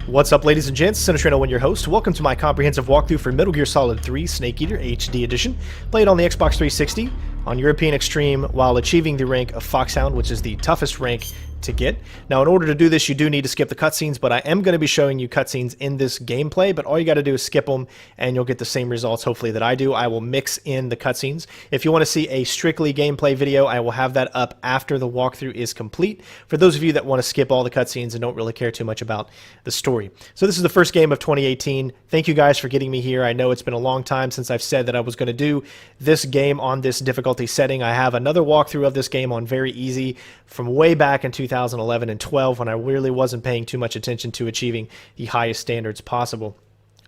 What's up, ladies and gents? CenterStrain01, your host. Welcome to my comprehensive walkthrough for Metal Gear Solid 3 Snake Eater HD Edition, played on the Xbox 360 on European Extreme while achieving the rank of Foxhound, which is the toughest rank to get. Now, in order to do this, you do need to skip the cutscenes, but I am going to be showing you cutscenes in this gameplay, but all you got to do is skip them, and you'll get the same results, hopefully, that I do. I will mix in the cutscenes. If you want to see a strictly gameplay video, I will have that up after the walkthrough is complete, for those of you that want to skip all the cutscenes and don't really care too much about the story. So this is the first game of 2018. Thank you guys for getting me here. I know it's been a long time since I've said that I was going to do this game on this difficulty setting. I have another walkthrough of this game on very easy from way back in 2011 and 12 when I really wasn't paying too much attention to achieving the highest standards possible.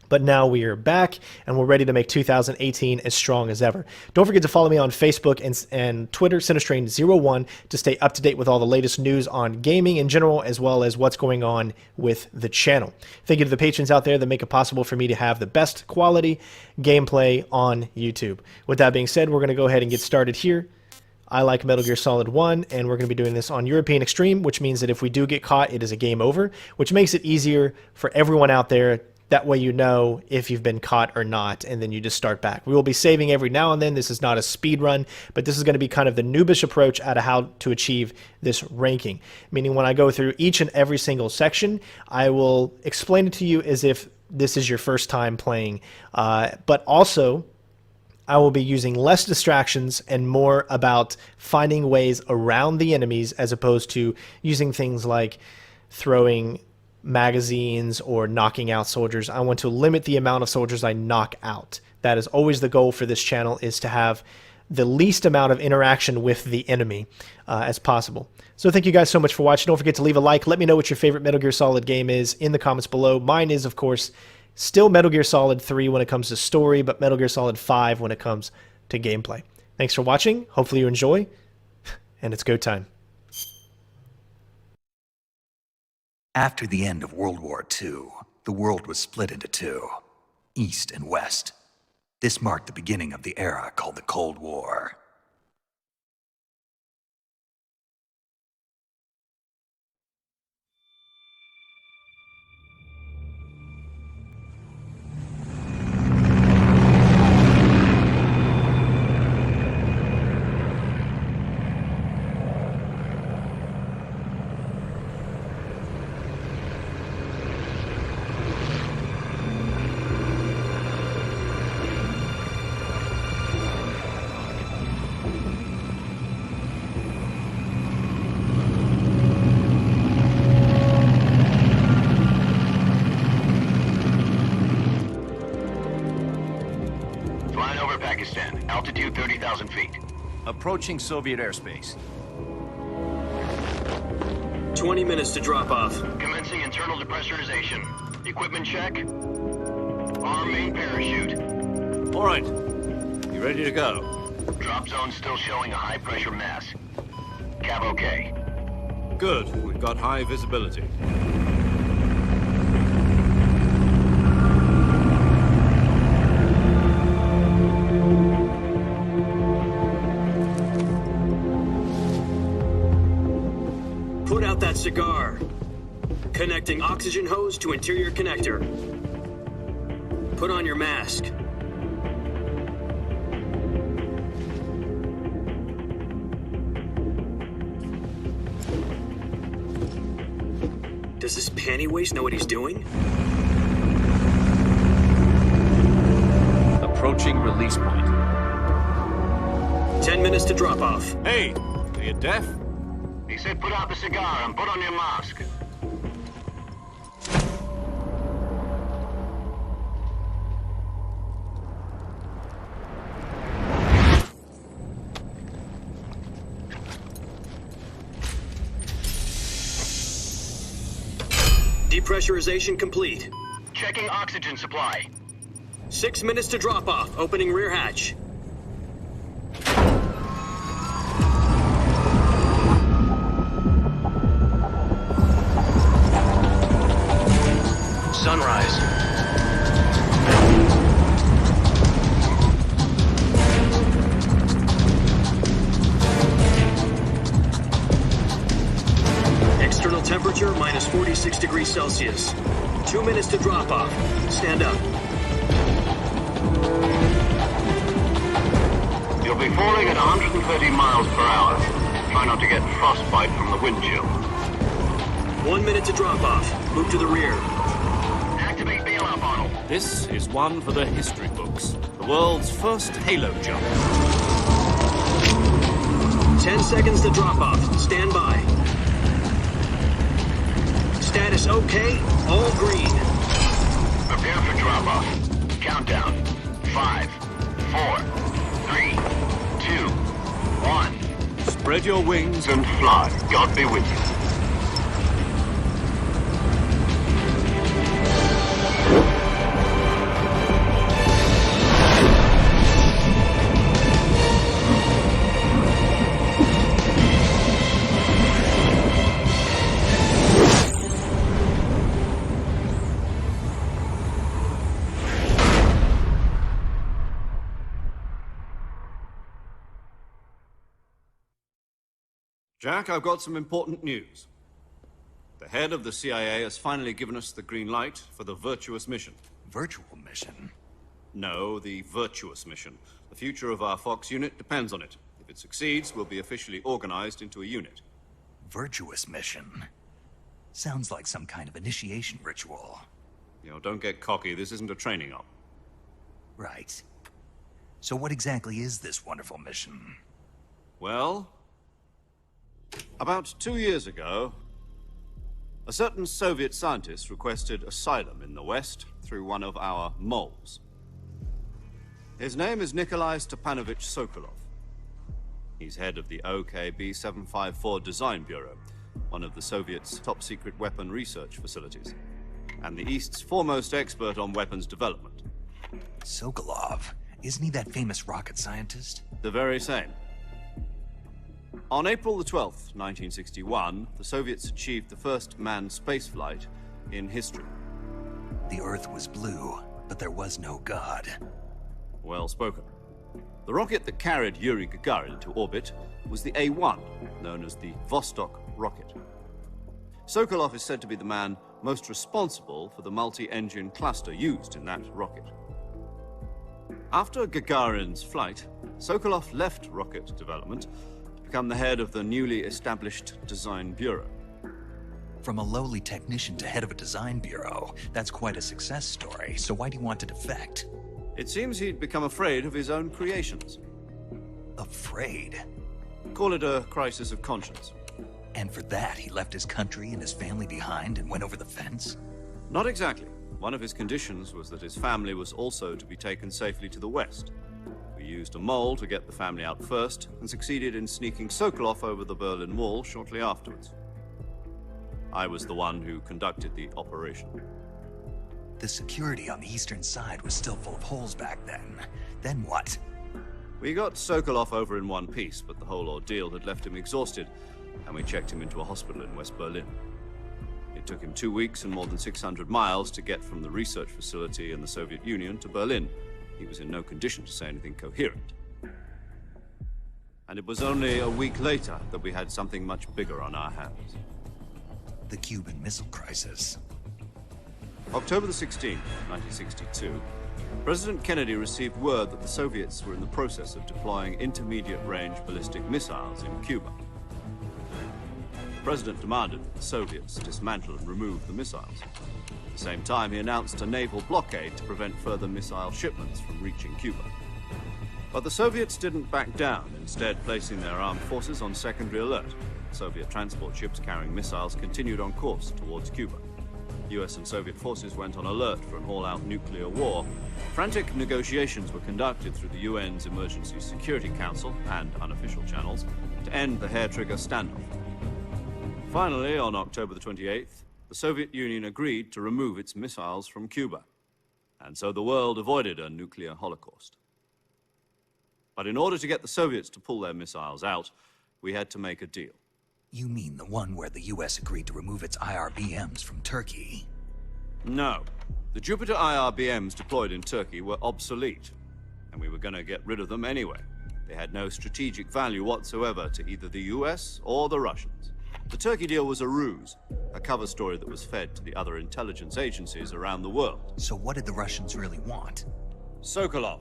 But now we are back, and we're ready to make 2018 as strong as ever. Don't forget to follow me on Facebook and Twitter, CenterStrain01, to stay up to date with all the latest news on gaming in general, as well as what's going on with the channel. Thank you to the patrons out there that make it possible for me to have the best quality gameplay on YouTube. With that being said, we're going to go ahead and get started here. I like Metal Gear Solid 1, and we're going to be doing this on European Extreme, which means that if we do get caught, it is a game over, which makes it easier for everyone out there. That way you know if you've been caught or not, and then you just start back. We will be saving every now and then. This is not a speed run, but this is going to be kind of the noobish approach out of how to achieve this ranking. Meaning when I go through each and every single section, I will explain it to you as if this is your first time playing, but also I will be using less distractions and more about finding ways around the enemies as opposed to using things like throwing magazines or knocking out soldiers. I want to limit the amount of soldiers I knock out. That is always the goal for this channel, is to have the least amount of interaction with the enemy as possible. So thank you guys so much for watching. Don't forget to leave a like. Let me know what your favorite Metal Gear Solid game is in the comments below. Mine is, of course, still Metal Gear Solid 3 when it comes to story, but Metal Gear Solid 5 when it comes to gameplay. Thanks for watching. Hopefully you enjoy, and it's go time. After the end of World War II, the world was split into two, East and West. This marked the beginning of the era called the Cold War. Afghanistan, altitude 30,000 feet. Approaching Soviet airspace. 20 minutes to drop off. Commencing internal depressurization. Equipment check. Arm main parachute. All right. You ready to go? Drop zone still showing a high pressure mass. Cav okay. Good. We've got high visibility. Put out that cigar. Connecting oxygen hose to interior connector. Put on your mask. Does this panty waste know what he's doing? Approaching release point. 10 minutes to drop off. Hey, are you deaf? He said put out the cigar and put on your mask. Depressurization complete. Checking oxygen supply. 6 minutes to drop off. Opening rear hatch. Sunrise. External temperature minus 46 degrees Celsius. 2 minutes to drop off. Stand up. You'll be falling at 130 miles per hour. Try not to get frostbite from the wind chill. 1 minute to drop off. Move to the rear. Activate bailout model. This is one for the history books. The world's first halo jump. 10 seconds to drop off. Stand by. Status okay. All green. Prepare for drop off. Countdown. 5, 4, 3, 2, 1. Spread your wings And fly. God be with you. Jack, I've got some important news. The head of the CIA has finally given us the green light for the Virtuous mission. Virtual mission? No, the Virtuous mission. The future of our Fox unit depends on it. If it succeeds, we'll be officially organized into a unit. Virtuous mission? Sounds like some kind of initiation ritual. You know, don't get cocky. This isn't a training op. Right. So what exactly is this wonderful mission? Well, about 2 years ago, a certain Soviet scientist requested asylum in the West through one of our moles. His name is Nikolai Stepanovich Sokolov. He's head of the OKB-754 Design Bureau, one of the Soviets' top-secret weapon research facilities, and the East's foremost expert on weapons development. Sokolov? Isn't he that famous rocket scientist? The very same. On April the 12th, 1961, the Soviets achieved the first manned spaceflight in history. The Earth was blue, but there was no God. Well spoken. The rocket that carried Yuri Gagarin to orbit was the A-1, known as the Vostok rocket. Sokolov is said to be the man most responsible for the multi-engine cluster used in that rocket. After Gagarin's flight, Sokolov left rocket development to become the head of the newly established Design Bureau. From a lowly technician to head of a design bureau, that's quite a success story. So why do you want to defect? It seems he'd become afraid of his own creations. Afraid? Call it a crisis of conscience. And for that, he left his country and his family behind and went over the fence? Not exactly. One of his conditions was that his family was also to be taken safely to the West. We used a mole to get the family out first, and succeeded in sneaking Sokolov over the Berlin Wall shortly afterwards. I was the one who conducted the operation. The security on the eastern side was still full of holes back then. Then what? We got Sokolov over in one piece, but the whole ordeal had left him exhausted, and we checked him into a hospital in West Berlin. It took him 2 weeks and more than 600 miles to get from the research facility in the Soviet Union to Berlin. He was in no condition to say anything coherent. And it was only a week later that we had something much bigger on our hands. The Cuban Missile Crisis. October the 16th, 1962, President Kennedy received word that the Soviets were in the process of deploying intermediate-range ballistic missiles in Cuba. The President demanded that the Soviets dismantle and remove the missiles. At the same time, he announced a naval blockade to prevent further missile shipments from reaching Cuba. But the Soviets didn't back down, instead placing their armed forces on secondary alert. Soviet transport ships carrying missiles continued on course towards Cuba. US and Soviet forces went on alert for an all-out nuclear war. Frantic negotiations were conducted through the UN's Emergency Security Council and unofficial channels to end the hair-trigger standoff. Finally, on October the 28th, the Soviet Union agreed to remove its missiles from Cuba. And so the world avoided a nuclear holocaust. But in order to get the Soviets to pull their missiles out, we had to make a deal. You mean the one where the US agreed to remove its IRBMs from Turkey? No. The Jupiter IRBMs deployed in Turkey were obsolete, and we were going to get rid of them anyway. They had no strategic value whatsoever to either the US or the Russians. The Turkey deal was a ruse, a cover story that was fed to the other intelligence agencies around the world. So what did the Russians really want? Sokolov.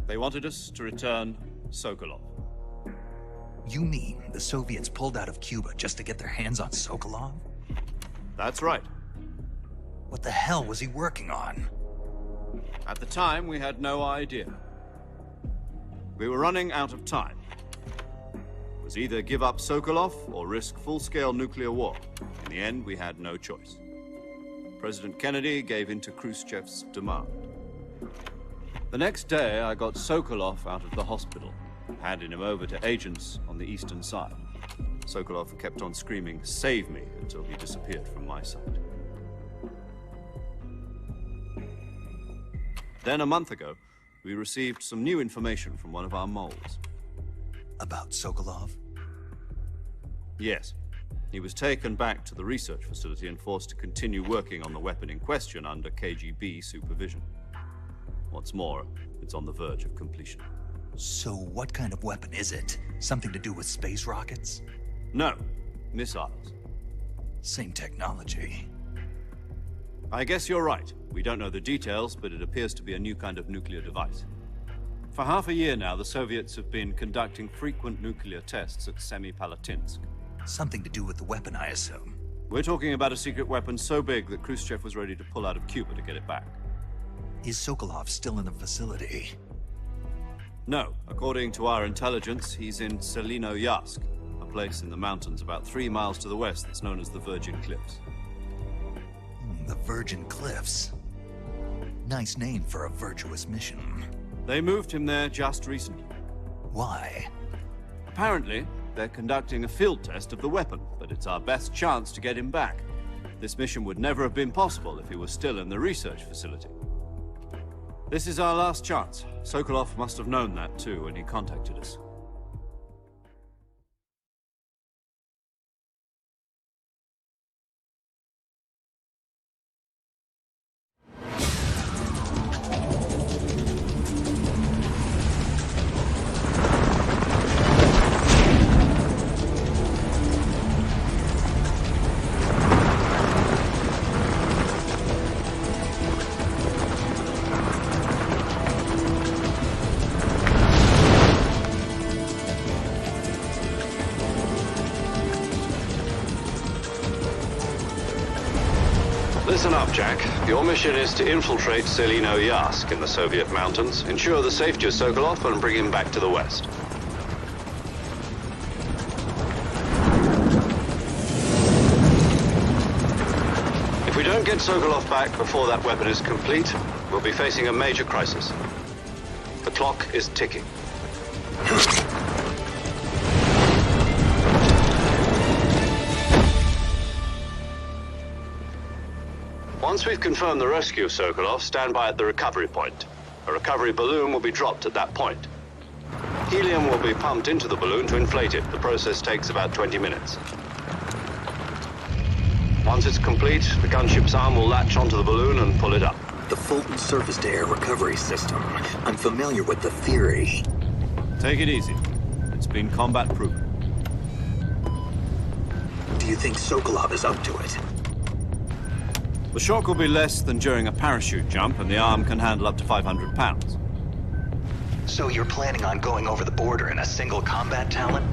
They wanted us to return Sokolov. You mean the Soviets pulled out of Cuba just to get their hands on Sokolov? That's right. What the hell was he working on? At the time, we had no idea. We were running out of time. It was either give up Sokolov or risk full-scale nuclear war. In the end, we had no choice. President Kennedy gave in to Khrushchev's demand. The next day, I got Sokolov out of the hospital, handed him over to agents on the eastern side. Sokolov kept on screaming, "Save me," until he disappeared from my sight. Then, a month ago, we received some new information from one of our moles. About Sokolov? Yes. He was taken back to the research facility and forced to continue working on the weapon in question under KGB supervision. What's more, it's on the verge of completion. So what kind of weapon is it? Something to do with space rockets? No, missiles. Same technology. I guess you're right. We don't know the details, but it appears to be a new kind of nuclear device. For half a year now, the Soviets have been conducting frequent nuclear tests at Semipalatinsk. Something to do with the weapon, I assume. We're talking about a secret weapon so big that Khrushchev was ready to pull out of Cuba to get it back. Is Sokolov still in the facility? No. According to our intelligence, he's in Selinoyarsk, a place in the mountains about 3 miles to the west that's known as the Virgin Cliffs. The Virgin Cliffs. Nice name for a virtuous mission. They moved him there just recently. Why? Apparently, they're conducting a field test of the weapon, but it's our best chance to get him back. This mission would never have been possible if he was still in the research facility. This is our last chance. Sokolov must have known that too when he contacted us. Listen up, Jack. Your mission is to infiltrate Selinoyarsk in the Soviet mountains, ensure the safety of Sokolov, and bring him back to the west. If we don't get Sokolov back before that weapon is complete, we'll be facing a major crisis. The clock is ticking. Once we've confirmed the rescue of Sokolov, stand by at the recovery point. A recovery balloon will be dropped at that point. Helium will be pumped into the balloon to inflate it. The process takes about 20 minutes. Once it's complete, the gunship's arm will latch onto the balloon and pull it up. The Fulton surface-to-air recovery system. I'm familiar with the theory. Take it easy. It's been combat-proven. Do you think Sokolov is up to it? The shock will be less than during a parachute jump, and the arm can handle up to 500 pounds. So you're planning on going over the border in a single combat talent?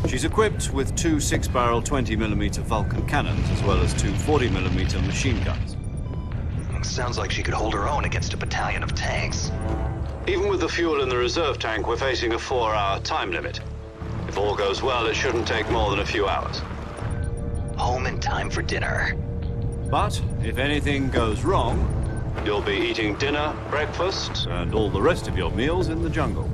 She's equipped with 2 6-barrel 20mm Vulcan cannons, as well as 2 40mm machine guns. Sounds like she could hold her own against a battalion of tanks. Even with the fuel in the reserve tank, we're facing a 4-hour time limit. If all goes well, it shouldn't take more than a few hours. Home in time for dinner. But if anything goes wrong, you'll be eating dinner, breakfast, and all the rest of your meals in the jungle.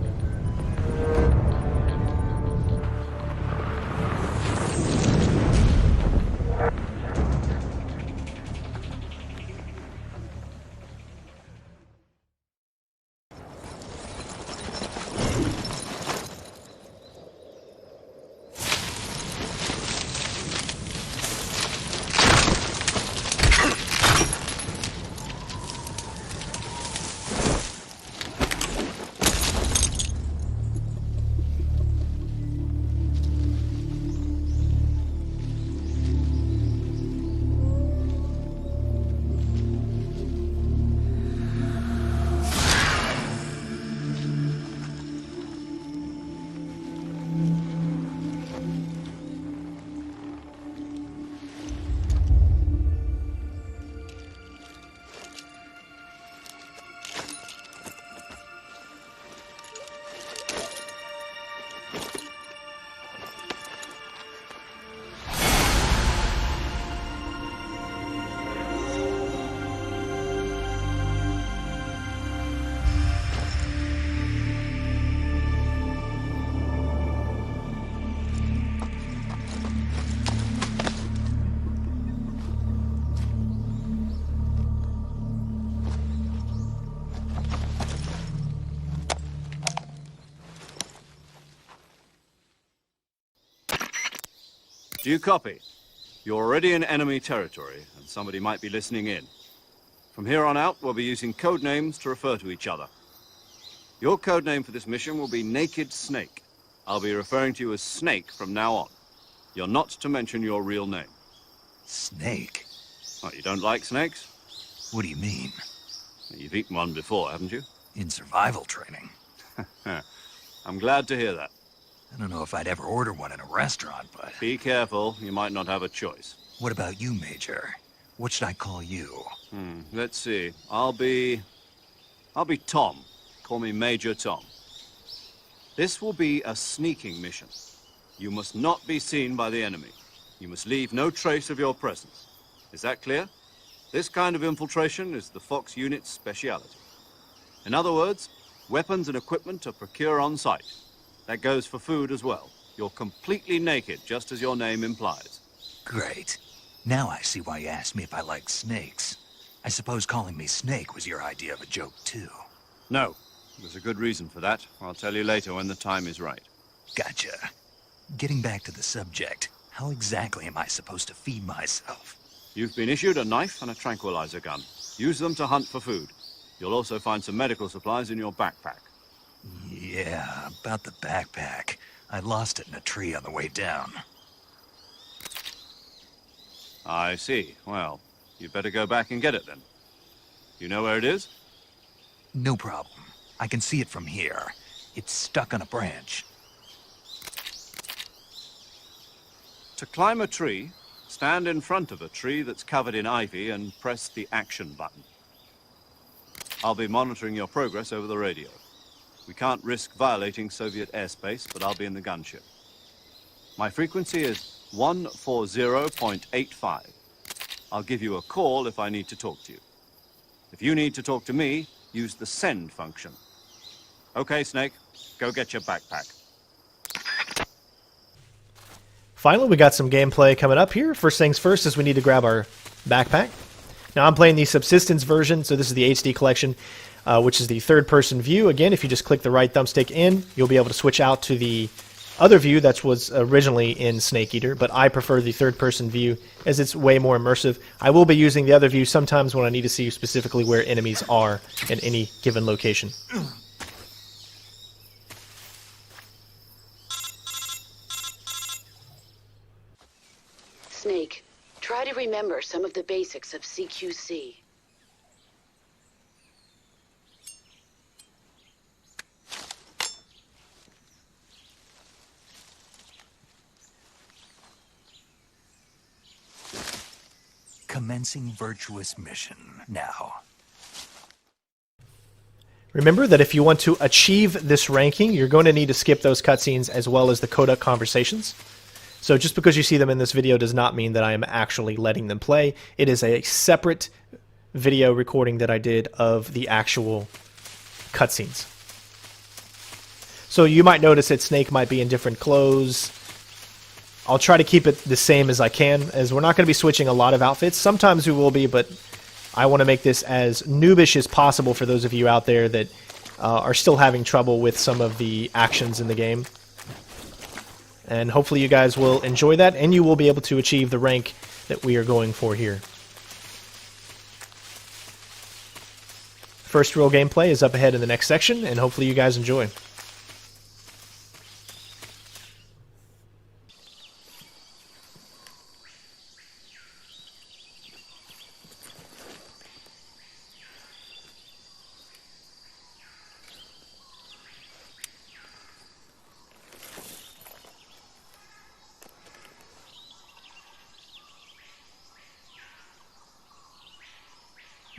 Do you copy? You're already in enemy territory, and somebody might be listening in. From here on out, we'll be using code names to refer to each other. Your code name for this mission will be Naked Snake. I'll be referring to you as Snake from now on. You're not to mention your real name. Snake? What, you don't like snakes? What do you mean? You've eaten one before, haven't you? In survival training? I'm glad to hear that. I don't know if I'd ever order one in a restaurant, but... Be careful, you might not have a choice. What about you, Major? What should I call you? Let's see. I'll be Tom. Call me Major Tom. This will be a sneaking mission. You must not be seen by the enemy. You must leave no trace of your presence. Is that clear? This kind of infiltration is the Fox Unit's speciality. In other words, weapons and equipment are procured on site. That goes for food as well. You're completely naked, just as your name implies. Great. Now I see why you asked me if I like snakes. I suppose calling me Snake was your idea of a joke, too. No. There's a good reason for that. I'll tell you later when the time is right. Gotcha. Getting back to the subject, how exactly am I supposed to feed myself? You've been issued a knife and a tranquilizer gun. Use them to hunt for food. You'll also find some medical supplies in your backpack. Yeah, about the backpack. I lost it in a tree on the way down. I see. Well, you'd better go back and get it then. You know where it is? No problem. I can see it from here. It's stuck on a branch. To climb a tree, stand in front of a tree that's covered in ivy and press the action button. I'll be monitoring your progress over the radio. We can't risk violating Soviet airspace, but I'll be in the gunship. My frequency is 140.85. I'll give you a call if I need to talk to you. If you need to talk to me, use the send function. Okay, Snake, go get your backpack. Finally, we got some gameplay coming up here. First things first is we need to grab our backpack. Now, I'm playing the Subsistence version, so this is the HD collection, which is the third-person view. Again, if you just click the right thumbstick in, you'll be able to switch out to the other view that was originally in Snake Eater, but I prefer the third-person view as it's way more immersive. I will be using the other view sometimes when I need to see specifically where enemies are in any given location. Snake, try to remember some of the basics of CQC. Commencing Virtuous mission now. Remember that if you want to achieve this ranking, you're going to need to skip those cutscenes as well as the Kodak conversations. So just because you see them in this video does not mean that I am actually letting them play. It is a separate video recording that I did of the actual cutscenes. So you might notice that Snake might be in different clothes. I'll try to keep it the same as I can, as we're not going to be switching a lot of outfits. Sometimes we will be, but I want to make this as noobish as possible for those of you out there that are still having trouble with some of the actions in the game. And hopefully you guys will enjoy that, and you will be able to achieve the rank that we are going for here. First real gameplay is up ahead in the next section, and hopefully you guys enjoy.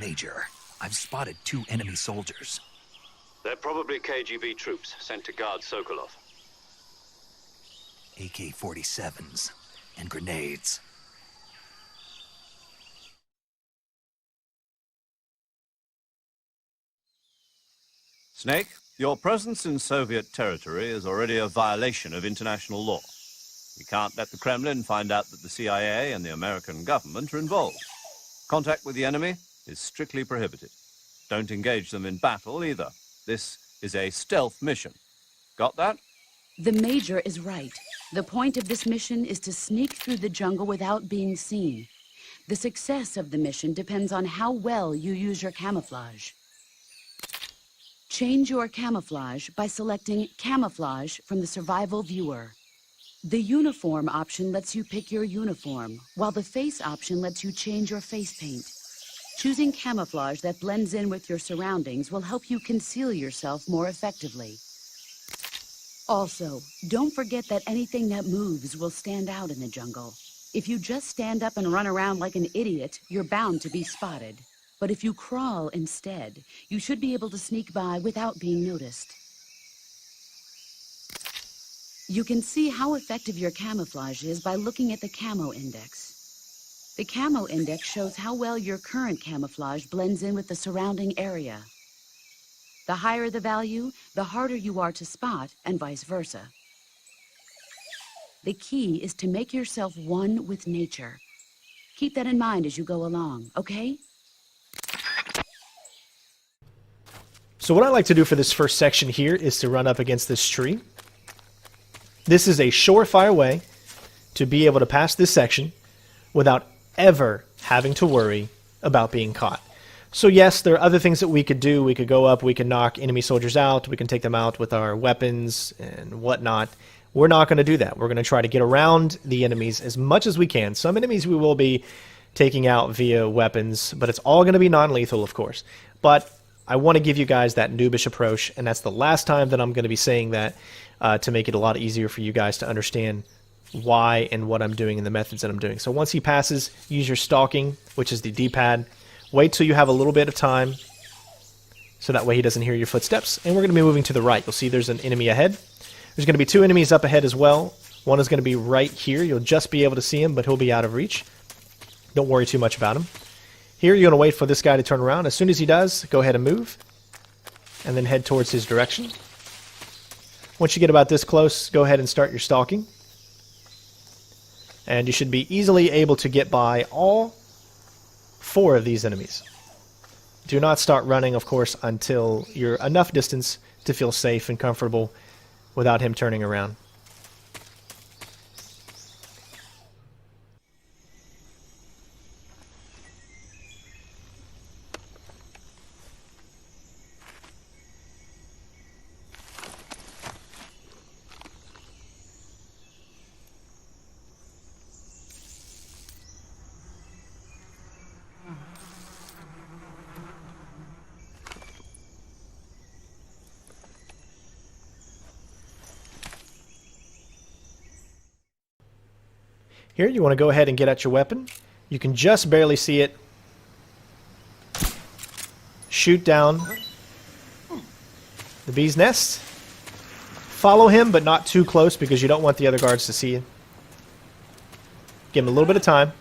Major, I've spotted 2 enemy soldiers. They're probably KGB troops sent to guard Sokolov. AK-47s and grenades. Snake, your presence in Soviet territory is already a violation of international law. We can't let the Kremlin find out that the CIA and the American government are involved. Contact with the enemy is strictly prohibited. Don't engage them in battle either. This is a stealth mission. Got that? The Major is right. The point of this mission is to sneak through the jungle without being seen. The success of the mission depends on how well you use your camouflage. Change your camouflage by selecting Camouflage from the Survival Viewer. The Uniform option lets you pick your uniform, while the Face option lets you change your face paint. Choosing camouflage that blends in with your surroundings will help you conceal yourself more effectively. Also, don't forget that anything that moves will stand out in the jungle. If you just stand up and run around like an idiot, you're bound to be spotted. But if you crawl instead, you should be able to sneak by without being noticed. You can see how effective your camouflage is by looking at the Camo Index. The Camo Index shows how well your current camouflage blends in with the surrounding area. The higher the value, the harder you are to spot, and vice versa. The key is to make yourself one with nature. Keep that in mind as you go along, okay? So what I like to do for this first section here is to run up against this tree. This is a surefire way to be able to pass this section without ever having to worry about being caught. So yes, there are other things that we could do. We could go up, we can knock enemy soldiers out, we can take them out with our weapons and whatnot. We're not going to do that. We're going to try to get around the enemies as much as we can. Some enemies we will be taking out via weapons, but it's all going to be non-lethal, of course. But I want to give you guys that noobish approach, and that's the last time that I'm going to be saying that to make it a lot easier for you guys to understand why and what I'm doing and the methods that I'm doing. So once he passes, use your stalking, which is the D-pad. Wait till you have a little bit of time, so that way he doesn't hear your footsteps. And we're going to be moving to the right. You'll see there's an enemy ahead. There's going to be two enemies up ahead as well. One is going to be right here. You'll just be able to see him, but he'll be out of reach. Don't worry too much about him. Here, you're going to wait for this guy to turn around. As soon as he does, go ahead and move, and then head towards his direction. Once you get about this close, go ahead and start your stalking. And you should be easily able to get by all 4 of these enemies. Do not start running, of course, until you're enough distance to feel safe and comfortable without him turning around. Here, you want to go ahead and get at your weapon. You can just barely see it. Shoot down the bee's nest. Follow him, but not too close because you don't want the other guards to see you. Give him a little bit of time.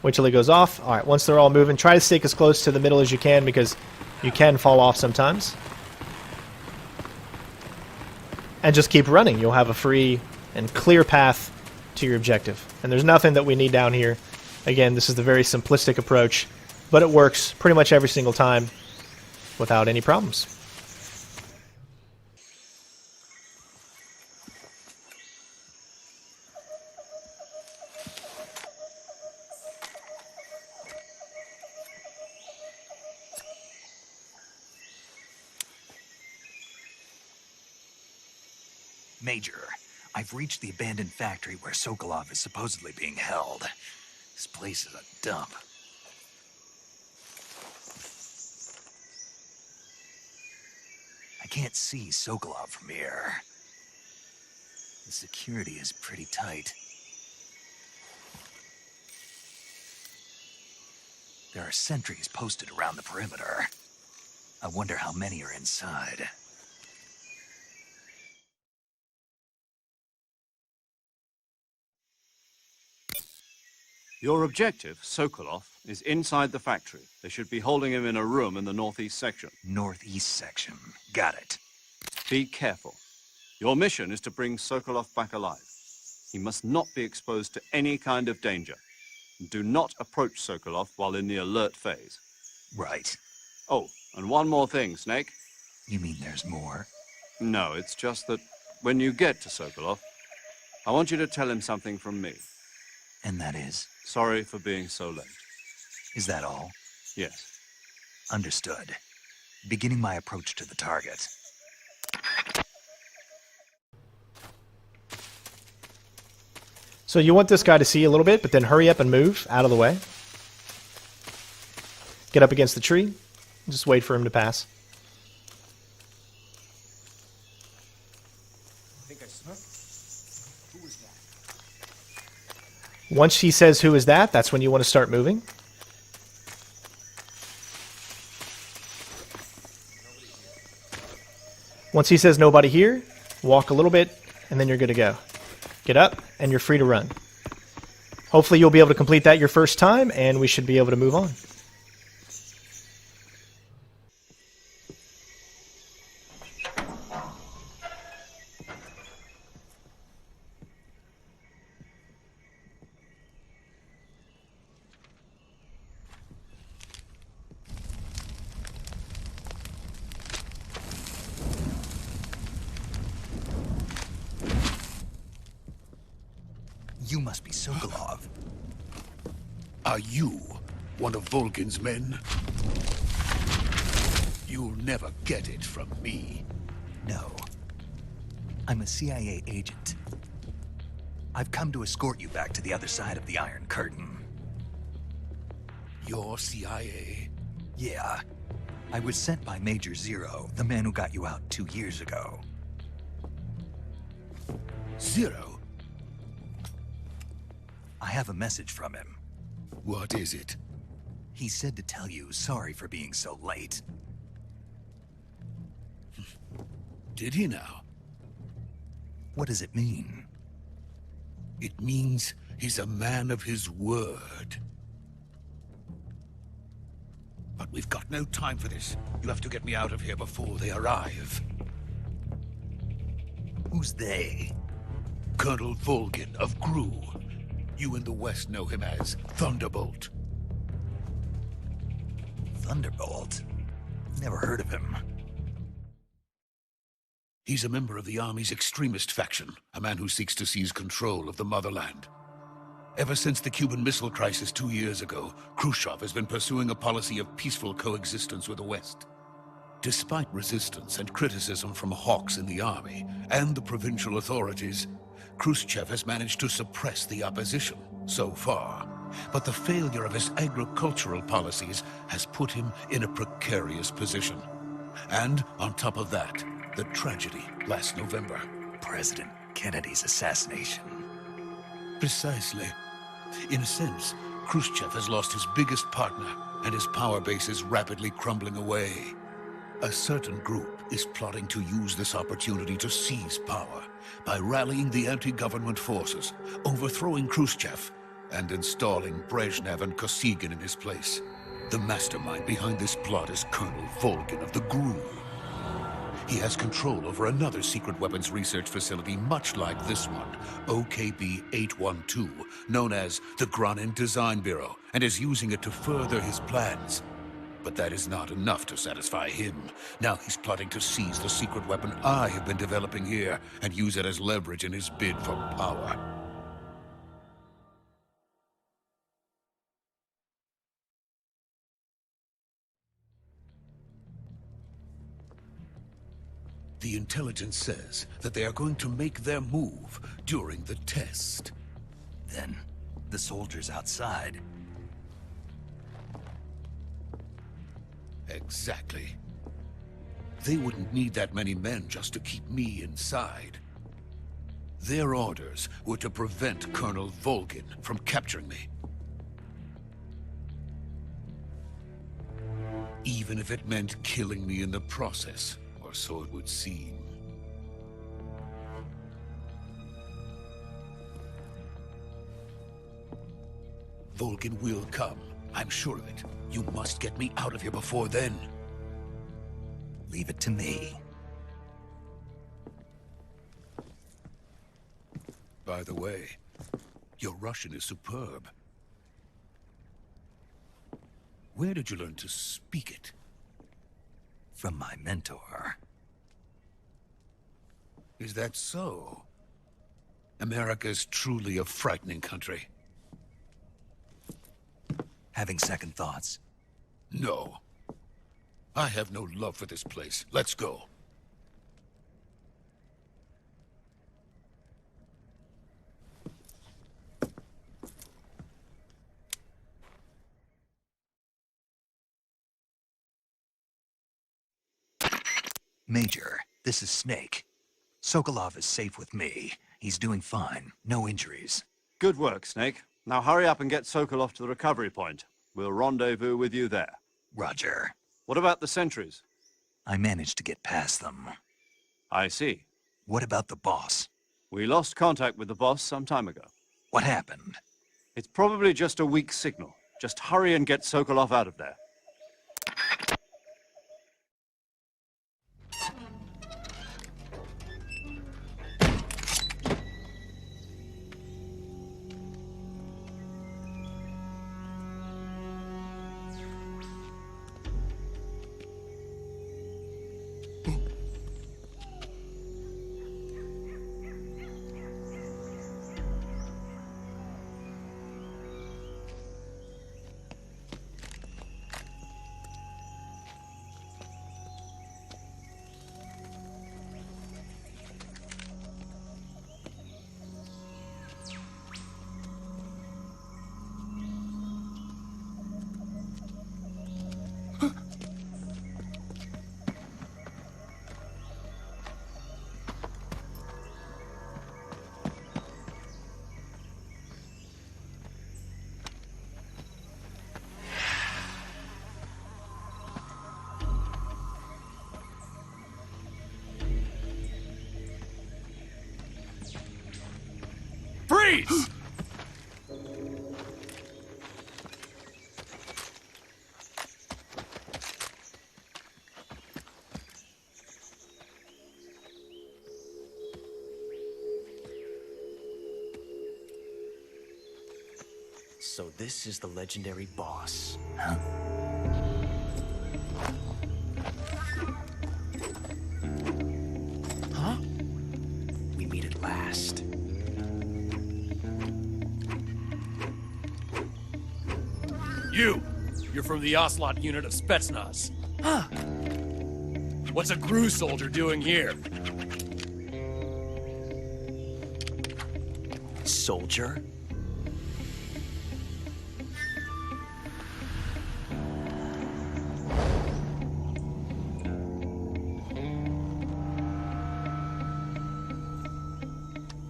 Wait till he goes off. Alright, once they're all moving, try to stick as close to the middle as you can because you can fall off sometimes. And just keep running. You'll have a free and clear path to your objective. And there's nothing that we need down here. Again, this is the very simplistic approach, but it works pretty much every single time without any problems. Major, I've reached the abandoned factory where Sokolov is supposedly being held. This place is a dump. I can't see Sokolov from here. The security is pretty tight. There are sentries posted around the perimeter. I wonder how many are inside. Your objective, Sokolov, is inside the factory. They should be holding him in a room in the northeast section. Northeast section. Got it. Be careful. Your mission is to bring Sokolov back alive. He must not be exposed to any kind of danger. Do not approach Sokolov while in the alert phase. Right. Oh, and one more thing, Snake. You mean there's more? No, it's just that when you get to Sokolov, I want you to tell him something from me. And that is? Sorry for being so late. Is that all? Yes. Understood. Beginning my approach to the target. So you want this guy to see a little bit, but then hurry up and move out of the way. Get up against the tree. Just wait for him to pass. Once he says, "Who is that?" that's when you want to start moving. Once he says, "Nobody here," walk a little bit, and then you're good to go. Get up, and you're free to run. Hopefully you'll be able to complete that your first time, and we should be able to move on. You must be Sokolov. Are you one of Volgin's men? You'll never get it from me. No. I'm a CIA agent. I've come to escort you back to the other side of the Iron Curtain. You're CIA? Yeah. I was sent by Major Zero, the man who got you out 2 years ago. Zero? I have a message from him. What is it? He said to tell you sorry for being so late. Did he now? What does it mean? It means he's a man of his word. But we've got no time for this. You have to get me out of here before they arrive. Who's they? Colonel Volgin of GRU. You in the West know him as Thunderbolt. Thunderbolt? Never heard of him. He's a member of the Army's extremist faction, a man who seeks to seize control of the motherland. Ever since the Cuban Missile Crisis 2 years ago, Khrushchev has been pursuing a policy of peaceful coexistence with the West. Despite resistance and criticism from hawks in the Army and the provincial authorities, Khrushchev has managed to suppress the opposition, so far. But the failure of his agricultural policies has put him in a precarious position. And on top of that, the tragedy last November. President Kennedy's assassination. Precisely. In a sense, Khrushchev has lost his biggest partner, and his power base is rapidly crumbling away. A certain group is plotting to use this opportunity to seize power by rallying the anti-government forces, overthrowing Khrushchev, and installing Brezhnev and Kosygin in his place. The mastermind behind this plot is Colonel Volgin of the GRU. He has control over another secret weapons research facility much like this one, OKB-812, known as the Granin Design Bureau, and is using it to further his plans. But that is not enough to satisfy him. Now he's plotting to seize the secret weapon I have been developing here and use it as leverage in his bid for power. The intelligence says that they are going to make their move during the test. Then, the soldiers outside. Exactly. They wouldn't need that many men just to keep me inside. Their orders were to prevent Colonel Volgin from capturing me. Even if it meant killing me in the process, or so it would seem. Volgin will come. I'm sure of it. You must get me out of here before then. Leave it to me. By the way, your Russian is superb. Where did you learn to speak it? From my mentor. Is that so? America's truly a frightening country. Having second thoughts? No. I have no love for this place. Let's go. Major, this is Snake. Sokolov is safe with me. He's doing fine. No injuries. Good work, Snake. Now hurry up and get Sokolov to the recovery point. We'll rendezvous with you there. Roger. What about the sentries? I managed to get past them. I see. What about the boss? We lost contact with the boss some time ago. What happened? It's probably just a weak signal. Just hurry and get Sokolov out of there. Freeze! So this is the legendary boss. Huh? Huh? We meet at last. You're from the Ocelot Unit of Spetsnaz. Huh. What's a GRU soldier doing here? Soldier?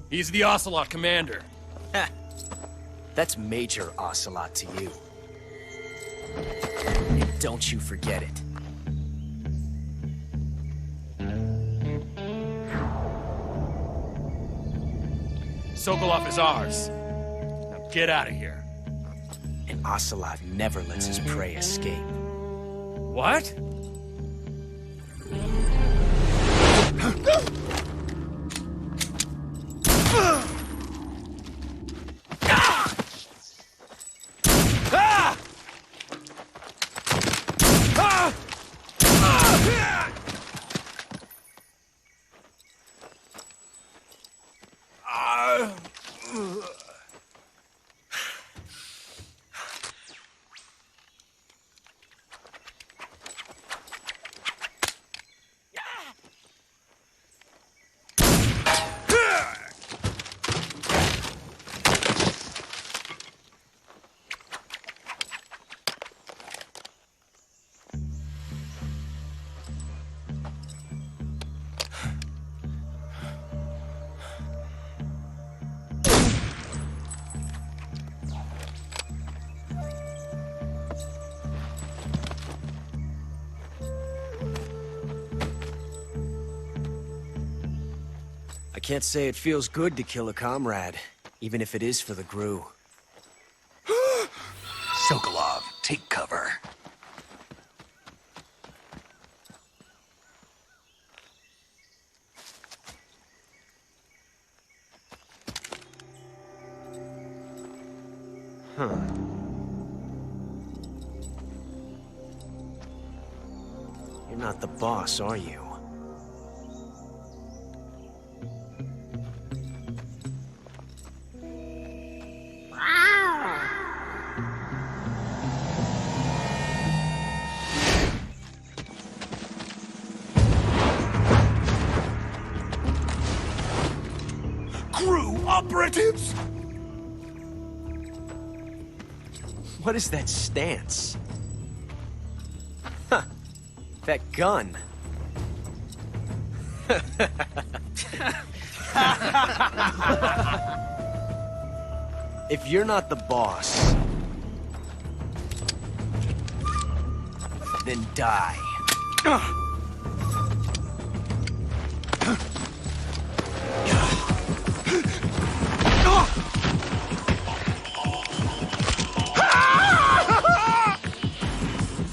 He's the Ocelot commander. Ha! That's Major Ocelot to you. And don't you forget it. Sokolov is ours. Now get out of here. And Ocelot never lets his prey escape. What? I can't say it feels good to kill a comrade, even if it is for the GRU. Sokolov, take cover. Huh. You're not the boss, are you? Operatives! What is that stance? Huh. That gun. If you're not the boss, then die.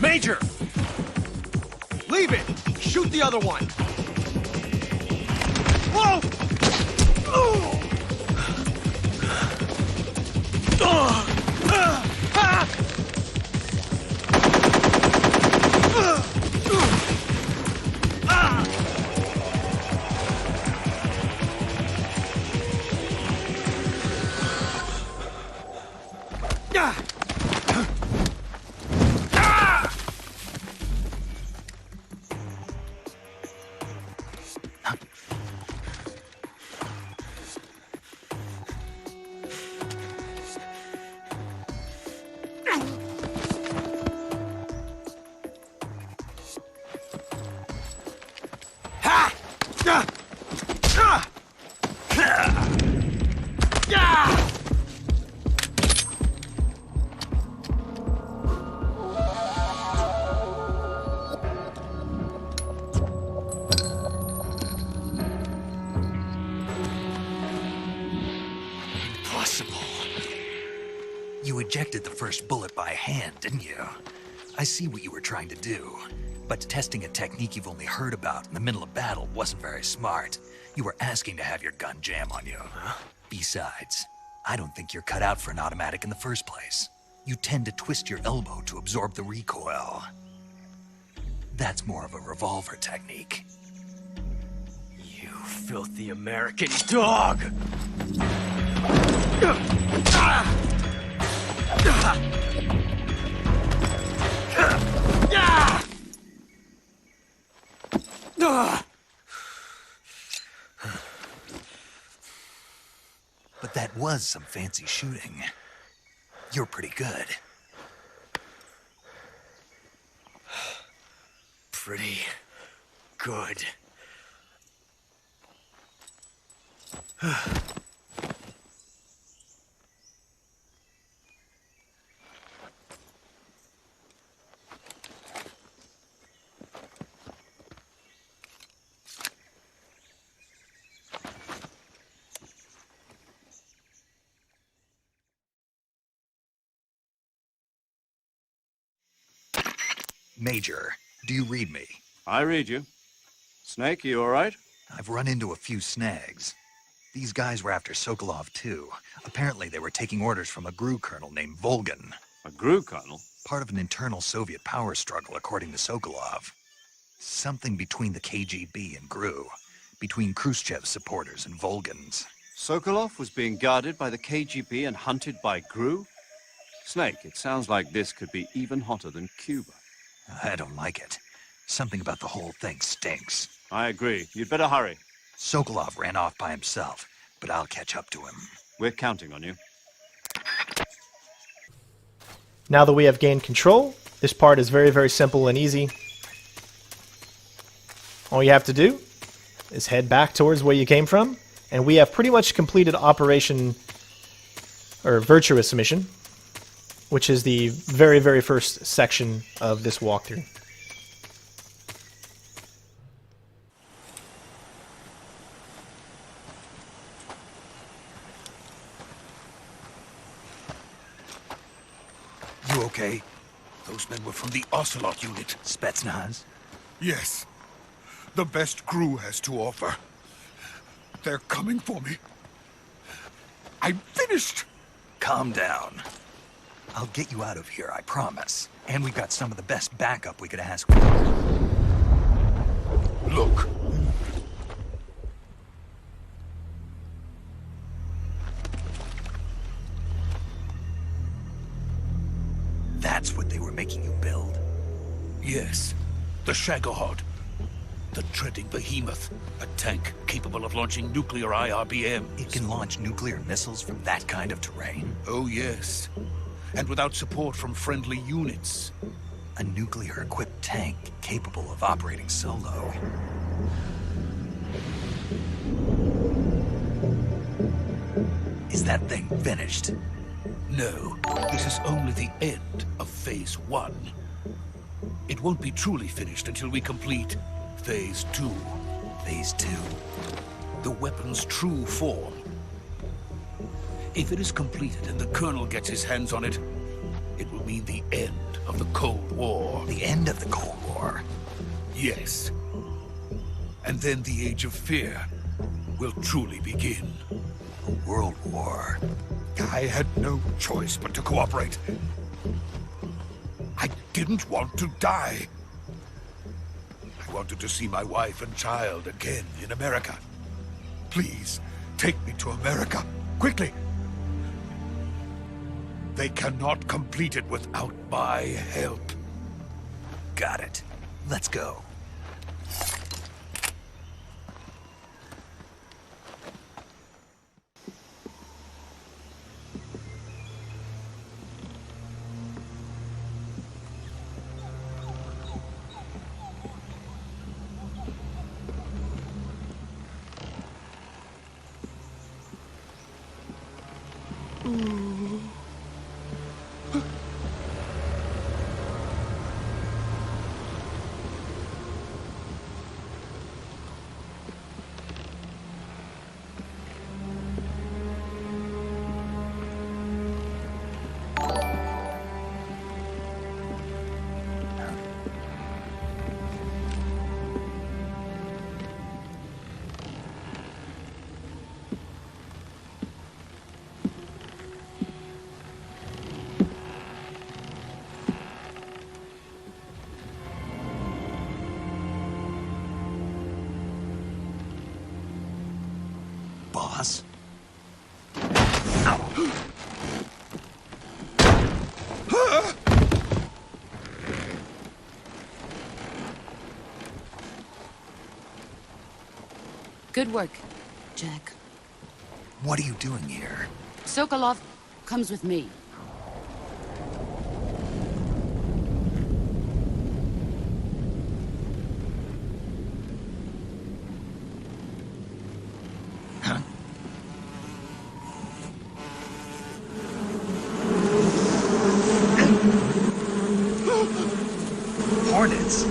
Major! Leave it! Shoot the other one! Whoa! You ejected the first bullet by hand, didn't you? I see what you were trying to do. But testing a technique you've only heard about in the middle of battle wasn't very smart. You were asking to have your gun jam on you. Huh? Besides, I don't think you're cut out for an automatic in the first place. You tend to twist your elbow to absorb the recoil. That's more of a revolver technique. You filthy American dog! But that was some fancy shooting. You're pretty good. Pretty good. Major, do you read me? I read you. Snake, you all right? I've run into a few snags. These guys were after Sokolov, too. Apparently they were taking orders from a GRU colonel named Volgin. A GRU colonel? Part of an internal Soviet power struggle, according to Sokolov. Something between the KGB and GRU. Between Khrushchev's supporters and Volgin's. Sokolov was being guarded by the KGB and hunted by GRU? Snake, it sounds like this could be even hotter than Cuba. I don't like it. Something about the whole thing stinks. I agree. You'd better hurry. Sokolov ran off by himself, but I'll catch up to him. We're counting on you. Now that we have gained control, this part is very, very simple and easy. All you have to do is head back towards where you came from, and we have pretty much completed Operation, or Virtuous mission, which is the very, very first section of this walkthrough. You okay? Those men were from the Ocelot Unit. Spetsnaz? Yes. The best GRU has to offer. They're coming for me. I'm finished! Calm down. I'll get you out of here, I promise. And we've got some of the best backup we could ask for. Look. That's what they were making you build? Yes. The Shagohod. The treading behemoth. A tank capable of launching nuclear IRBMs. It can launch nuclear missiles from that kind of terrain? Oh, yes. And without support from friendly units. A nuclear-equipped tank capable of operating solo. Is that thing finished? No, this is only the end of Phase 1. It won't be truly finished until we complete Phase 2. Phase 2? The weapon's true form. If it is completed and the Colonel gets his hands on it, it will mean the end of the Cold War. The end of the Cold War? Yes. And then the Age of Fear will truly begin. A world war. I had no choice but to cooperate. I didn't want to die. I wanted to see my wife and child again in America. Please, take me to America, quickly. They cannot complete it without my help. Got it. Let's go. Boss? Good work, Jack. What are you doing here? Sokolov comes with me. Hornets?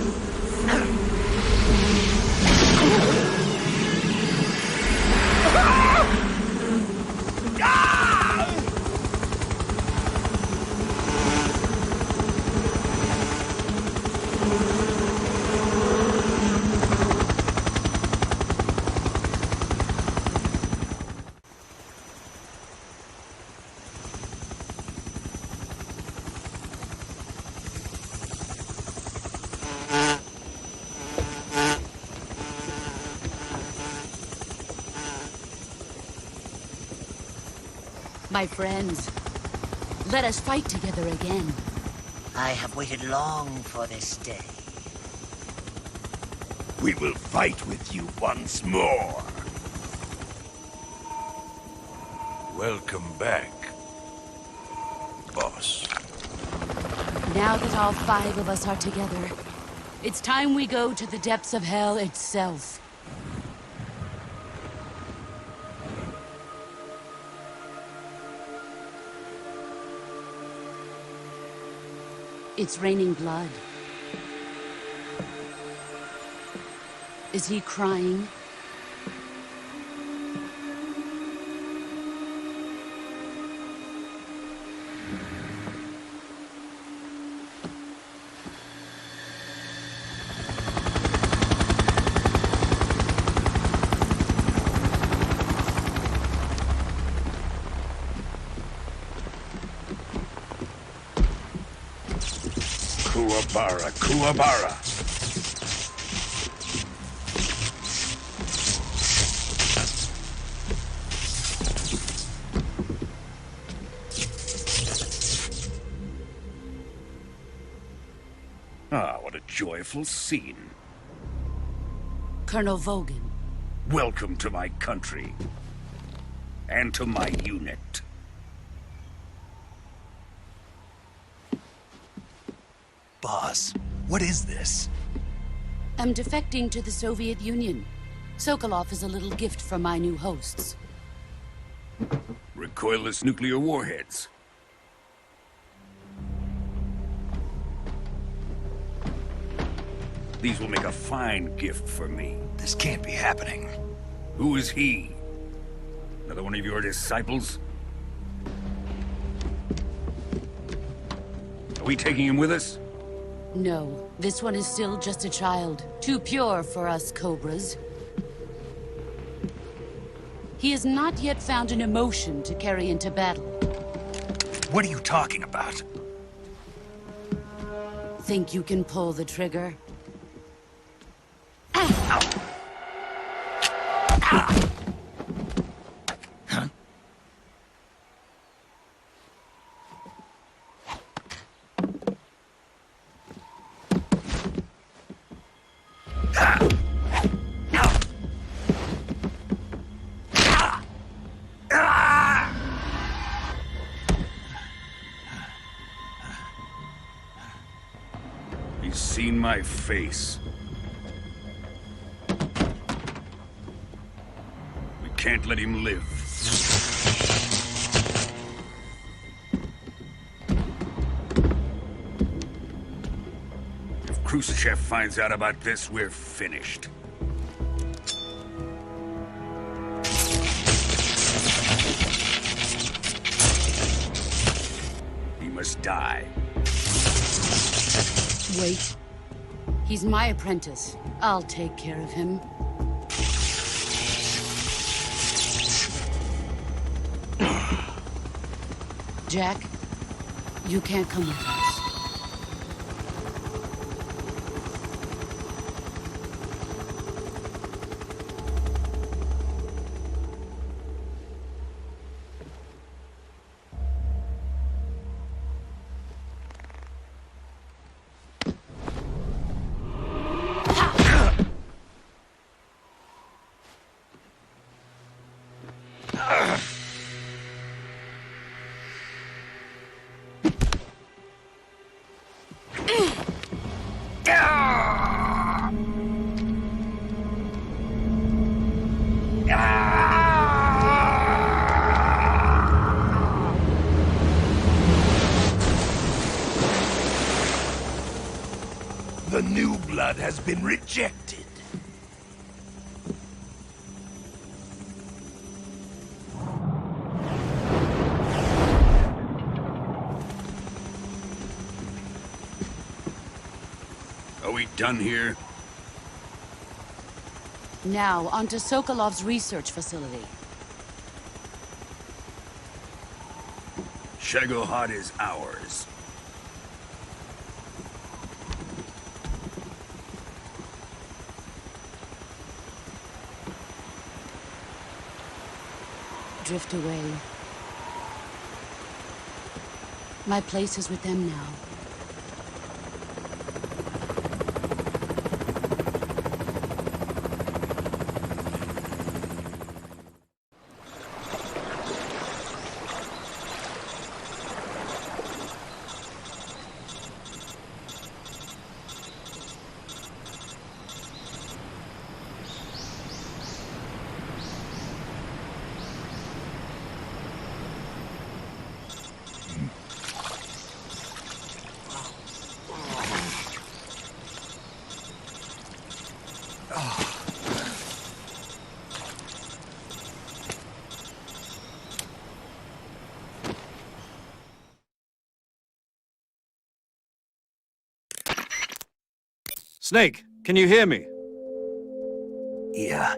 My friends, let us fight together again. I have waited long for this day. We will fight with you once more. Welcome back, boss. Now that all 5 of us are together, it's time we go to the depths of hell itself. It's raining blood. Is he crying? Kuwabara, Kuwabara. Ah, what a joyful scene. Colonel Volgin. Welcome to my country. And to my unit. Boss, what is this? I'm defecting to the Soviet Union. Sokolov is a little gift from my new hosts. Recoilless nuclear warheads. These will make a fine gift for me. This can't be happening. Who is he? Another one of your disciples? Are we taking him with us? No, this one is still just a child. Too pure for us Cobras. He has not yet found an emotion to carry into battle. What are you talking about? Think you can pull the trigger? He's seen my face. We can't let him live. If Khrushchev finds out about this, we're finished. He must die. Wait. He's my apprentice. I'll take care of him. Jack, you can't come with us. The new blood has been rejected. Are we done here? Now, onto Sokolov's research facility. Shagohod is ours. Drift away. My place is with them now. Snake, can you hear me? Yeah,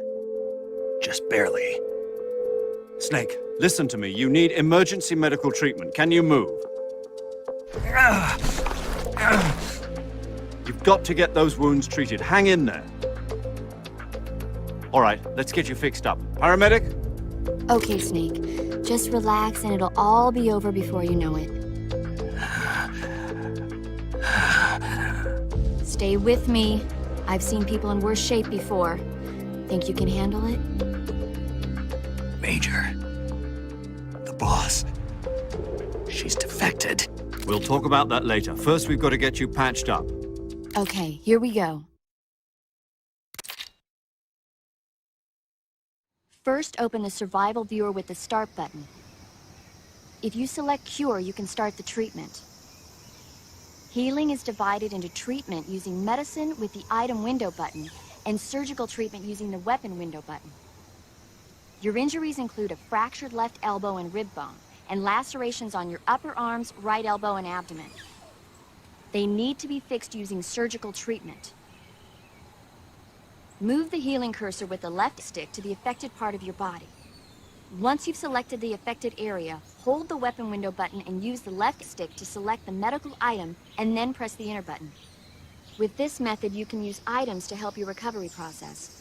just barely. Snake, listen to me. You need emergency medical treatment. Can you move? You've got to get those wounds treated. Hang in there. All right, let's get you fixed up. Paramedic? Okay, Snake. Just relax and it'll all be over before you know it. Stay with me. I've seen people in worse shape before. Think you can handle it? Major. The boss. She's defected. We'll talk about that later. First, we've got to get you patched up. Okay, here we go. First, open the survival viewer with the start button. If you select cure, you can start the treatment. Healing is divided into treatment using medicine with the item window button and surgical treatment using the weapon window button. Your injuries include a fractured left elbow and rib bone, and lacerations on your upper arms, right elbow, and abdomen. They need to be fixed using surgical treatment. Move the healing cursor with the left stick to the affected part of your body. Once you've selected the affected area, hold the weapon window button and use the left stick to select the medical item, and then press the enter button. With this method, you can use items to help your recovery process.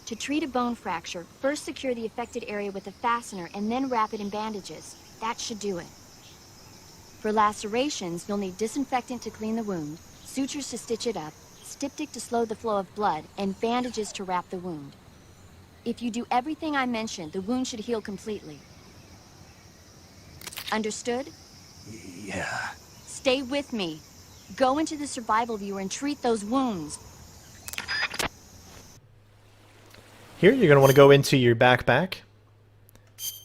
To treat a bone fracture, first secure the affected area with a fastener and then wrap it in bandages. That should do it. For lacerations, you'll need disinfectant to clean the wound, sutures to stitch it up, styptic to slow the flow of blood, and bandages to wrap the wound. If you do everything I mentioned, the wound should heal completely. Understood? Yeah. Stay with me. Go into the survival viewer and treat those wounds. Here, you're going to want to go into your backpack.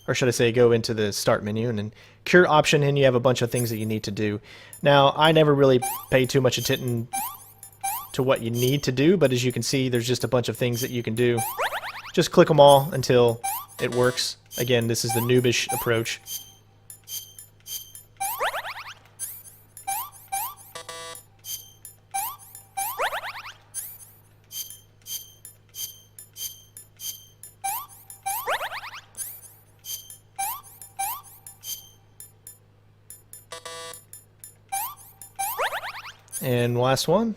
Or should I say, go into the start menu and then cure option, and you have a bunch of things that you need to do. Now, I never really pay too much attention to what you need to do, but as you can see, there's just a bunch of things that you can do. Just click them all until it works. Again, this is the noobish approach. And last one.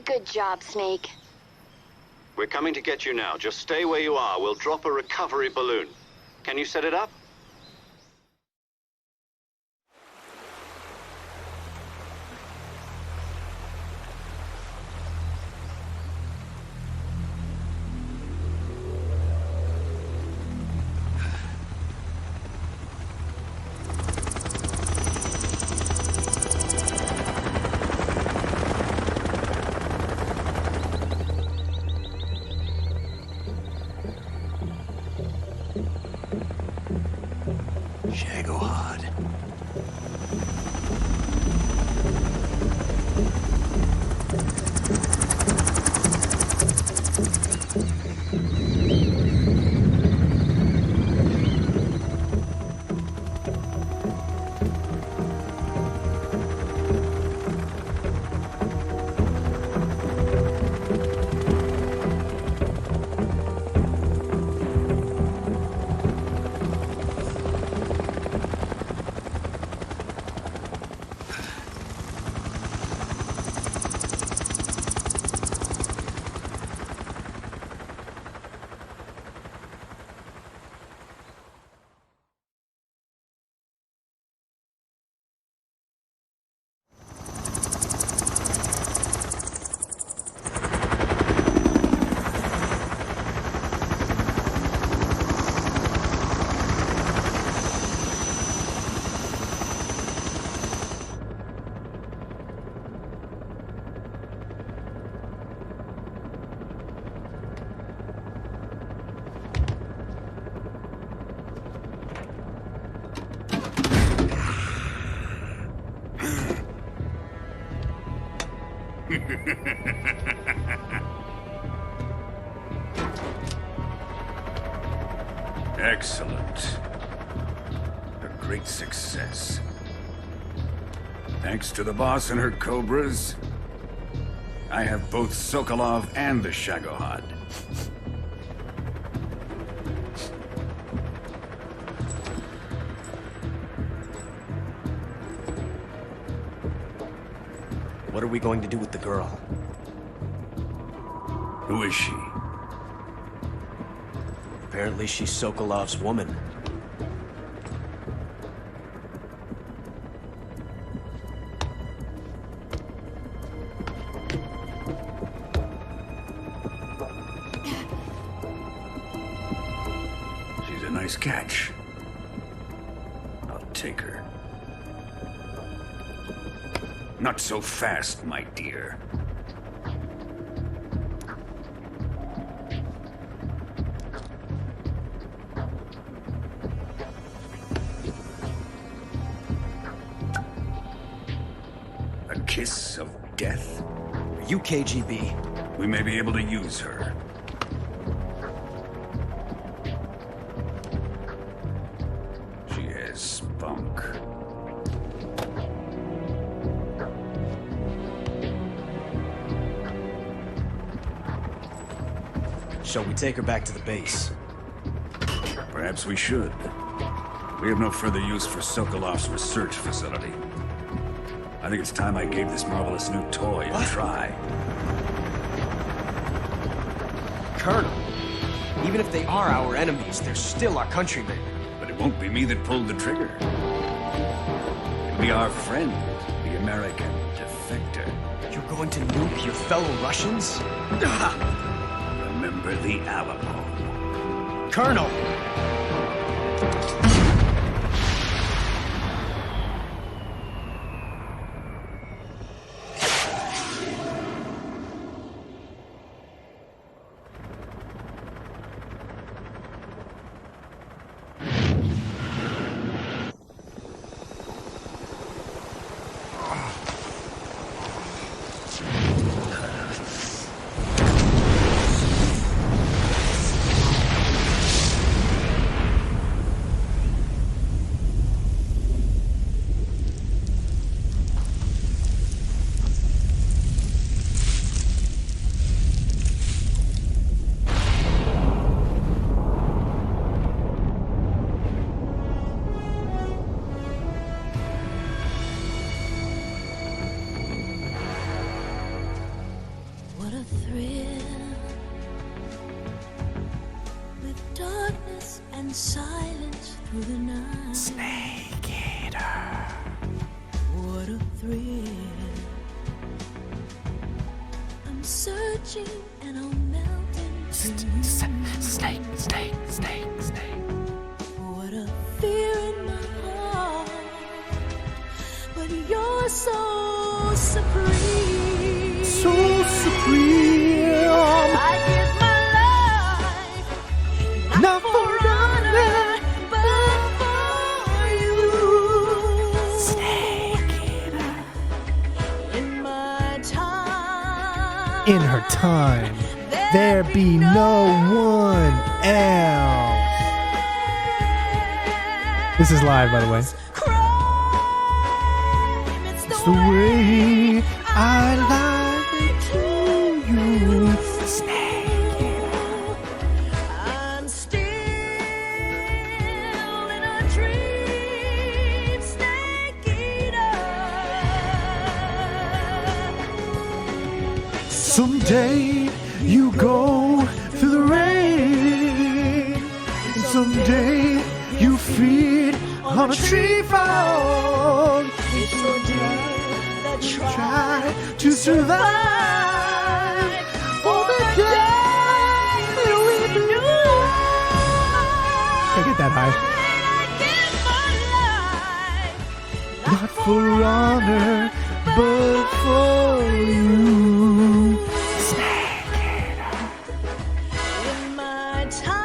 Good job, Snake. We're coming to get you now. Just stay where you are. We'll drop a recovery balloon. Can you set it up? Excellent. A great success. Thanks to the boss and her cobras, I have both Sokolov and the Shagohod. What are we going to do with the girl? Who is she? Apparently she's Sokolov's woman. She's a nice catch. I'll take her. Not so fast, my dear. A kiss of death? Are you KGB? We may be able to use her. She has spunk. Shall we take her back to the base? Perhaps we should. We have no further use for Sokolov's research facility. I think it's time I gave this marvelous new toy a try. Colonel, even if they are our enemies, they're still our countrymen. But it won't be me that pulled the trigger. It'll be our friend, the American defector. You're going to nuke your fellow Russians? Remember the Alamo. Colonel! Silence through the night. Snake Eater. What a thrill. I'm searching and I'm melting. Snake. What a fear in my heart. But you're so supreme. So supreme. I give my life. Not for in her time, there be no one else. This is live, by the way. It's the way I lie to you. Snake Eater. I'm still in a dream, Snake Eater. Someday you go through the rain, and someday you feed on a tree frog. It's your death that Try to survive for the day we do. Can't get that high. Not for honor, but for you. Snake Eater. In my time,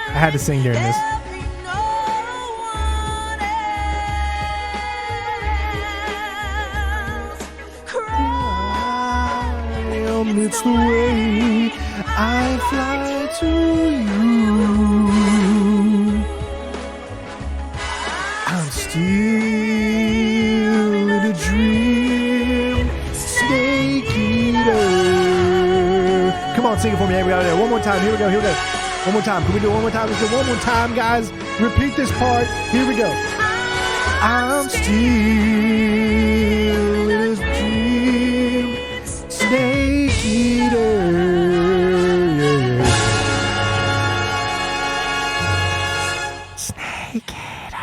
I had to sing during this. cry. That's the way I fly to you. I'm still in a dream, snake eater. Come on, sing it for me. Here we go. One more time. Here we go. One more time. Can we do it one more time? Let's do it one more time, guys. Repeat this part. Here we go. I'm still in a dream, snake eater. Snake eater.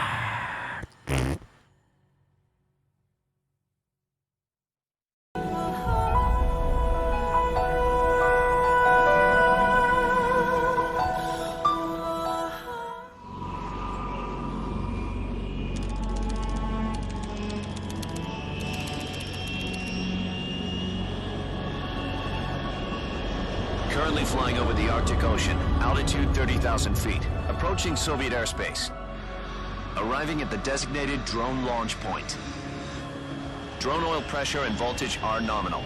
Currently flying over the Arctic Ocean, altitude 30,000 feet, approaching Soviet airspace. Arriving at the designated drone launch point. Drone oil pressure and voltage are nominal.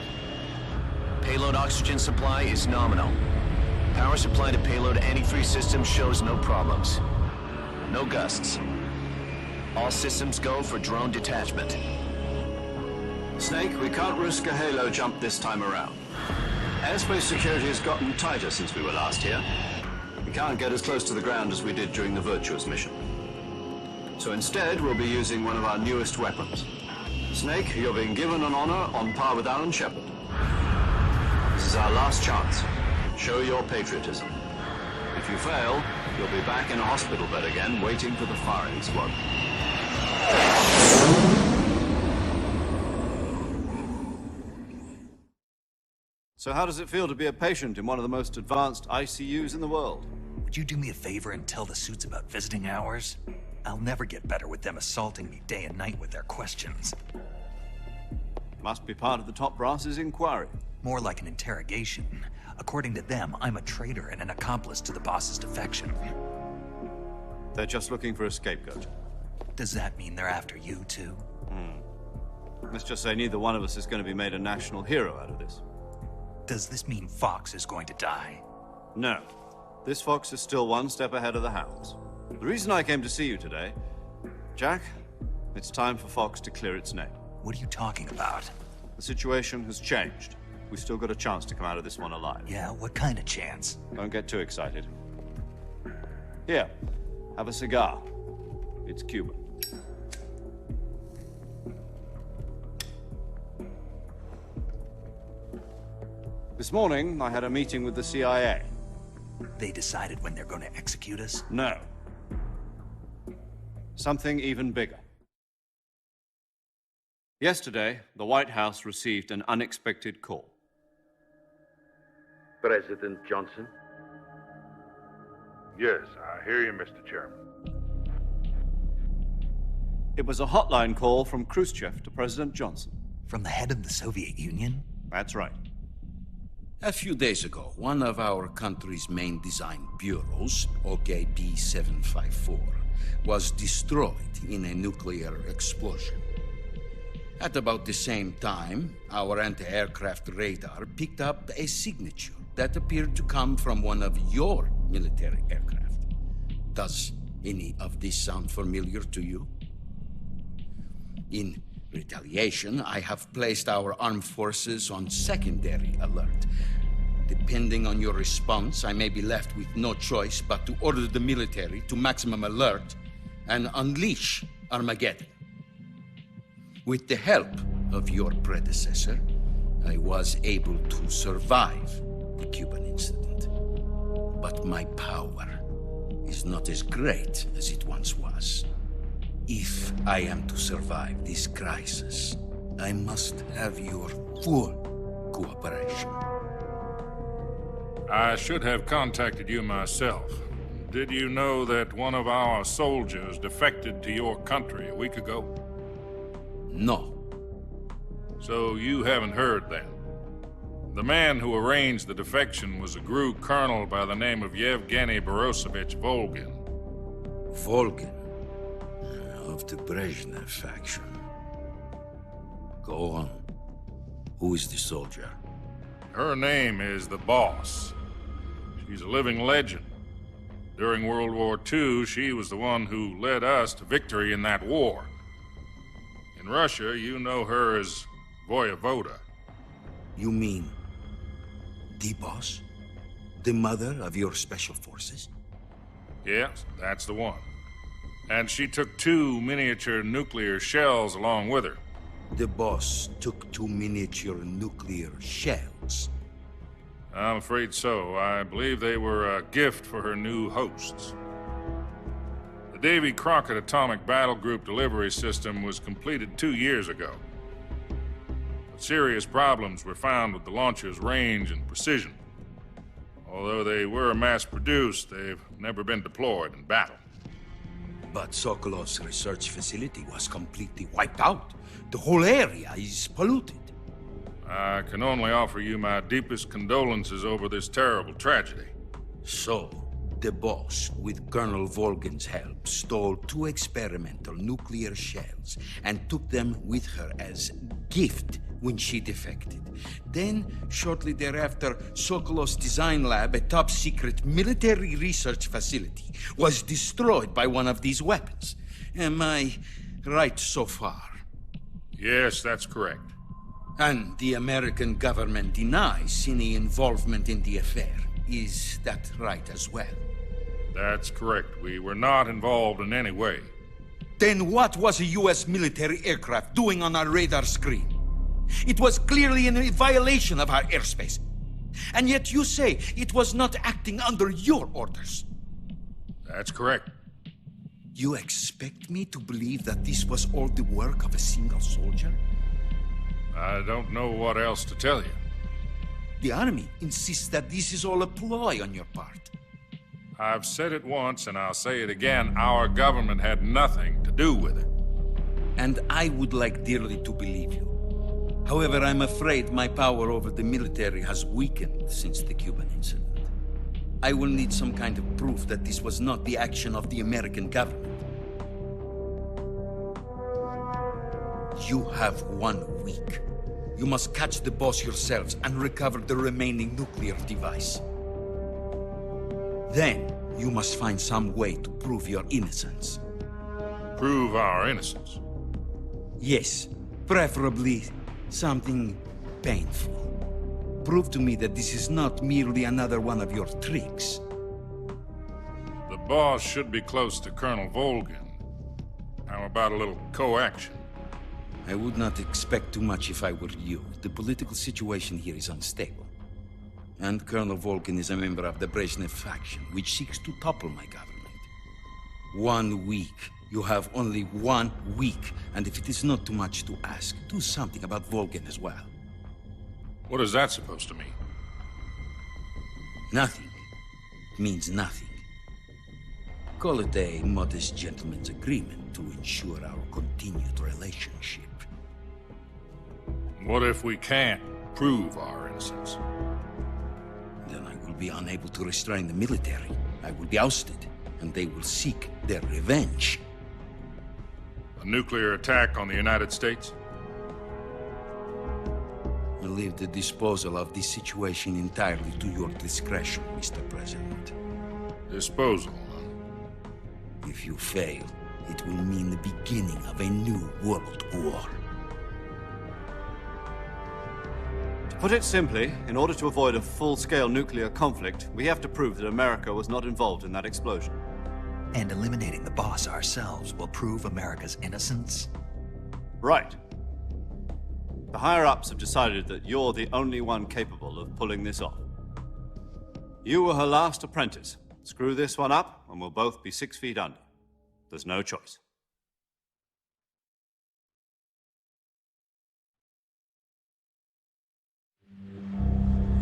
Payload oxygen supply is nominal. Power supply to payload antifreeze system shows no problems. No gusts. All systems go for drone detachment. Snake, we can't risk a halo jump this time around. Airspace security has gotten tighter since we were last here. We can't get as close to the ground as we did during the Virtuous mission. So instead, we'll be using one of our newest weapons. Snake, you're being given an honor on par with Alan Shepard. This is our last chance. Show your patriotism. If you fail, you'll be back in a hospital bed again, waiting for the firing squad. So how does it feel to be a patient in one of the most advanced ICUs in the world? Would you do me a favor and tell the suits about visiting hours? I'll never get better with them assaulting me day and night with their questions. Must be part of the top brass's inquiry. More like an interrogation. According to them, I'm a traitor and an accomplice to the boss's defection. They're just looking for a scapegoat. Does that mean they're after you, too? Let's just say neither one of us is going to be made a national hero out of this. Does this mean Fox is going to die? No. This fox is still one step ahead of the hounds. The reason I came to see you today, Jack, it's time for Fox to clear its name. What are you talking about? The situation has changed. We've still got a chance to come out of this one alive. Yeah, what kind of chance? Don't get too excited. Here, have a cigar. It's Cuban. This morning, I had a meeting with the CIA. They decided when they're going to execute us? No. Something even bigger. Yesterday, the White House received an unexpected call. President Johnson? Yes, I hear you, Mr. Chairman. It was a hotline call from Khrushchev to President Johnson. From the head of the Soviet Union? That's right. A few days ago, one of our country's main design bureaus, OKB 754, was destroyed in a nuclear explosion. At about the same time, our anti-aircraft radar picked up a signature that appeared to come from one of your military aircraft. Does any of this sound familiar to you? In retaliation, I have placed our armed forces on secondary alert. Depending on your response, I may be left with no choice but to order the military to maximum alert and unleash Armageddon. With the help of your predecessor, I was able to survive the Cuban incident. But my power is not as great as it once was. If I am to survive this crisis, I must have your full cooperation. I should have contacted you myself. Did you know that one of our soldiers defected to your country a week ago? No. So you haven't heard then? The man who arranged the defection was a GRU colonel by the name of Yevgeny Borisovich Volgin. Volgin? Of the Brezhnev faction. Go on. Who is the soldier? Her name is the Boss. She's a living legend. During World War II, she was the one who led us to victory in that war. In Russia, you know her as Voyevoda. You mean the Boss? The mother of your special forces? Yes, that's the one. And she took 2 miniature nuclear shells along with her. The Boss took 2 miniature nuclear shells? I'm afraid so. I believe they were a gift for her new hosts. The Davy Crockett Atomic Battle Group delivery system was completed 2 years ago. But serious problems were found with the launcher's range and precision. Although they were mass-produced, they've never been deployed in battle. But Sokolov's research facility was completely wiped out. The whole area is polluted. I can only offer you my deepest condolences over this terrible tragedy. So, the Boss, with Colonel Volgin's help, stole 2 experimental nuclear shells and took them with her as gift when she defected. Then, shortly thereafter, Sokolov's design lab, a top-secret military research facility, was destroyed by one of these weapons. Am I right so far? Yes, that's correct. And the American government denies any involvement in the affair. Is that right as well? That's correct. We were not involved in any way. Then what was a U.S. military aircraft doing on our radar screen? It was clearly in a violation of our airspace. And yet you say it was not acting under your orders. That's correct. You expect me to believe that this was all the work of a single soldier? I don't know what else to tell you. The Army insists that this is all a ploy on your part. I've said it once, and I'll say it again. Our government had nothing to do with it. And I would like dearly to believe you. However, I'm afraid my power over the military has weakened since the Cuban incident. I will need some kind of proof that this was not the action of the American government. You have 1 week. You must catch the Boss yourselves and recover the remaining nuclear device. Then, you must find some way to prove your innocence. Prove our innocence? Yes, preferably something painful. Prove to me that this is not merely another one of your tricks. The Boss should be close to Colonel Volgin. How about a little coaction? I would not expect too much if I were you. The political situation here is unstable. And Colonel Volgin is a member of the Brezhnev faction, which seeks to topple my government. 1 week. You have only 1 week. And if it is not too much to ask, do something about Volgin as well. What is that supposed to mean? Nothing. It means nothing. Call it a modest gentleman's agreement to ensure our continued relationship. What if we can't prove our innocence? Then I will be unable to restrain the military. I will be ousted, and they will seek their revenge. A nuclear attack on the United States? I leave the disposal of this situation entirely to your discretion, Mr. President. Disposal? If you fail, it will mean the beginning of a new world war. To put it simply, in order to avoid a full-scale nuclear conflict, we have to prove that America was not involved in that explosion. And eliminating the Boss ourselves will prove America's innocence? Right. The higher-ups have decided that you're the only one capable of pulling this off. You were her last apprentice. Screw this one up, and we'll both be 6 feet under. There's no choice.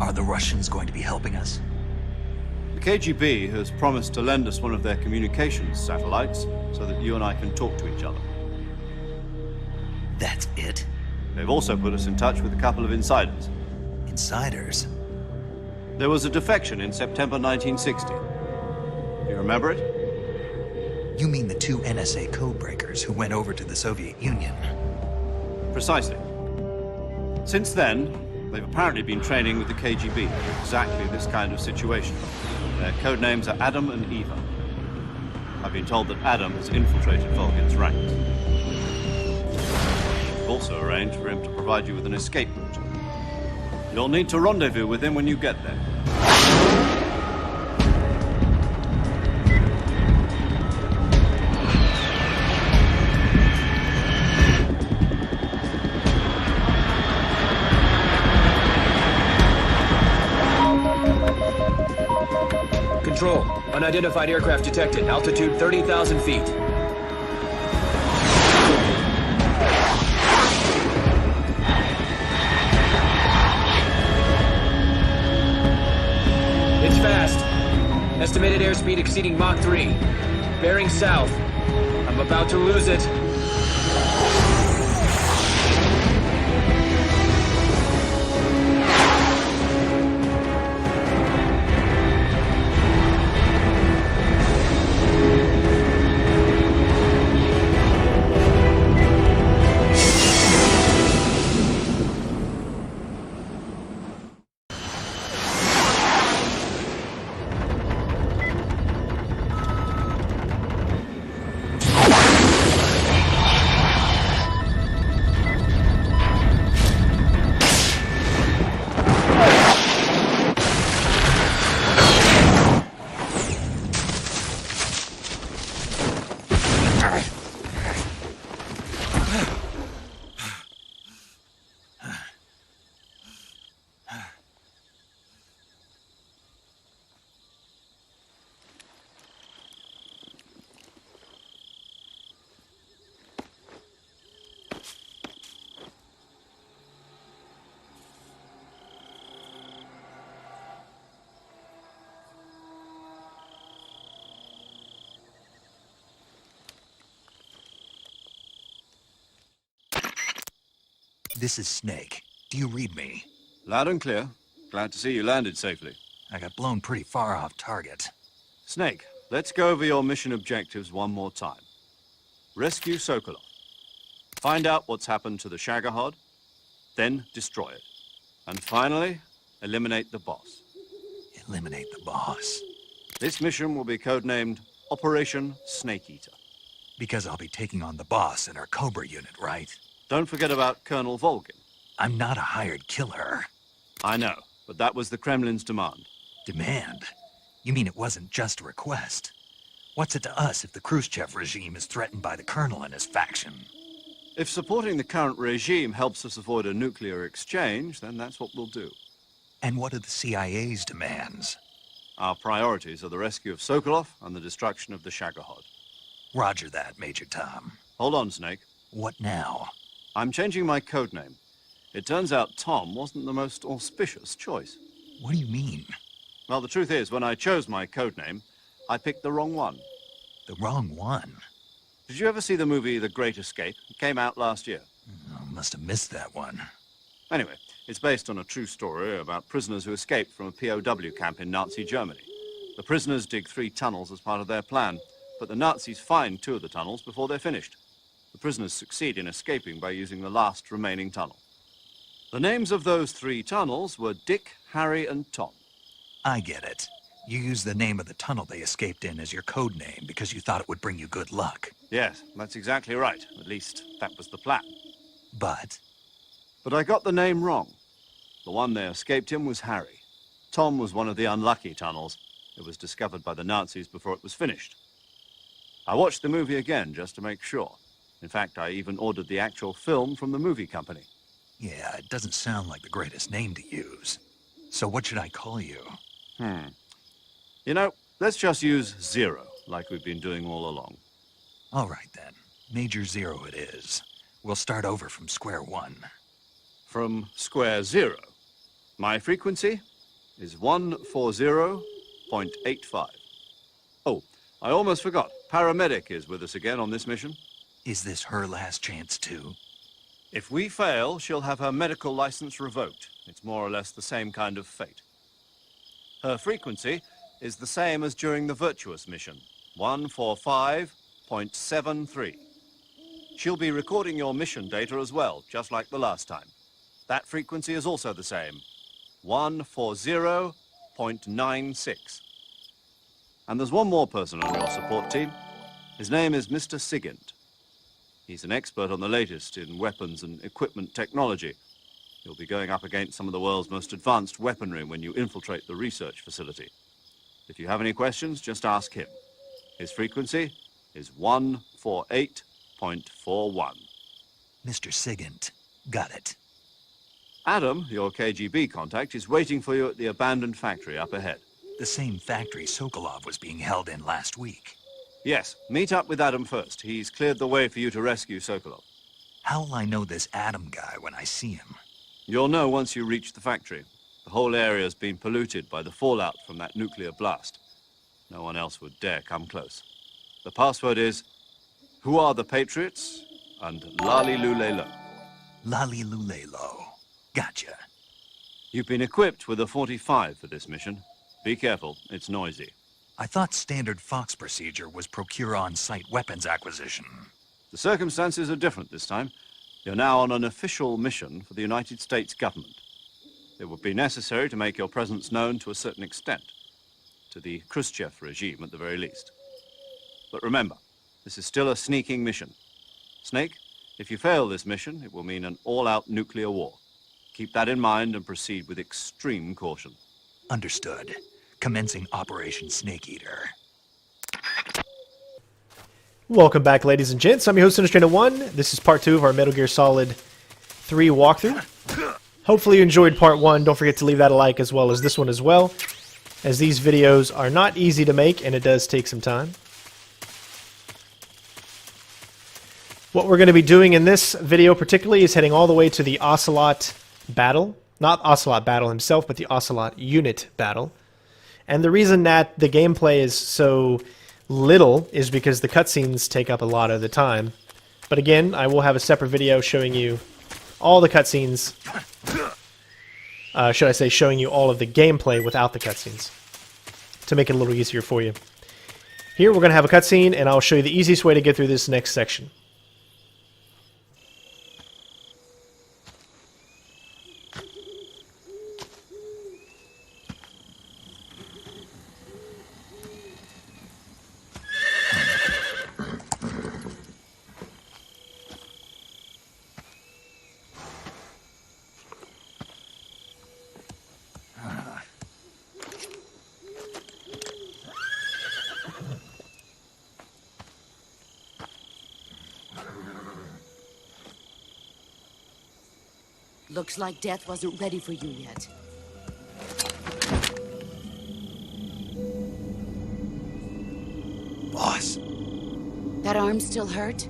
Are the Russians going to be helping us? The KGB has promised to lend us one of their communications satellites so that you and I can talk to each other. That's it? They've also put us in touch with a couple of insiders. Insiders? There was a defection in September 1960. Do you remember it? You mean the 2 NSA codebreakers who went over to the Soviet Union? Precisely. Since then, They've apparently been training with the KGB for exactly this kind of situation. Their code names are Adam and Eva. I've been told that Adam has infiltrated Volgin's ranks. We've also arranged for him to provide you with an escape route. You'll need to rendezvous with him when you get there. Control. Unidentified aircraft detected. Altitude 30,000 feet. It's fast. Estimated airspeed exceeding Mach 3. Bearing south. I'm about to lose it. This is Snake. Do you read me? Loud and clear. Glad to see you landed safely. I got blown pretty far off target. Snake, let's go over your mission objectives one more time. Rescue Sokolov. Find out what's happened to the Shagohod, then destroy it. And finally, eliminate the boss. Eliminate the boss? This mission will be codenamed Operation Snake Eater. Because I'll be taking on the boss in our Cobra unit, right? Don't forget about Colonel Volgin. I'm not a hired killer. I know, but that was the Kremlin's demand. Demand? You mean it wasn't just a request? What's it to us if the Khrushchev regime is threatened by the Colonel and his faction? If supporting the current regime helps us avoid a nuclear exchange, then that's what we'll do. And what are the CIA's demands? Our priorities are the rescue of Sokolov and the destruction of the Shagohod. Roger that, Major Tom. Hold on, Snake. What now? I'm changing my codename. It turns out Tom wasn't the most auspicious choice. What do you mean? Well, the truth is, when I chose my codename, I picked the wrong one. The wrong one? Did you ever see the movie The Great Escape? It came out last year. Oh, must have missed that one. Anyway, it's based on a true story about prisoners who escaped from a POW camp in Nazi Germany. The prisoners dig 3 tunnels as part of their plan, but the Nazis find 2 of the tunnels before they're finished. The prisoners succeed in escaping by using the last remaining tunnel. The names of those 3 tunnels were Dick, Harry, and Tom. I get it. You used the name of the tunnel they escaped in as your code name because you thought it would bring you good luck. Yes, that's exactly right. At least, that was the plan. But I got the name wrong. The one they escaped in was Harry. Tom was one of the unlucky tunnels. It was discovered by the Nazis before it was finished. I watched the movie again just to make sure. In fact, I even ordered the actual film from the movie company. yeah, it doesn't sound like the greatest name to use. So what should I call you? You know, let's just use Zero, like we've been doing all along. All right, then. Major Zero it is. We'll start over from square one. From square zero. My frequency is 140.85. Oh, I almost forgot. Paramedic is with us again on this mission. Is this her last chance, too? If we fail, she'll have her medical license revoked. It's more or less the same kind of fate. Her frequency is the same as during the Virtuous mission, 145.73. She'll be recording your mission data as well, just like the last time. That frequency is also the same. 140.96. And there's one more person on your support team. His name is Mr. Sigint. He's an expert on the latest in weapons and equipment technology. You'll be going up against some of the world's most advanced weaponry when you infiltrate the research facility. If you have any questions, just ask him. His frequency is 148.41. Mr. Sigint, got it. Adam, your KGB contact, is waiting for you at the abandoned factory up ahead. The same factory Sokolov was being held in last week. Yes, meet up with Adam first. He's cleared the way for you to rescue Sokolov. How will I know this Adam guy when I see him? You'll know once you reach the factory. The whole area's been polluted by the fallout from that nuclear blast. No one else would dare come close. The password is, "Who are the Patriots?" and "Lali Lulelo." Lali Lulelo. Gotcha. You've been equipped with a 45 for this mission. Be careful, it's noisy. I thought standard Fox procedure was procure on-site weapons acquisition. The circumstances are different this time. You're now on an official mission for the United States government. It would be necessary to make your presence known to a certain extent, to the Khrushchev regime at the very least. But remember, this is still a sneaking mission. Snake, if you fail this mission, it will mean an all-out nuclear war. Keep that in mind and proceed with extreme caution. Understood. Commencing Operation Snake Eater. Welcome back, ladies and gents. I'm your host, CenterStrain01. This is part 2 of our Metal Gear Solid 3 walkthrough. Hopefully you enjoyed part 1. Don't forget to leave that a like as well as this one as well, as these videos are not easy to make and it does take some time. What we're going to be doing in this video particularly is heading all the way to the Ocelot battle. Not Ocelot battle himself, but the Ocelot Unit battle. And the reason that the gameplay is so little is because the cutscenes take up a lot of the time. But again, I will have a separate video showing you all the cutscenes. Should I say showing you all of the gameplay without the cutscenes, to make it a little easier for you. Here we're going to have a cutscene, and I'll show you the easiest way to get through this next section. Looks like death wasn't ready for you yet. Boss. That arm still hurt?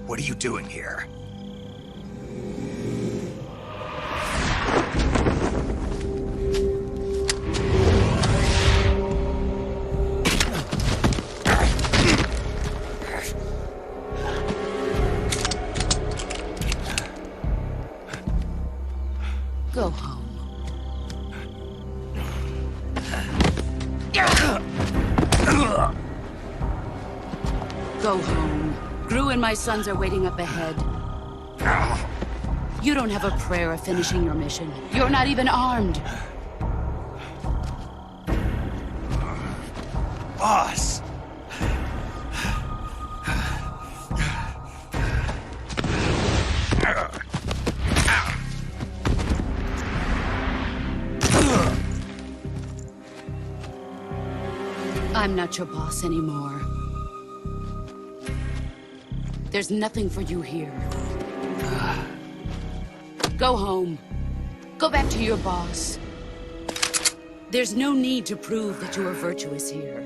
What are you doing here? Go home. Go home. Gru and my sons are waiting up ahead. You don't have a prayer of finishing your mission. You're not even armed. Boss! I'm not your boss anymore. There's nothing for you here. Go home. Go back to your boss. There's no need to prove that you are virtuous here.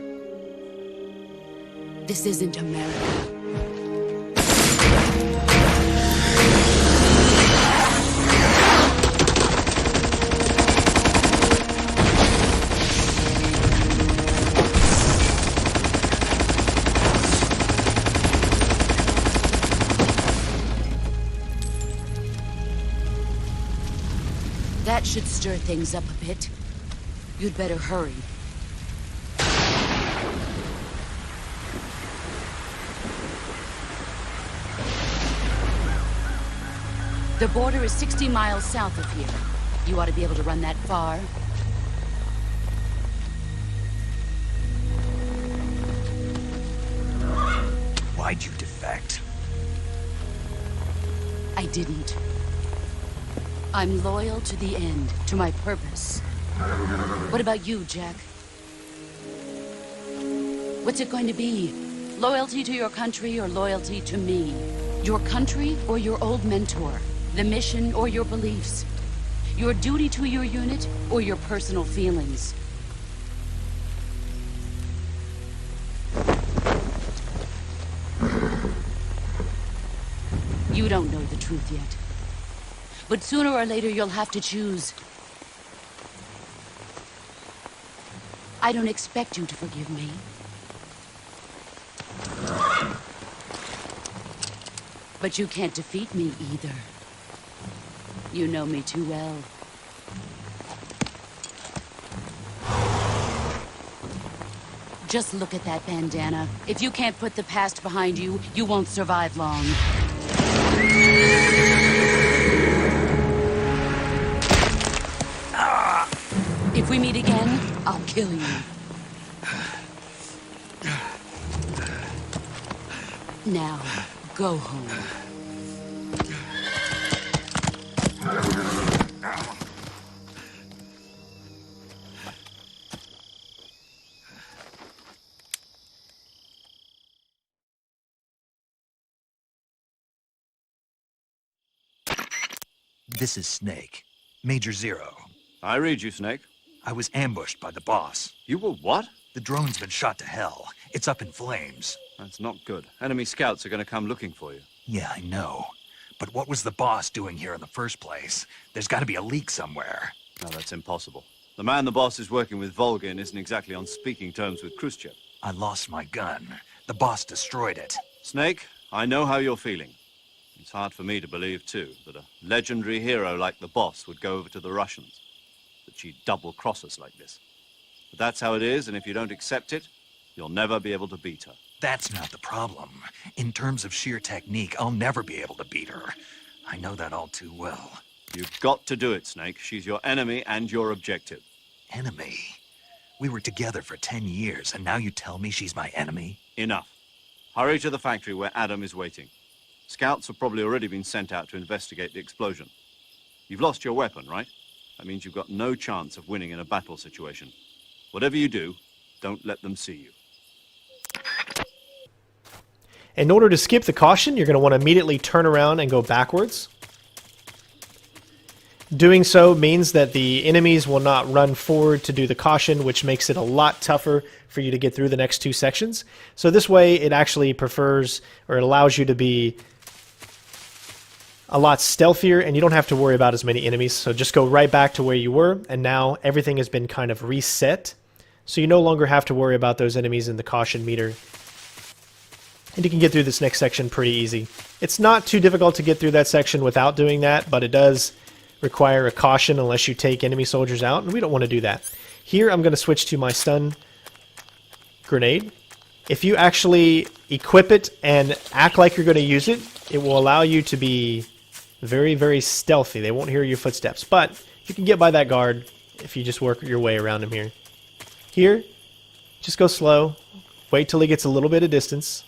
This isn't America. That should stir things up a bit. You'd better hurry. The border is 60 miles south of here. You ought to be able to run that far. Why'd you defect? I didn't. I'm loyal to the end, to my purpose. What about you, Jack? What's it going to be? Loyalty to your country or loyalty to me? Your country or your old mentor? The mission or your beliefs? Your duty to your unit or your personal feelings? You don't know the truth yet. But sooner or later you'll have to choose. I don't expect you to forgive me. But you can't defeat me either. You know me too well. Just look at that bandana. If you can't put the past behind you, you won't survive long. If we meet again, I'll kill you. Now, go home. This is Snake. Major Zero. I read you, Snake. I was ambushed by the boss. You were what? The drone's been shot to hell. It's up in flames. That's not good. Enemy scouts are going to come looking for you. Yeah, I know. But what was the boss doing here in the first place? There's got to be a leak somewhere. No, that's impossible. The man the boss is working with, Volgin, isn't exactly on speaking terms with Khrushchev. I lost my gun. The boss destroyed it. Snake, I know how you're feeling. It's hard for me to believe, too, that a legendary hero like the boss would go over to the Russians. That she'd double-cross us like this. But that's how it is, and if you don't accept it, you'll never be able to beat her. That's not the problem. In terms of sheer technique, I'll never be able to beat her. I know that all too well. You've got to do it, Snake. She's your enemy and your objective. Enemy? We were together for 10 years, and now you tell me she's my enemy? Enough. Hurry to the factory where Adam is waiting. Scouts have probably already been sent out to investigate the explosion. You've lost your weapon, right? That means you've got no chance of winning in a battle situation. Whatever you do, don't let them see you. In order to skip the caution, you're going to want to immediately turn around and go backwards. Doing so means that the enemies will not run forward to do the caution, which makes it a lot tougher for you to get through the next two sections. So this way, it actually prefers, or it allows you to be a lot stealthier, and you don't have to worry about as many enemies. So just go right back to where you were, and now everything has been kind of reset. So you no longer have to worry about those enemies in the caution meter. And you can get through this next section pretty easy. It's not too difficult to get through that section without doing that, but it does require a caution unless you take enemy soldiers out, and we don't want to do that. Here, I'm going to switch to my stun grenade. If you actually equip it and act like you're going to use it, it will allow you to be very, very stealthy. They won't hear your footsteps, but you can get by that guard if you just work your way around him here. Here, just go slow. Wait till he gets a little bit of distance.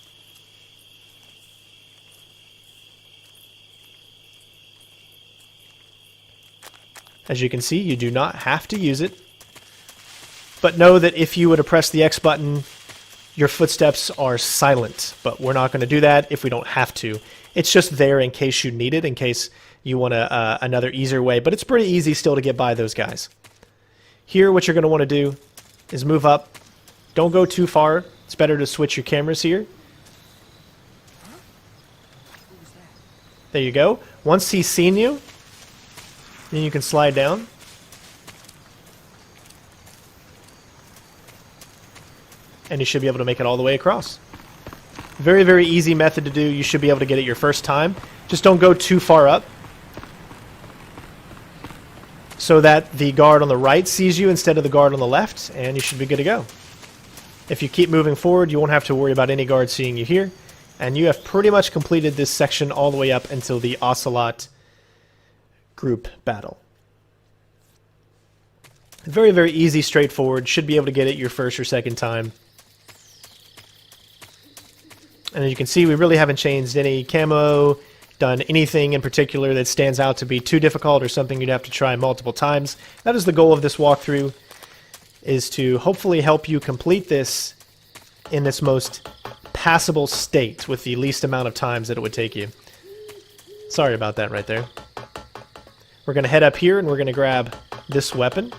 As you can see, you do not have to use it. But know that if you were to press the X button, your footsteps are silent. But we're not going to do that if we don't have to. It's just there in case you need it, in case you want another easier way. But it's pretty easy still to get by those guys. Here, what you're going to want to do is move up. Don't go too far. It's better to switch your cameras here. There you go. Once he's seen you, then you can slide down. And you should be able to make it all the way across. Very, very easy method to do. You should be able to get it your first time. Just don't go too far up, so that the guard on the right sees you instead of the guard on the left, and you should be good to go. If you keep moving forward, you won't have to worry about any guard seeing you here. And you have pretty much completed this section all the way up until the Ocelot group battle. Very, very easy, straightforward. Should be able to get it your first or second time. And as you can see, we really haven't changed any camo, done anything in particular that stands out to be too difficult or something you'd have to try multiple times. That is the goal of this walkthrough, is to hopefully help you complete this in this most passable state with the least amount of times that it would take you. Sorry about that right there. We're going to head up here and we're going to grab this weapon.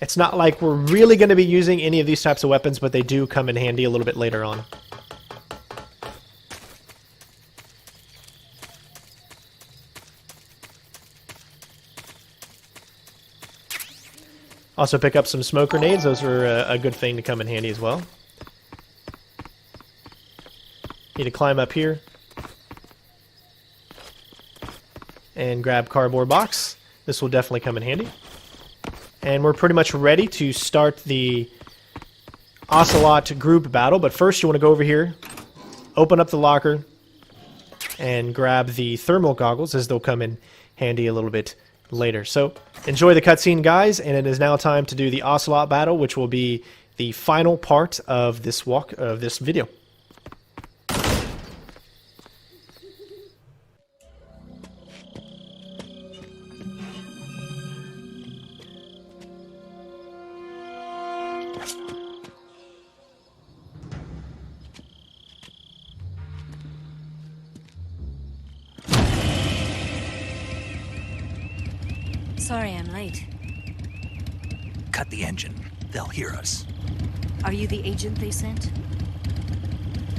It's not like we're really going to be using any of these types of weapons, but they do come in handy a little bit later on. Also pick up some smoke grenades. Those are a good thing to come in handy as well. Need to climb up here and grab cardboard box. This will definitely come in handy. And we're pretty much ready to start the Ocelot group battle. But first you want to go over here, open up the locker, and grab the thermal goggles, as they'll come in handy a little bit later. So enjoy the cutscene, guys, and it is now time to do the Ocelot battle, which will be the final part of this video. Sorry I'm late. Cut the engine. They'll hear us. Are you the agent they sent?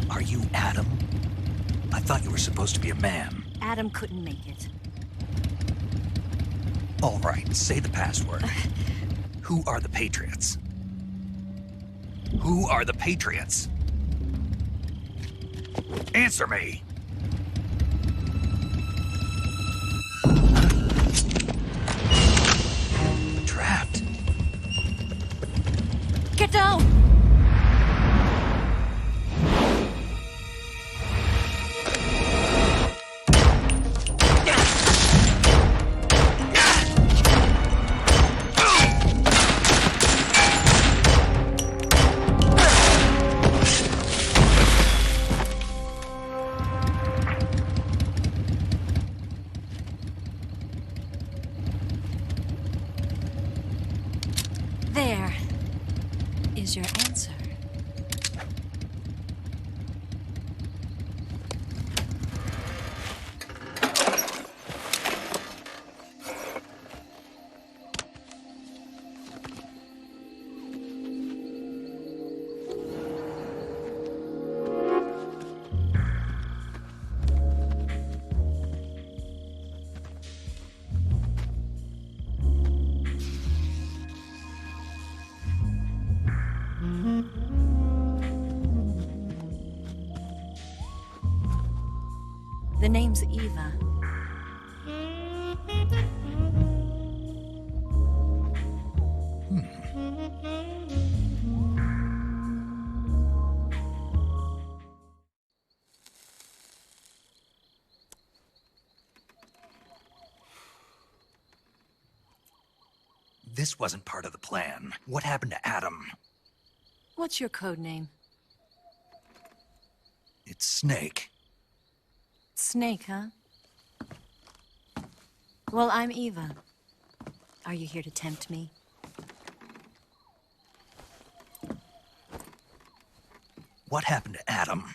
Are you Adam? I thought you were supposed to be a man. Adam couldn't make it. All right, say the password. Who are the Patriots? Who are the Patriots? Answer me! Trapped. Get down! There is your answer. The name's Eva. This wasn't part of the plan. What happened to Adam? What's your code name? It's Snake. Snake, huh? Well, I'm Eva. Are you here to tempt me? What happened to Adam?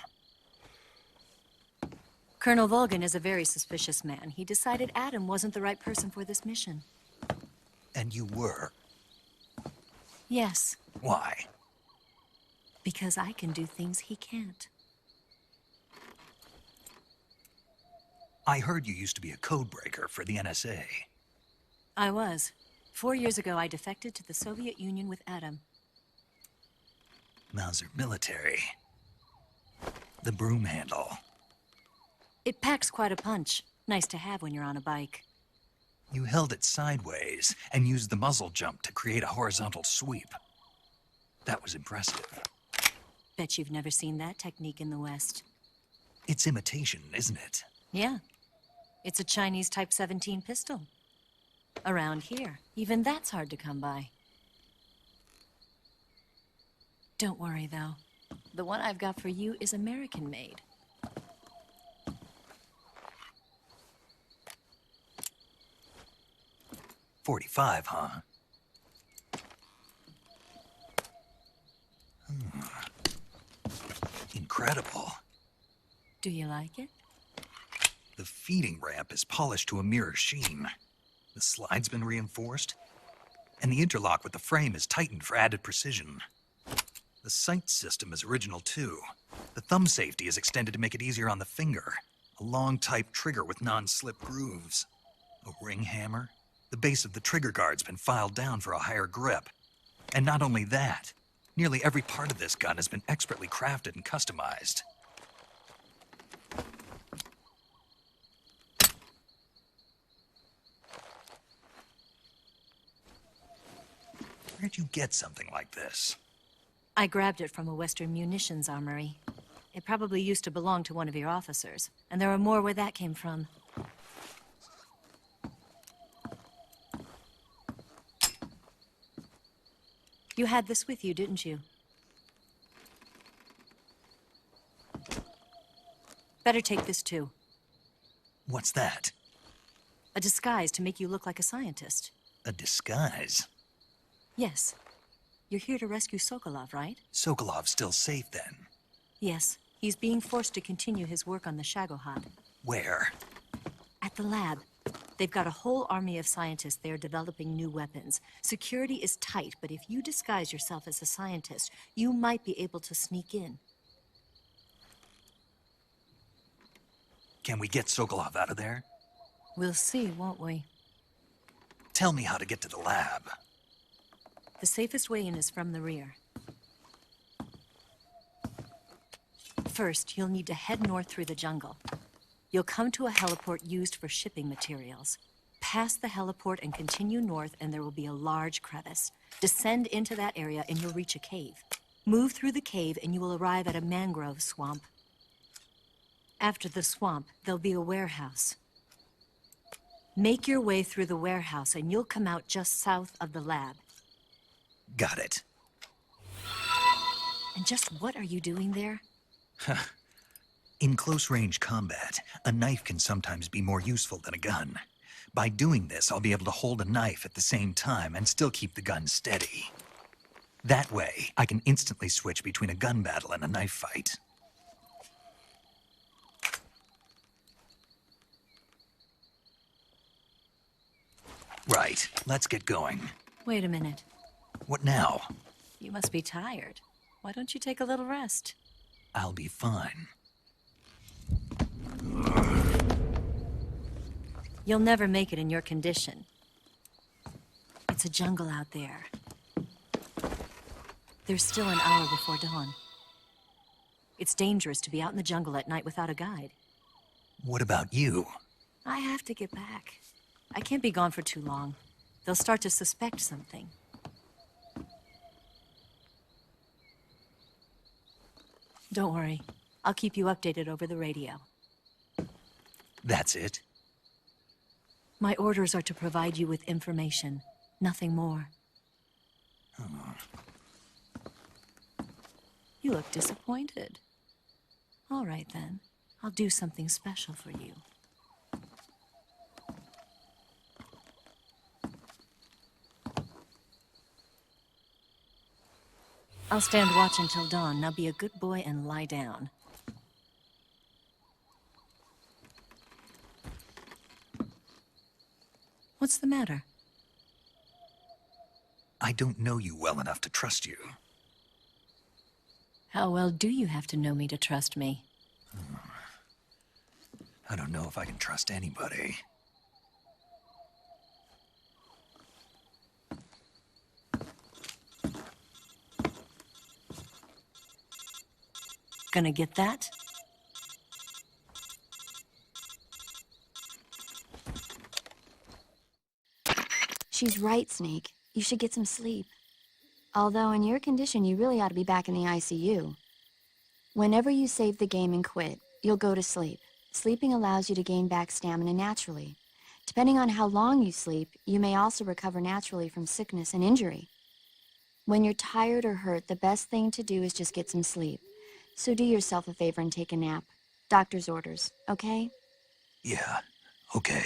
Colonel Volgin is a very suspicious man. He decided Adam wasn't the right person for this mission. And you were? Yes, Why? because I can do things he can't. I heard you used to be a codebreaker for the NSA. I was. 4 years ago, I defected to the Soviet Union with Adam. Mauser military. The broom handle. It packs quite a punch. Nice to have when you're on a bike. You held it sideways and used the muzzle jump to create a horizontal sweep. That was impressive. Bet you've never seen that technique in the West. It's imitation, isn't it? Yeah. It's a Chinese Type 17 pistol. Around here, even that's hard to come by. Don't worry, though. The one I've got for you is American-made. .45, huh? Incredible. Do you like it? The feeding ramp is polished to a mirror sheen. The slide's been reinforced, and the interlock with the frame is tightened for added precision. The sight system is original too. The thumb safety is extended to make it easier on the finger. A long type trigger with non-slip grooves. A ring hammer. The base of the trigger guard's been filed down for a higher grip. And not only that, nearly every part of this gun has been expertly crafted and customized. Where'd you get something like this? I grabbed it from a Western munitions armory. It probably used to belong to one of your officers, and there are more where that came from. You had this with you, didn't you? Better take this too. What's that? A disguise to make you look like a scientist. A disguise? Yes. You're here to rescue Sokolov, right? Sokolov's still safe then? Yes. He's being forced to continue his work on the Shagohod. Where? At the lab. They've got a whole army of scientists there developing new weapons. Security is tight, but if you disguise yourself as a scientist, you might be able to sneak in. Can we get Sokolov out of there? We'll see, won't we? Tell me how to get to the lab. The safest way in is from the rear. First, you'll need to head north through the jungle. You'll come to a heliport used for shipping materials. Pass the heliport and continue north, and there will be a large crevice. Descend into that area and you'll reach a cave. Move through the cave and you will arrive at a mangrove swamp. After the swamp, there'll be a warehouse. Make your way through the warehouse and you'll come out just south of the lab. Got it. And just what are you doing there? In close-range combat, a knife can sometimes be more useful than a gun. By doing this, I'll be able to hold a knife at the same time and still keep the gun steady. That way, I can instantly switch between a gun battle and a knife fight. Right, let's get going. Wait a minute. What now? You must be tired. Why don't you take a little rest? I'll be fine. You'll never make it in your condition. It's a jungle out there. There's still an hour before dawn. It's dangerous to be out in the jungle at night without a guide. What about you? I have to get back. I can't be gone for too long. They'll start to suspect something. Don't worry. I'll keep you updated over the radio. That's it? My orders are to provide you with information, nothing more. Oh. You look disappointed. All right, then. I'll do something special for you. I'll stand watch until dawn. Now be a good boy and lie down. What's the matter? I don't know you well enough to trust you. How well do you have to know me to trust me? I don't know if I can trust anybody. Gonna get that? She's right, Snake. You should get some sleep. Although in your condition, you really ought to be back in the ICU. Whenever you save the game and quit, you'll go to sleep. Sleeping allows you to gain back stamina naturally. Depending on how long you sleep, you may also recover naturally from sickness and injury. When you're tired or hurt, the best thing to do is just get some sleep. So do yourself a favor and take a nap. Doctor's orders, okay? Yeah, okay.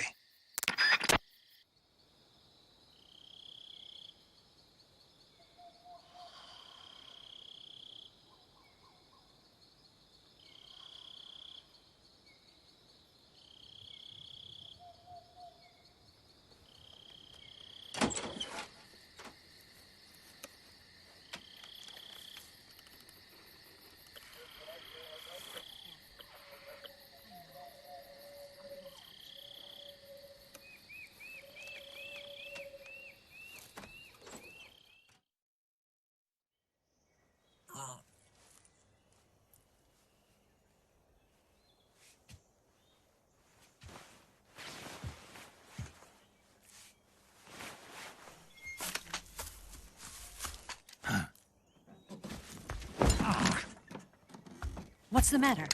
What's the matter?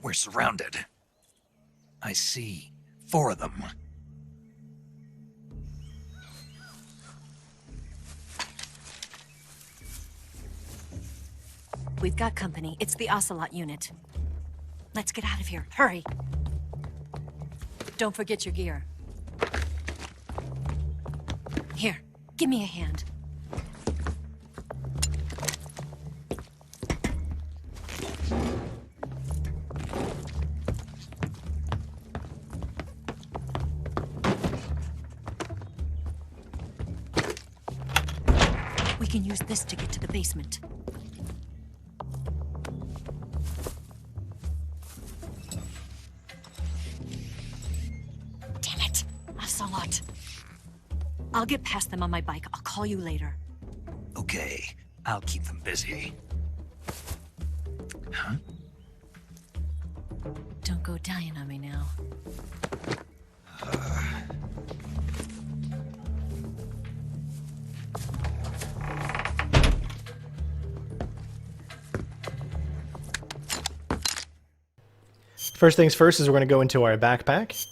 We're surrounded. I see 4 of them. We've got company. It's the Ocelot Unit. Let's get out of here. Hurry! Don't forget your gear. Here, give me a hand. We can use this to get to the basement. Damn it! Ocelot. I'll get past them on my bike. I'll call you later. Okay, I'll keep them busy. Huh? Don't go dying on me now. First things first is we're going to go into our backpack.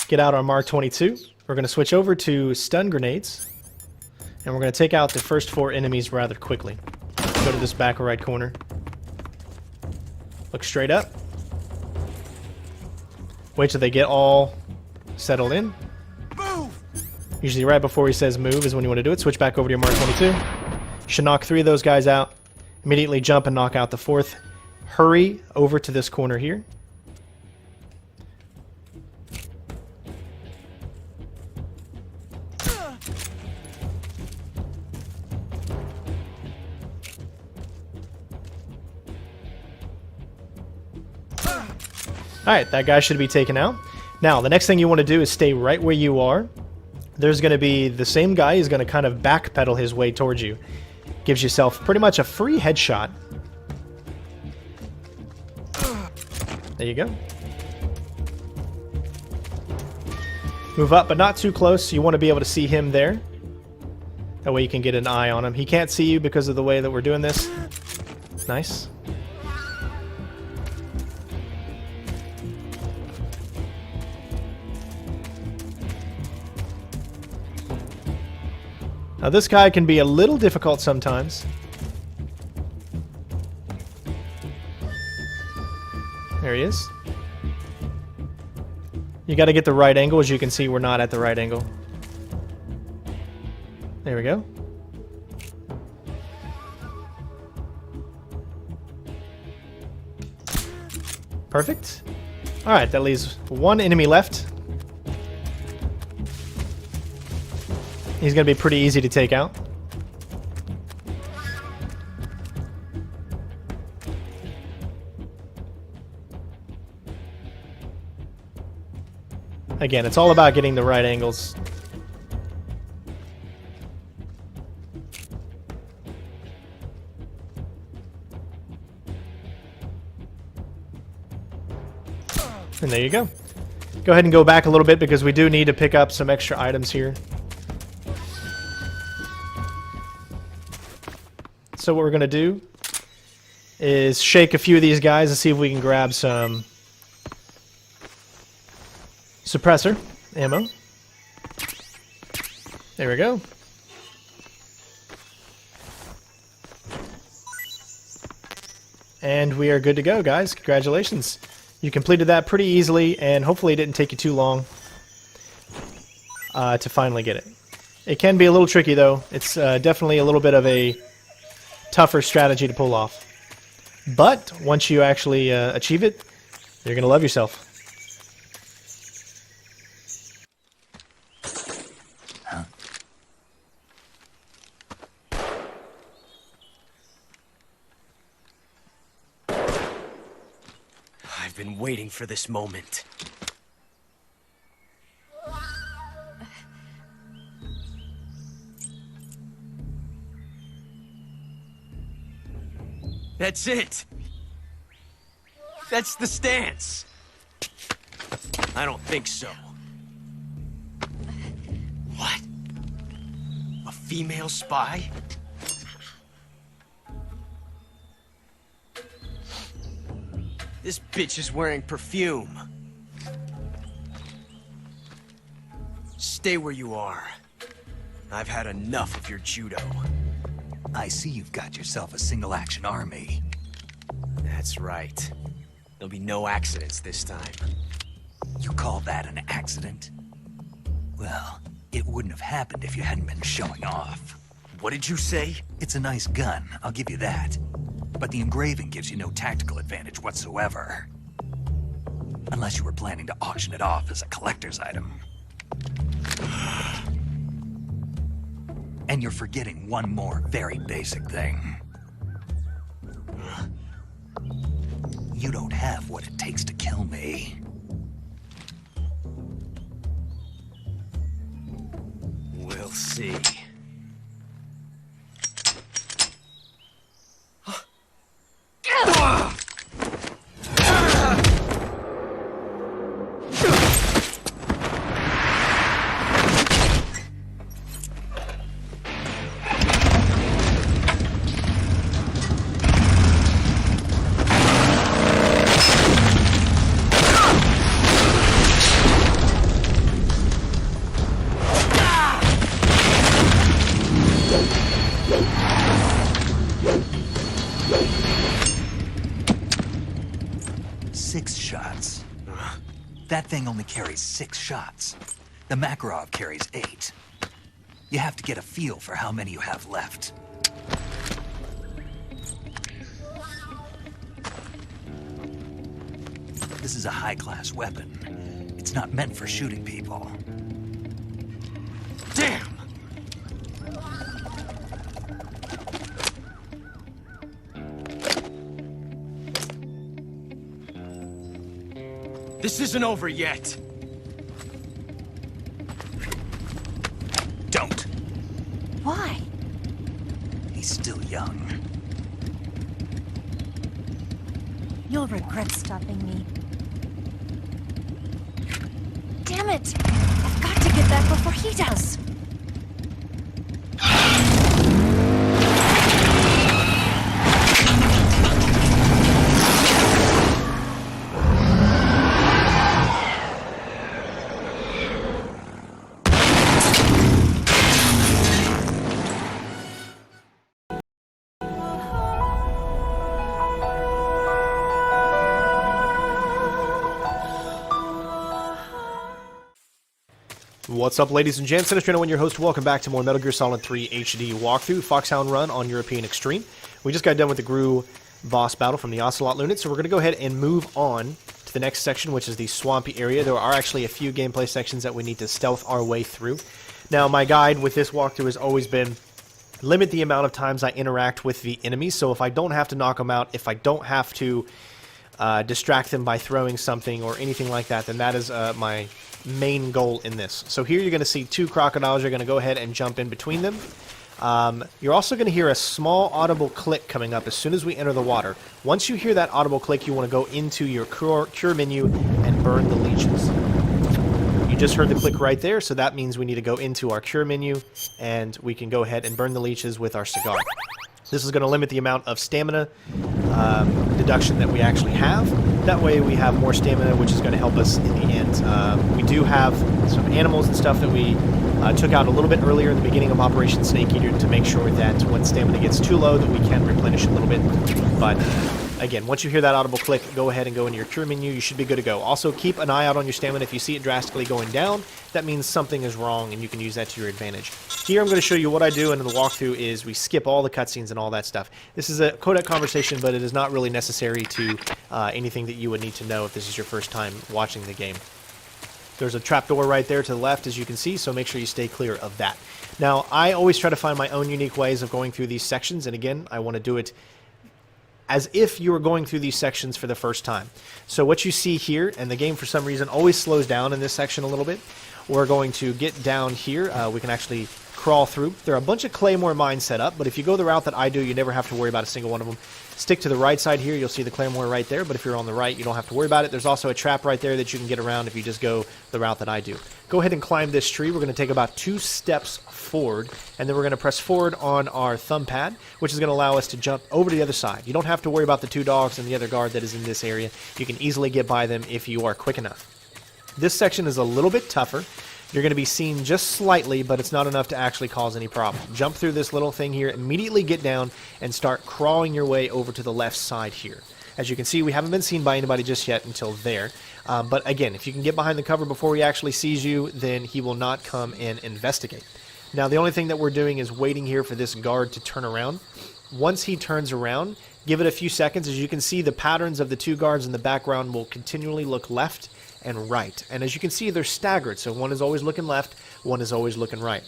Get out our Mark 22. We're going to switch over to stun grenades. And we're going to take out the first 4 enemies rather quickly. Go to this back right corner. Look straight up. Wait till they get all settled in. Move! Usually right before he says move is when you want to do it. Switch back over to your Mark 22. You should knock 3 of those guys out. Immediately jump and knock out the 4th. Hurry over to this corner here. Alright, that guy should be taken out. Now, the next thing you want to do is stay right where you are. There's going to be the same guy who's going to kind of backpedal his way towards you. Gives yourself pretty much a free headshot. There you go. Move up, but not too close. You want to be able to see him there. That way you can get an eye on him. He can't see you because of the way that we're doing this. Nice. Now this guy can be a little difficult sometimes. There he is. You got to get the right angle. As you can see, we're not at the right angle. There we go. Perfect. Alright, that leaves 1 enemy left. He's going to be pretty easy to take out. Again, it's all about getting the right angles. And there you go. Go ahead and go back a little bit because we do need to pick up some extra items here. So what we're going to do is shake a few of these guys and see if we can grab some suppressor ammo. There we go. And we are good to go, guys. Congratulations. You completed that pretty easily, and hopefully it didn't take you too long to finally get it. It can be a little tricky, though. It's definitely a little bit of a tougher strategy to pull off. But once you actually achieve it, you're going to love yourself. I've been waiting for this moment. That's it! That's the stance! I don't think so. What? A female spy? This bitch is wearing perfume. Stay where you are. I've had enough of your judo. I see you've got yourself a single-action army. That's right. There'll be no accidents this time. You call that an accident? Well, it wouldn't have happened if you hadn't been showing off. What did you say? It's a nice gun, I'll give you that. But the engraving gives you no tactical advantage whatsoever. Unless you were planning to auction it off as a collector's item. And you're forgetting one more very basic thing. You don't have what it takes to kill me. We'll see. That thing only carries 6 shots. The Makarov carries 8. You have to get a feel for how many you have left. This is a high-class weapon. It's not meant for shooting people. Damn! This isn't over yet. Don't. Why? He's still young. You'll regret stopping me. Damn it! I've got to get back before he does. What's up, ladies and gents? CenterStrain01, your host. Welcome back to more Metal Gear Solid 3 HD walkthrough, Foxhound run on European Extreme. We just got done with the GRU boss battle from the Ocelot Unit, so we're going to go ahead and move on to the next section, which is the swampy area. There are actually a few gameplay sections that we need to stealth our way through. Now, my guide with this walkthrough has always been limit the amount of times I interact with the enemies, so if I don't have to knock them out, if I don't have to distract them by throwing something or anything like that, then that is my main goal in this. So here you're going to see 2 crocodiles. You're going to go ahead and jump in between them. You're also going to hear a small audible click coming up as soon as we enter the water. Once you hear that audible click, you want to go into your cure menu and burn the leeches. You just heard the click right there, so that means we need to go into our cure menu and we can go ahead and burn the leeches with our cigar. This is going to limit the amount of stamina deduction that we actually have. That way we have more stamina, which is going to help us in the end. We do have some animals and stuff that we took out a little bit earlier in the beginning of Operation Snake Eater to make sure that when stamina gets too low that we can replenish a little bit. But again, once you hear that audible click, go ahead and go into your cure menu. You should be good to go. Also, keep an eye out on your stamina. If you see it drastically going down, that means something is wrong, and you can use that to your advantage. Here, I'm going to show you what I do in the walkthrough is we skip all the cutscenes and all that stuff. This is a codec conversation, but it is not really necessary to anything that you would need to know if this is your first time watching the game. There's a trapdoor right there to the left, as you can see, so make sure you stay clear of that. Now, I always try to find my own unique ways of going through these sections, and again, I want to do it as if you were going through these sections for the first time. So what you see here, and the game for some reason always slows down in this section a little bit, we're going to get down here. We can actually crawl through. There are a bunch of Claymore mines set up, but if you go the route that I do, you never have to worry about a single one of them. Stick to the right side here, you'll see the Claymore right there, but if you're on the right, you don't have to worry about it. There's also a trap right there that you can get around if you just go the route that I do. Go ahead and climb this tree. We're going to take about 2 steps forward, and then we're going to press forward on our thumb pad, which is going to allow us to jump over to the other side. You don't have to worry about the 2 dogs and the other guard that is in this area. You can easily get by them if you are quick enough. This section is a little bit tougher. You're going to be seen just slightly, but it's not enough to actually cause any problem. Jump through this little thing here, immediately get down, and start crawling your way over to the left side here. As you can see, we haven't been seen by anybody just yet until there. But again, if you can get behind the cover before he actually sees you, then he will not come and investigate. Now, the only thing that we're doing is waiting here for this guard to turn around. Once he turns around, give it a few seconds. As you can see, the patterns of the 2 guards in the background will continually look left and right. And as you can see, they're staggered, so one is always looking left, one is always looking right.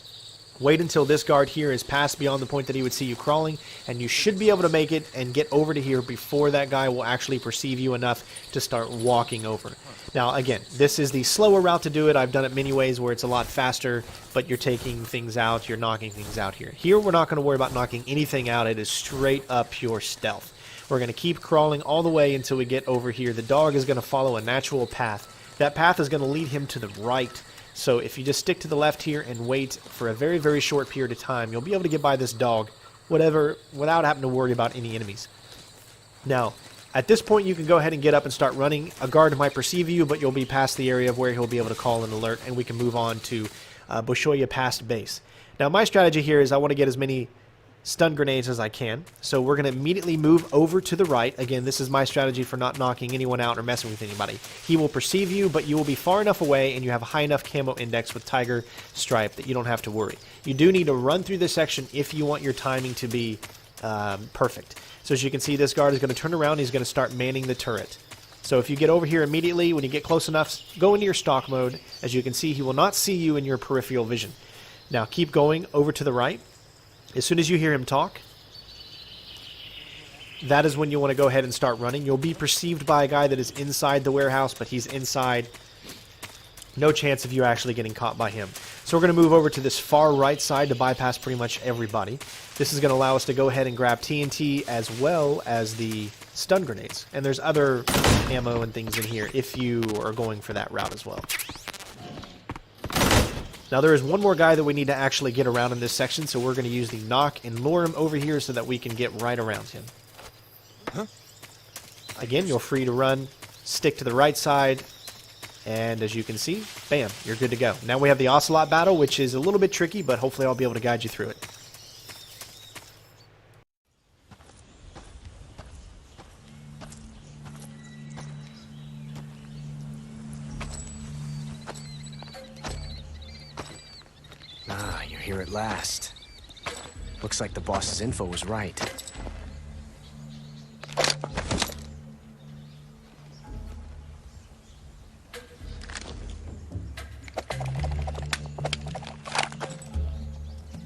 Wait until this guard here is passed beyond the point that he would see you crawling, and you should be able to make it and get over to here before that guy will actually perceive you enough to start walking over. Now, again, this is the slower route to do it. I've done it many ways where it's a lot faster, but you're taking things out, you're knocking things out here. Here, we're not going to worry about knocking anything out. It is straight up pure stealth. We're going to keep crawling all the way until we get over here. The dog is going to follow a natural path. That path is going to lead him to the right. So if you just stick to the left here and wait for a very, very short period of time, you'll be able to get by this dog, without having to worry about any enemies. Now, at this point, you can go ahead and get up and start running. A guard might perceive you, but you'll be past the area of where he'll be able to call an alert, and we can move on to Boshoya Past Base. Now, my strategy here is I want to get as many stun grenades as I can. So we're going to immediately move over to the right. Again, this is my strategy for not knocking anyone out or messing with anybody. He will perceive you, but you will be far enough away and you have a high enough camo index with Tiger Stripe that you don't have to worry. You do need to run through this section if you want your timing to be perfect. So as you can see, this guard is going to turn around. He's going to start manning the turret. So if you get over here immediately, when you get close enough, go into your stalk mode. As you can see, he will not see you in your peripheral vision. Now keep going over to the right. As soon as you hear him talk, that is when you want to go ahead and start running. You'll be perceived by a guy that is inside the warehouse, but he's inside. No chance of you actually getting caught by him. So we're going to move over to this far right side to bypass pretty much everybody. This is going to allow us to go ahead and grab TNT as well as the stun grenades. And there's other ammo and things in here if you are going for that route as well. Now there is one more guy that we need to actually get around in this section, so we're going to use the knock and lure him over here so that we can get right around him. Again, you're free to run, stick to the right side, and as you can see, bam, you're good to go. Now we have the Ocelot battle, which is a little bit tricky, but hopefully I'll be able to guide you through it. Ah, you're here at last. Looks like the boss's info was right.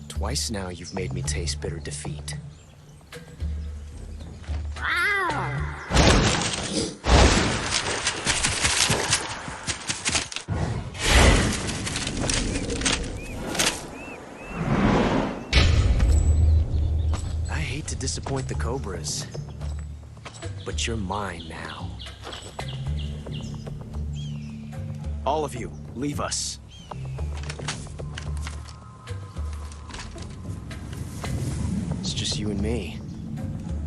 Twice now you've made me taste bitter defeat. I hate to disappoint the Cobras, but you're mine now. All of you, leave us. It's just you and me.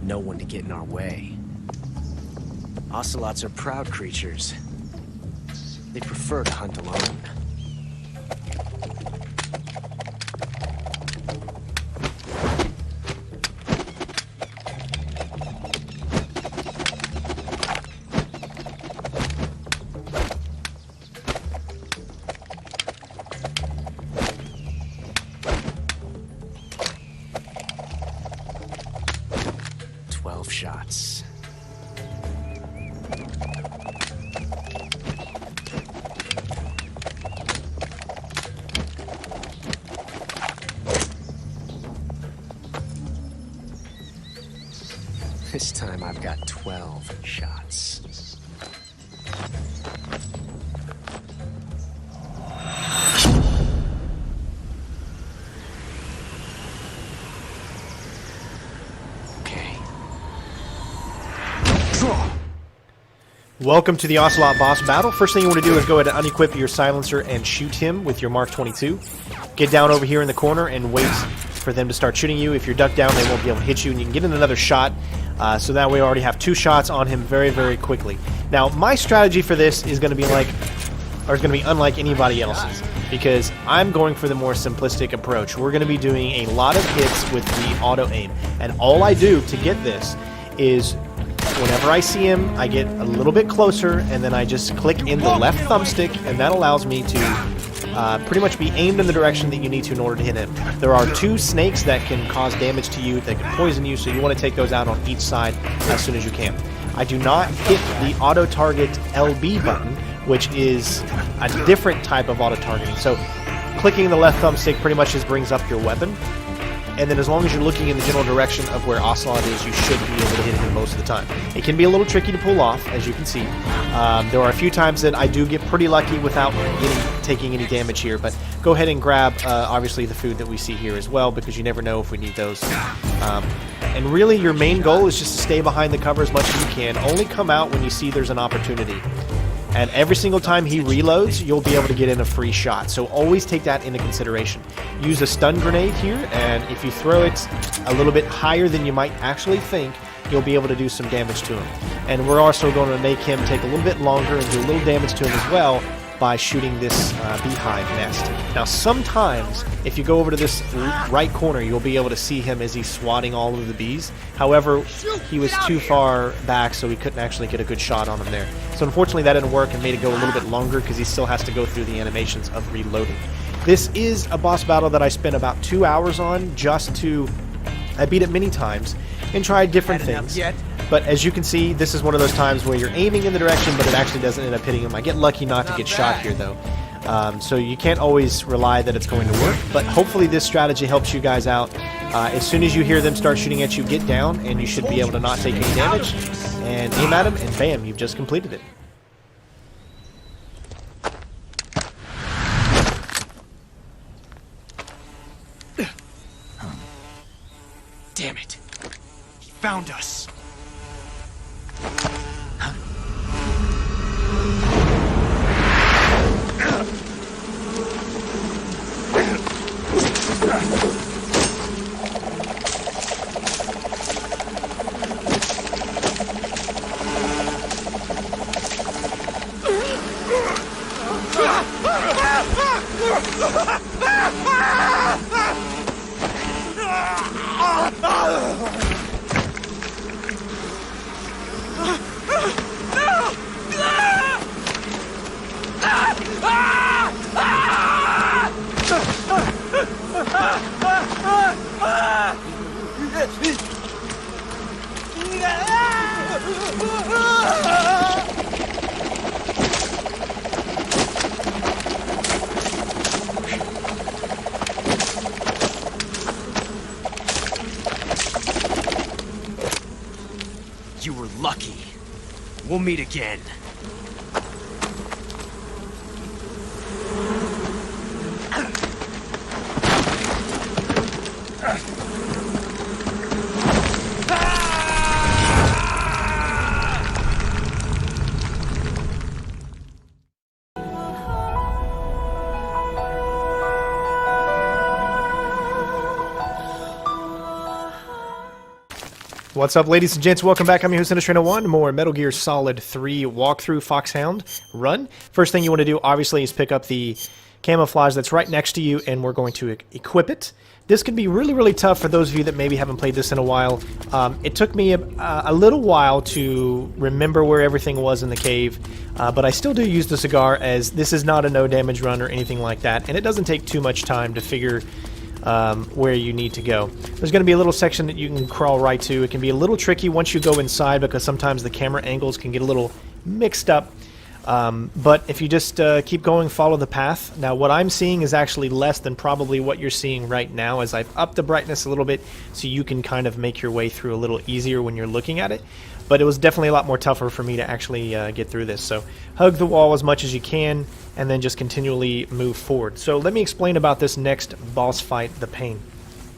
No one to get in our way. Ocelots are proud creatures. They prefer to hunt alone. Shots. This time I've got 12 shots. Welcome to the Ocelot boss battle. First thing you want to do is go ahead and unequip your silencer and shoot him with your Mark 22. Get down over here in the corner and wait for them to start shooting you. If you're ducked down, they won't be able to hit you, and you can get in another shot. So that way we already have 2 shots on him very, very quickly. Now, my strategy for this is going to be unlike anybody else's, because I'm going for the more simplistic approach. We're going to be doing a lot of hits with the auto aim, and all I do to get this is whenever I see him, I get a little bit closer, and then I just click in the left thumbstick, and that allows me to pretty much be aimed in the direction that you need to in order to hit him. There are 2 snakes that can cause damage to you, that can poison you, so you want to take those out on each side as soon as you can. I do not hit the auto-target LB button, which is a different type of auto-targeting. So clicking the left thumbstick pretty much just brings up your weapon. And then as long as you're looking in the general direction of where Ocelot is, you should be able to hit him most of the time. It can be a little tricky to pull off, as you can see. There are a few times that I do get pretty lucky without taking any damage here, but go ahead and grab, obviously, the food that we see here as well, because you never know if we need those. And really, your main goal is just to stay behind the cover as much as you can. Only come out when you see there's an opportunity. And every single time he reloads, you'll be able to get in a free shot. So always take that into consideration. Use a stun grenade here, and if you throw it a little bit higher than you might actually think, you'll be able to do some damage to him. And we're also going to make him take a little bit longer and do a little damage to him as well by shooting this beehive nest. Now sometimes, if you go over to this right corner, you'll be able to see him as he's swatting all of the bees. However, he was too far back, so we couldn't actually get a good shot on him there. So unfortunately that didn't work and made it go a little bit longer because he still has to go through the animations of reloading. This is a boss battle that I spent about 2 hours on just to... I beat it many times and tried different things. But as you can see, this is one of those times where you're aiming in the direction, but it actually doesn't end up hitting him. I get lucky not to get shot here, though. So you can't always rely that it's going to work, but hopefully this strategy helps you guys out. As soon as you hear them start shooting at you, get down, and you should be able to not take any damage, and aim at them, and bam, you've just completed it. Damn it. He found us. You were lucky. We'll meet again. What's up, ladies and gents? Welcome back. I'm your host, CenterStrain01. More Metal Gear Solid 3 walkthrough Foxhound run. First thing you want to do, obviously, is pick up the camouflage that's right next to you, and we're going to equip it. This can be really, really tough for those of you that maybe haven't played this in a while. It took me a little while to remember where everything was in the cave, but I still do use the cigar, as this is not a no-damage run or anything like that, and it doesn't take too much time to figure where you need to go. There's going to be a little section that you can crawl right to. It can be a little tricky once you go inside because sometimes the camera angles can get a little mixed up. But if you just keep going, follow the path. Now what I'm seeing is actually less than probably what you're seeing right now, as I've upped the brightness a little bit so you can kind of make your way through a little easier when you're looking at it. But it was definitely a lot more tougher for me to actually get through this. So hug the wall as much as you can and then just continually move forward. So let me explain about this next boss fight, the pain.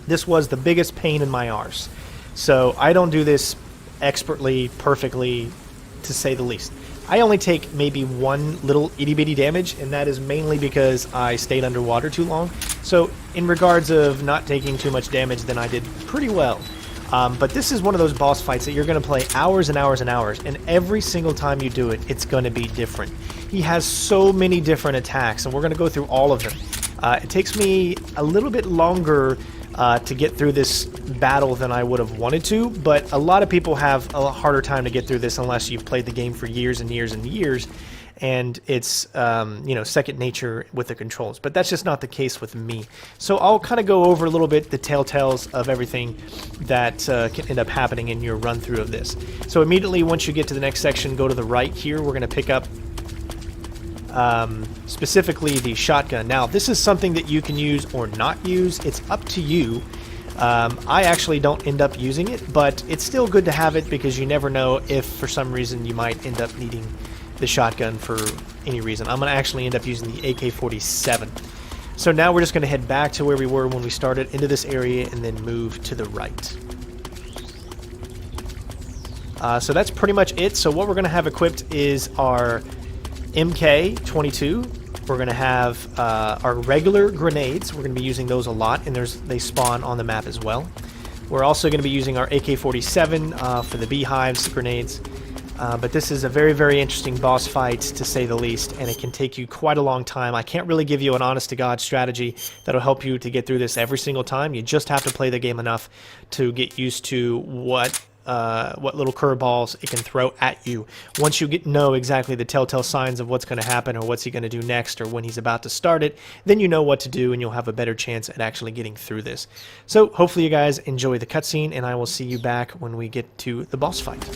This was the biggest pain in my arse. So I don't do this expertly, perfectly, to say the least. I only take maybe one little itty-bitty damage, and that is mainly because I stayed underwater too long. So in regards of not taking too much damage, then I did pretty well. But this is one of those boss fights that you're going to play hours and hours and hours, and every single time you do it, it's going to be different. He has so many different attacks, and we're going to go through all of them. It takes me a little bit longer to get through this battle than I would have wanted to, but a lot of people have a harder time to get through this unless you've played the game for years and years and years, and it's you know, second nature with the controls. But that's just not the case with me. So I'll kind of go over a little bit the telltales of everything that can end up happening in your run through of this. So immediately once you get to the next section, go to the right here. We're going to pick up specifically the shotgun. Now this is something that you can use or not use. It's up to you. I actually don't end up using it, but it's still good to have it because you never know if for some reason you might end up needing the shotgun for any reason. I'm going to actually end up using the AK-47. So now we're just going to head back to where we were when we started, into this area, and then move to the right. So that's pretty much it. So what we're going to have equipped is our MK-22. We're going to have our regular grenades. We're going to be using those a lot, and they spawn on the map as well. We're also going to be using our AK-47 for the beehives grenades. But this is a very, very interesting boss fight, to say the least, and it can take you quite a long time. I can't really give you an honest-to-God strategy that'll help you to get through this every single time. You just have to play the game enough to get used to what little curveballs it can throw at you. Once you know exactly the telltale signs of what's going to happen, or what's he going to do next, or when he's about to start it, then you know what to do, and you'll have a better chance at actually getting through this. So hopefully you guys enjoy the cutscene, and I will see you back when we get to the boss fight.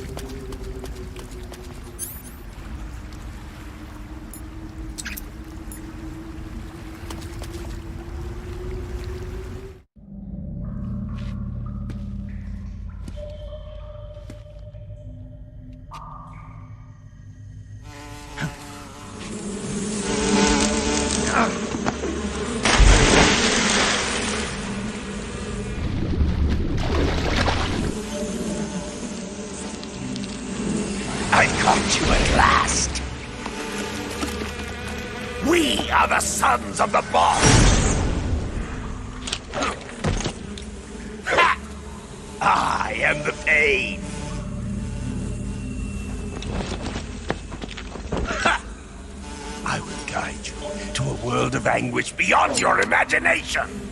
I've caught you at last. We are the sons of the boss. Ha! I am the pain. Ha! I will guide you to a world of anguish beyond your imagination.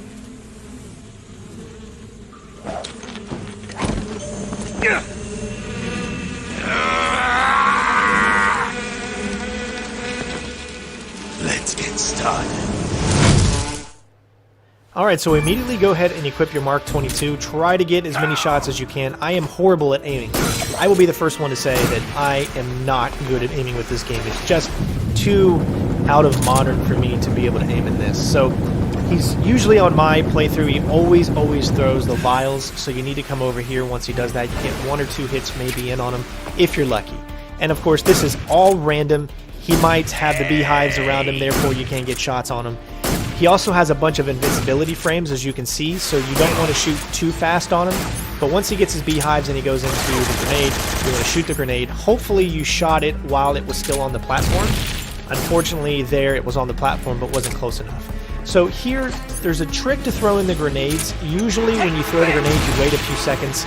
Let's get started. Alright, so immediately go ahead and equip your Mark 22. Try to get as many shots as you can. I am horrible at aiming. I will be the first one to say that I am not good at aiming with this game. It's just too out of modern for me to be able to aim in this. So he's usually on my playthrough, he always throws the vials, so you need to come over here. Once he does that, you get 1 or 2 hits maybe in on him, if you're lucky. And of course, this is all random. He might have the beehives around him, therefore you can't get shots on him. He also has a bunch of invincibility frames, as you can see, so you don't want to shoot too fast on him. But once he gets his beehives and he goes into the grenade, you want to shoot the grenade. Hopefully you shot it while it was still on the platform. Unfortunately, there it was on the platform but wasn't close enough. So here, there's a trick to throw in the grenades. Usually when you throw the grenade, you wait a few seconds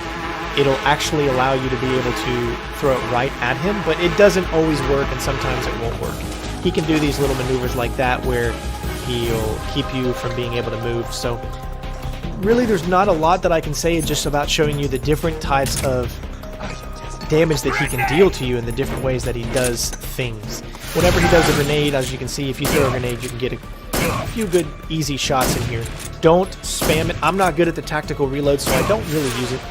it'll actually allow you to be able to throw it right at him, but it doesn't always work, and sometimes it won't work. He can do these little maneuvers like that where he'll keep you from being able to move. So really there's not a lot that I can say, just about showing you the different types of damage that he can deal to you and the different ways that he does things. Whenever he does a grenade, as you can see, if you throw a grenade, you can get a few good easy shots in here. Don't spam it. I'm not good at the tactical reload, so I don't really use it.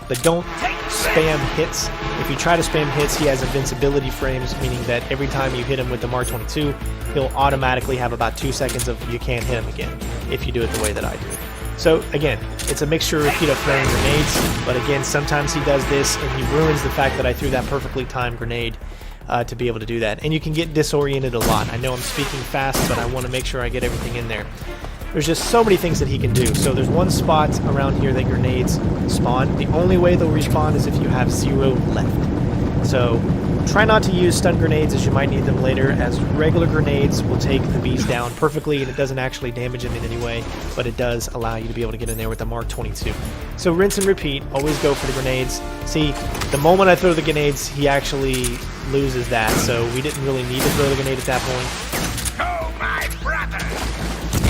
But don't spam hits. If you try to spam hits, he has invincibility frames, meaning that every time you hit him with the Mark 22, he'll automatically have about 2 seconds of you can't hit him again, if you do it the way that I do. So again, it's a mixture repeat of throwing grenades, but again, sometimes he does this and he ruins the fact that I threw that perfectly timed grenade to be able to do that. And you can get disoriented a lot. I know I'm speaking fast, but I want to make sure I get everything in there. There's just so many things that he can do. So there's one spot around here that grenades spawn. The only way they'll respawn is if you have 0 left. So try not to use stun grenades, as you might need them later, as regular grenades will take the bees down perfectly, and it doesn't actually damage them in any way, but it does allow you to be able to get in there with the Mark 22. So rinse and repeat, always go for the grenades. See, the moment I throw the grenades, he actually loses that, so we didn't really need to throw the grenade at that point. Oh, my brother!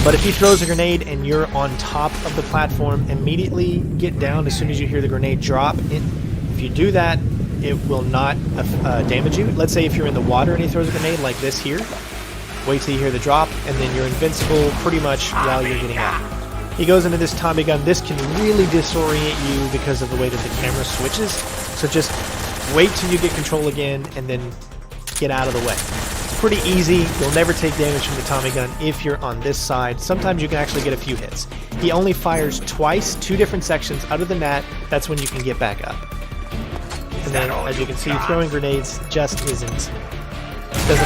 But if he throws a grenade and you're on top of the platform, immediately get down as soon as you hear the grenade drop. If you do that, it will not damage you. Let's say if you're in the water and he throws a grenade like this here, wait till you hear the drop, and then you're invincible pretty much while you're getting out. He goes into this Tommy gun. This can really disorient you because of the way that the camera switches, so just wait till you get control again and then get out of the way. It's pretty easy. You'll never take damage from the Tommy gun if you're on this side. Sometimes you can actually get a few hits. He only fires twice, 2 different sections out of the mat. That's when you can get back up. And then, as you can see, throwing grenades just doesn't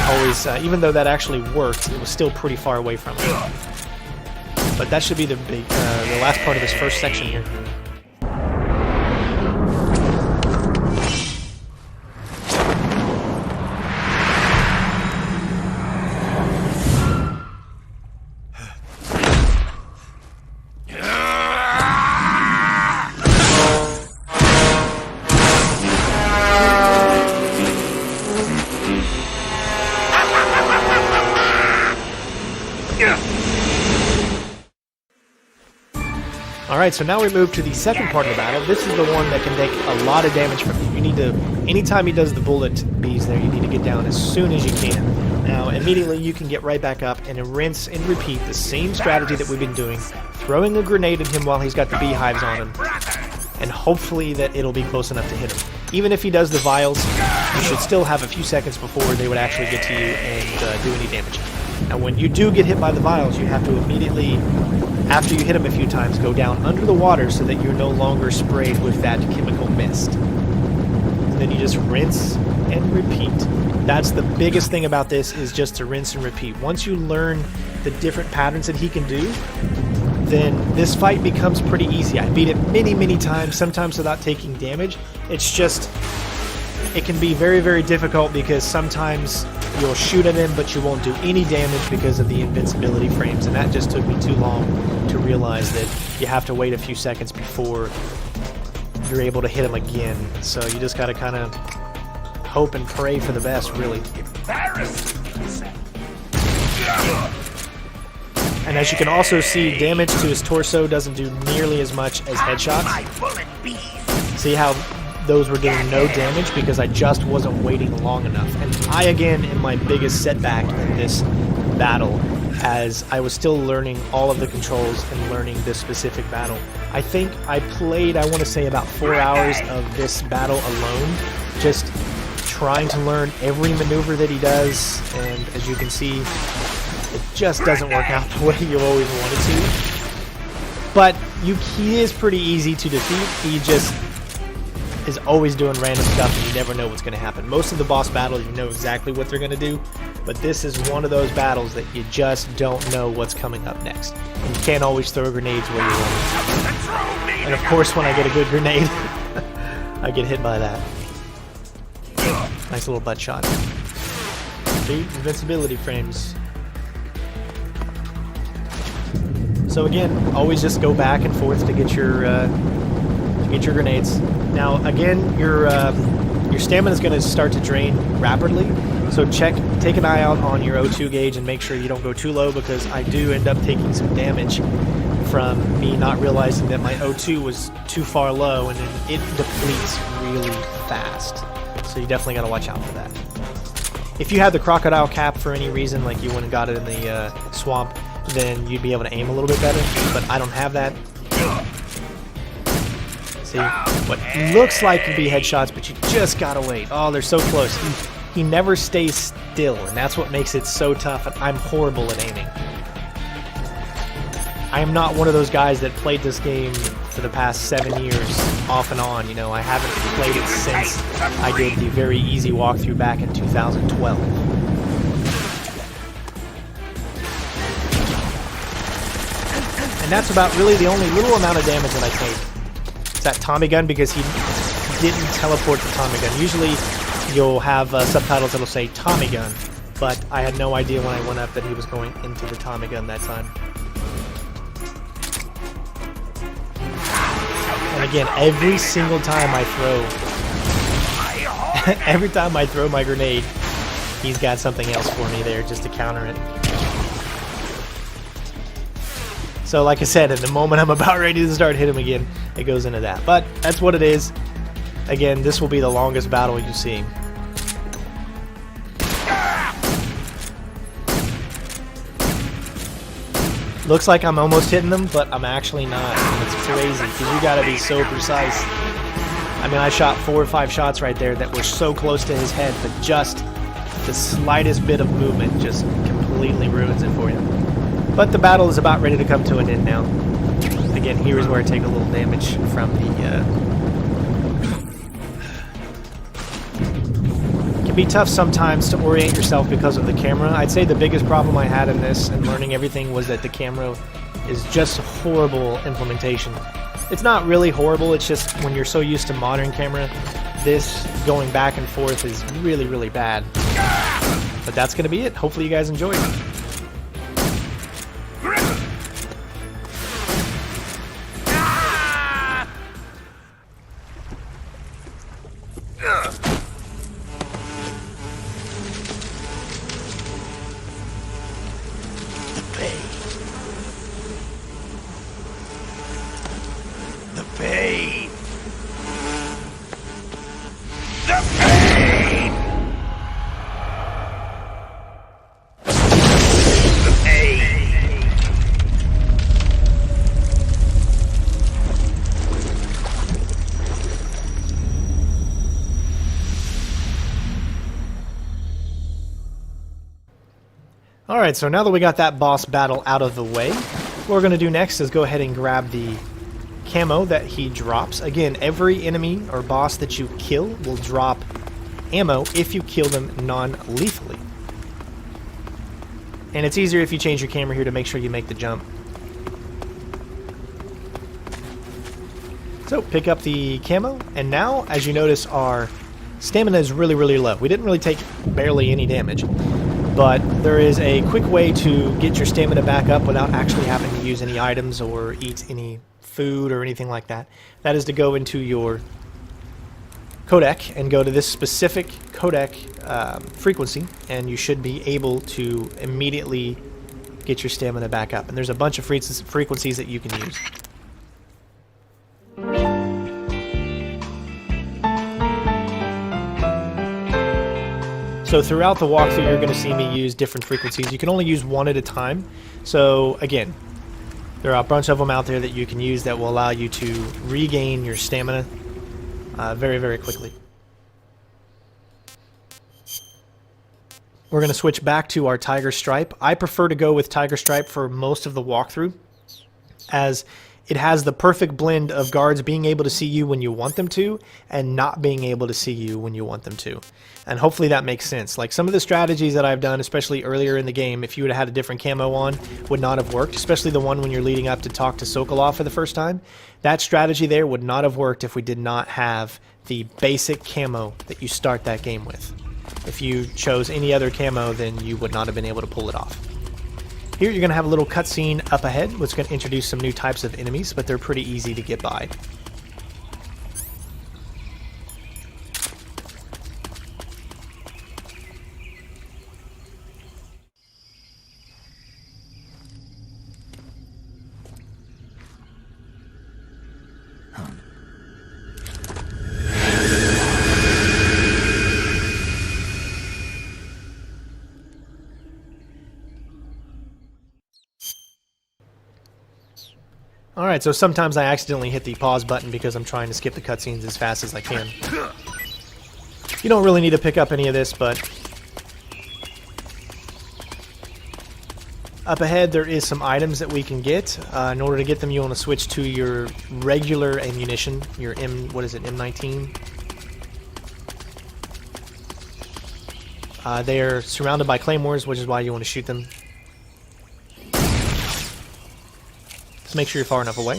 always, even though that actually worked, it was still pretty far away from it. But that should be the last part of this first section here. Alright, so now we move to the second part of the battle. This is the one that can take a lot of damage from you. You need to, anytime he does the bullet bees there, you need to get down as soon as you can. Now, immediately you can get right back up and rinse and repeat the same strategy that we've been doing, throwing a grenade at him while he's got the beehives on him, and hopefully that it'll be close enough to hit him. Even if he does the vials, you should still have a few seconds before they would actually get to you and do any damage. Now, when you do get hit by the vials, you have to immediately, after you hit them a few times, go down under the water so that you're no longer sprayed with that chemical mist. And then you just rinse and repeat. That's the biggest thing about this, is just to rinse and repeat. Once you learn the different patterns that he can do, then this fight becomes pretty easy. I beat it many, many times, sometimes without taking damage. It's just, it can be very, very difficult because sometimes you'll shoot at him, but you won't do any damage because of the invincibility frames, and that just took me too long to realize that you have to wait a few seconds before you're able to hit him again. So you just gotta kind of hope and pray for the best, really. And as you can also see, damage to his torso doesn't do nearly as much as headshots. See how those were doing no damage because I just wasn't waiting long enough. And I, again, am my biggest setback in this battle, as I was still learning all of the controls and learning this specific battle. I think I played, I want to say, about 4 hours of this battle alone, just trying to learn every maneuver that he does, and as you can see, it just doesn't work out the way you always wanted to. But he is pretty easy to defeat. He just is always doing random stuff and you never know what's going to happen. Most of the boss battles, you know exactly what they're going to do, but this is one of those battles that you just don't know what's coming up next. And you can't always throw grenades where you want. And of course, when I get a good grenade, I get hit by that. Nice little butt shot. See? Invincibility frames. So again, always just go back and forth to get your grenades. Now, again, your stamina is going to start to drain rapidly, so take an eye out on your O2 gauge and make sure you don't go too low, because I do end up taking some damage from me not realizing that my O2 was too far low, and then it depletes really fast. So you definitely got to watch out for that. If you had the crocodile cap for any reason, like you went and got it in the swamp, then you'd be able to aim a little bit better, but I don't have that. See, what looks like could be headshots, but you just gotta wait. Oh, they're so close. He never stays still, and that's what makes it so tough, and I'm horrible at aiming. I am not one of those guys that played this game for the past 7 years, off and on. You know, I haven't played it since I did the very easy walkthrough back in 2012. And that's about really the only little amount of damage that I take. It's that Tommy gun, because he didn't teleport the Tommy gun. Usually you'll have subtitles that'll say Tommy gun, but I had no idea when I went up that he was going into the Tommy gun that time. And again, every single time I throw my grenade, he's got something else for me there just to counter it. So like I said, at the moment I'm about ready to start hitting him again, it goes into that. But that's what it is. Again, this will be the longest battle you see. Looks like I'm almost hitting them, but I'm actually not. It's crazy, because you gotta be so precise. I mean, I shot 4 or 5 shots right there that were so close to his head, but just the slightest bit of movement just completely ruins it for you. But the battle is about ready to come to an end now. Again, here is where I take a little damage from the... It can be tough sometimes to orient yourself because of the camera. I'd say the biggest problem I had in this and learning everything was that the camera is just horrible implementation. It's not really horrible, it's just when you're so used to modern camera, this going back and forth is really, really bad. But that's going to be it. Hopefully you guys enjoyed. Alright, so now that we got that boss battle out of the way, what we're going to do next is go ahead and grab the camo that he drops. Again, every enemy or boss that you kill will drop ammo if you kill them non-lethally. And it's easier if you change your camera here to make sure you make the jump. So, pick up the camo, and now, as you notice, our stamina is really, really low. We didn't really take barely any damage. But there is a quick way to get your stamina back up without actually having to use any items or eat any food or anything like that. That is to go into your codec and go to this specific codec frequency, and you should be able to immediately get your stamina back up. And there's a bunch of frequencies that you can use. So throughout the walkthrough, you're going to see me use different frequencies. You can only use one at a time. So again, there are a bunch of them out there that you can use that will allow you to regain your stamina very, very quickly. We're going to switch back to our Tiger Stripe. I prefer to go with Tiger Stripe for most of the walkthrough, as it has the perfect blend of guards being able to see you when you want them to and not being able to see you when you want them to. And hopefully that makes sense. Like some of the strategies that I've done, especially earlier in the game, if you would have had a different camo on, would not have worked, especially the one when you're leading up to talk to Sokolov for the first time. That strategy there would not have worked if we did not have the basic camo that you start that game with. If you chose any other camo, then you would not have been able to pull it off. Here you're going to have a little cutscene up ahead, which is going to introduce some new types of enemies, but they're pretty easy to get by. Alright, so sometimes I accidentally hit the pause button because I'm trying to skip the cutscenes as fast as I can. You don't really need to pick up any of this, but up ahead there is some items that we can get. In order to get them, you want to switch to your regular ammunition, your M19. They are surrounded by claymores, which is why you want to shoot them. Just make sure you're far enough away.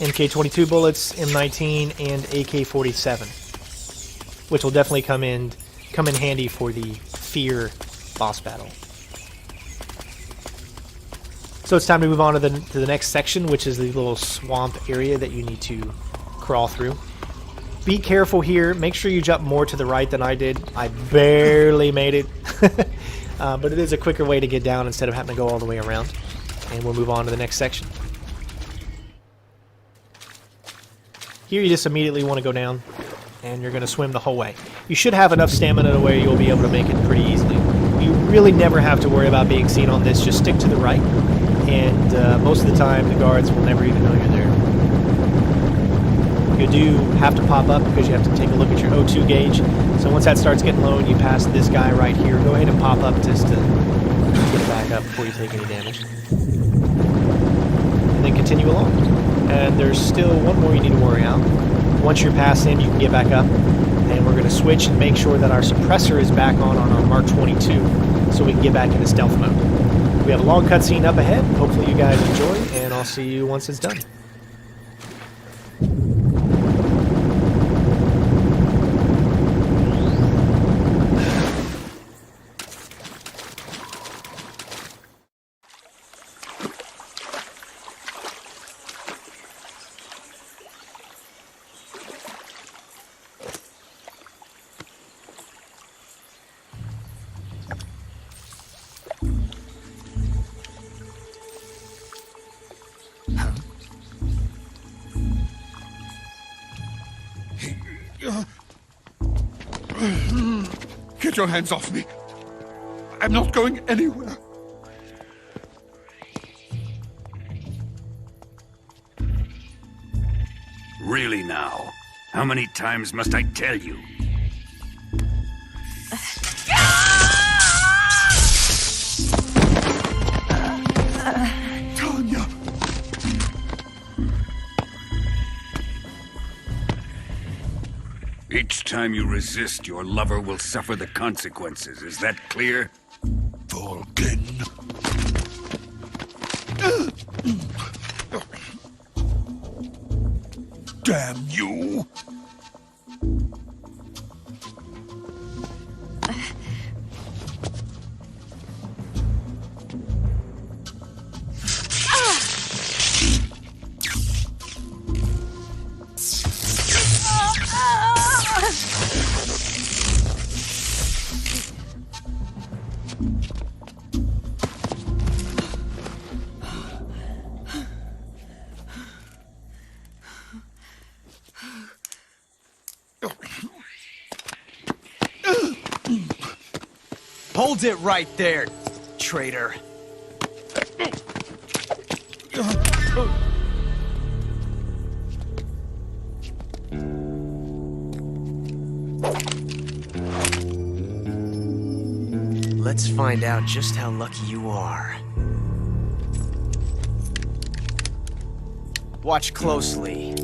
MK22 bullets, M19, and AK-47, which will definitely come in handy for the Fear boss battle. So it's time to move on to the next section, which is the little swamp area that you need to crawl through. Be careful here. Make sure you jump more to the right than I did. I barely made it. But it is a quicker way to get down instead of having to go all the way around. And we'll move on to the next section. Here you just immediately want to go down, and you're going to swim the whole way. You should have enough stamina to where you'll be able to make it pretty easily. You really never have to worry about being seen on this. Just stick to the right, and most of the time the guards will never even know you're there. You do have to pop up because you have to take a look at your O2 gauge. So once that starts getting low and you pass this guy right here, go ahead and pop up just to get it back up before you take any damage. And then continue along. And there's still one more you need to worry out. Once you're past him, you can get back up. And we're going to switch and make sure that our suppressor is back on our Mark 22 so we can get back into stealth mode. We have a long cutscene up ahead. Hopefully you guys enjoy, and I'll see you once it's done. Get your hands off me. I'm not going anywhere. Really now? How many times must I tell you? Tanya! Each time you resist, your lover will suffer the consequences. Is that clear? Volgin. Damn you! Hold it right there, traitor. Let's find out just how lucky you are. Watch closely.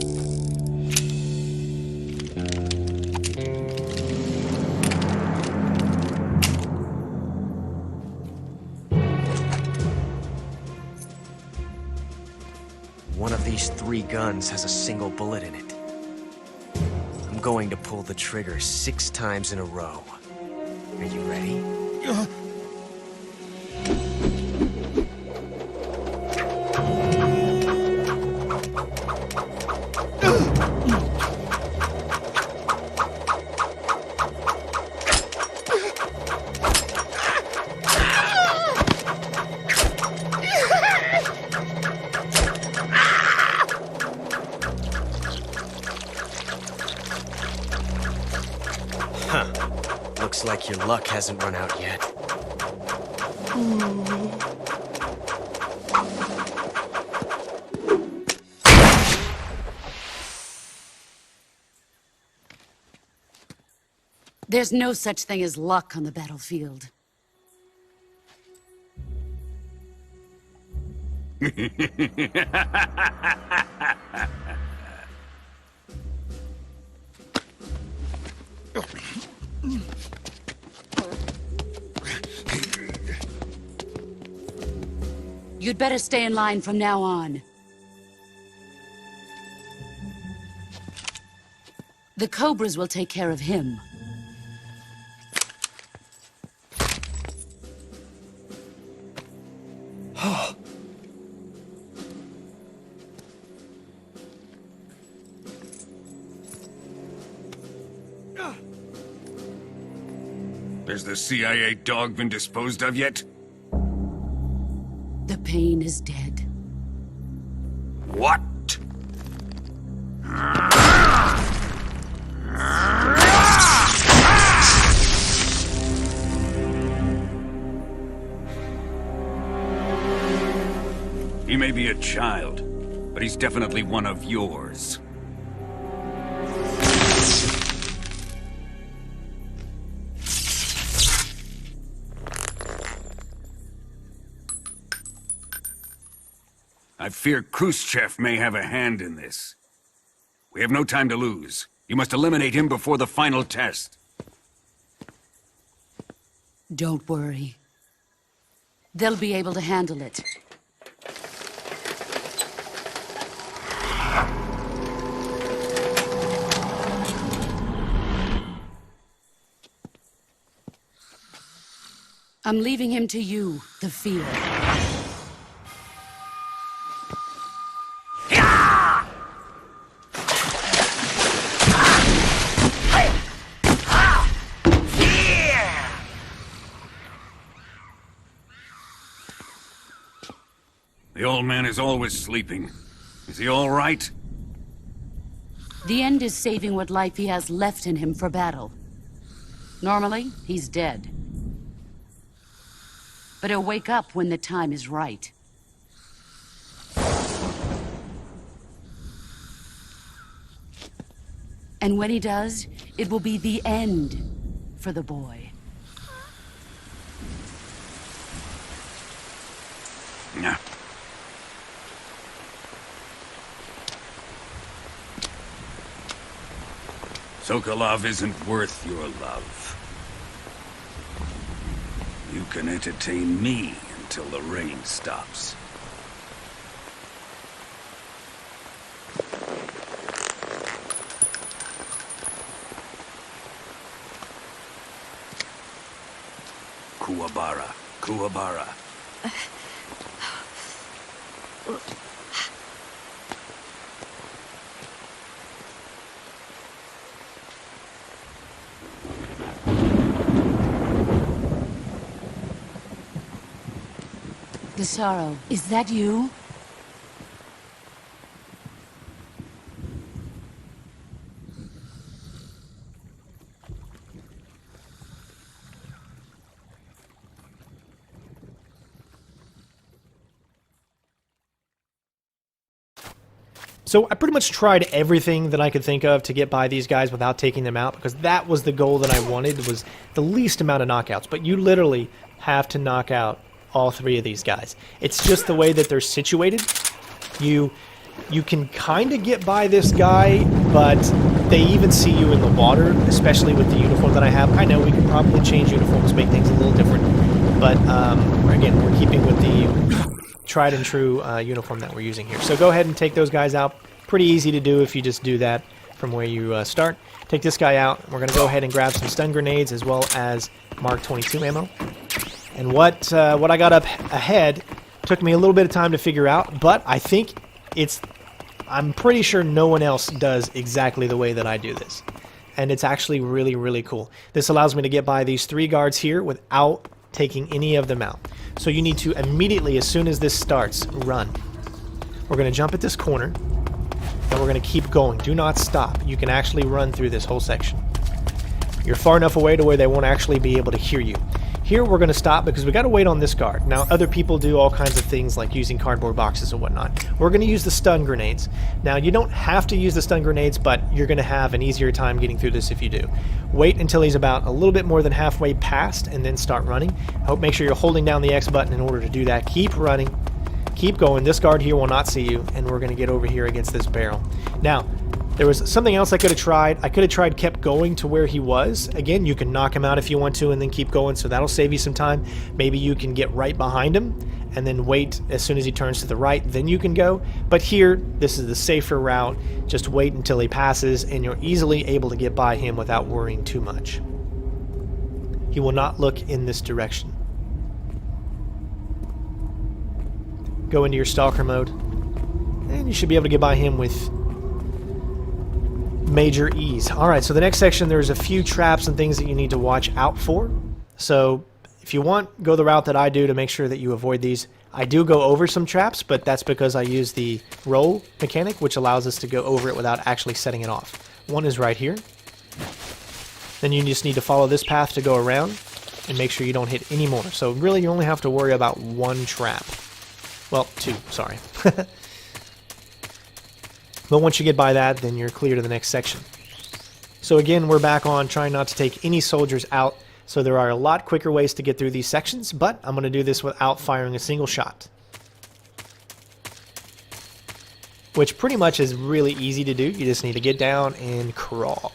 One of these 3 guns has a single bullet in it. I'm going to pull the trigger 6 times in a row. Are you ready? Looks like your luck hasn't run out yet. There's no such thing as luck on the battlefield. You'd better stay in line from now on. The Cobras will take care of him. Has the CIA dog been disposed of yet? The pain is dead. What? He may be a child, but he's definitely one of yours. I fear Khrushchev may have a hand in this. We have no time to lose. You must eliminate him before the final test. Don't worry. They'll be able to handle it. I'm leaving him to you, the field. The old man is always sleeping. Is he all right? The end is saving what life he has left in him for battle. Normally, he's dead. But he'll wake up when the time is right. And when he does, it will be the end for the boy. Nah. Sokolov isn't worth your love. You can entertain me until the rain stops. Kuwabara, Kuwabara. Sorrow, is that you? So I pretty much tried everything that I could think of to get by these guys without taking them out, because that was the goal that I wanted, was the least amount of knockouts. But you literally have to knock out all three of these guys. It's just the way that they're situated. You can kind of get by this guy, but they even see you in the water, especially with the uniform that I have. I know we could probably change uniforms, make things a little different, but again, we're keeping with the tried and true uniform that we're using here. So go ahead and take those guys out. Pretty easy to do if you just do that from where you start. Take this guy out. We're going to go ahead and grab some stun grenades as well as Mark 22 ammo. And what I got up ahead took me a little bit of time to figure out, but I think I'm pretty sure no one else does exactly the way that I do this. And it's actually really, really cool. This allows me to get by these three guards here without taking any of them out. So you need to immediately, as soon as this starts, run. We're going to jump at this corner, and we're going to keep going. Do not stop. You can actually run through this whole section. You're far enough away to where they won't actually be able to hear you. Here we're going to stop because we got to wait on this guard. Now other people do all kinds of things like using cardboard boxes and whatnot. We're going to use the stun grenades. Now you don't have to use the stun grenades, but you're going to have an easier time getting through this if you do. Wait until he's about a little bit more than halfway past and then start running. Make sure you're holding down the X button in order to do that. Keep running. Keep going. This guard here will not see you, and we're going to get over here against this barrel. Now, there was something else I could have tried. I could have tried kept going to where he was. Again, you can knock him out if you want to and then keep going, so that'll save you some time. Maybe you can get right behind him and then wait as soon as he turns to the right, then you can go. But here, this is the safer route. Just wait until he passes, and you're easily able to get by him without worrying too much. He will not look in this direction. Go into your stalker mode, and you should be able to get by him with major ease. Alright, so the next section, there's a few traps and things that you need to watch out for. So if you want, go the route that I do to make sure that you avoid these. I do go over some traps, but that's because I use the roll mechanic, which allows us to go over it without actually setting it off. One is right here. Then you just need to follow this path to go around and make sure you don't hit any more. So really you only have to worry about one trap. Well, two, sorry. But once you get by that, then you're clear to the next section. So again, we're back on trying not to take any soldiers out. So there are a lot quicker ways to get through these sections, but I'm going to do this without firing a single shot. Which pretty much is really easy to do. You just need to get down and crawl.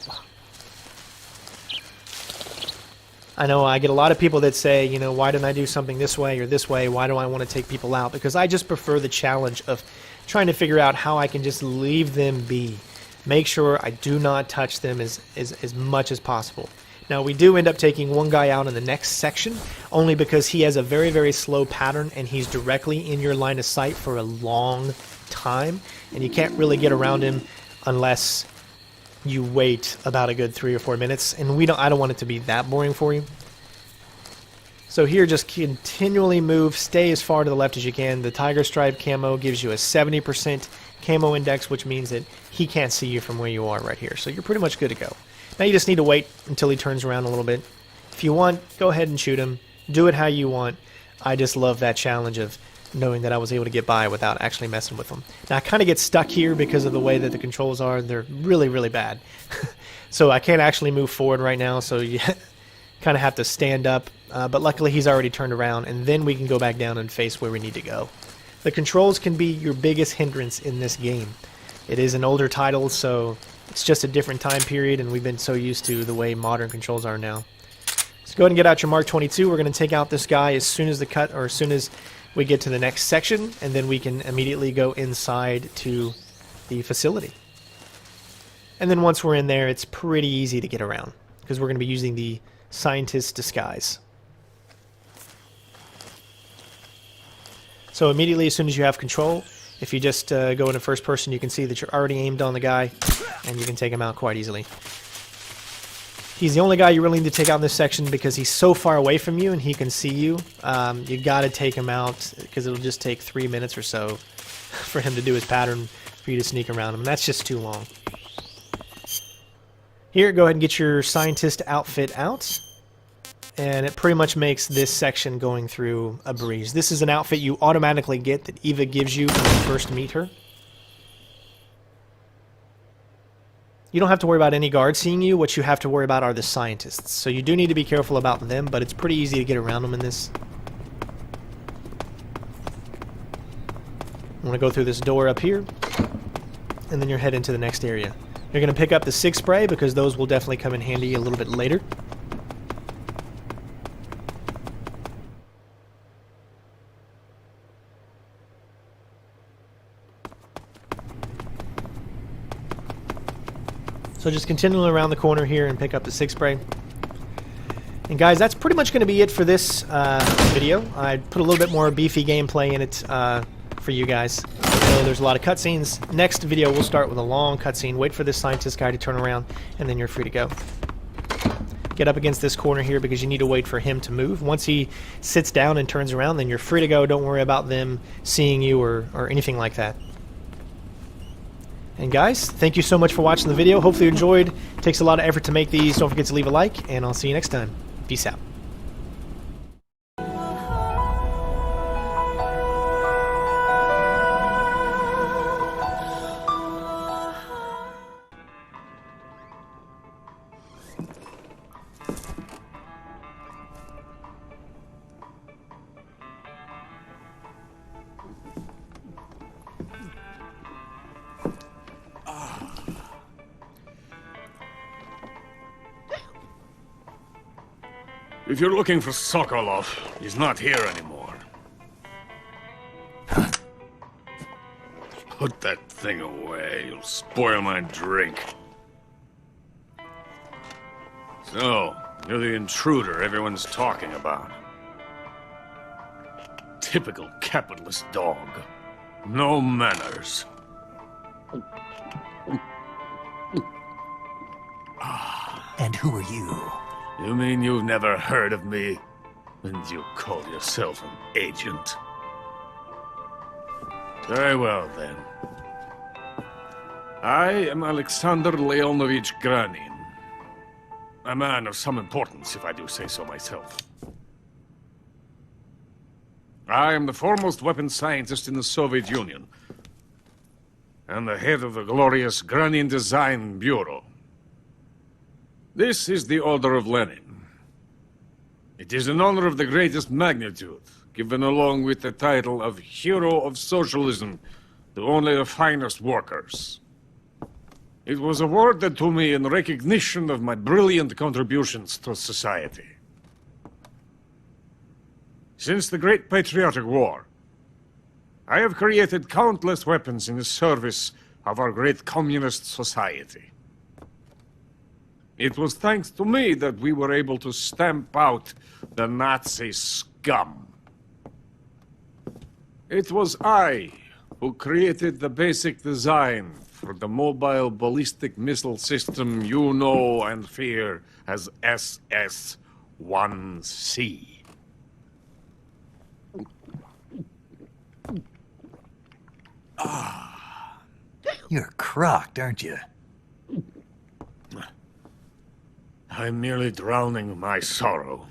I know I get a lot of people that say, you know, why didn't I do something this way or this way? Why do I want to take people out? Because I just prefer the challenge of trying to figure out how I can just leave them be. Make sure I do not touch them as much as possible. Now, we do end up taking one guy out in the next section, only because he has a very, very slow pattern, and he's directly in your line of sight for a long time, and you can't really get around him unless you wait about a good 3 or 4 minutes, and I don't want it to be that boring for you. So here, just continually move, stay as far to the left as you can. The tiger stripe camo gives you a 70% camo index, which means that he can't see you from where you are right here. So you're pretty much good to go. Now you just need to wait until he turns around a little bit. If you want, go ahead and shoot him. Do it how you want. I just love that challenge of knowing that I was able to get by without actually messing with them. Now I kind of get stuck here because of the way that the controls are. They're really, really bad. So I can't actually move forward right now, so you kind of have to stand up. But luckily he's already turned around, and then we can go back down and face where we need to go. The controls can be your biggest hindrance in this game. It is an older title, so it's just a different time period, and we've been so used to the way modern controls are now. So go ahead and get out your Mark 22. We're going to take out this guy as soon as the cut, or as soon as we get to the next section, and then we can immediately go inside to the facility. And then once we're in there, it's pretty easy to get around, because we're going to be using the scientist's disguise. So immediately, as soon as you have control, if you just go into first person, you can see that you're already aimed on the guy, and you can take him out quite easily. He's the only guy you really need to take out in this section because he's so far away from you and he can see you. You got to take him out because it'll just take 3 minutes or so for him to do his pattern for you to sneak around him. And that's just too long. Here, go ahead and get your scientist outfit out. And it pretty much makes this section going through a breeze. This is an outfit you automatically get that Eva gives you when you first meet her. You don't have to worry about any guards seeing you. What you have to worry about are the scientists. So you do need to be careful about them, but it's pretty easy to get around them in this. I'm going to go through this door up here, and then you're heading to the next area. You're going to pick up the SIG spray because those will definitely come in handy a little bit later. So just continue around the corner here and pick up the SIG spray. And guys, that's pretty much going to be it for this video. I put a little bit more beefy gameplay in it for you guys. I know there's a lot of cutscenes. Next video, we'll start with a long cutscene. Wait for this scientist guy to turn around, and then you're free to go. Get up against this corner here because you need to wait for him to move. Once he sits down and turns around, then you're free to go. Don't worry about them seeing you or anything like that. And guys, thank you so much for watching the video. Hopefully you enjoyed. It takes a lot of effort to make these. Don't forget to leave a like, and I'll see you next time. Peace out. If you're looking for Sokolov, he's not here anymore. Put that thing away. You'll spoil my drink. So, you're the intruder everyone's talking about. Typical capitalist dog. No manners. And who are you? You mean you've never heard of me? And you call yourself an agent? Very well, then. I am Alexander Leonovich Granin. A man of some importance, if I do say so myself. I am the foremost weapons scientist in the Soviet Union, and the head of the glorious Granin Design Bureau. This is the Order of Lenin. It is an honor of the greatest magnitude, given along with the title of Hero of Socialism to only the finest workers. It was awarded to me in recognition of my brilliant contributions to society. Since the Great Patriotic War, I have created countless weapons in the service of our great communist society. It was thanks to me that we were able to stamp out the Nazi scum. It was I who created the basic design for the mobile ballistic missile system you know and fear as SS-1C. You're crocked, aren't you? I'm merely drowning my sorrow.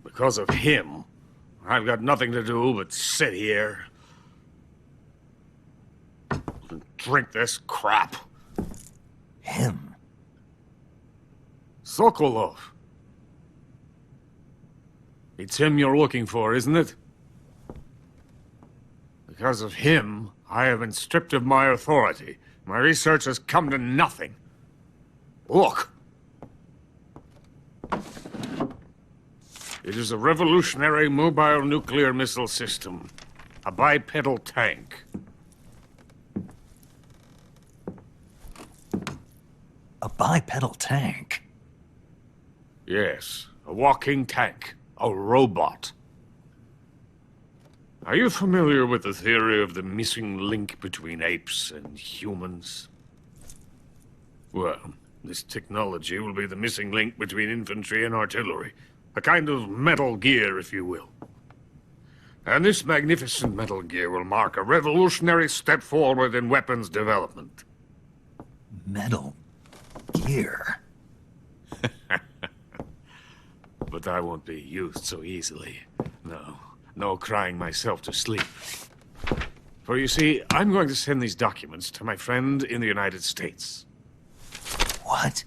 Because of him, I've got nothing to do but sit here and drink this crap. Him? Sokolov. It's him you're looking for, isn't it? Because of him, I have been stripped of my authority. My research has come to nothing. Look. It is a revolutionary mobile nuclear missile system. A bipedal tank. A bipedal tank? Yes, a walking tank. A robot. Are you familiar with the theory of the missing link between apes and humans? Well, this technology will be the missing link between infantry and artillery. A kind of Metal Gear, if you will. And this magnificent Metal Gear will mark a revolutionary step forward in weapons development. Metal Gear? But I won't be used so easily. No crying myself to sleep. For you see, I'm going to send these documents to my friend in the United States. What?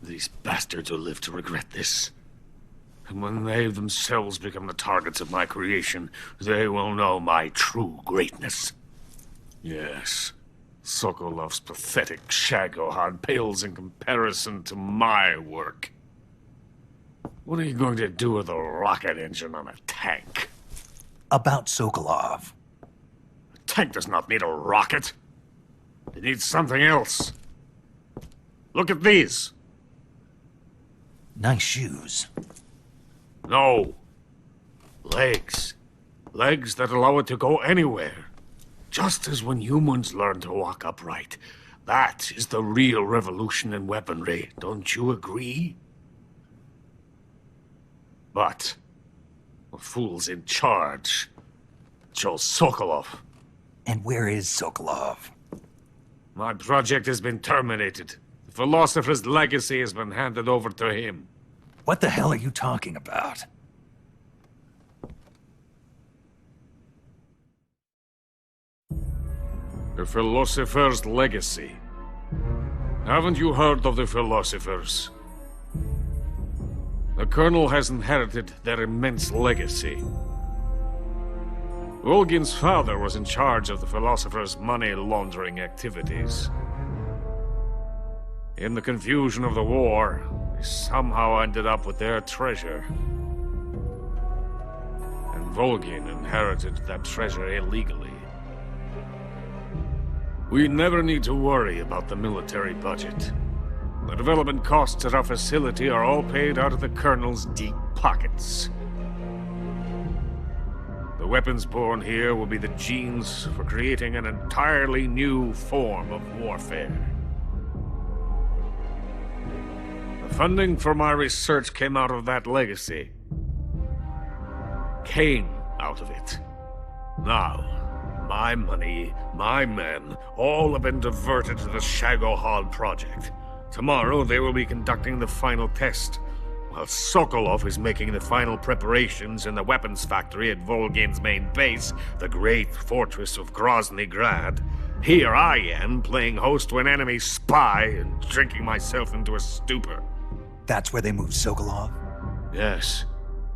These bastards will live to regret this. And when they themselves become the targets of my creation, they will know my true greatness. Yes, Sokolov's pathetic Shagohod pales in comparison to my work. What are you going to do with a rocket engine on a tank? About Sokolov. A tank does not need a rocket. It needs something else. Look at these. Nice shoes. No. Legs. Legs that allow it to go anywhere. Just as when humans learn to walk upright. That is the real revolution in weaponry. Don't you agree? But the fool's in charge. Joe Sokolov. And where is Sokolov? My project has been terminated. The philosopher's legacy has been handed over to him. What the hell are you talking about? The philosopher's legacy. Haven't you heard of the philosophers? The Colonel has inherited their immense legacy. Volgin's father was in charge of the philosopher's money laundering activities. In the confusion of the war, they somehow ended up with their treasure. And Volgin inherited that treasure illegally. We never need to worry about the military budget. The development costs at our facility are all paid out of the Colonel's deep pockets. The weapons born here will be the genes for creating an entirely new form of warfare. The funding for my research came out of that legacy. Came out of it. Now, my money, my men, all have been diverted to the Shagohod project. Tomorrow they will be conducting the final test, while Sokolov is making the final preparations in the weapons factory at Volgin's main base, the great fortress of Grozny Grad. Here I am, playing host to an enemy spy and drinking myself into a stupor. That's where they moved Sokolov? Yes.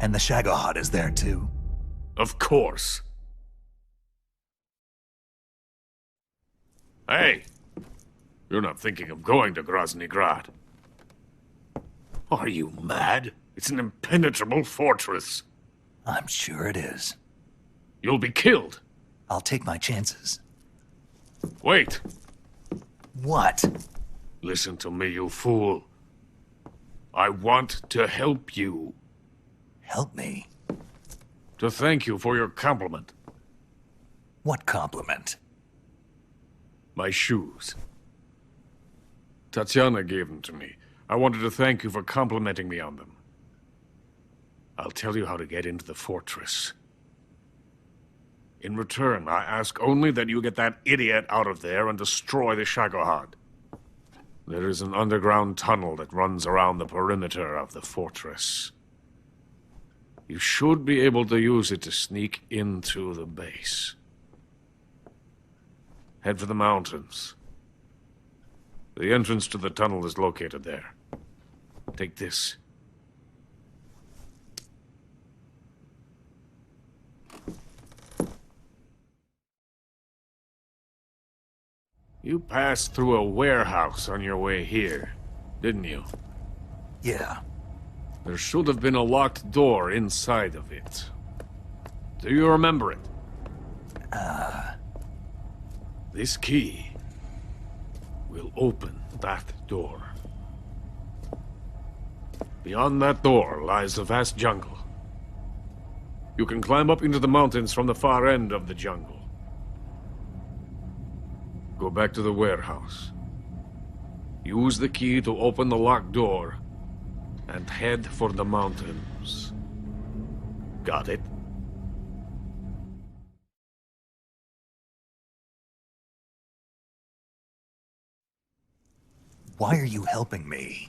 And the Shagohod is there too? Of course. Hey! You're not thinking of going to Grozny Grad. Are you mad? It's an impenetrable fortress. I'm sure it is. You'll be killed. I'll take my chances. Wait. What? Listen to me, you fool. I want to help you. Help me? To thank you for your compliment. What compliment? My shoes. Tatiana gave them to me. I wanted to thank you for complimenting me on them. I'll tell you how to get into the fortress. In return, I ask only that you get that idiot out of there and destroy the Shagohod. There is an underground tunnel that runs around the perimeter of the fortress. You should be able to use it to sneak into the base. Head for the mountains. The entrance to the tunnel is located there. Take this. You passed through a warehouse on your way here, didn't you? Yeah. There should have been a locked door inside of it. Do you remember it? This key will open that door. Beyond that door lies a vast jungle. You can climb up into the mountains from the far end of the jungle. Go back to the warehouse. Use the key to open the locked door and head for the mountains. Got it? Why are you helping me?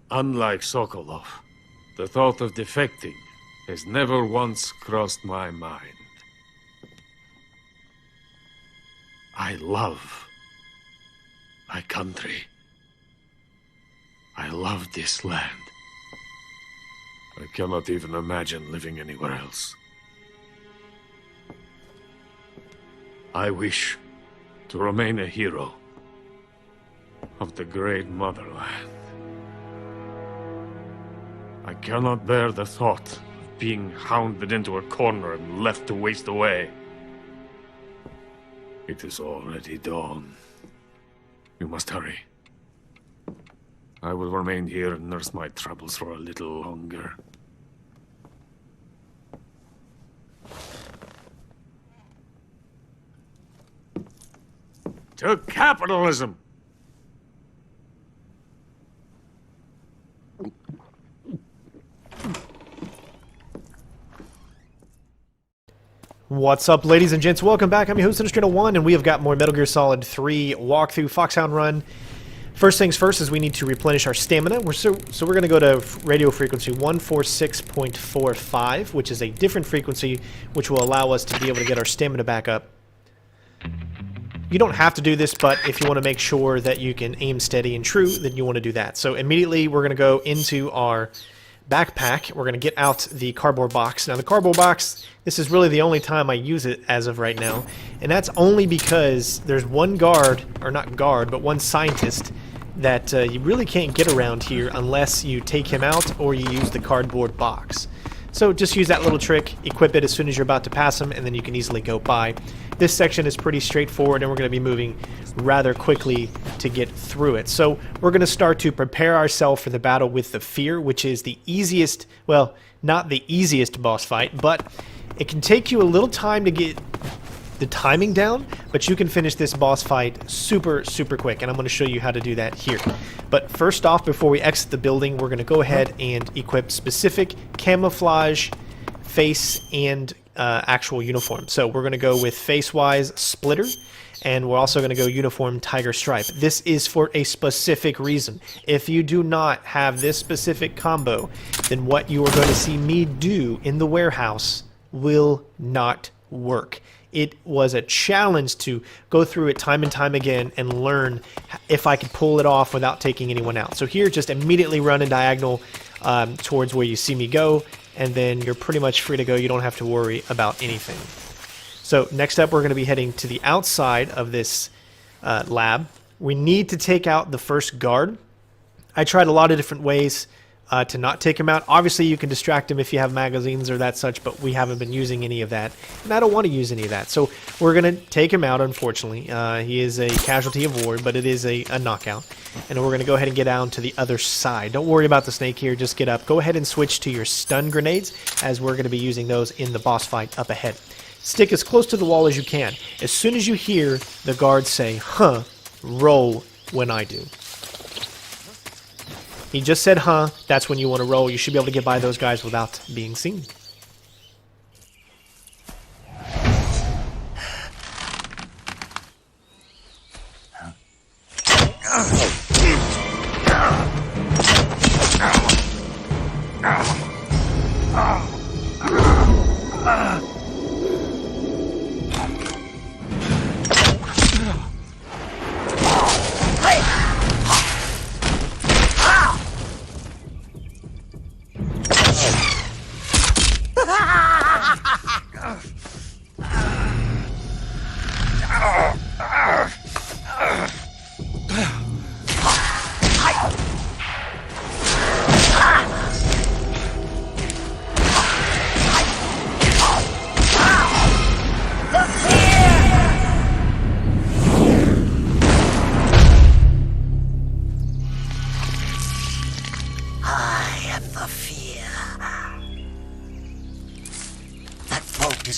Unlike Sokolov, the thought of defecting has never once crossed my mind. I love my country. I love this land. I cannot even imagine living anywhere else. I wish to remain a hero of the great motherland. I cannot bear the thought of being hounded into a corner and left to waste away. It is already dawn. You must hurry. I will remain here and nurse my troubles for a little longer. To capitalism! What's up, ladies and gents? Welcome back. I'm your host, CenterStrain01, and we have got more Metal Gear Solid 3 walkthrough Foxhound run. First things first is we need to replenish our stamina. So we're going to go to radio frequency 146.45, which is a different frequency, which will allow us to be able to get our stamina back up. You don't have to do this, but if you want to make sure that you can aim steady and true, then you want to do that. So immediately we're going to go into our backpack. We're going to get out the cardboard box. Now the cardboard box, this is really the only time I use it as of right now, and that's only because there's one guard, or not guard, but one scientist that you really can't get around here unless you take him out or you use the cardboard box. So just use that little trick, equip it as soon as you're about to pass him, and then you can easily go by. This section is pretty straightforward, and we're going to be moving rather quickly to get through it. So we're going to start to prepare ourselves for the battle with the Fear, which is the easiest, well, not the easiest boss fight, but it can take you a little time to get the timing down, but you can finish this boss fight super quick, and I'm going to show you how to do that here. But first off, before we exit the building, we're going to go ahead and equip specific camouflage, face, and actual uniform. So we're going to go with face-wise Splitter, and we're also going to go uniform Tiger Stripe. This is for a specific reason. If you do not have this specific combo, then what you are going to see me do in the warehouse will not work. It was a challenge to go through it time and time again and learn if I could pull it off without taking anyone out. So here, just immediately run in diagonal towards where you see me go, and then you're pretty much free to go. You don't have to worry about anything. So next up, we're going to be heading to the outside of this lab. We need to take out the first guard. I tried a lot of different ways to not take him out. Obviously, you can distract him if you have magazines or that such, but we haven't been using any of that, and I don't want to use any of that. So we're going to take him out, unfortunately. He is a casualty of war, but it is a knockout. And we're going to go ahead and get down to the other side. Don't worry about the snake here, just get up. Go ahead and switch to your stun grenades, as we're going to be using those in the boss fight up ahead. Stick as close to the wall as you can. As soon as you hear the guards say, huh, roll when I do. He just said, huh, that's when you want to roll. You should be able to get by those guys without being seen.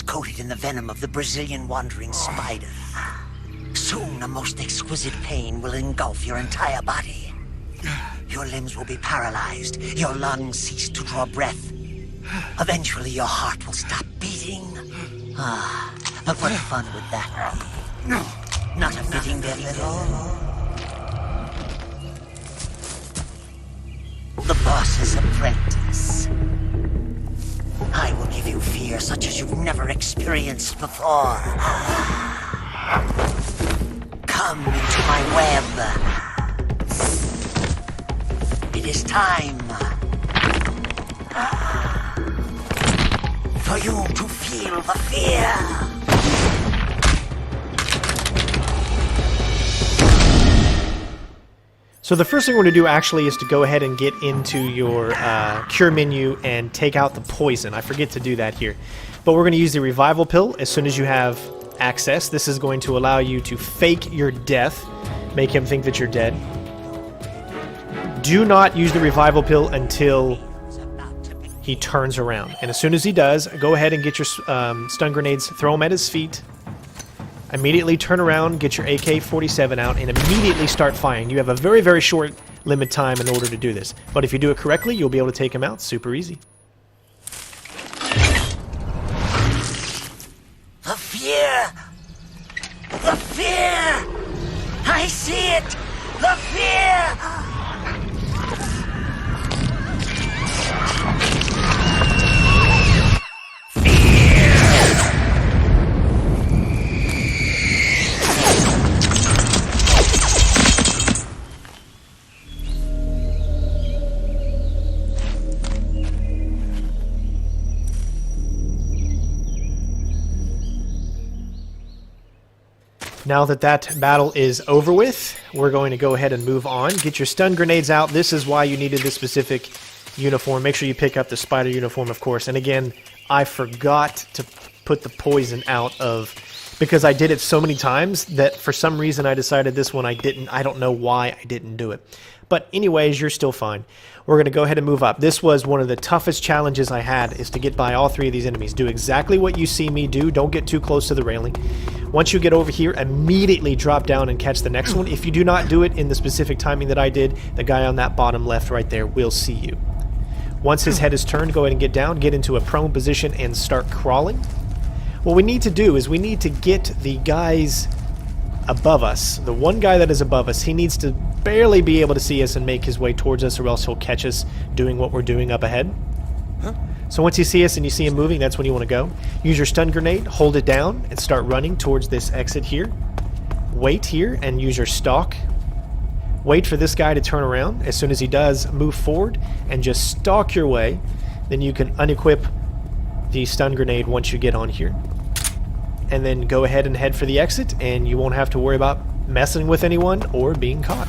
Coated in the venom of the Brazilian wandering spider. Soon a most exquisite pain will engulf your entire body. Your limbs will be paralyzed, your lungs cease to draw breath. Eventually your heart will stop beating. But what fun would that be? Not a fitting bit little. The boss's apprentice. I will give you fear such as you've never experienced before. Come into my web. It is time for you to feel the fear. So the first thing we're going to do actually is to go ahead and get into your cure menu and take out the poison. I forget to do that here. But we're going to use the revival pill as soon as you have access. This is going to allow you to fake your death, make him think that you're dead. Do not use the revival pill until he turns around. And as soon as he does, go ahead and get your stun grenades, throw them at his feet. Immediately turn around, get your AK-47 out, and immediately start firing. You have a very, very short limit time in order to do this. But if you do it correctly, you'll be able to take him out super easy. The fear! The fear! I see it! The fear! Now that that battle is over with, we're going to go ahead and move on. Get your stun grenades out. This is why you needed this specific uniform. Make sure you pick up the spider uniform, of course. And again, I forgot to put the poison out of... because I did it so many times that for some reason I decided this one I didn't. I don't know why I didn't do it. But anyways, you're still fine. We're going to go ahead and move up. This was one of the toughest challenges I had, is to get by all three of these enemies. Do exactly what you see me do. Don't get too close to the railing. Once you get over here, immediately drop down and catch the next one. If you do not do it in the specific timing that I did, the guy on that bottom left right there will see you. Once his head is turned, go ahead and get down, get into a prone position, and start crawling. What we need to do is we need to get the guys above us. The one guy that is above us, he needs to barely be able to see us and make his way towards us, or else he'll catch us doing what we're doing up ahead. So once you see us and you see him moving, that's when you want to go. Use your stun grenade, hold it down, and start running towards this exit here. Wait here and use your stalk. Wait for this guy to turn around. As soon as he does, move forward and just stalk your way. Then you can unequip the stun grenade once you get on here. And then go ahead and head for the exit, and you won't have to worry about messing with anyone or being caught.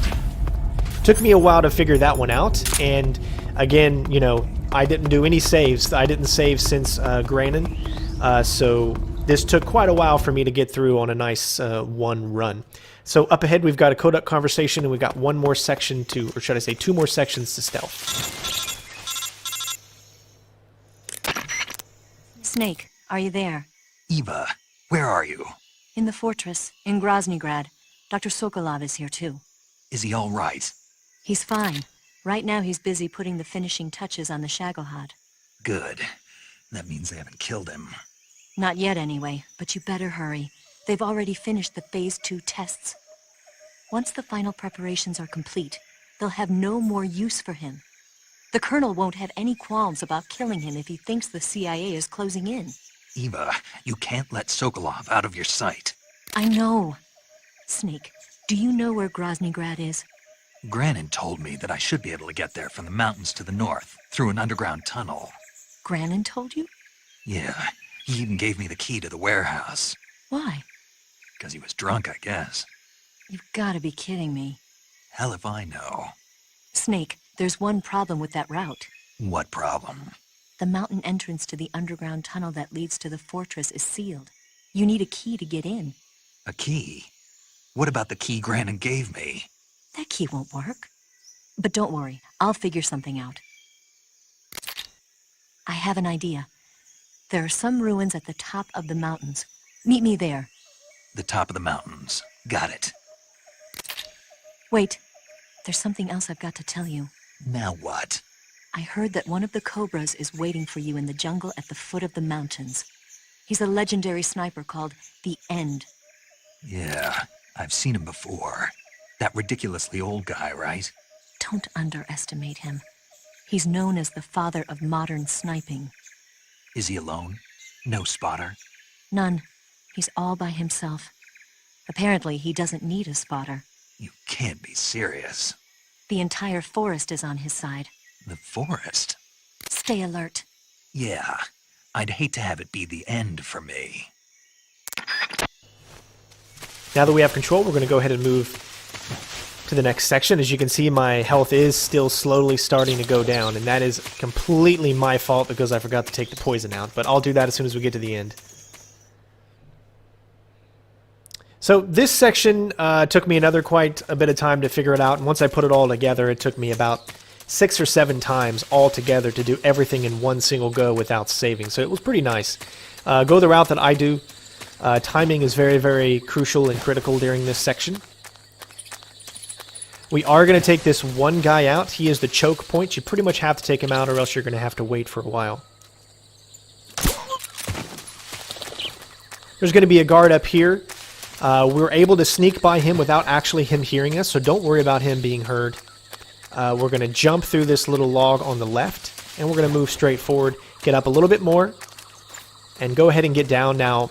Took me a while to figure that one out, and again, you know, I didn't do any saves. I didn't save since Granin, so this took quite a while for me to get through on a nice one run. So up ahead we've got a code up conversation, and we've got one more section to, or should I say two more sections to stealth. Snake, are you there? Eva, where are you? In the fortress, in Groznygrad. Dr. Sokolov is here too. Is he all right? He's fine. Right now he's busy putting the finishing touches on the Shagohod. Good. That means they haven't killed him. Not yet anyway, but you better hurry. They've already finished the Phase 2 tests. Once the final preparations are complete, they'll have no more use for him. The Colonel won't have any qualms about killing him if he thinks the CIA is closing in. Eva, you can't let Sokolov out of your sight. I know. Snake, do you know where Groznygrad is? Granin told me that I should be able to get there from the mountains to the north, through an underground tunnel. Granin told you? Yeah, he even gave me the key to the warehouse. Why? Because he was drunk, I guess. You've got to be kidding me. Hell if I know. Snake, there's one problem with that route. What problem? The mountain entrance to the underground tunnel that leads to the fortress is sealed. You need a key to get in. A key? What about the key Granin gave me? That key won't work. But don't worry, I'll figure something out. I have an idea. There are some ruins at the top of the mountains. Meet me there. The top of the mountains. Got it. Wait, there's something else I've got to tell you. Now what? I heard that one of the Cobras is waiting for you in the jungle at the foot of the mountains. He's a legendary sniper called the End. Yeah, I've seen him before. That ridiculously old guy, right? Don't underestimate him. He's known as the father of modern sniping. Is he alone? No spotter? None. He's all by himself. Apparently, he doesn't need a spotter. You can't be serious. The entire forest is on his side. The forest? Stay alert. Yeah, I'd hate to have it be the end for me. Now that we have control, we're going to go ahead and move to the next section. As you can see, my health is still slowly starting to go down, and that is completely my fault because I forgot to take the poison out, but I'll do that as soon as we get to the end. So this section took me another quite a bit of time to figure it out, and once I put it all together, it took me about 6 or 7 times all together to do everything in one single go without saving, so it was pretty nice. Go the route that I do. Timing is very, very crucial and critical during this section. We are going to take this one guy out. He is the choke point. You pretty much have to take him out or else you're going to have to wait for a while. There's going to be a guard up here. We're able to sneak by him without actually him hearing us, so don't worry about him being heard. We're going to jump through this little log on the left, and we're going to move straight forward, get up a little bit more, and go ahead and get down. Now,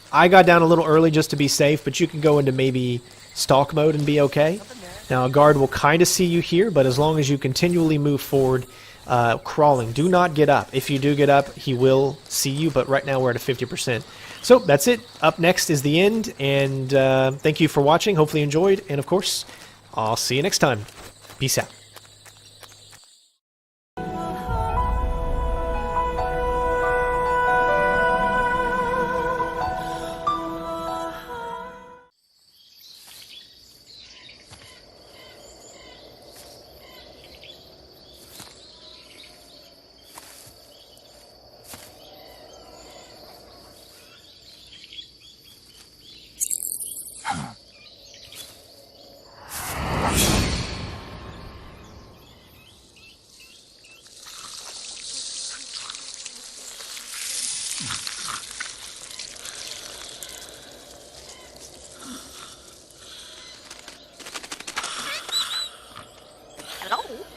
I got down a little early just to be safe, but you can go into maybe stalk mode and be okay. Now, a guard will kind of see you here, but as long as you continually move forward, crawling. Do not get up. If you do get up, he will see you, but right now we're at a 50%. So that's it. Up next is the end, and thank you for watching. Hopefully you enjoyed, and of course, I'll see you next time. Peace out.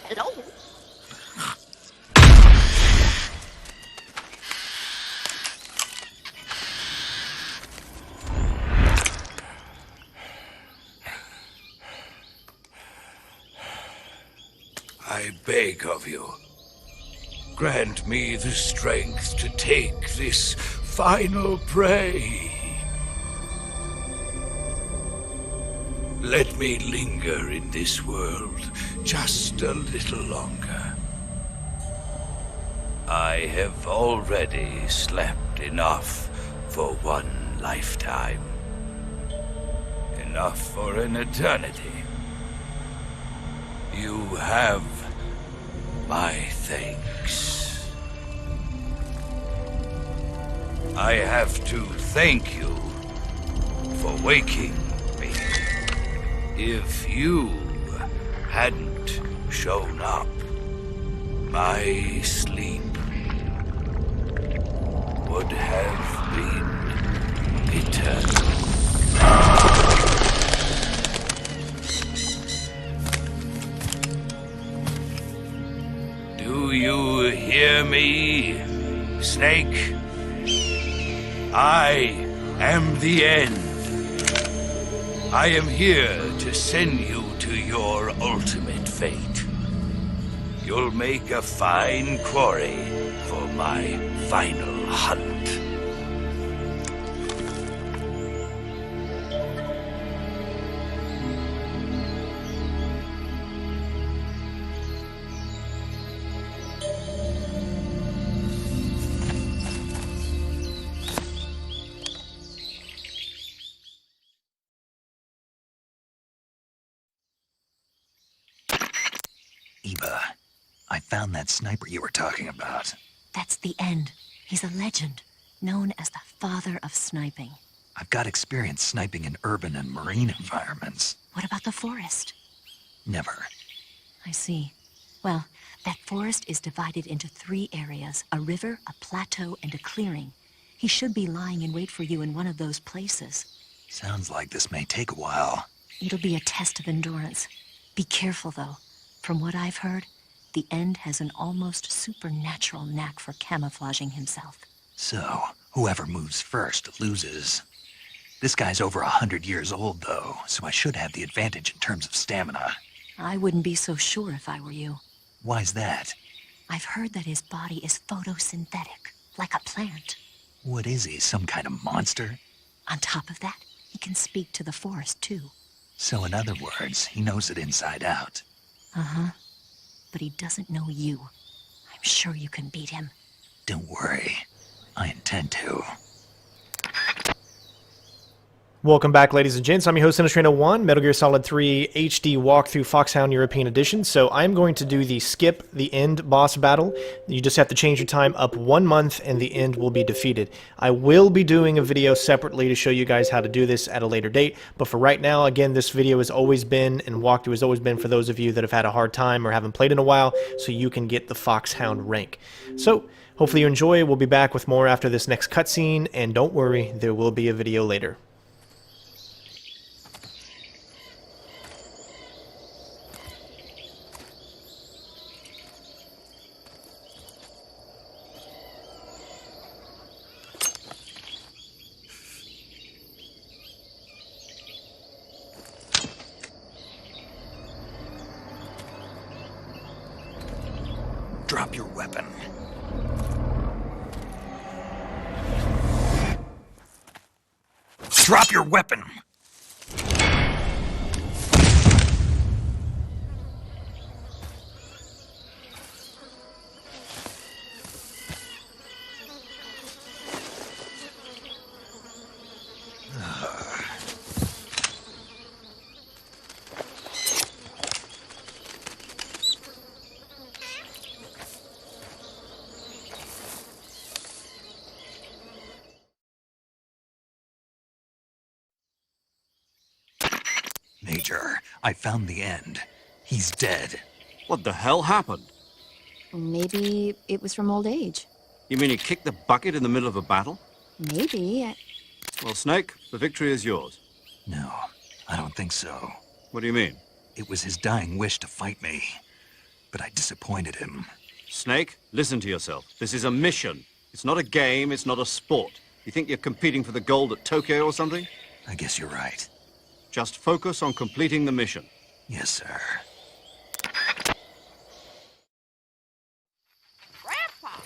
Hello? I beg of you, grant me the strength to take this final prey. Let me linger in this world just a little longer. I have already slept enough for one lifetime. Enough for an eternity. You have my thanks. I have to thank you for waking me. If you hadn't shown up, my sleep would have been eternal. Do you hear me, Snake? I am the end. I am here to send you to your ultimate fate. You'll make a fine quarry for my final hunt. Eva, I found that sniper you were talking about. That's the end. He's a legend, known as the father of sniping. I've got experience sniping in urban and marine environments. What about the forest? Never. I see. Well, that forest is divided into 3 areas, a river, a plateau, and a clearing. He should be lying in wait for you in one of those places. Sounds like this may take a while. It'll be a test of endurance. Be careful, though. From what I've heard, the End has an almost supernatural knack for camouflaging himself. So, whoever moves first loses. This guy's over 100 years old, though, so I should have the advantage in terms of stamina. I wouldn't be so sure if I were you. Why's that? I've heard that his body is photosynthetic, like a plant. What is he, some kind of monster? On top of that, he can speak to the forest, too. So in other words, he knows it inside out. Uh-huh. But he doesn't know you. I'm sure you can beat him. Don't worry. I intend to. Welcome back, ladies and gents. I'm your host, CenterStrain01, Metal Gear Solid 3 HD Walkthrough Foxhound European Edition. So I'm going to do the skip the end boss battle. You just have to change your time up 1 month and the end will be defeated. I will be doing a video separately to show you guys how to do this at a later date. But for right now, again, this video has always been, and walkthrough has always been for those of you that have had a hard time or haven't played in a while, so you can get the Foxhound rank. So hopefully you enjoy. We'll be back with more after this next cutscene, and don't worry, there will be a video later. Drop. Drop your weapon. Drop your weapon! Major, I found the end. He's dead. What the hell happened? Maybe it was from old age. You mean he kicked the bucket in the middle of a battle? Maybe. Well, Snake, the victory is yours. No, I don't think so. What do you mean? It was his dying wish to fight me, but I disappointed him. Snake, listen to yourself. This is a mission. It's not a game, it's not a sport. You think you're competing for the gold at Tokyo or something? I guess you're right. Just focus on completing the mission. Yes, sir. Grandpa!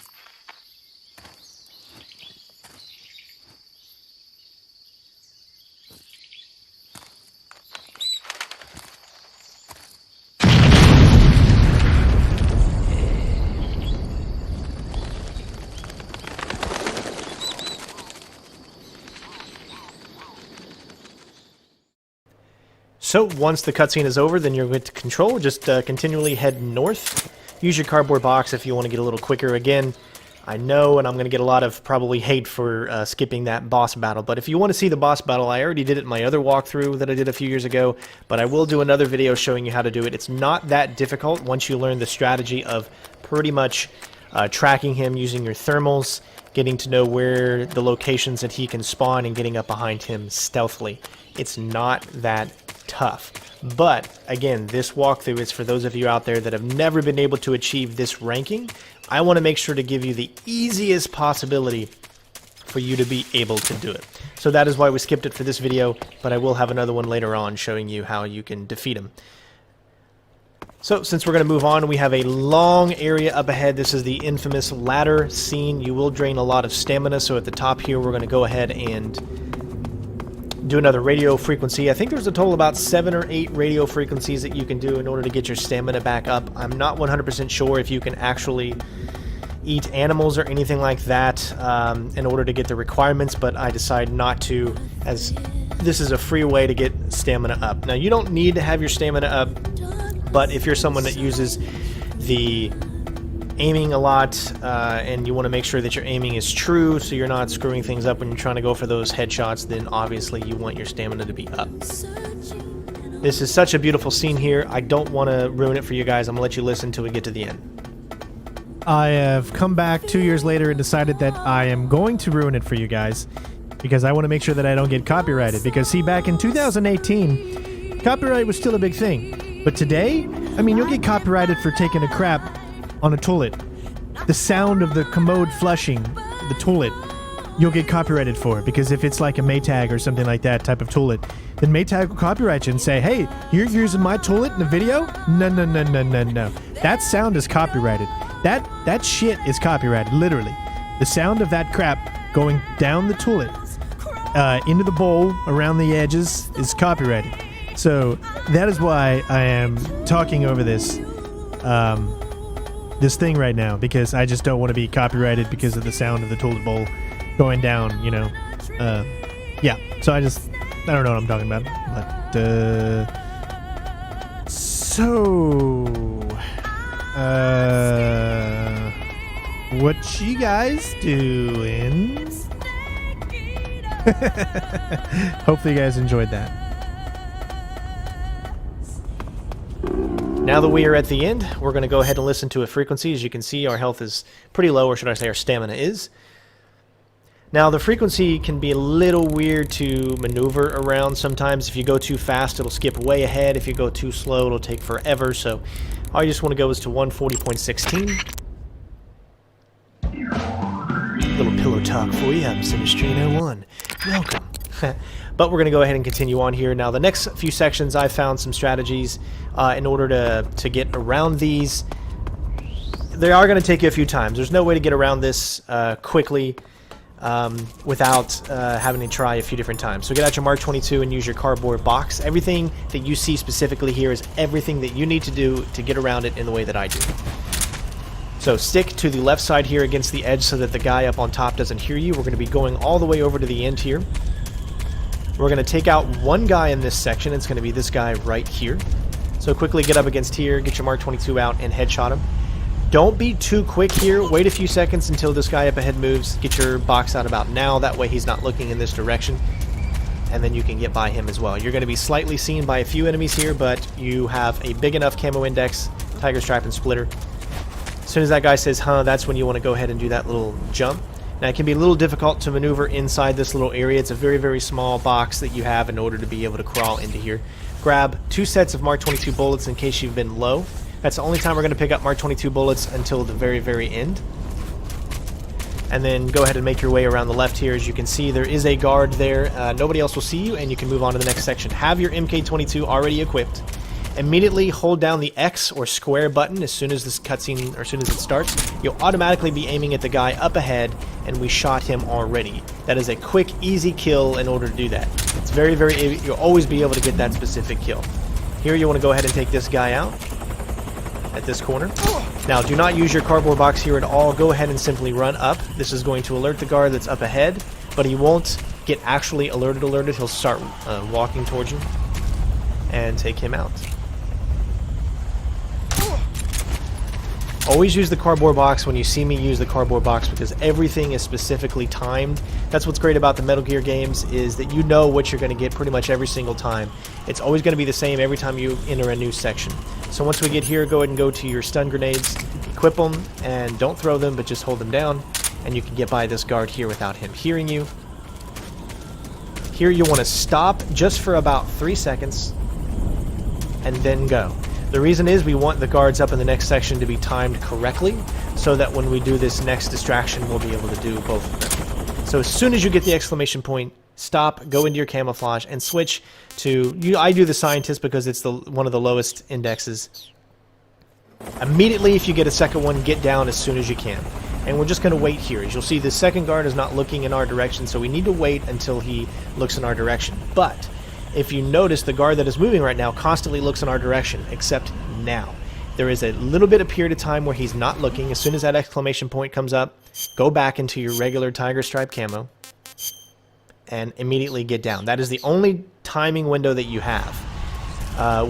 So once the cutscene is over, then you're going to control. Just continually head north. Use your cardboard box if you want to get a little quicker. Again, I know, and I'm going to get a lot of probably hate for skipping that boss battle, but if you want to see the boss battle, I already did it in my other walkthrough that I did a few years ago, but I will do another video showing you how to do it. It's not that difficult once you learn the strategy of pretty much tracking him using your thermals, getting to know where the locations that he can spawn, and getting up behind him stealthily. It's not that tough. But again, this walkthrough is for those of you out there that have never been able to achieve this ranking. I want to make sure to give you the easiest possibility for you to be able to do it. So that is why we skipped it for this video, but I will have another one later on showing you how you can defeat him. So since we're going to move on, we have a long area up ahead. This is the infamous ladder scene. You will drain a lot of stamina, so at the top here we're going to go ahead and do another radio frequency. I think there's a total about 7 or 8 radio frequencies that you can do in order to get your stamina back up. I'm not 100% sure if you can actually eat animals or anything like that in order to get the requirements, but I decided not to, as this is a free way to get stamina up. Now, you don't need to have your stamina up, but if you're someone that uses the aiming a lot and you want to make sure that your aiming is true so you're not screwing things up when you're trying to go for those headshots, then obviously you want your stamina to be up. This is such a beautiful scene here. I don't want to ruin it for you guys. I'm gonna let you listen till we get to the end. I have come back 2 years later and decided that I am going to ruin it for you guys because I want to make sure that I don't get copyrighted. Because see, back in 2018, copyright was still a big thing. But today, I mean, you'll get copyrighted for taking a crap on a toilet. The sound of the commode flushing the toilet, you'll get copyrighted for it, because if it's like a Maytag or something like that type of toilet, then Maytag will copyright you and say, hey, you're using my toilet in a video? No, no, no, no, no, no. That sound is copyrighted. That shit is copyrighted, literally. The sound of that crap going down the toilet into the bowl around the edges is copyrighted. So that is why I am talking over this this thing right now, because I just don't want to be copyrighted because of the sound of the toilet bowl going down, you know. Yeah, so I don't know what I'm talking about. But, what you guys doing? Hopefully you guys enjoyed that. Now that we are at the end, we're going to go ahead and listen to a frequency. As you can see, our health is pretty low, or should I say our stamina is. Now, the frequency can be a little weird to maneuver around sometimes. If you go too fast, it'll skip way ahead. If you go too slow, it'll take forever. So all you just want to go is to 140.16. Little pillow talk for you. I'm CenterStrain01. Welcome. But we're going to go ahead and continue on here. Now, the next few sections, I found some strategies in order to get around these. they are going to take you a few times. There's no way to get around this quickly without having to try a few different times. So get out your Mark 22 and use your cardboard box. Everything that you see specifically here is everything that you need to do to get around it in the way that I do. So stick to the left side here against the edge so that the guy up on top doesn't hear you. We're going to be going all the way over to the end here. We're going to take out one guy in this section. It's going to be this guy right here. So quickly get up against here, get your Mark 22 out, and headshot him. Don't be too quick here. Wait a few seconds until this guy up ahead moves. Get your box out about now. That way he's not looking in this direction. And then you can get by him as well. You're going to be slightly seen by a few enemies here, but you have a big enough camo index, tiger stripe, and splitter. As soon as that guy says, huh, that's when you want to go ahead and do that little jump. Now, it can be a little difficult to maneuver inside this little area. It's a very, very small box that you have in order to be able to crawl into here. Grab 2 sets of Mark 22 bullets in case you've been low. That's the only time we're going to pick up Mark 22 bullets until the very, very end. And then go ahead and make your way around the left here. As you can see, there is a guard there. Nobody else will see you, and you can move on to the next section. Have your MK22 already equipped. Immediately hold down the X or square button as soon as this cutscene, or as soon as it starts. You'll automatically be aiming at the guy up ahead, and we shot him already. That is a quick, easy kill in order to do that. It's very, very, you'll always be able to get that specific kill. Here you want to go ahead and take this guy out at this corner. Now, do not use your cardboard box here at all. Go ahead and simply run up. This is going to alert the guard that's up ahead, but he won't get actually alerted. He'll start walking towards you and take him out. Always use the cardboard box when you see me use the cardboard box because everything is specifically timed. That's what's great about the Metal Gear games is that you know what you're going to get pretty much every single time. It's always going to be the same every time you enter a new section. So once we get here, go ahead and go to your stun grenades, equip them, and don't throw them, but just hold them down, and you can get by this guard here without him hearing you. Here you want to stop just for about 3 seconds, and then go. The reason is we want the guards up in the next section to be timed correctly so that when we do this next distraction, we'll be able to do both of them. So as soon as you get the exclamation point, stop, go into your camouflage, and switch to... I do the scientist because it's one of the lowest indexes. Immediately, if you get a second one, get down as soon as you can. And we're just going to wait here. As you'll see, the second guard is not looking in our direction, so we need to wait until he looks in our direction. But... if you notice, the guard that is moving right now constantly looks in our direction, except now. There is a little bit of period of time where he's not looking. As soon as that exclamation point comes up, go back into your regular tiger stripe camo and immediately get down. That is the only timing window that you have,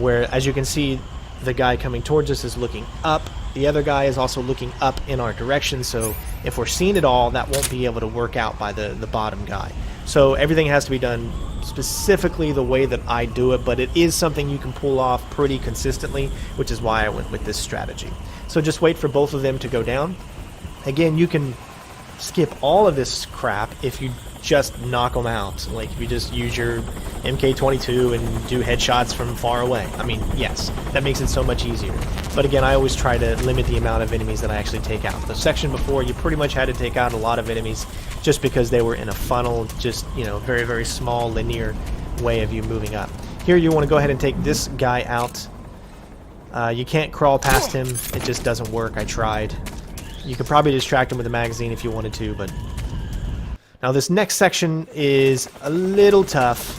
where, as you can see, the guy coming towards us is looking up. The other guy is also looking up in our direction, so if we're seeing it all, that won't be able to work out by the bottom guy. So everything has to be done specifically the way that I do it, but it is something you can pull off pretty consistently, which is why I went with this strategy. So just wait for both of them to go down. Again, you can skip all of this crap if you just knock them out. Like, if you just use your MK22 and do headshots from far away. I mean, yes, that makes it so much easier. But again, I always try to limit the amount of enemies that I actually take out. The section before, you pretty much had to take out a lot of enemies just because they were in a funnel, just, you know, very, very small linear way of you moving up. Here you want to go ahead and take this guy out. You can't crawl past him. It just doesn't work. I tried. You could probably distract him with a magazine if you wanted to, but... now this next section is a little tough,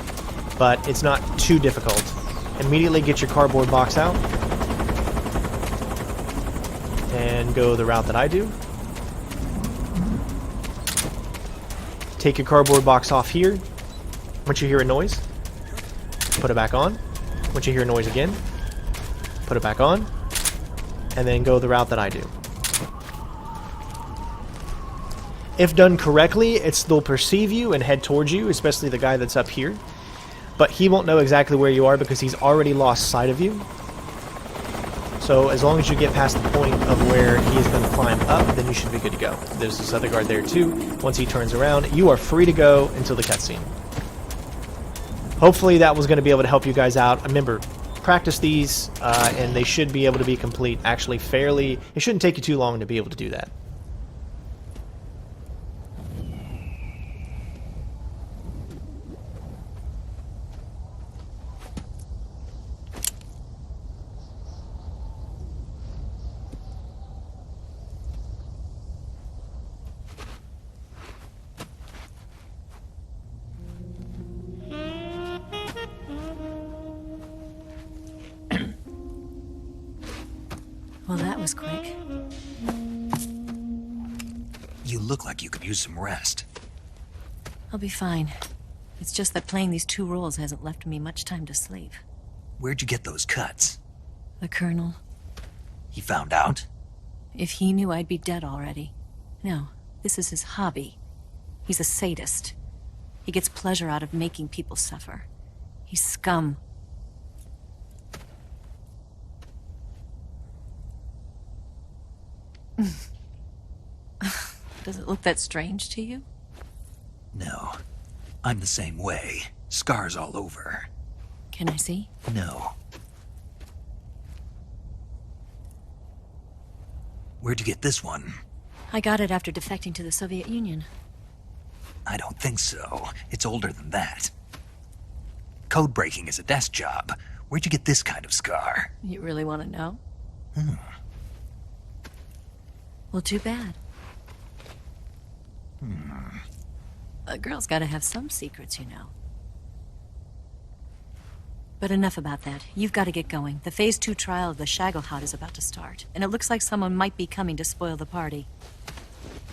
but it's not too difficult. Immediately get your cardboard box out and go the route that I do. Take your cardboard box off here. Once you hear a noise, put it back on. Once you hear a noise again, put it back on, and then go the route that I do. If done correctly, they'll perceive you and head towards you, especially the guy that's up here. But he won't know exactly where you are because he's already lost sight of you. So as long as you get past the point of where he is going to climb up, then you should be good to go. There's this other guard there too. Once he turns around, you are free to go until the cutscene. Hopefully that was going to be able to help you guys out. Remember, practice these, and they should be able to be complete actually fairly. It shouldn't take you too long to be able to do that. Well, that was quick. You look like you could use some rest. I'll be fine. It's just that playing these 2 roles hasn't left me much time to sleep. Where'd you get those cuts? The Colonel. He found out? If he knew, I'd be dead already. No, this is his hobby. He's a sadist. He gets pleasure out of making people suffer. He's scum. Does it look that strange to you? No. I'm the same way. Scars all over. Can I see? No. Where'd you get this one? I got it after defecting to the Soviet Union. I don't think so. It's older than that. Code breaking is a desk job. Where'd you get this kind of scar? You really want to know? Well, too bad. A girl's gotta have some secrets, you know. But enough about that. You've got to get going. The Phase 2 trial of the Shagohod is about to start, and it looks like someone might be coming to spoil the party.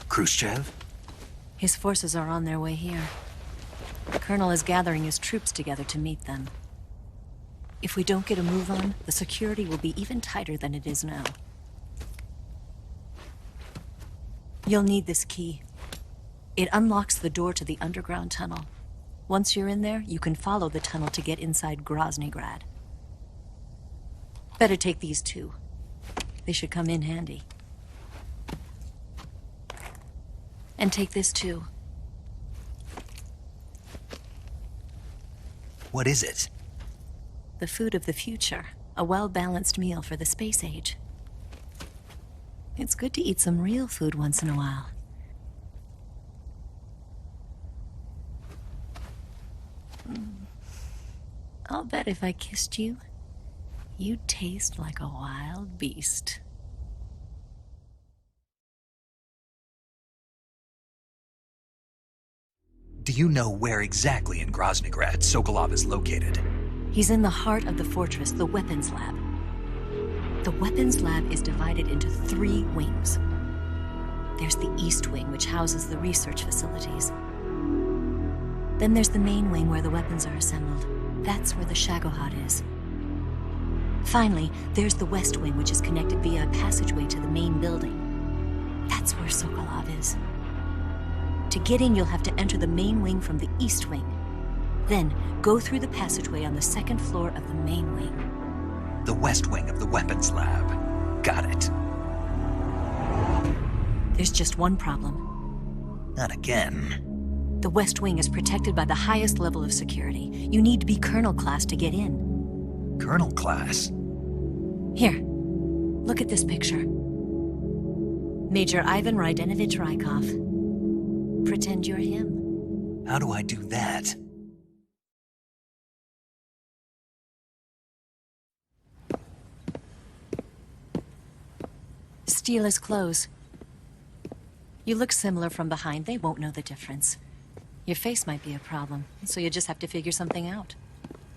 Khrushchev? His forces are on their way here. The Colonel is gathering his troops together to meet them. If we don't get a move on, the security will be even tighter than it is now. You'll need this key. It unlocks the door to the underground tunnel. Once you're in there, you can follow the tunnel to get inside Groznygrad. Better take these 2. They should come in handy. And take this too. What is it? The food of the future. A well-balanced meal for the space age. It's good to eat some real food once in a while. I'll bet if I kissed you, you'd taste like a wild beast. Do you know where exactly in Groznygrad Sokolov is located? He's in the heart of the fortress, the weapons lab. The weapons lab is divided into 3 wings. There's the East Wing, which houses the research facilities. Then there's the main wing where the weapons are assembled. That's where the Shagohod is. Finally, there's the West Wing, which is connected via a passageway to the main building. That's where Sokolov is. To get in, you'll have to enter the main wing from the East Wing. Then, go through the passageway on the 2nd floor of the main wing. The West Wing of the weapons lab. Got it. There's just one problem. Not again. The West Wing is protected by the highest level of security. You need to be Colonel class to get in. Colonel class? Here, look at this picture. Major Ivan Rydenovich Rykov. Pretend you're him. How do I do that? Steal his clothes. You look similar from behind. They won't know the difference. Your face might be a problem, so you just have to figure something out.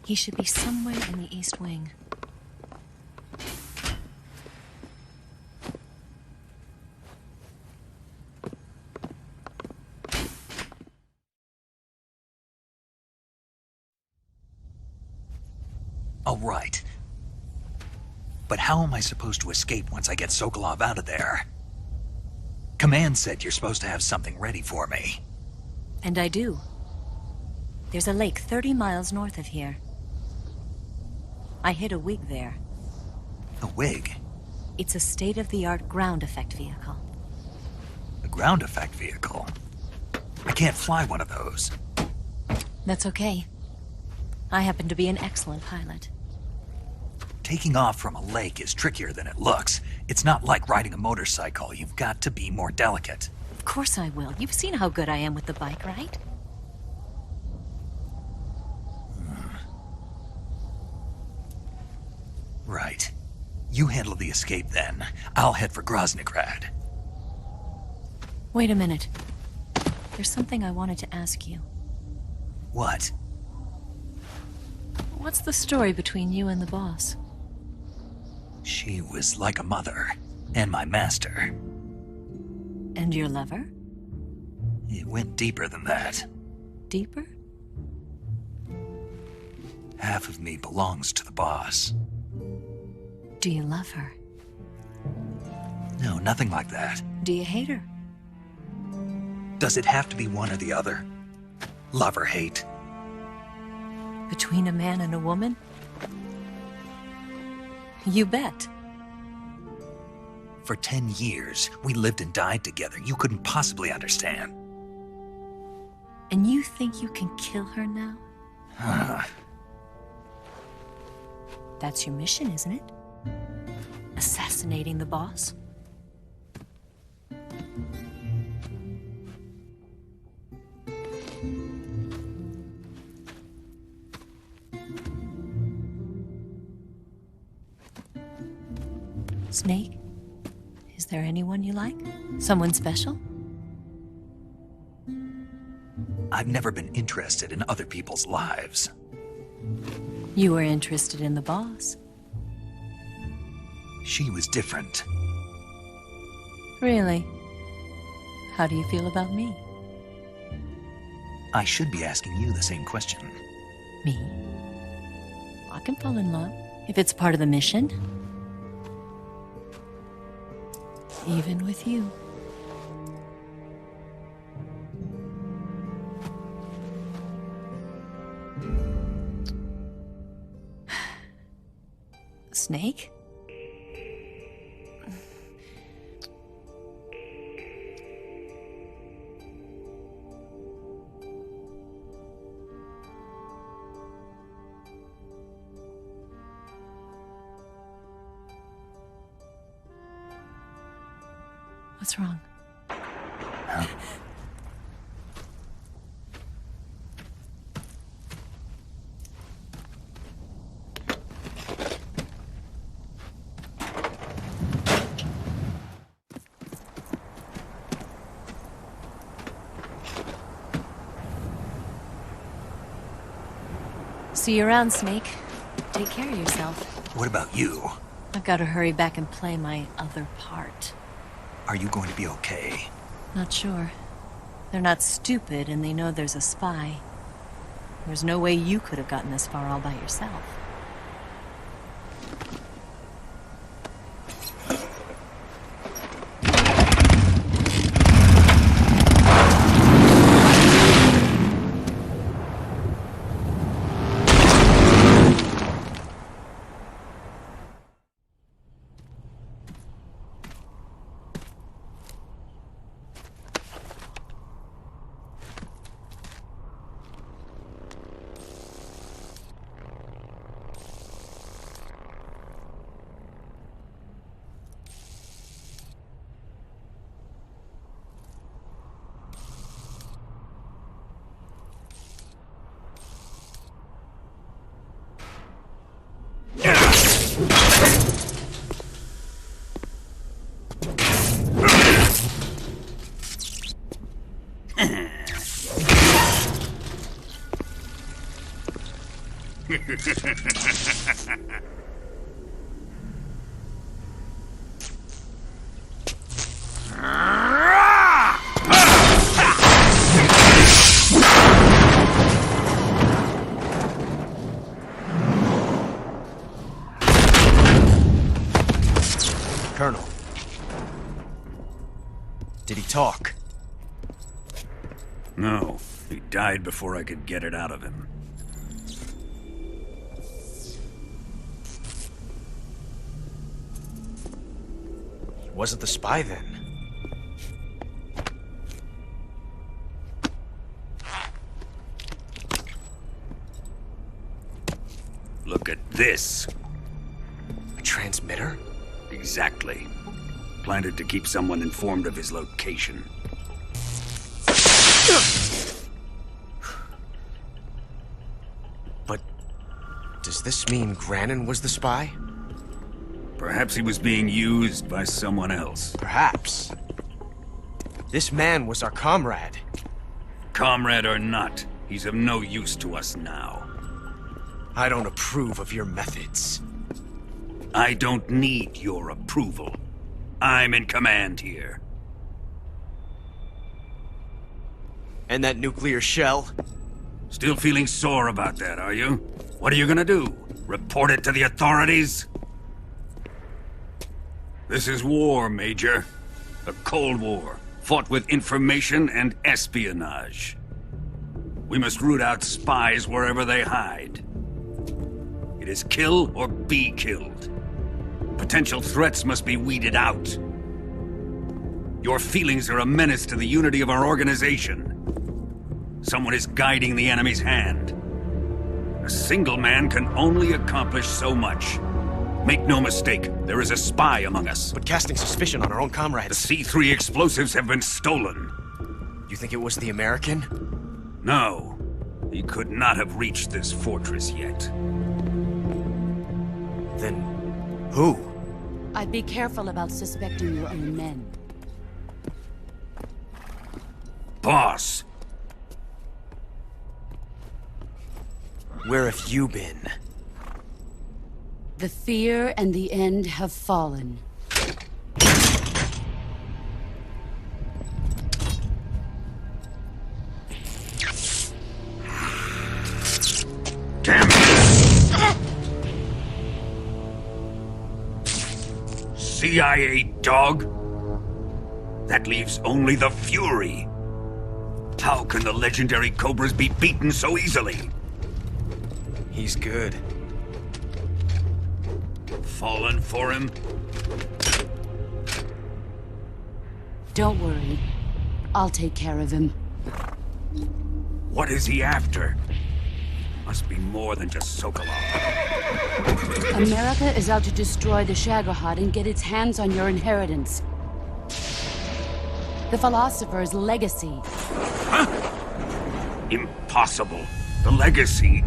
He should be somewhere in the East Wing. All right. But how am I supposed to escape once I get Sokolov out of there? Command said you're supposed to have something ready for me. And I do. There's a lake 30 miles north of here. I hid a wig there. A wig? It's a state-of-the-art ground effect vehicle. A ground effect vehicle? I can't fly one of those. That's okay. I happen to be an excellent pilot. Taking off from a lake is trickier than it looks. It's not like riding a motorcycle. You've got to be more delicate. Of course I will. You've seen how good I am with the bike, right? Right. You handle the escape then. I'll head for Groznygrad. Wait a minute. There's something I wanted to ask you. What? What's the story between you and the boss? She was like a mother, and my master. And your lover? It went deeper than that. Deeper? Half of me belongs to the boss. Do you love her? No, nothing like that. Do you hate her? Does it have to be one or the other? Love or hate? Between a man and a woman? You bet. For 10 years, we lived and died together. You couldn't possibly understand. And you think you can kill her now? That's your mission, isn't it? Assassinating the boss? Snake? Is there anyone you like? Someone special? I've never been interested in other people's lives. You were interested in the boss. She was different. Really? How do you feel about me? I should be asking you the same question. Me? I can fall in love if it's part of the mission. Even with you. Snake? What's wrong? See you around, Snake. Take care of yourself. What about you? I've got to hurry back and play my other part. Are you going to be okay? Not sure. They're not stupid, and they know there's a spy. There's no way you could have gotten this far all by yourself. Colonel. Did he talk? No. He died before I could get it out of him. He wasn't the spy then. Look at this. A transmitter? Exactly. Planted to keep someone informed of his location. But does this mean Granin was the spy? Perhaps he was being used by someone else. Perhaps. This man was our comrade. Comrade or not, he's of no use to us now. I don't approve of your methods. I don't need your approval. I'm in command here. And that nuclear shell? Still feeling sore about that, are you? What are you gonna do? Report it to the authorities? This is war, Major. A Cold War, fought with information and espionage. We must root out spies wherever they hide. It is kill or be killed. Potential threats must be weeded out. Your feelings are a menace to the unity of our organization. Someone is guiding the enemy's hand. A single man can only accomplish so much. Make no mistake, there is a spy among us. But casting suspicion on our own comrades. The C3 explosives have been stolen. You think it was the American? No. He could not have reached this fortress yet. Then who? I'd be careful about suspecting your own men. Boss! Where have you been? The fear and the end have fallen. Damn it! CIA dog? That leaves only the Fury. How can the legendary Cobras be beaten so easily? He's good. Fallen for him? Don't worry. I'll take care of him. What is he after? Must be more than just Sokolov. America is out to destroy the Shagohod and get its hands on your inheritance. The philosopher's legacy. Huh? Impossible. The legacy,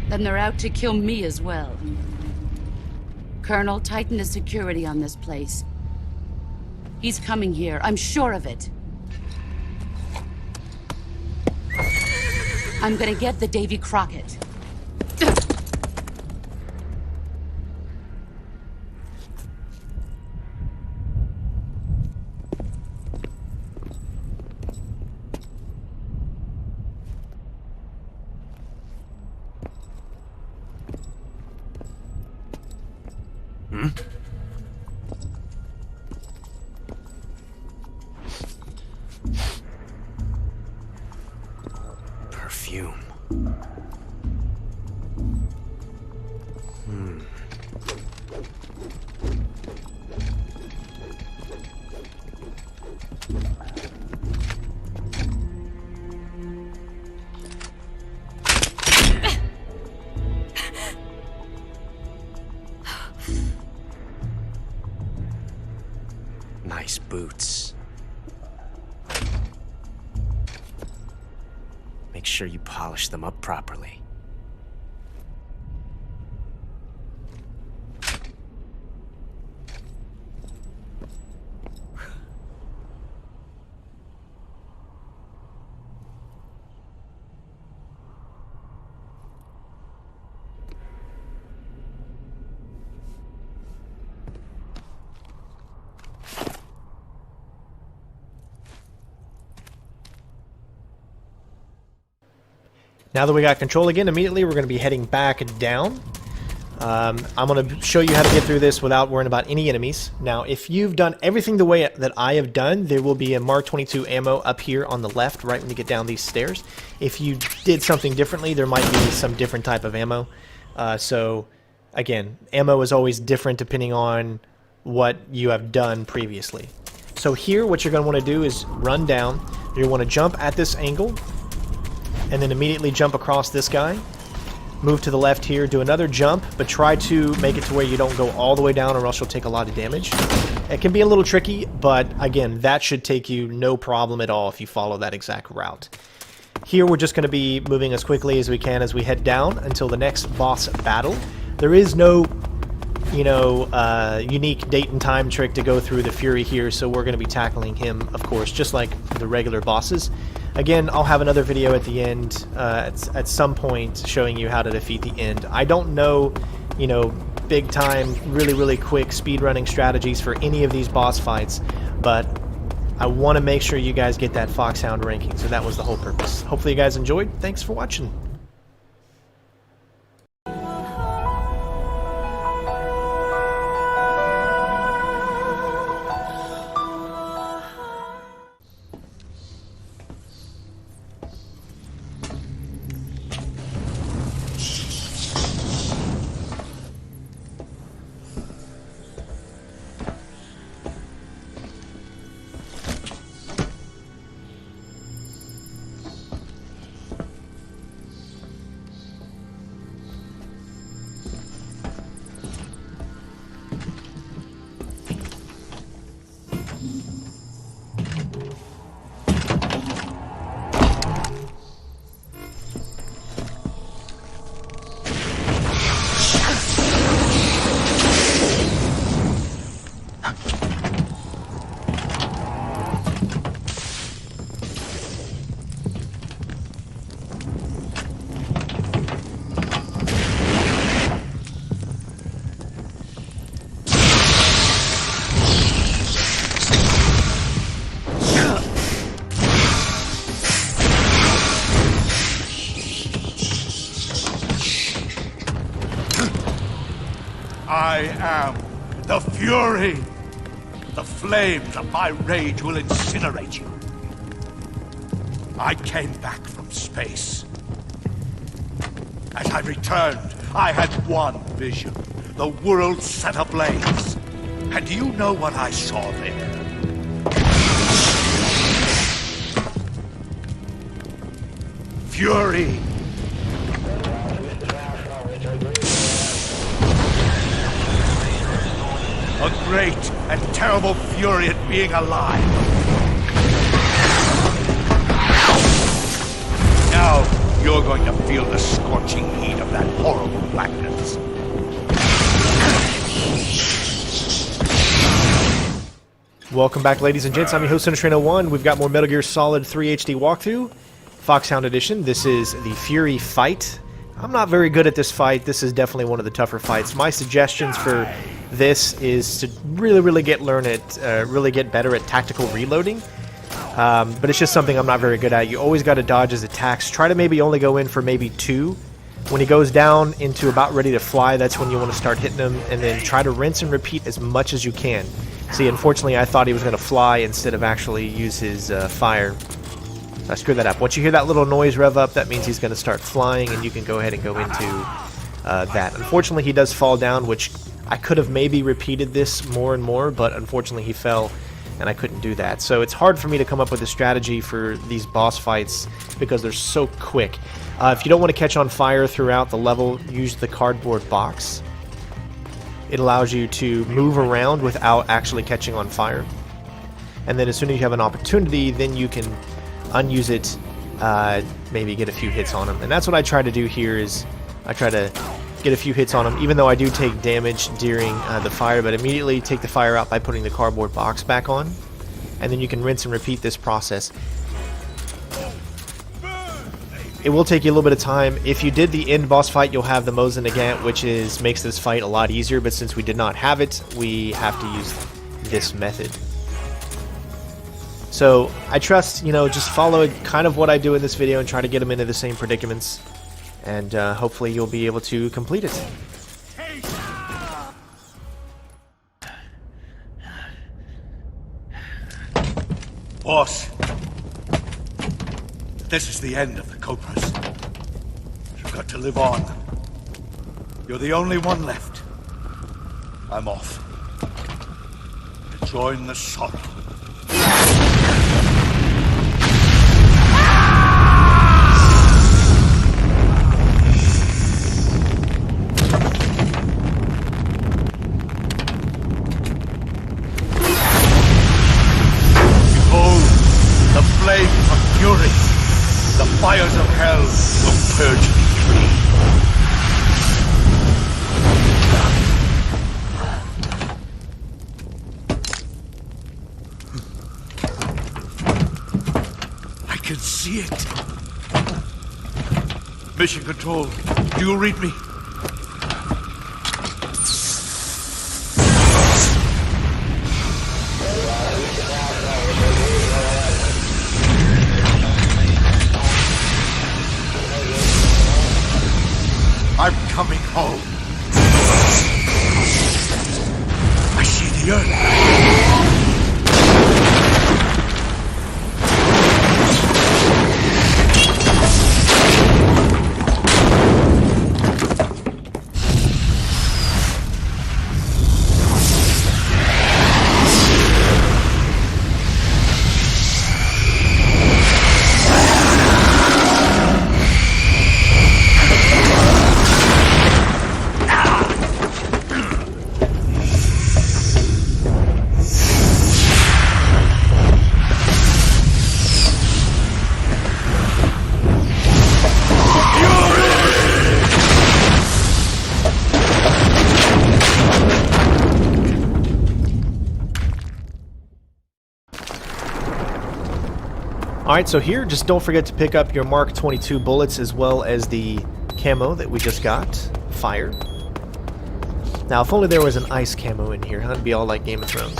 Then they're out to kill me as well. Colonel, tighten the security on this place. He's coming here, I'm sure of it. I'm gonna get the Davy Crockett. Perfume. Nice boots. Make sure you polish them up properly. Now that we got control again, immediately we're going to be heading back down. I'm going to show you how to get through this without worrying about any enemies. Now, if you've done everything the way that I have done, there will be a Mark 22 ammo up here on the left, right when you get down these stairs. If you did something differently, there might be some different type of ammo. So, again, ammo is always different depending on what you have done previously. So here, what you're going to want to do is run down. You want to jump at this angle, and then immediately jump across this guy. Move to the left here, do another jump, but try to make it to where you don't go all the way down or else you'll take a lot of damage. It can be a little tricky, but again, that should take you no problem at all if you follow that exact route. Here we're just going to be moving as quickly as we can as we head down until the next boss battle. There is no, unique date and time trick to go through the Fury here, so we're going to be tackling him, of course, just like the regular bosses. Again, I'll have another video at the end, at some point, showing you how to defeat the end. I don't know, you know, big time, really quick speedrunning strategies for any of these boss fights, but I want to make sure you guys get that Foxhound ranking, so that was the whole purpose. Hopefully you guys enjoyed. Thanks for watching. I am the Fury. The flames of my rage will incinerate you. I came back from space. As I returned, I had one vision. The world set ablaze. And do you know what I saw there? Fury. A great and terrible fury at being alive. Now, you're going to feel the scorching heat of that horrible blackness. Welcome back, ladies and gents. I'm your host, CenterStrain01. We've got more Metal Gear Solid 3 HD walkthrough, Foxhound Edition. This is the Fury fight. I'm not very good at this fight. This is definitely one of the tougher fights. My suggestions for this is to really get better at tactical reloading. But it's just something I'm not very good at. You always got to dodge his attacks. Try to maybe only go in for maybe 2. When he goes down into about ready to fly, that's when you want to start hitting him, and then try to rinse and repeat as much as you can. See, unfortunately, I thought he was going to fly instead of actually use his fire. I screwed that up. Once you hear that little noise rev up, that means he's going to start flying, and you can go ahead and go into that. Unfortunately, he does fall down, which I could have maybe repeated this more and more, but unfortunately he fell, and I couldn't do that. So it's hard for me to come up with a strategy for these boss fights because they're so quick. If you don't want to catch on fire throughout the level, use the cardboard box. It allows you to move around without actually catching on fire. And then as soon as you have an opportunity, then you can unuse it, maybe get a few hits on him. And that's what I try to do here, is I try to get a few hits on him, even though I do take damage during the fire, but immediately take the fire out by putting the cardboard box back on. And then you can rinse and repeat this process. It will take you a little bit of time. If you did the end boss fight, you'll have the Mosin-Nagant, which makes this fight a lot easier, but since we did not have it, we have to use this method. So I trust, you know, just follow kind of what I do in this video and try to get them into the same predicaments, and hopefully you'll be able to complete it. Boss, this is the end of the Cobras. You've got to live on. You're the only one left. I'm off to join the sorrow. Fury, the fires of hell will purge me free. I can see it. Mission Control, do you read me? I'm coming home. I see the Earth. Alright, so here, just don't forget to pick up your Mark 22 bullets as well as the camo that we just got. Fire. Now, if only there was an ice camo in here, it'd be all like Game of Thrones.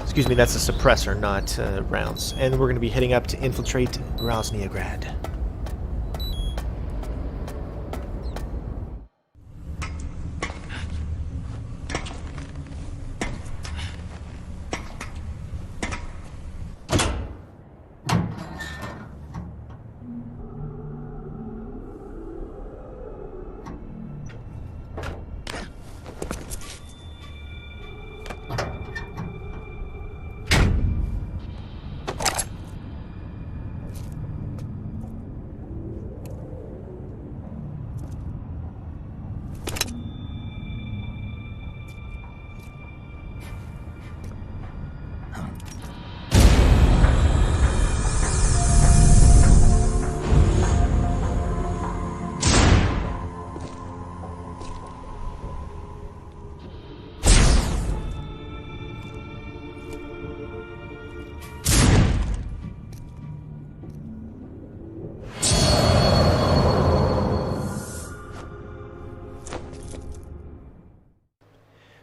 Excuse me, that's a suppressor, not rounds. And we're going to be heading up to infiltrate Groznygrad.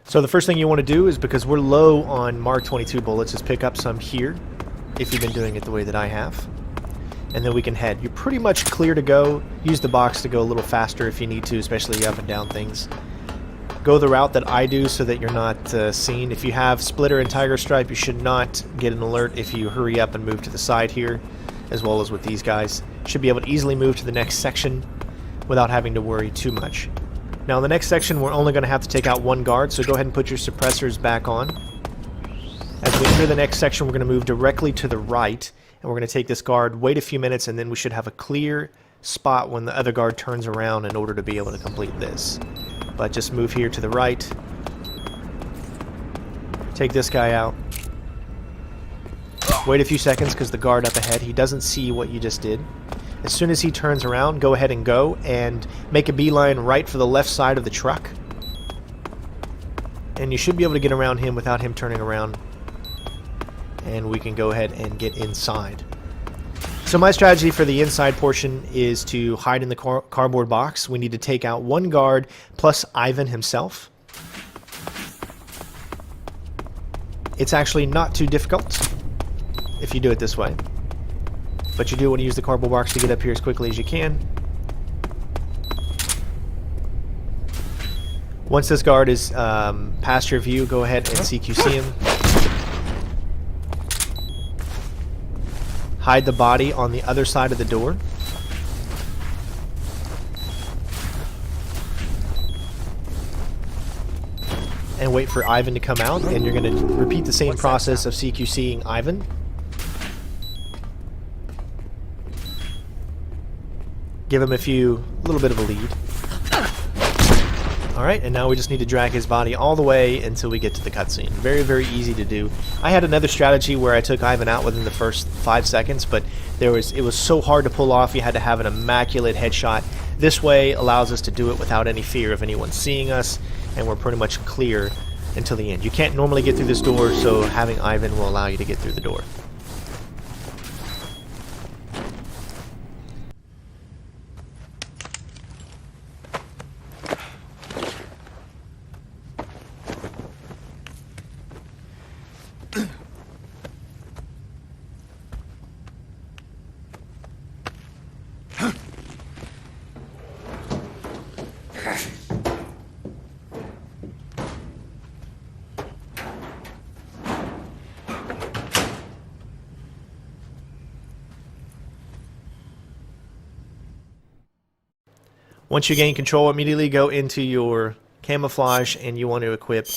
So the first thing you want to do is, because we're low on Mark 22 bullets, is pick up some here, if you've been doing it the way that I have. And then we can head. You're pretty much clear to go. Use the box to go a little faster if you need to, especially up and down things. Go the route that I do so that you're not seen. If you have Splitter and Tiger Stripe, you should not get an alert if you hurry up and move to the side here, as well as with these guys. Should be able to easily move to the next section without having to worry too much. Now in the next section we're only going to have to take out one guard, so go ahead and put your suppressors back on. As we enter the next section we're going to move directly to the right, and we're going to take this guard, wait a few minutes, and then we should have a clear spot when the other guard turns around in order to be able to complete this. But just move here to the right, take this guy out, wait a few seconds because the guard up ahead, he doesn't see what you just did. As soon as he turns around, go ahead and go and make a beeline right for the left side of the truck. And you should be able to get around him without him turning around. And we can go ahead and get inside. So my strategy for the inside portion is to hide in the cardboard box. We need to take out one guard plus Ivan himself. It's actually not too difficult if you do it this way. But you do want to use the cardboard box to get up here as quickly as you can. Once this guard is past your view, go ahead and CQC him. Hide the body on the other side of the door. And wait for Ivan to come out, and you're going to repeat the same process of CQCing Ivan. Give him a little bit of a lead. Alright, and now we just need to drag his body all the way until we get to the cutscene. Very, very easy to do. I had another strategy where I took Ivan out within the first 5 seconds, but it was so hard to pull off, you had to have an immaculate headshot. This way allows us to do it without any fear of anyone seeing us, and we're pretty much clear until the end. You can't normally get through this door, so having Ivan will allow you to get through the door. Once you gain control, immediately go into your camouflage and you want to equip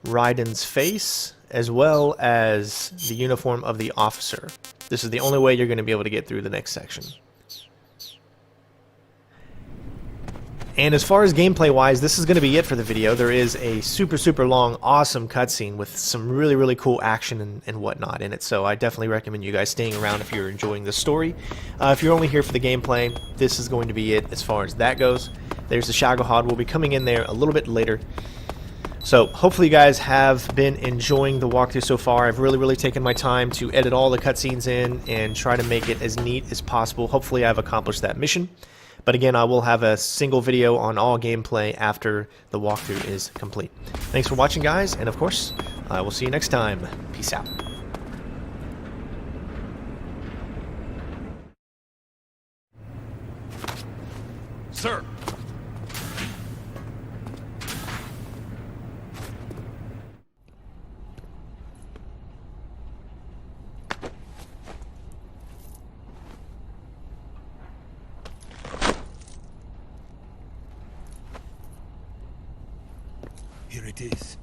Raiden's face as well as the uniform of the officer. This is the only way you're going to be able to get through the next section. And as far as gameplay wise, this is going to be it for the video. There is a super long, awesome cutscene with some really cool action and whatnot in it. So I definitely recommend you guys staying around if you're enjoying the story. If you're only here for the gameplay, this is going to be it as far as that goes. There's the Shagohod. We'll be coming in there a little bit later. So hopefully you guys have been enjoying the walkthrough so far. I've really taken my time to edit all the cutscenes in and try to make it as neat as possible. Hopefully I've accomplished that mission. But again, I will have a single video on all gameplay after the walkthrough is complete. Thanks for watching, guys, and of course, I will see you next time. Peace out. Sir! Here it is.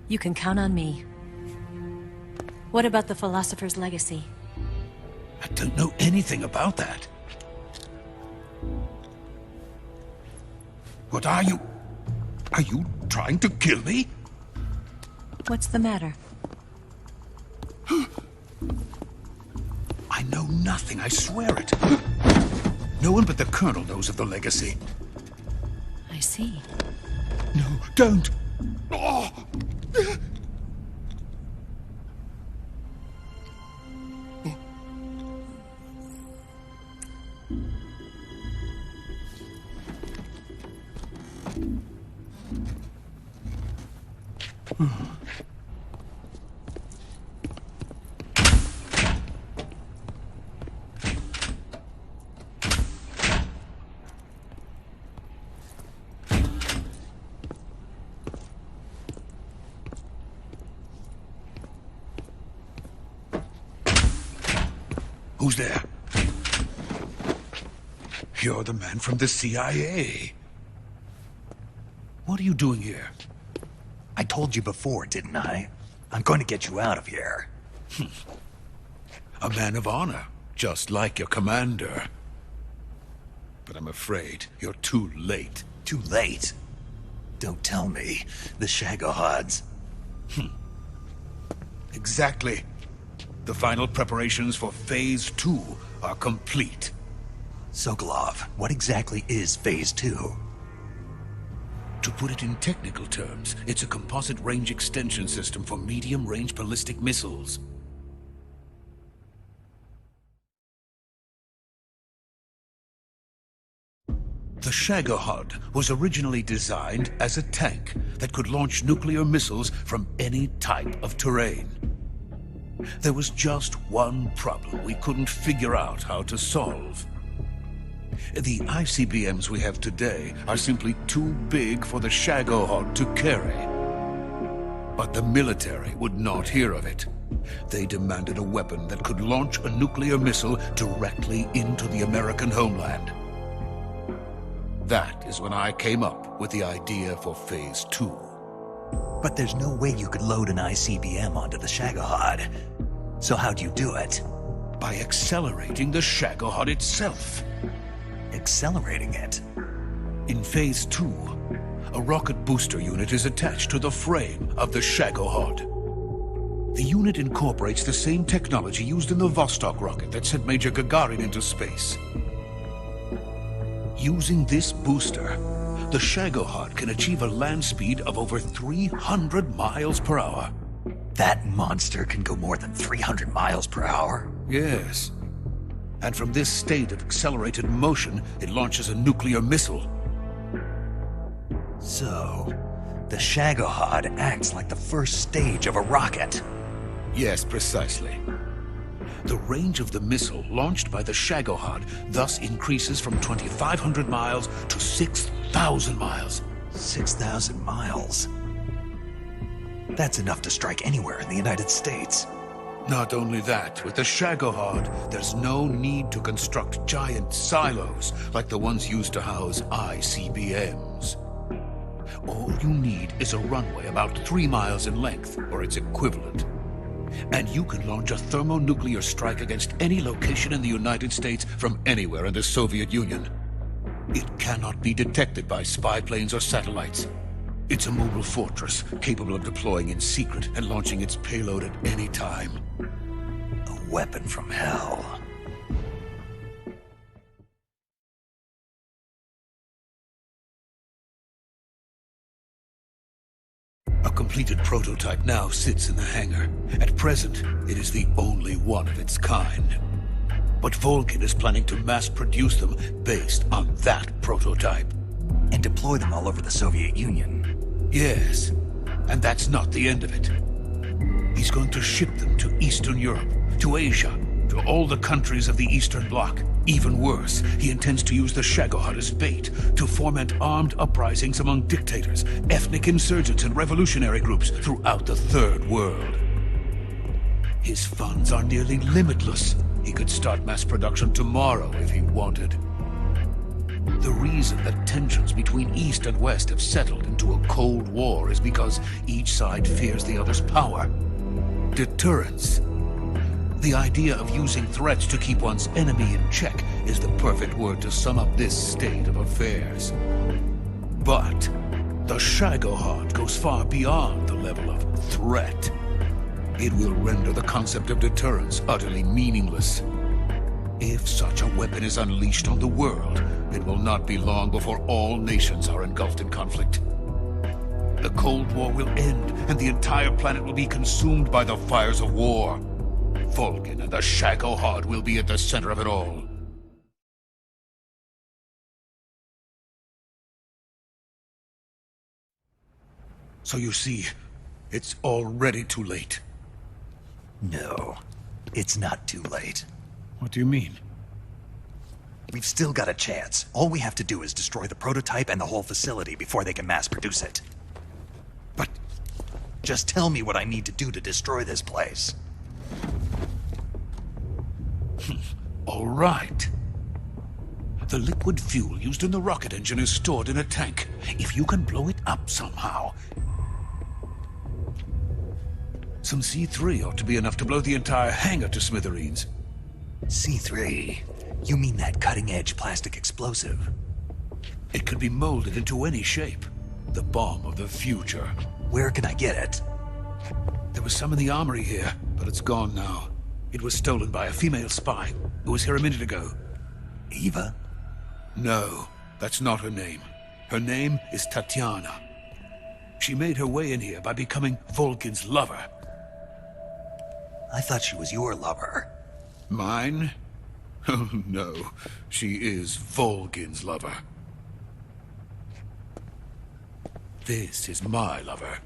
You can count on me. What about the philosopher's legacy? I don't know anything about that. What are you? Are you trying to kill me? What's the matter? I know nothing, I swear it. No one but the Colonel knows of the legacy. I see. No, don't! Oh. Who's there? You're the man from the CIA. What are you doing here? I told you before, didn't I? I'm going to get you out of here. A man of honor, just like your commander. But I'm afraid you're too late. Too late? Don't tell me. The Shagohods. Exactly. The final preparations for Phase 2 are complete. Sokolov, what exactly is Phase 2? To put it in technical terms, it's a composite range extension system for medium-range ballistic missiles. The Shagohod was originally designed as a tank that could launch nuclear missiles from any type of terrain. There was just one problem we couldn't figure out how to solve. The ICBMs we have today are simply too big for the Shagohod to carry. But the military would not hear of it. They demanded a weapon that could launch a nuclear missile directly into the American homeland. That is when I came up with the idea for Phase 2. But there's no way you could load an ICBM onto the Shagohod. So how'd you do it? By accelerating the Shagohod itself. Accelerating it? In Phase 2, a rocket booster unit is attached to the frame of the Shagohod. The unit incorporates the same technology used in the Vostok rocket that sent Major Gagarin into space. Using this booster, the Shagohod can achieve a land speed of over 300 miles per hour. That monster can go more than 300 miles per hour? Yes. And from this state of accelerated motion, it launches a nuclear missile. So, the Shagohod acts like the first stage of a rocket. Yes, precisely. The range of the missile launched by the Shagohod thus increases from 2,500 miles to 6,000 miles. 6,000 miles. That's enough to strike anywhere in the United States. Not only that, with the Shagohod, there's no need to construct giant silos like the ones used to house ICBMs. All you need is a runway about 3 miles in length, or its equivalent. And you can launch a thermonuclear strike against any location in the United States from anywhere in the Soviet Union. It cannot be detected by spy planes or satellites. It's a mobile fortress, capable of deploying in secret and launching its payload at any time. A weapon from hell. A completed prototype now sits in the hangar. At present, it is the only one of its kind. But Volgin is planning to mass-produce them based on that prototype. And deploy them all over the Soviet Union. Yes, and that's not the end of it. He's going to ship them to Eastern Europe, to Asia, to all the countries of the Eastern Bloc. Even worse, he intends to use the Shagohod as bait to foment armed uprisings among dictators, ethnic insurgents, and revolutionary groups throughout the Third World. His funds are nearly limitless. He could start mass production tomorrow if he wanted. The reason that tensions between East and West have settled into a Cold War is because each side fears the other's power. Deterrence. The idea of using threats to keep one's enemy in check is the perfect word to sum up this state of affairs. But the Shagohod goes far beyond the level of threat. It will render the concept of deterrence utterly meaningless. If such a weapon is unleashed on the world, it will not be long before all nations are engulfed in conflict. The Cold War will end, and the entire planet will be consumed by the fires of war. Volgin and the Shagohod will be at the center of it all. So you see, it's already too late. No, it's not too late. What do you mean? We've still got a chance. All we have to do is destroy the prototype and the whole facility before they can mass produce it. But just tell me what I need to do to destroy this place. All right. The liquid fuel used in the rocket engine is stored in a tank. If you can blow it up somehow... Some C3 ought to be enough to blow the entire hangar to smithereens. C3? You mean that cutting-edge plastic explosive? It could be molded into any shape. The bomb of the future. Where can I get it? There was some in the armory here, but it's gone now. It was stolen by a female spy who was here a minute ago. Eva? No, that's not her name. Her name is Tatiana. She made her way in here by becoming Volgin's lover. I thought she was your lover. Mine? Oh no, she is Volgin's lover. This is my lover.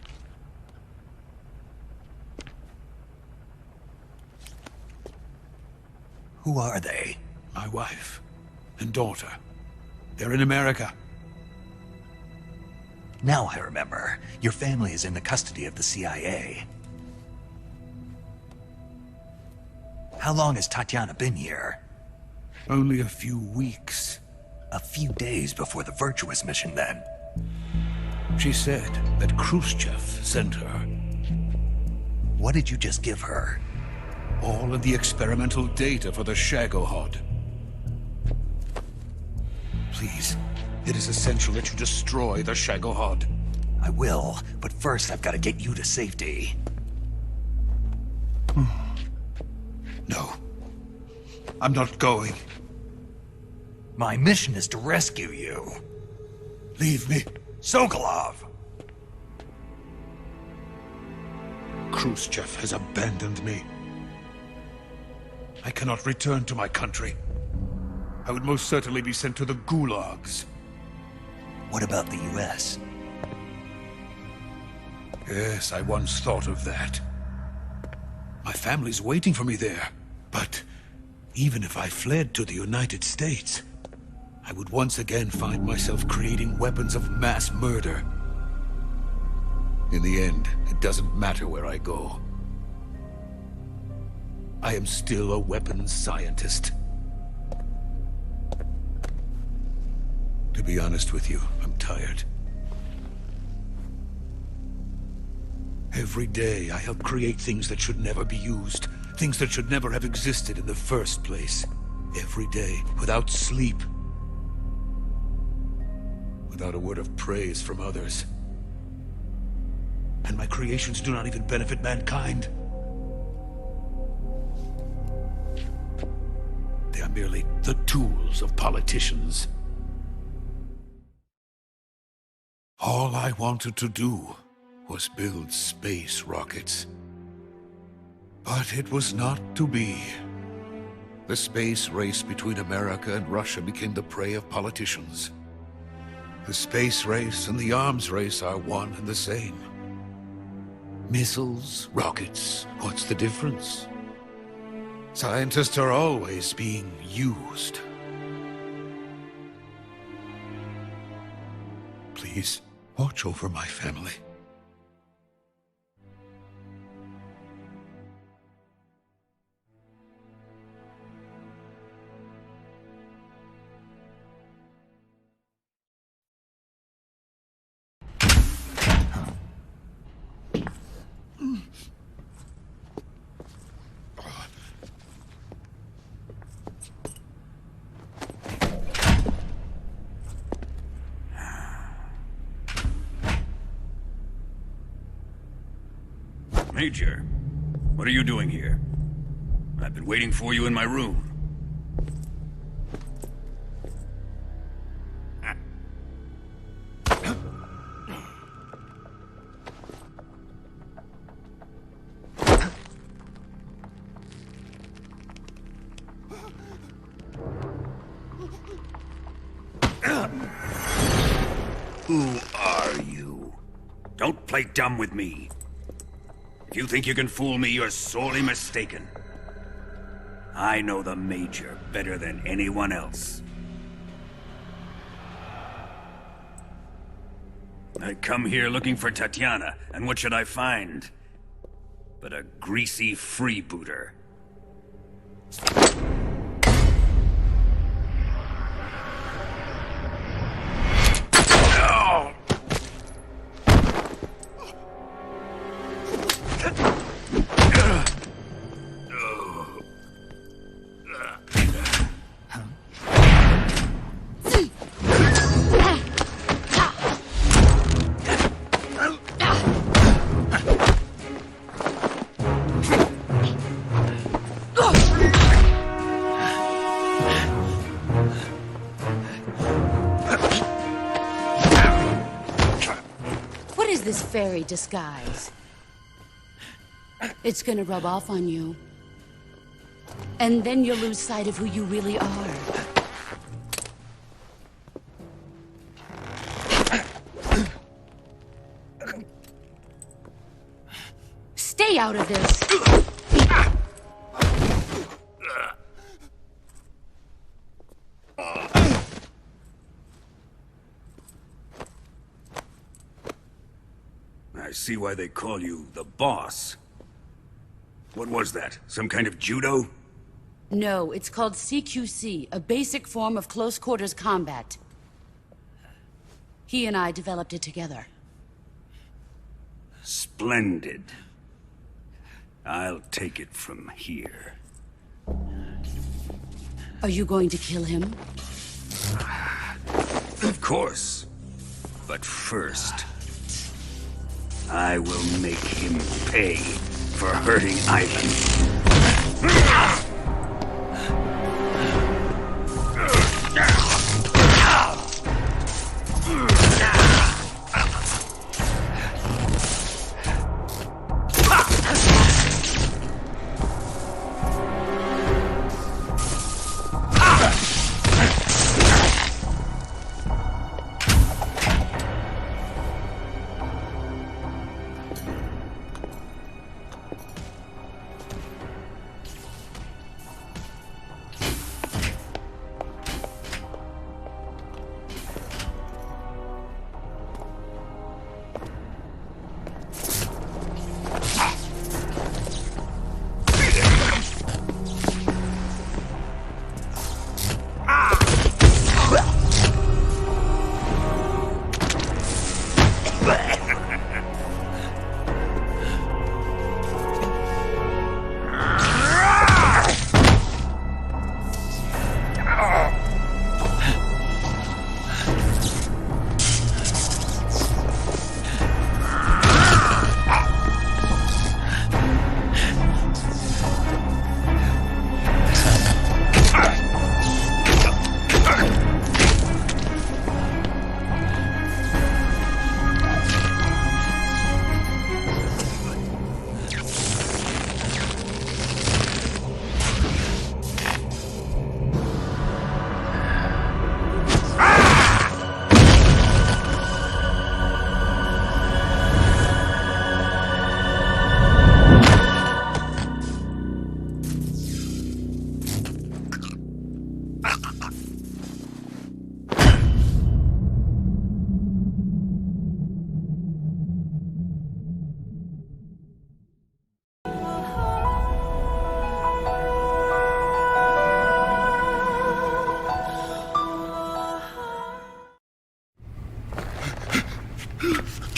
Who are they? My wife and daughter. They're in America. Now I remember. Your family is in the custody of the CIA. How long has Tatiana been here? Only a few weeks. A few days before the Virtuous mission, then. She said that Khrushchev sent her. What did you just give her? All of the experimental data for the Shagohod. Please, it is essential that you destroy the Shagohod. I will, but first I've got to get you to safety. No. I'm not going. My mission is to rescue you. Leave me. Sokolov! Khrushchev has abandoned me. I cannot return to my country. I would most certainly be sent to the gulags. What about the US? Yes, I once thought of that. My family's waiting for me there. But even if I fled to the United States, I would once again find myself creating weapons of mass murder. In the end, it doesn't matter where I go. I am still a weapons scientist. To be honest with you, I'm tired. Every day, I help create things that should never be used. Things that should never have existed in the first place. Every day, without sleep. Without a word of praise from others. And my creations do not even benefit mankind. They are merely the tools of politicians. All I wanted to do was build space rockets. But it was not to be. The space race between America and Russia became the prey of politicians. The space race and the arms race are one and the same. Missiles, rockets, what's the difference? Scientists are always being used. Please, watch over my family. Major, what are you doing here? I've been waiting for you in my room. Who are you? Don't play dumb with me. If you think you can fool me, you're sorely mistaken. I know the Major better than anyone else. I come here looking for Tatiana, and what should I find? But a greasy freebooter. This fairy disguise. It's gonna rub off on you. And then you'll lose sight of who you really are. Stay out of this! I see why they call you the Boss. What was that? Some kind of judo? No, it's called CQC, a basic form of close-quarters combat. He and I developed it together. Splendid. I'll take it from here. Are you going to kill him? Of course. But first, I will make him pay for hurting Ivan.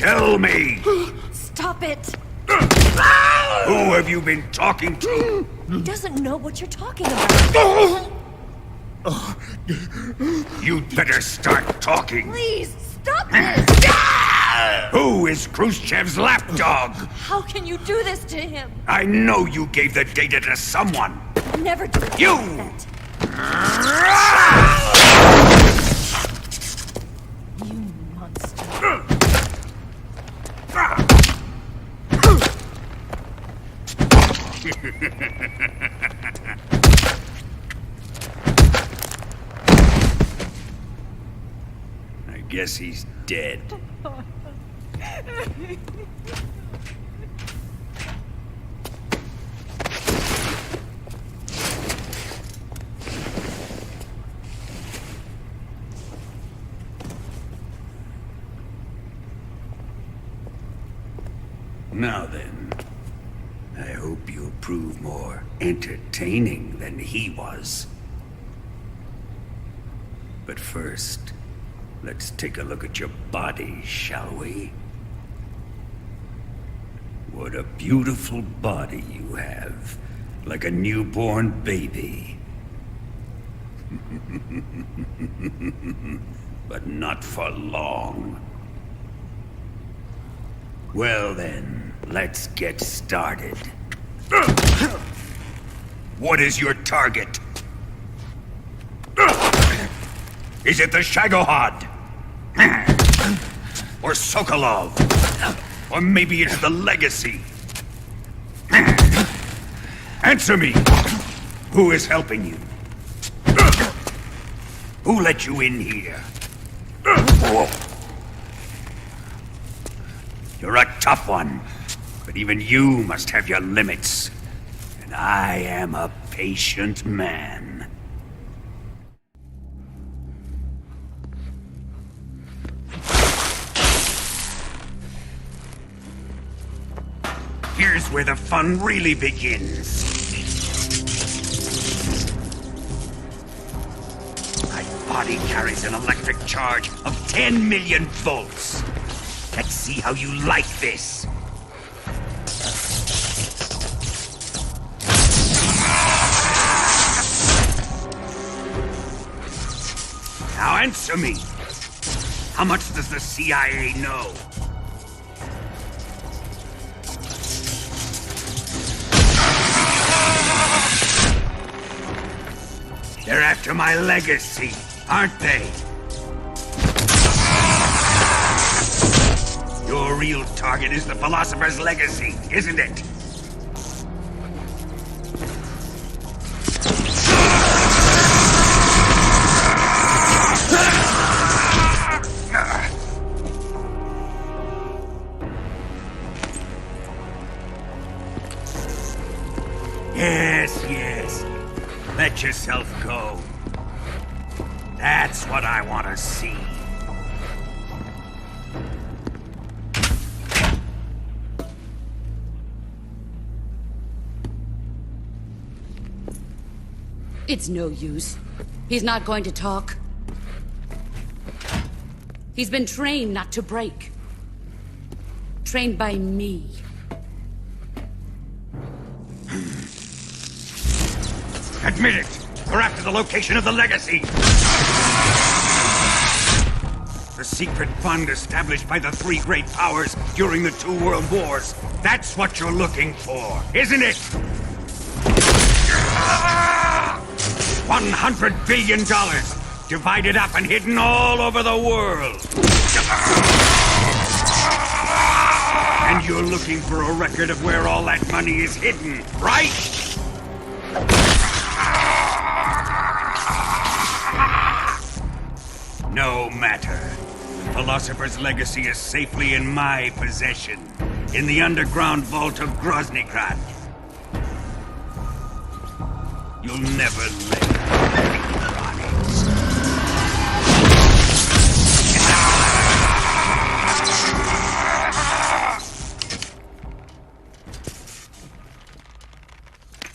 Tell me! Stop it! Who have you been talking to? He doesn't know what you're talking about. You'd better start talking. Please, stop this! Who is Khrushchev's lapdog? How can you do this to him? I know you gave the data to someone. Never do You! that. You monster. I guess he's dead. Now then, I hope you'll prove more entertaining than he was. But first, let's take a look at your body, shall we? What a beautiful body you have, like a newborn baby. But not for long. Well then, let's get started. What is your target? Is it the Shagohod? Or Sokolov? Or maybe it's the Legacy? Answer me! Who is helping you? Who let you in here? You're a tough one, but even you must have your limits. And I am a patient man. Here's where the fun really begins. My body carries an electric charge of 10 million volts. Let's see how you like this. Now answer me. How much does the CIA know? They're after my legacy, aren't they? Your real target is the Philosopher's Legacy, isn't it? Yes, yes. Let yourself go. That's what I want to see. It's no use. He's not going to talk. He's been trained not to break. Trained by me. Admit it! We're after the location of the Legacy! The secret fund established by the three great powers during the 2 world wars. That's what you're looking for, isn't it? $100 billion, divided up and hidden all over the world. And you're looking for a record of where all that money is hidden, right? No matter. The Philosopher's Legacy is safely in my possession, in the underground vault of Groznygrad. You'll never live on it.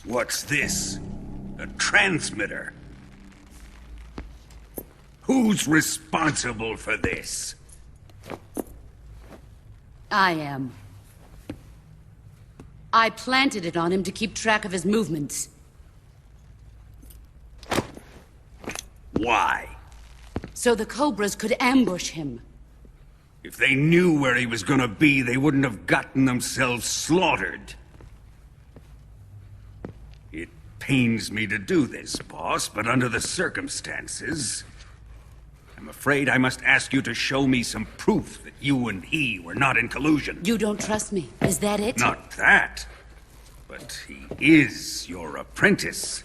What's this? A transmitter? Who's responsible for this? I am. I planted it on him to keep track of his movements. Why? So the Cobras could ambush him. If they knew where he was gonna be, they wouldn't have gotten themselves slaughtered. It pains me to do this, boss, but under the circumstances, I'm afraid I must ask you to show me some proof that you and he were not in collusion. You don't trust me, is that it? Not that, but he is your apprentice.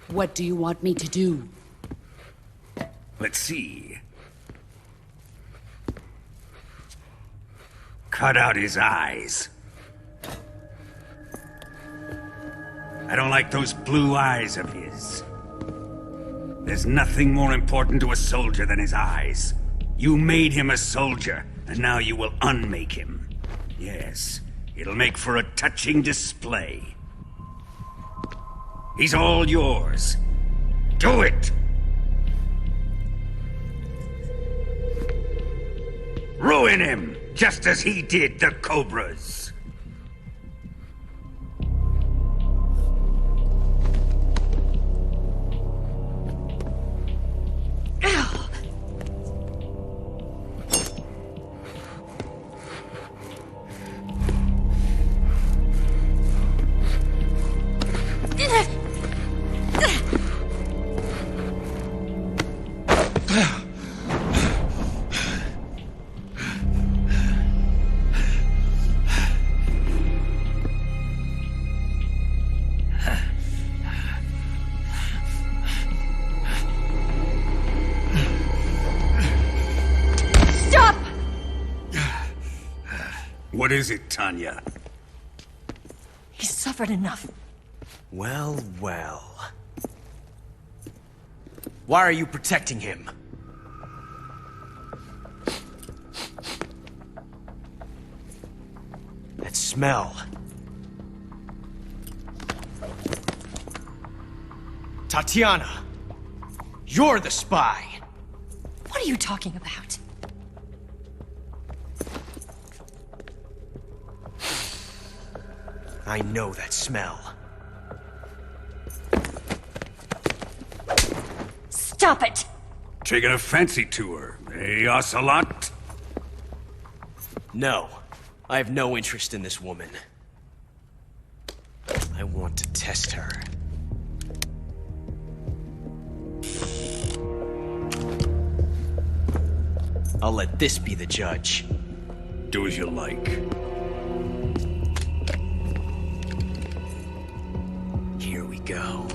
What do you want me to do? Let's see. Cut out his eyes. I don't like those blue eyes of his. There's nothing more important to a soldier than his eyes. You made him a soldier, and now you will unmake him. Yes, it'll make for a touching display. He's all yours. Do it! Ruin him, just as he did the Cobras. What is it, Tanya? He's suffered enough. Well, well. Why are you protecting him? That smell. Tatiana! You're the spy! What are you talking about? I know that smell. Stop it! Taking a fancy to her, eh, Ocelot? No. I have no interest in this woman. I want to test her. I'll let this be the judge. Do as you like. Here we go.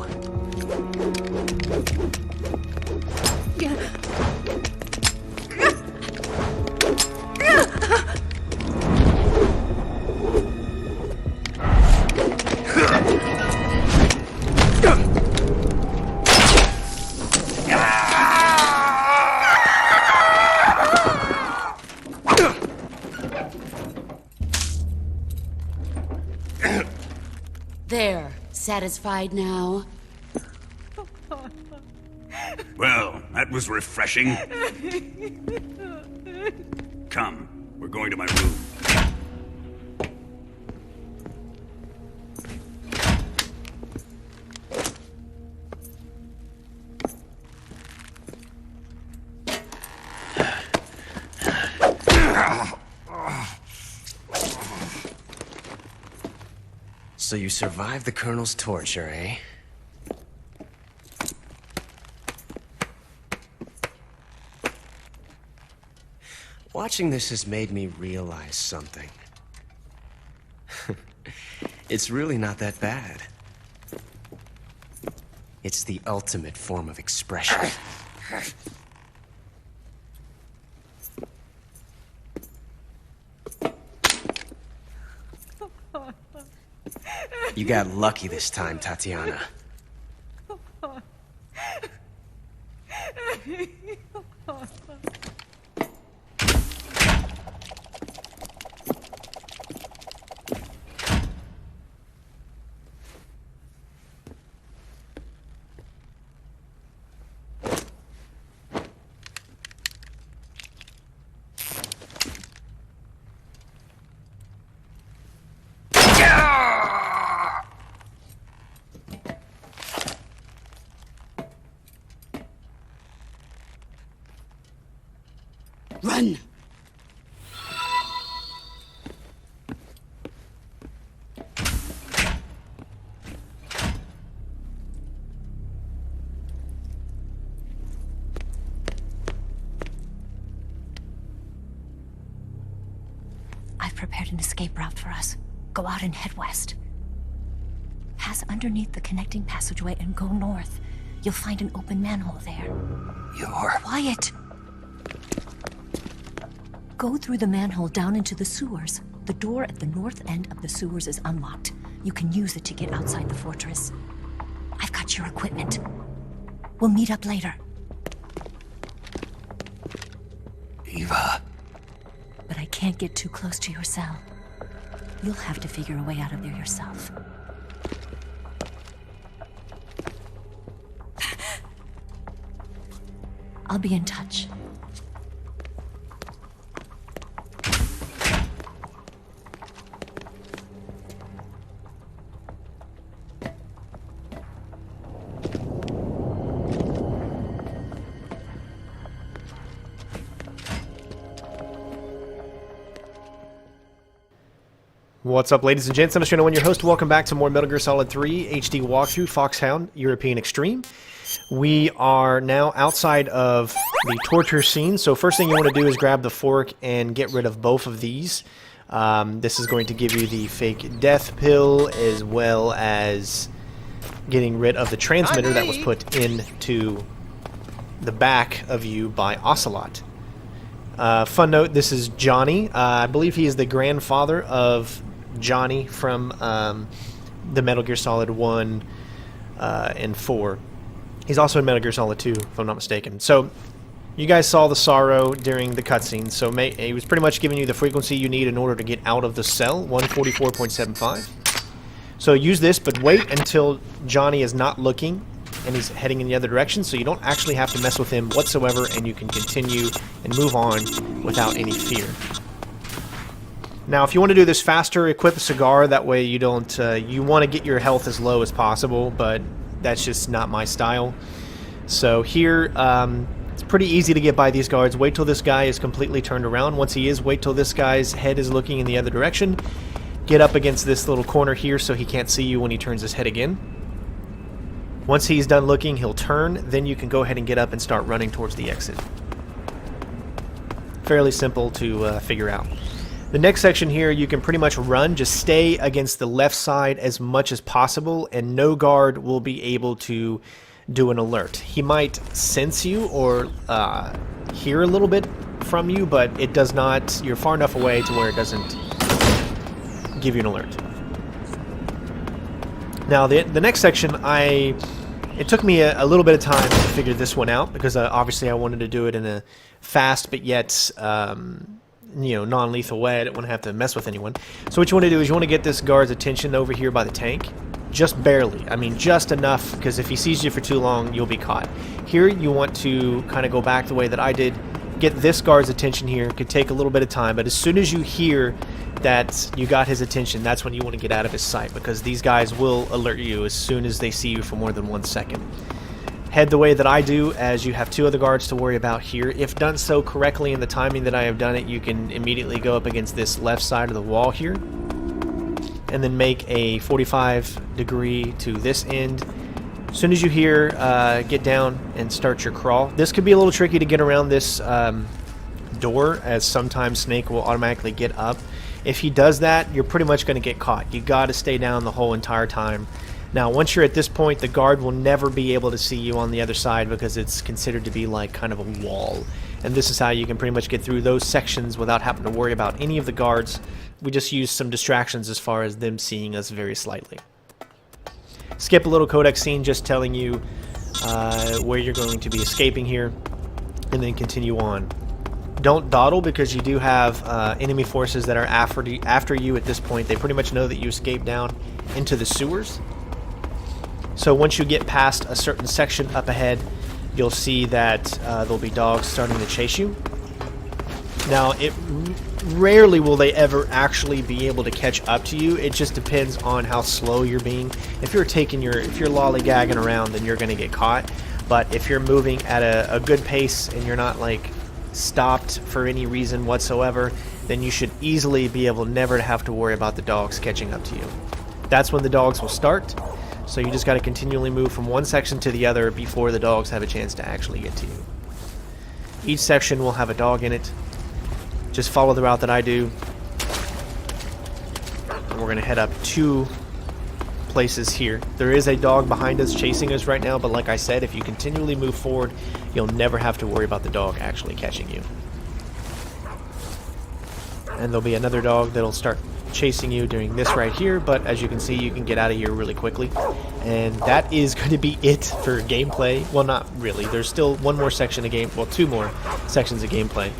There. Satisfied now? Well, that was refreshing. Come, we're going to my room. So you survived the Colonel's torture, eh? Watching this has made me realize something. It's really not that bad. It's the ultimate form of expression. You got lucky this time, Tatiana. Run! I've prepared an escape route for us. Go out and head west. Pass underneath the connecting passageway and go north. You'll find an open manhole there. You're... Quiet! Go through the manhole down into the sewers. The door at the north end of the sewers is unlocked. You can use it to get outside the fortress. I've got your equipment. We'll meet up later. Eva. But I can't get too close to your cell. You'll have to figure a way out of there yourself. I'll be in touch. What's up, ladies and gents? CenterStrain01, your host. Welcome back to more Metal Gear Solid 3 HD walkthrough, Foxhound, European Extreme. We are now outside of the torture scene, so first thing you want to do is grab the fork and get rid of both of these. This is going to give you the fake death pill, as well as getting rid of the transmitter that was put into the back of you by Ocelot. Fun note, this is Johnny. I believe he is the grandfather of Johnny from the Metal Gear Solid 1 and 4. He's also in Metal Gear Solid 2, if I'm not mistaken. So, you guys saw the sorrow during the cutscene, so he was pretty much giving you the frequency you need in order to get out of the cell, 144.75. So use this, but wait until Johnny is not looking and he's heading in the other direction, so you don't actually have to mess with him whatsoever, and you can continue and move on without any fear. Now, if you want to do this faster, equip a cigar. That way you don't, you want to get your health as low as possible, but that's just not my style. So here, it's pretty easy to get by these guards. Wait till this guy is completely turned around. Once he is, wait till this guy's head is looking in the other direction. Get up against this little corner here so he can't see you when he turns his head again. Once he's done looking, he'll turn. Then you can go ahead and get up and start running towards the exit. Fairly simple to figure out. The next section here, you can pretty much run. Just stay against the left side as much as possible, and no guard will be able to do an alert. He might sense you or hear a little bit from you, but it does not. You're far enough away to where it doesn't give you an alert. Now, the next section, it took me a little bit of time to figure this one out, because obviously I wanted to do it in a fast but yet non-lethal way. I didn't want to have to mess with anyone. So what you want to do is you want to get this guard's attention over here by the tank. Just barely. I mean, just enough, because if he sees you for too long, you'll be caught. Here, you want to kind of go back the way that I did. Get this guard's attention here. It could take a little bit of time, but as soon as you hear that you got his attention, that's when you want to get out of his sight, because these guys will alert you as soon as they see you for more than 1 second. Head the way that I do, as you have 2 other guards to worry about here. If done so correctly in the timing that I have done it, you can immediately go up against this left side of the wall here, and then make a 45 degree to this end. As soon as you hear, get down and start your crawl. This could be a little tricky to get around this door, as sometimes Snake will automatically get up. If he does that, you're pretty much going to get caught. You got to stay down the whole entire time. Now, once you're at this point, the guard will never be able to see you on the other side, because it's considered to be like kind of a wall. And this is how you can pretty much get through those sections without having to worry about any of the guards. We just use some distractions as far as them seeing us very slightly. Skip a little codec scene just telling you where you're going to be escaping here, and then continue on. Don't dawdle, because you do have enemy forces that are after you at this point. They pretty much know that you escaped down into the sewers. So once you get past a certain section up ahead, you'll see that there'll be dogs starting to chase you. Now, rarely will they ever actually be able to catch up to you. It just depends on how slow you're being. If you're lollygagging around, then you're going to get caught. But if you're moving at a good pace and you're not like stopped for any reason whatsoever, then you should easily be able never to have to worry about the dogs catching up to you. That's when the dogs will start, so you just got to continually move from one section to the other before the dogs have a chance to actually get to you. Each section will have a dog in it. Just follow the route that I do. And we're going to head up 2 places here. There is a dog behind us chasing us right now, but like I said, if you continually move forward, you'll never have to worry about the dog actually catching you. And there'll be another dog that'll start chasing you during this right here, but as you can see, you can get out of here really quickly. And that is going to be it for gameplay. Well, not really. There's still one more section of game, well, 2 more sections of gameplay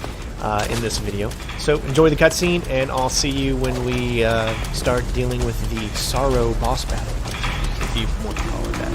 in this video. So enjoy the cutscene, and I'll see you when we start dealing with the Sorrow boss battle, if you want to call it that.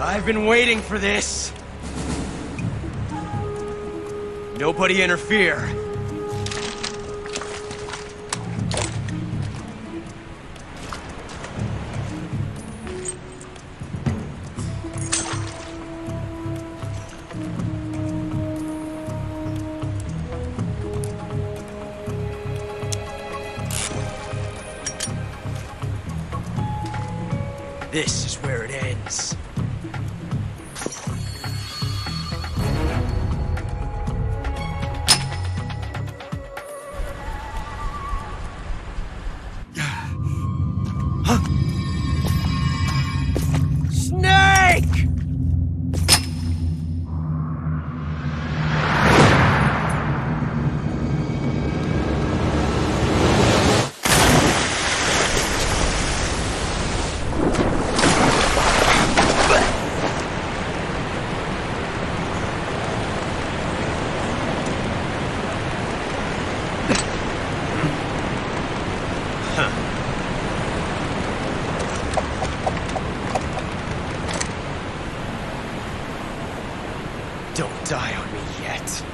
I've been waiting for this. Nobody interfere. This is where it ends. Don't die on me yet.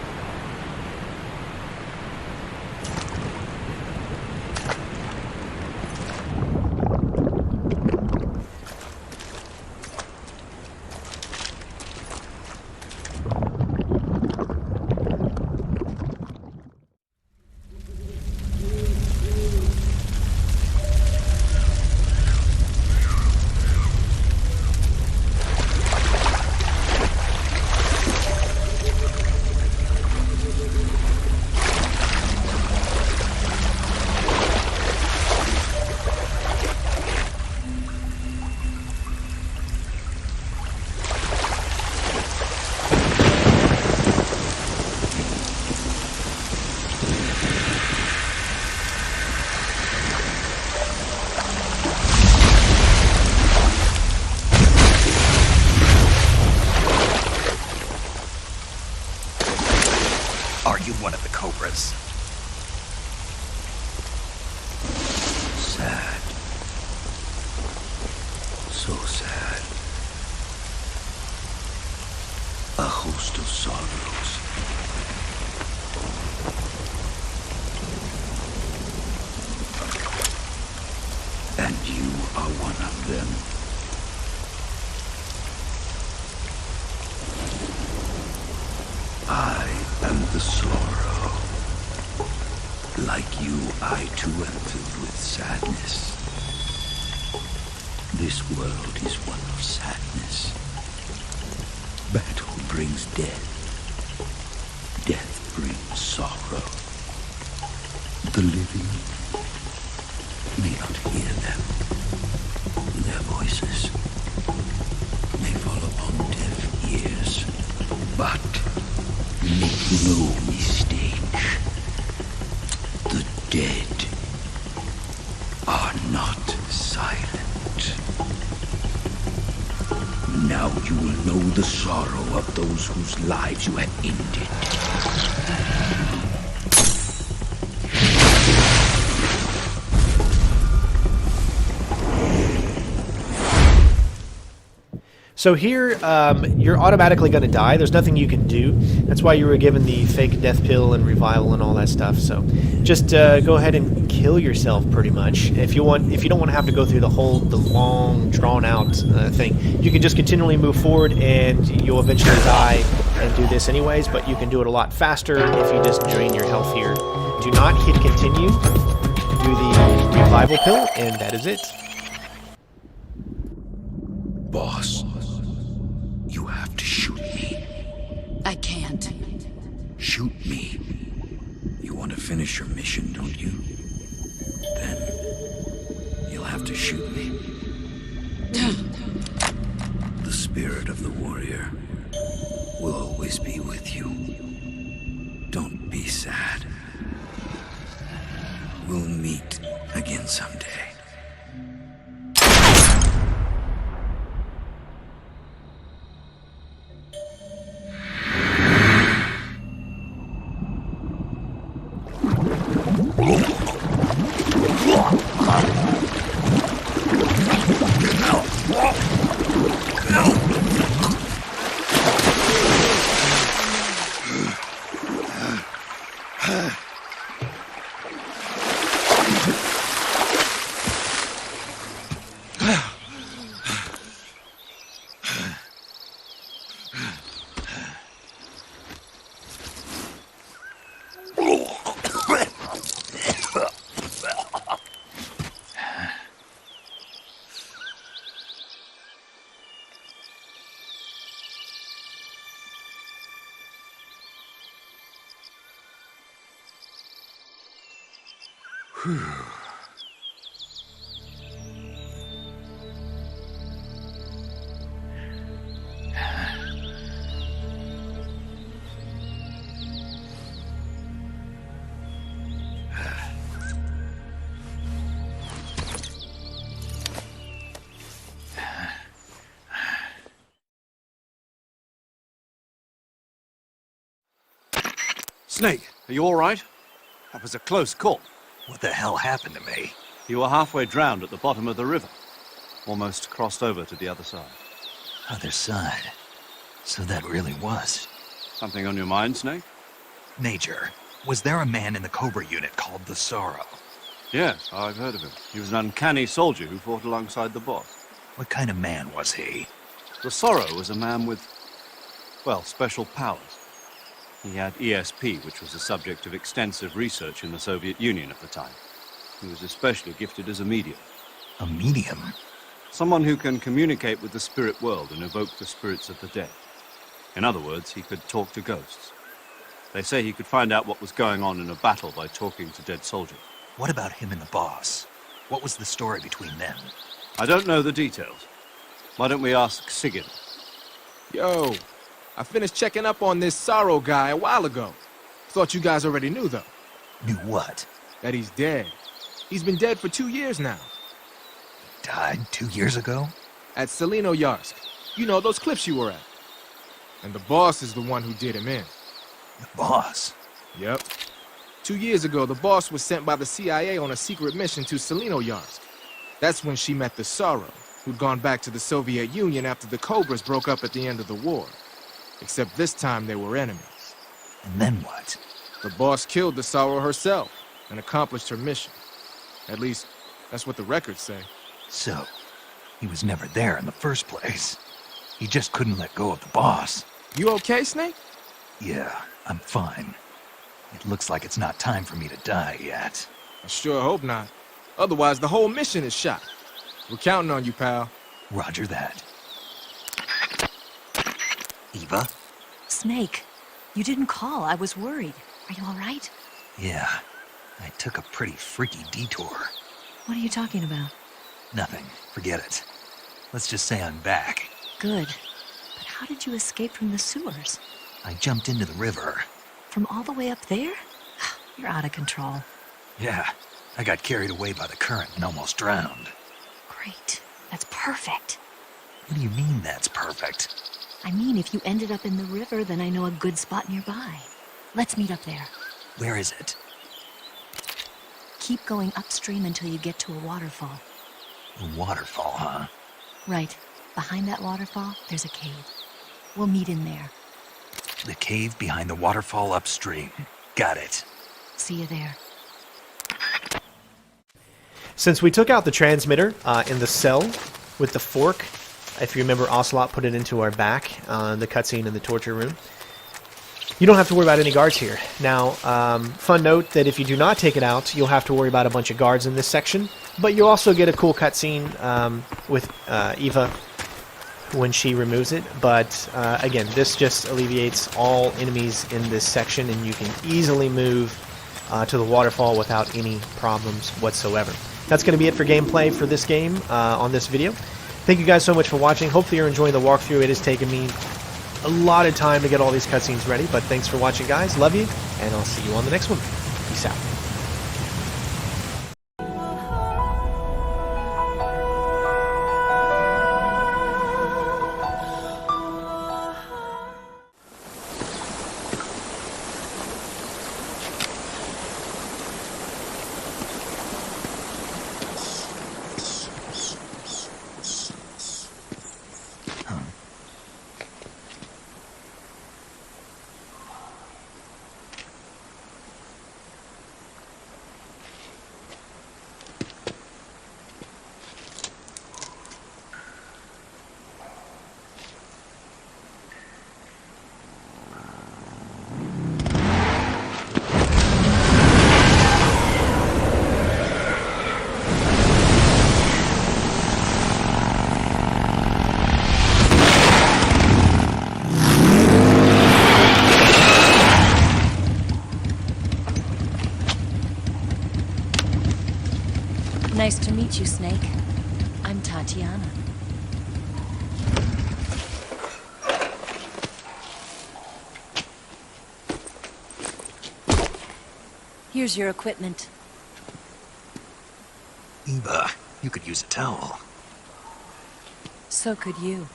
Are you one of the Cobras? Sad. So sad. A host of sorrows. And you are one of them. I am the sorrow. Like you, I too am filled with sadness. This world is one of sadness. Battle brings death. Death brings sorrow. The living may not hear them. Their voices may fall upon deaf ears. But make no mistake, the dead are not silent. Now you will know the sorrow of those whose lives you have ended. So here, you're automatically going to die. There's nothing you can do. That's why you were given the fake death pill and revival and all that stuff. So just go ahead and kill yourself, pretty much. If you don't want to have to go through the long, drawn-out thing, you can just continually move forward, and you'll eventually die and do this anyways. But you can do it a lot faster if you just drain your health here. Do not hit continue. Do the revival pill, and that is it. Boss, you have to shoot me. I can't. Shoot me. You want to finish your mission, don't you? Then you'll have to shoot me. The spirit of the warrior will always be with you. Don't be sad. We'll meet again someday. Snake, are you all right? That was a close call. What the hell happened to me? You were halfway drowned at the bottom of the river. Almost crossed over to the other side. Other side? So that really was. Something on your mind, Snake? Major, was there a man in the Cobra unit called the Sorrow? Yes, I've heard of him. He was an uncanny soldier who fought alongside the boss. What kind of man was he? The Sorrow was a man with, well, special powers. He had ESP, which was the subject of extensive research in the Soviet Union at the time. He was especially gifted as a medium. A medium? Someone who can communicate with the spirit world and evoke the spirits of the dead. In other words, he could talk to ghosts. They say he could find out what was going on in a battle by talking to dead soldiers. What about him and the boss? What was the story between them? I don't know the details. Why don't we ask Sigurd? Yo, I finished checking up on this Sorrow guy a while ago. Thought you guys already knew, though. Knew what? That he's dead. He's been dead for 2 years now. Died 2 years ago? At Selino-Yarsk. You know, those cliffs you were at. And the boss is the one who did him in. The boss? Yep. 2 years ago, the boss was sent by the CIA on a secret mission to Selino-Yarsk. That's when she met the Sorrow, who'd gone back to the Soviet Union after the Cobras broke up at the end of the war. Except this time they were enemies. And then what? The boss killed the Sorrow herself and accomplished her mission. At least, that's what the records say. So, he was never there in the first place. He just couldn't let go of the boss. You okay, Snake? Yeah, I'm fine. It looks like it's not time for me to die yet. I sure hope not. Otherwise, the whole mission is shot. We're counting on you, pal. Roger that. Eva? Snake, you didn't call. I was worried. Are you all right? Yeah, I took a pretty freaky detour. What are you talking about? Nothing. Forget it. Let's just say I'm back. Good. But how did you escape from the sewers? I jumped into the river. From all the way up there? You're out of control. Yeah, I got carried away by the current and almost drowned. Great. That's perfect. What do you mean that's perfect? I mean, if you ended up in the river, then I know a good spot nearby. Let's meet up there. Where is it? Keep going upstream until you get to a waterfall. A waterfall, huh? Right. Behind that waterfall, there's a cave. We'll meet in there. The cave behind the waterfall upstream. Got it. See you there. Since we took out the transmitter in the cell with the fork, if you remember, Ocelot put it into our back, the cutscene in the torture room. You don't have to worry about any guards here. Now, fun note that if you do not take it out, you'll have to worry about a bunch of guards in this section, but you'll also get a cool cutscene with Eva when she removes it. But again, this just alleviates all enemies in this section, and you can easily move to the waterfall without any problems whatsoever. That's going to be it for gameplay for this game on this video. Thank you guys so much for watching. Hopefully you're enjoying the walkthrough. It has taken me a lot of time to get all these cutscenes ready, but thanks for watching, guys. Love you, and I'll see you on the next one. Peace out. Nice to meet you, Snake. I'm Tatiana. Here's your equipment. Eva, you could use a towel. So could you.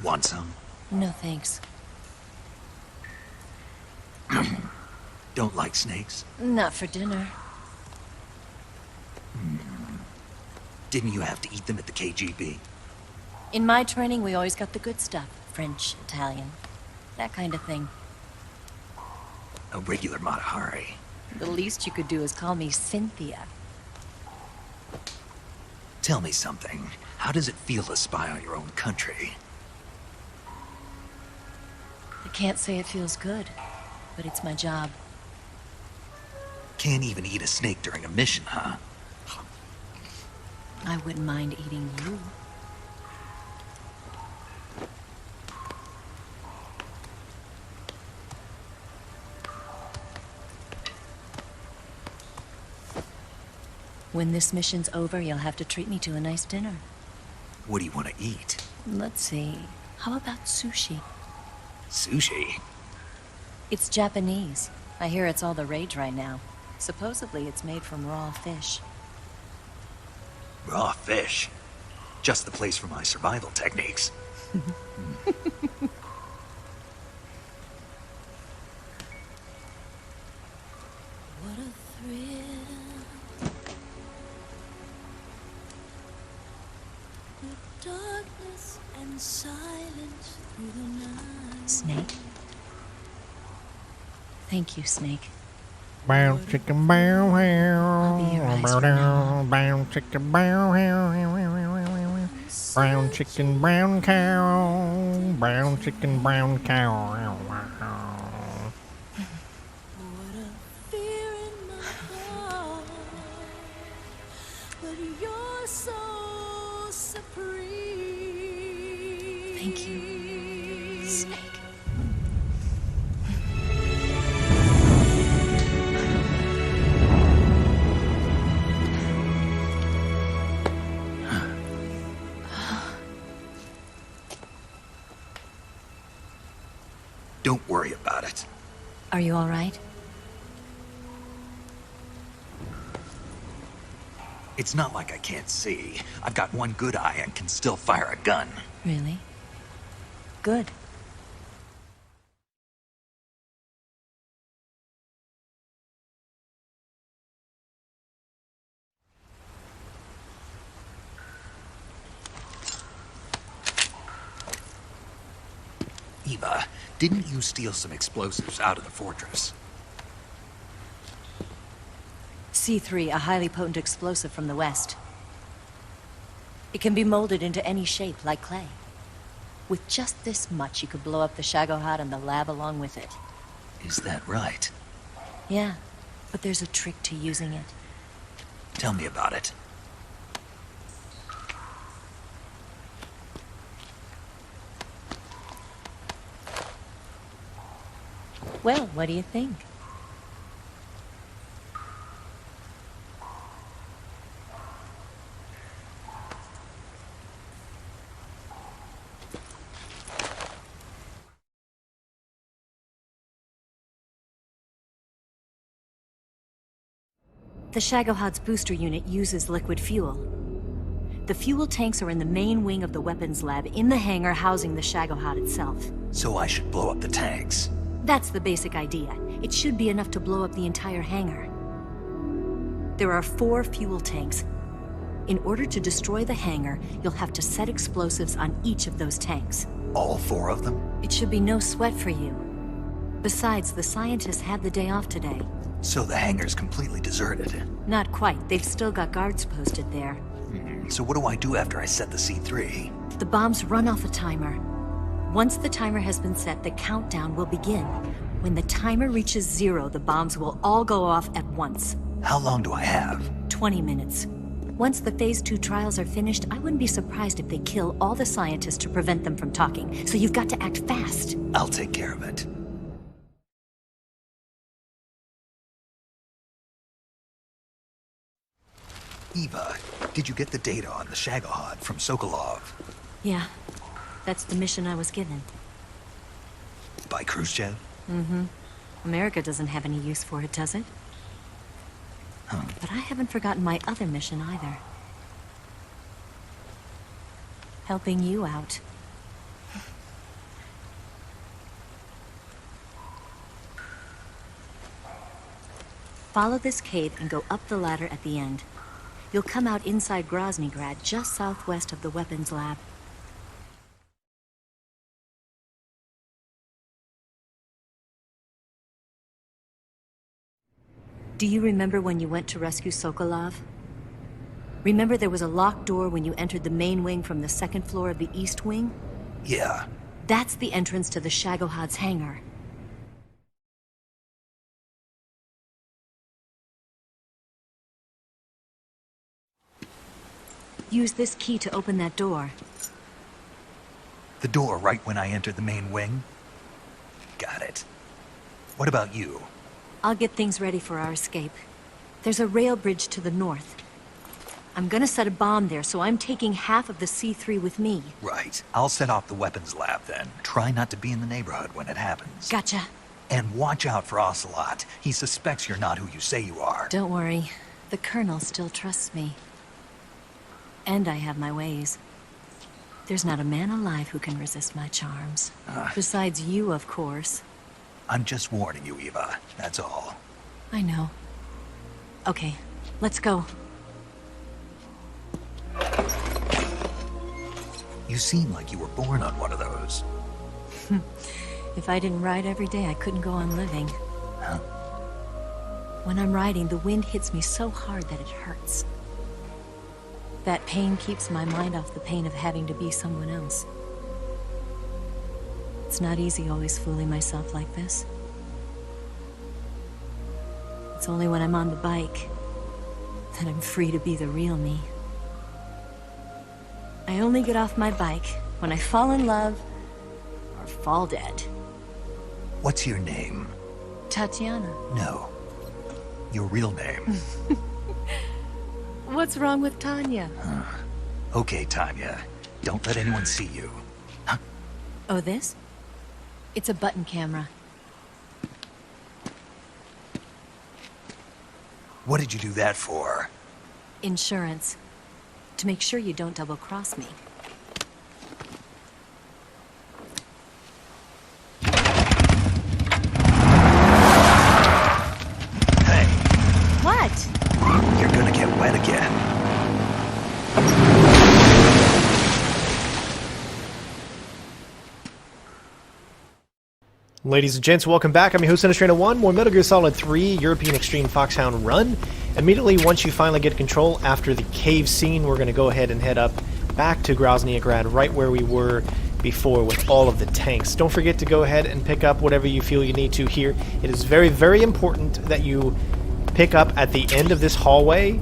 Want some? No, thanks. Don't like snakes? Not for dinner. Didn't you have to eat them at the KGB? In my training, we always got the good stuff. French, Italian, that kind of thing. A regular Mata Hari. The least you could do is call me Cynthia. Tell me something. How does it feel to spy on your own country? I can't say it feels good, but it's my job. Can't even eat a snake during a mission, huh? I wouldn't mind eating you. When this mission's over, you'll have to treat me to a nice dinner. What do you want to eat? Let's see. How about sushi? Sushi? It's Japanese. I hear it's all the rage right now. Supposedly it's made from raw fish. Raw fish? Just the place for my survival techniques. What a thrill. The darkness and silence through the night. Snake? Thank you, Snake. Bow chicken bow how. Bow down. Bow chicken bow how. Brown chicken, brown cow. Brown chicken, brown cow. Thank you, Snake. Don't worry about it. Are you all right? It's not like I can't see. I've got one good eye and can still fire a gun. Really? Good. Eva, didn't you steal some explosives out of the fortress? C3, a highly potent explosive from the west. It can be molded into any shape, like clay. With just this much, you could blow up the Shagohod and the lab along with it. Is that right? Yeah, but there's a trick to using it. Tell me about it. Well, what do you think? The Shagohod's booster unit uses liquid fuel. The fuel tanks are in the main wing of the weapons lab in the hangar housing the Shagohod itself. So I should blow up the tanks. That's the basic idea. It should be enough to blow up the entire hangar. There are 4 fuel tanks. In order to destroy the hangar, you'll have to set explosives on each of those tanks. All 4 of them? It should be no sweat for you. Besides, the scientists had the day off today. So the hangar's completely deserted. Not quite. They've still got guards posted there. So what do I do after I set the C3? The bombs run off a timer. Once the timer has been set, the countdown will begin. When the timer reaches 0, the bombs will all go off at once. How long do I have? 20 minutes. Once the Phase 2 trials are finished, I wouldn't be surprised if they kill all the scientists to prevent them from talking. So you've got to act fast. I'll take care of it. Eva, did you get the data on the Shagohod from Sokolov? Yeah, that's the mission I was given. By Khrushchev? Mm-hmm. America doesn't have any use for it, does it? But I haven't forgotten my other mission either. Helping you out. Follow this cave and go up the ladder at the end. You'll come out inside Groznygrad, just southwest of the weapons lab. Do you remember when you went to rescue Sokolov? Remember there was a locked door when you entered the main wing from the 2nd floor of the east wing? Yeah. That's the entrance to the Shagohod's hangar. Use this key to open that door. The door right when I entered the main wing? Got it. What about you? I'll get things ready for our escape. There's a rail bridge to the north. I'm gonna set a bomb there, so I'm taking half of the C3 with me. Right. I'll set off the weapons lab then. Try not to be in the neighborhood when it happens. Gotcha. And watch out for Ocelot. He suspects you're not who you say you are. Don't worry. The Colonel still trusts me. And I have my ways. There's not a man alive who can resist my charms. Besides you, of course. I'm just warning you, Eva. That's all. I know. Okay, let's go. You seem like you were born on one of those. If I didn't ride every day, I couldn't go on living. Huh? When I'm riding, the wind hits me so hard that it hurts. That pain keeps my mind off the pain of having to be someone else. It's not easy always fooling myself like this. It's only when I'm on the bike that I'm free to be the real me. I only get off my bike when I fall in love or fall dead. What's your name? Tatiana. No. Your real name. What's wrong with Tanya? Okay, Tanya. Don't let anyone see you. Oh, this? It's a button camera. What did you do that for? Insurance. To make sure you don't double-cross me. Hey. What? You're gonna get wet again. Ladies and gents, welcome back. I'm your host, CenterStrain01. More Metal Gear Solid 3 European Extreme Foxhound run. Immediately, once you finally get control after the cave scene, we're going to go ahead and head up back to Groznygrad, right where we were before with all of the tanks. Don't forget to go ahead and pick up whatever you feel you need to here. It is very, very important that you pick up at the end of this hallway.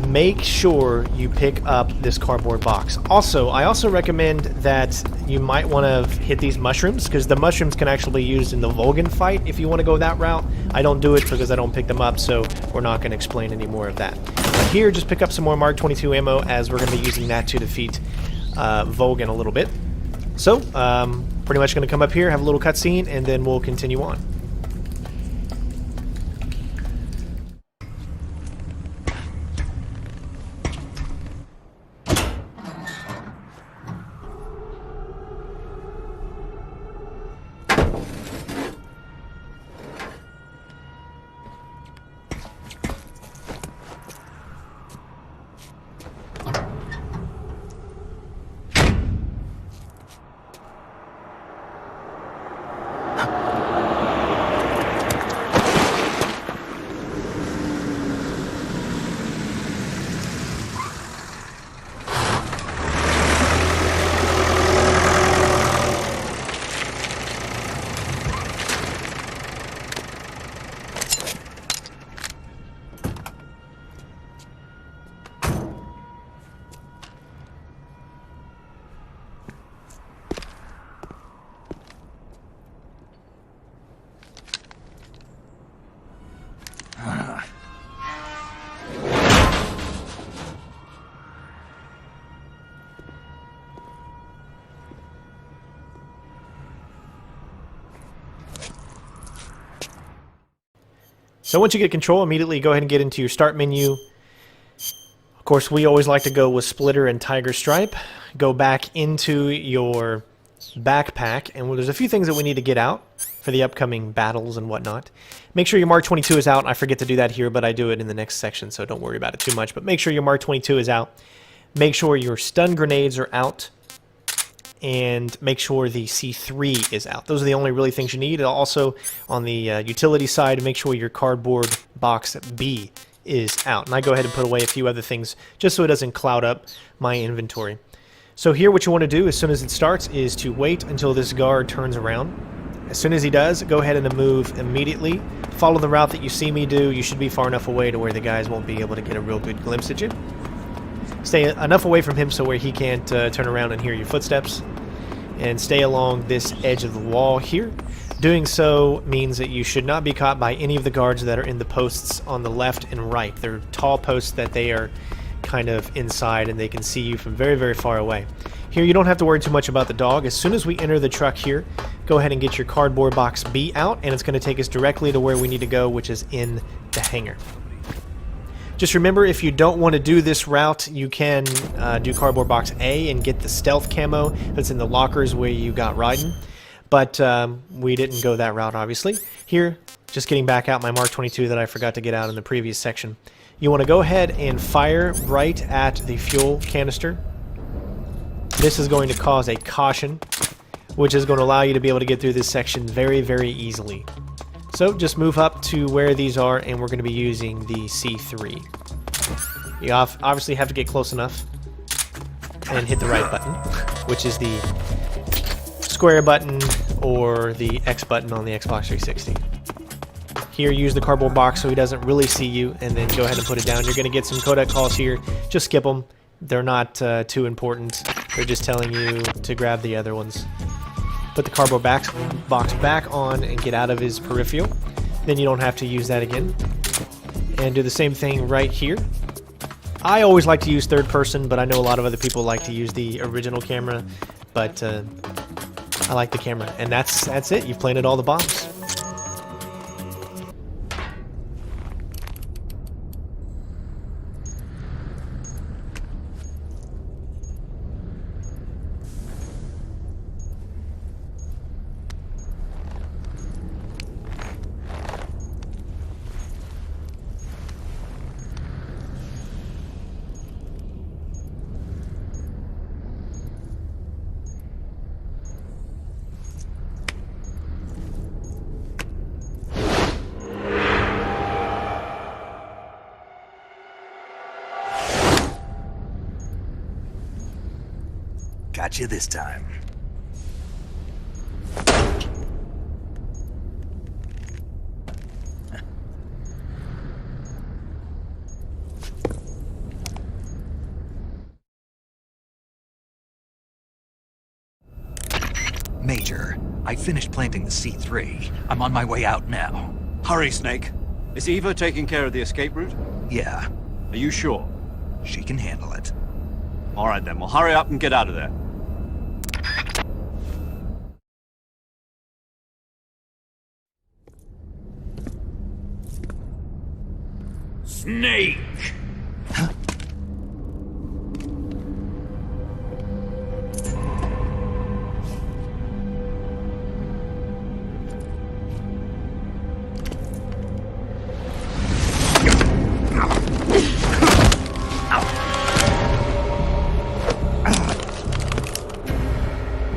Make sure you pick up this cardboard box. Also, I also recommend that you might want to hit these mushrooms, because the mushrooms can actually be used in the Volgin fight if you want to go that route. I don't do it because I don't pick them up, so we're not going to explain any more of that. But here, just pick up some more Mark 22 ammo, as we're going to be using that to defeat Volgin a little bit. So, pretty much going to come up here, have a little cutscene, and then we'll continue on. So once you get control, immediately go ahead and get into your start menu. Of course, we always like to go with Splitter and Tiger Stripe. Go back into your backpack, and there's a few things that we need to get out for the upcoming battles and whatnot. Make sure your Mark 22 is out. I forget to do that here, but I do it in the next section, so don't worry about it too much. But make sure your Mark 22 is out. Make sure your stun grenades are out. And make sure the C3 is out. Those are the only really things you need. Also, on the utility side, make sure your cardboard box B is out. And I go ahead and put away a few other things just so it doesn't cloud up my inventory. So here what you want to do as soon as it starts is to wait until this guard turns around. As soon as he does, go ahead and move immediately. Follow the route that you see me do. You should be far enough away to where the guys won't be able to get a real good glimpse at you. Stay enough away from him so where he can't turn around and hear your footsteps. And stay along this edge of the wall here. Doing so means that you should not be caught by any of the guards that are in the posts on the left and right. They're tall posts that they are kind of inside and they can see you from very, very far away. Here you don't have to worry too much about the dog. As soon as we enter the truck here, go ahead and get your cardboard box B out, and it's going to take us directly to where we need to go, which is in the hangar. Just remember, if you don't want to do this route, you can do cardboard box A and get the stealth camo that's in the lockers where you got riding. But we didn't go that route, obviously. Here, just getting back out my Mark 22 that I forgot to get out in the previous section. You want to go ahead and fire right at the fuel canister. This is going to cause a caution, which is going to allow you to be able to get through this section very, very easily. So just move up to where these are, and we're going to be using the C3. You obviously have to get close enough and hit the right button, which is the square button or the X button on the Xbox 360. Here, use the cardboard box so he doesn't really see you, and then go ahead and put it down. You're going to get some codec calls here. Just skip them. They're not too important. They're just telling you to grab the other ones. Put the cardboard box back on and get out of his peripheral. Then you don't have to use that again. And do the same thing right here. I always like to use third person, but I know a lot of other people like to use the original camera. But I like the camera. And that's it. You've planted all the bombs. Got you this time. Major, I finished planting the C3. I'm on my way out now. Hurry, Snake. Is Eva taking care of the escape route? Yeah. Are you sure? She can handle it. All right then, well hurry up and get out of there. Snake!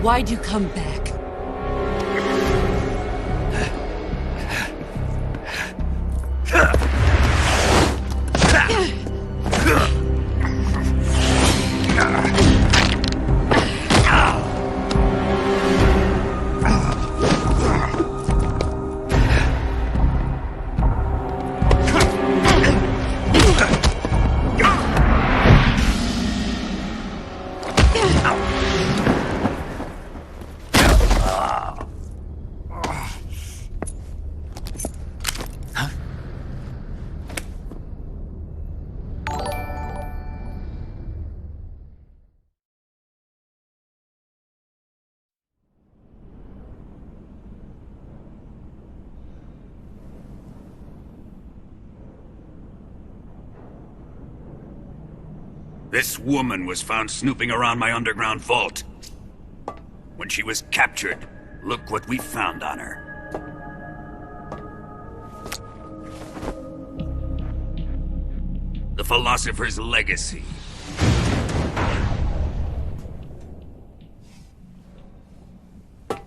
Why'd you come back? This woman was found snooping around my underground vault. When she was captured, look what we found on her. The Philosopher's Legacy.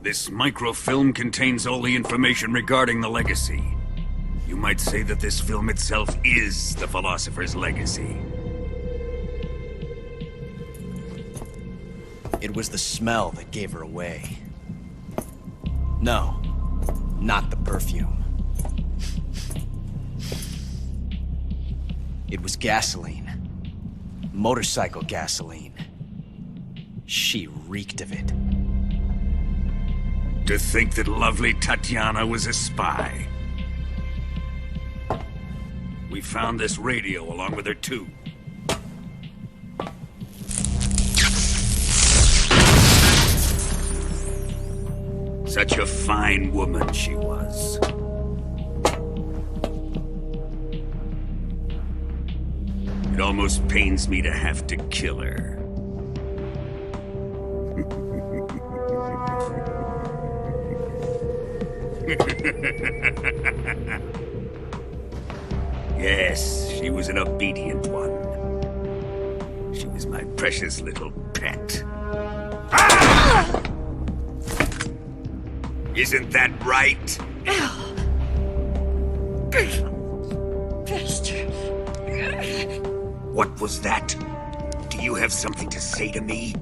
This microfilm contains all the information regarding the Legacy. You might say that this film itself is the Philosopher's Legacy. It was the smell that gave her away. No, not the perfume. It was gasoline. Motorcycle gasoline. She reeked of it. To think that lovely Tatiana was a spy. We found this radio along with her too. Such a fine woman she was. It almost pains me to have to kill her. Yes, she was an obedient one. She was my precious little pet. Ah! Isn't that right? What was that? Do you have something to say to me?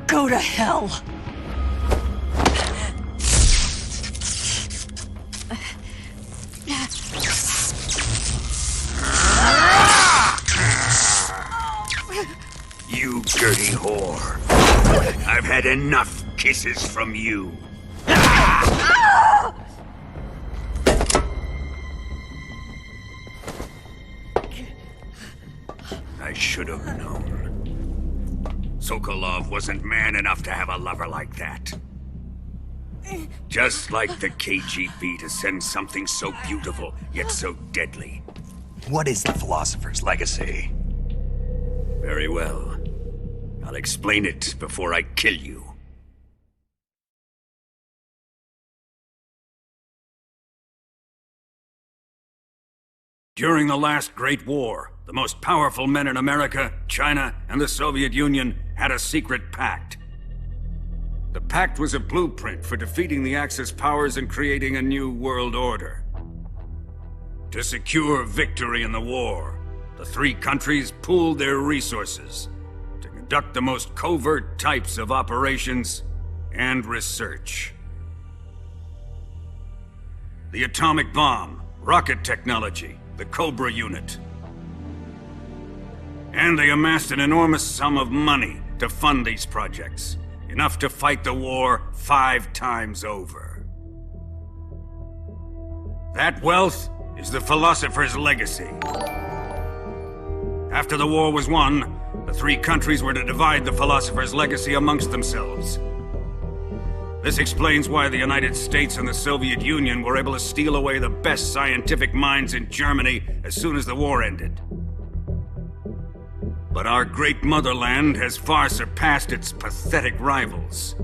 Go to hell! You dirty whore. I've had enough kisses from you. I should have known. Sokolov wasn't man enough to have a lover like that. Just like the KGB to send something so beautiful, yet so deadly. What is the Philosopher's Legacy? Very well. I'll explain it before I kill you. During the last Great War, the most powerful men in America, China, and the Soviet Union had a secret pact. The pact was a blueprint for defeating the Axis powers and creating a new world order. To secure victory in the war, the three countries pooled their resources to conduct the most covert types of operations and research. The atomic bomb, rocket technology, the Cobra Unit. And they amassed an enormous sum of money to fund these projects, enough to fight the war 5 times over. That wealth is the Philosopher's Legacy. After the war was won, the three countries were to divide the Philosopher's Legacy amongst themselves. This explains why the United States and the Soviet Union were able to steal away the best scientific minds in Germany as soon as the war ended. But our great motherland has far surpassed its pathetic rivals.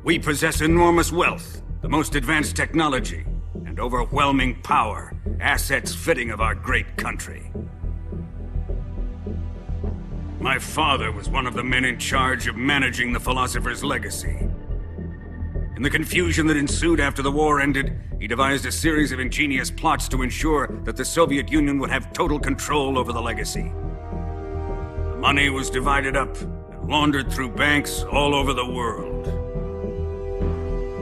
We possess enormous wealth, the most advanced technology, and overwhelming power, assets fitting of our great country. My father was one of the men in charge of managing the Philosopher's Legacy. In the confusion that ensued after the war ended, he devised a series of ingenious plots to ensure that the Soviet Union would have total control over the legacy. The money was divided up and laundered through banks all over the world.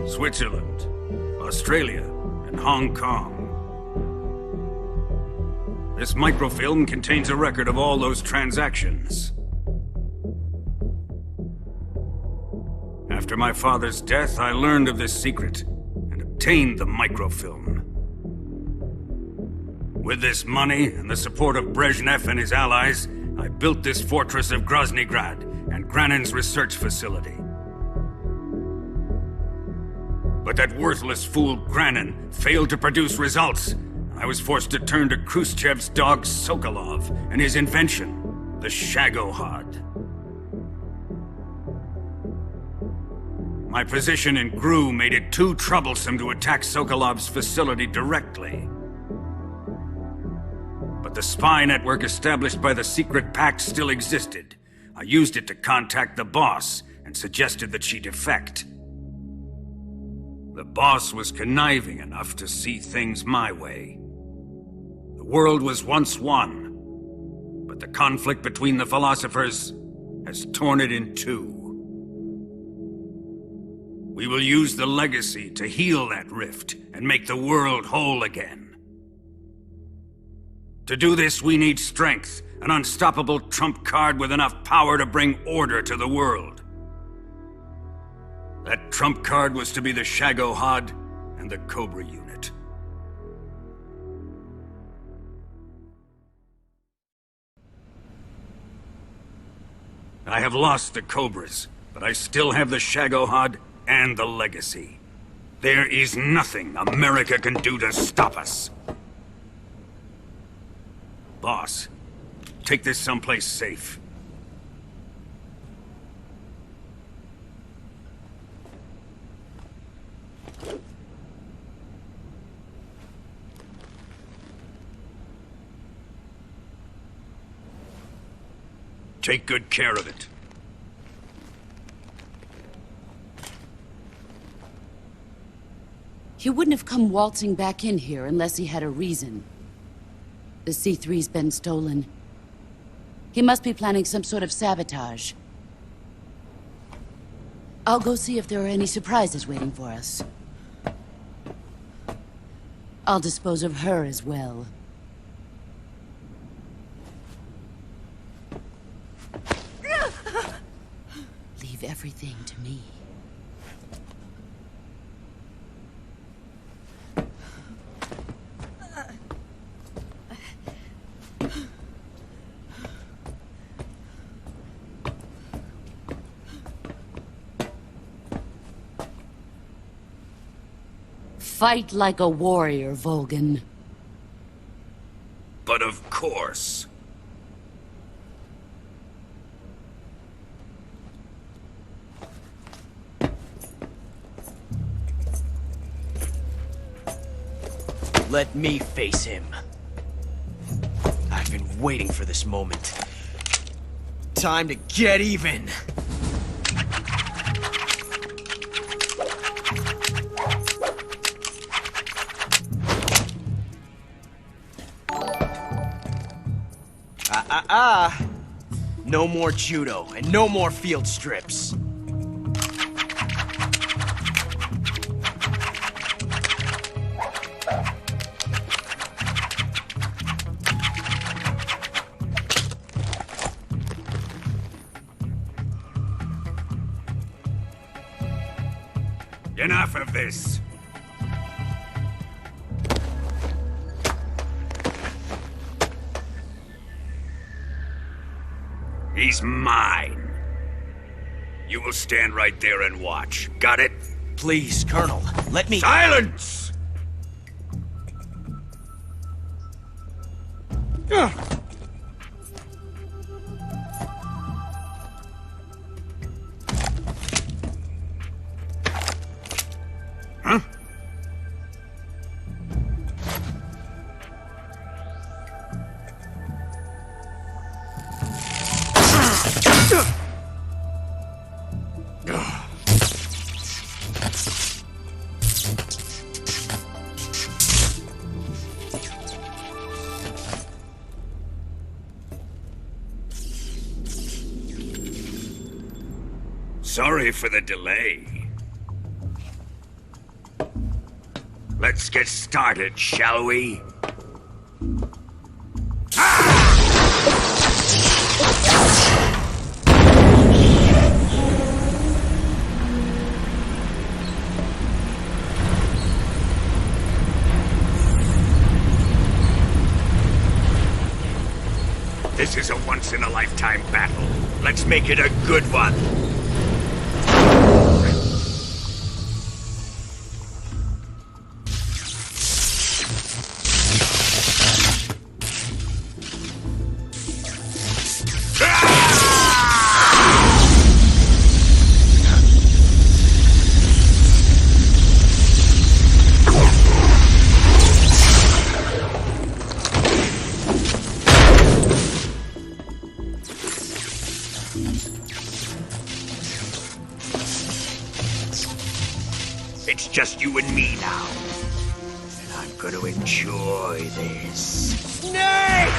Switzerland, Australia, and Hong Kong. This microfilm contains a record of all those transactions. After my father's death, I learned of this secret and obtained the microfilm. With this money and the support of Brezhnev and his allies, I built this fortress of Groznygrad and Granin's research facility. But that worthless fool Granin failed to produce results. I was forced to turn to Khrushchev's dog Sokolov and his invention, the Shagohod. My position in GRU made it too troublesome to attack Sokolov's facility directly. But the spy network established by the secret pact still existed. I used it to contact the boss and suggested that she defect. The boss was conniving enough to see things my way. The world was once one, but the conflict between the philosophers has torn it in two. We will use the legacy to heal that rift and make the world whole again. To do this, we need strength, an unstoppable trump card with enough power to bring order to the world. That trump card was to be the Shagohod and the Cobra Unit. I have lost the Cobras, but I still have the Shagohod and the legacy. There is nothing America can do to stop us. Boss, take this someplace safe. Take good care of it. He wouldn't have come waltzing back in here unless he had a reason. The C3's been stolen. He must be planning some sort of sabotage. I'll go see if there are any surprises waiting for us. I'll dispose of her as well. Leave everything to me. Fight like a warrior, Volgin. But of course. Let me face him. I've been waiting for this moment. Time to get even. No more judo, and no more field strips. Enough of this. He's mine. You will stand right there and watch. Got it? Please, Colonel, let me— Silence! Huh? Sorry for the delay. Let's get started, shall we? This is a once-in-a-lifetime battle. Let's make it a good one. It's just you and me now. And I'm gonna enjoy this. Snake!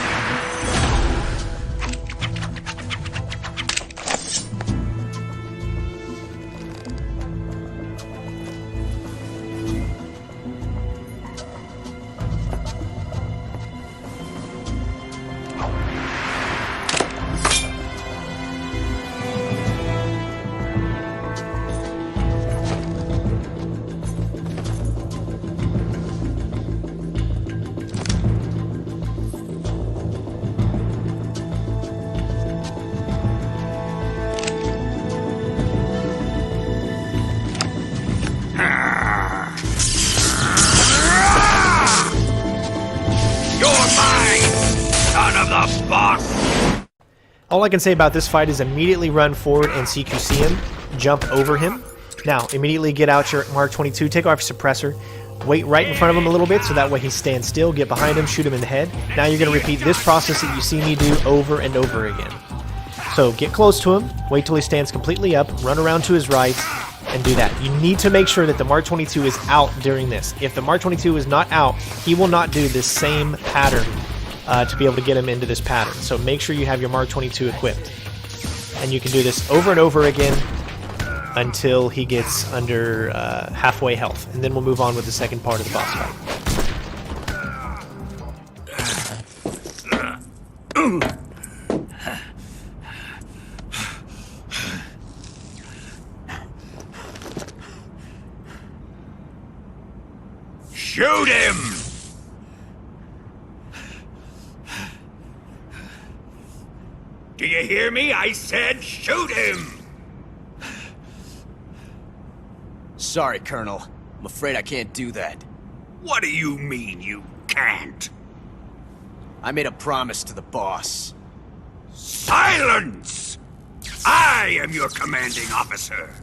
All I can say about this fight is immediately run forward and CQC him, jump over him. Now, immediately get out your Mark 22, take off your suppressor, wait right in front of him a little bit so that way he stands still, get behind him, shoot him in the head. Now you're going to repeat this process that you see me do over and over again. So get close to him, wait till he stands completely up, run around to his right, and do that. You need to make sure that the Mark 22 is out during this. If the Mark 22 is not out, he will not do this same pattern to be able to get him into this pattern. So make sure you have your Mark 22 equipped. And you can do this over and over again until he gets under halfway health. And then we'll move on with the second part of the boss fight. Shoot him! Do you hear me? I said shoot him! Sorry, Colonel. I'm afraid I can't do that. What do you mean you can't? I made a promise to the boss. Silence! I am your commanding officer.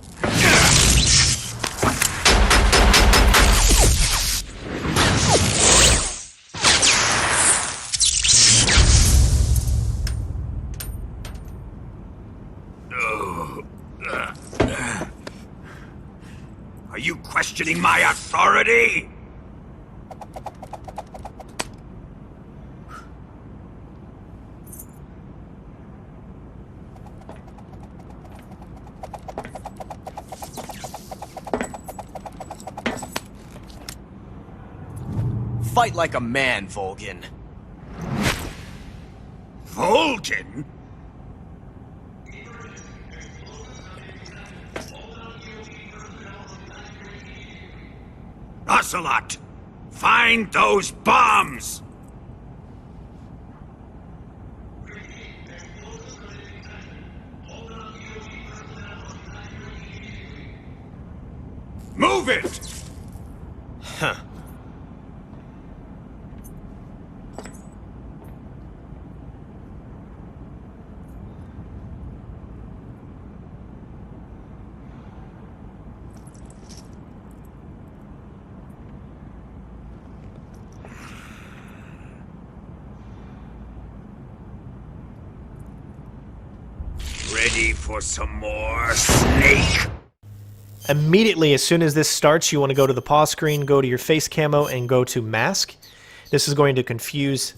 Are you questioning my authority? Fight like a man, Volgin. Volgin? Ocelot! Find those bombs! Move it! Huh. Ready for some more, Snake? Immediately, as soon as this starts, you want to go to the pause screen, go to your face camo, and go to mask. This is going to confuse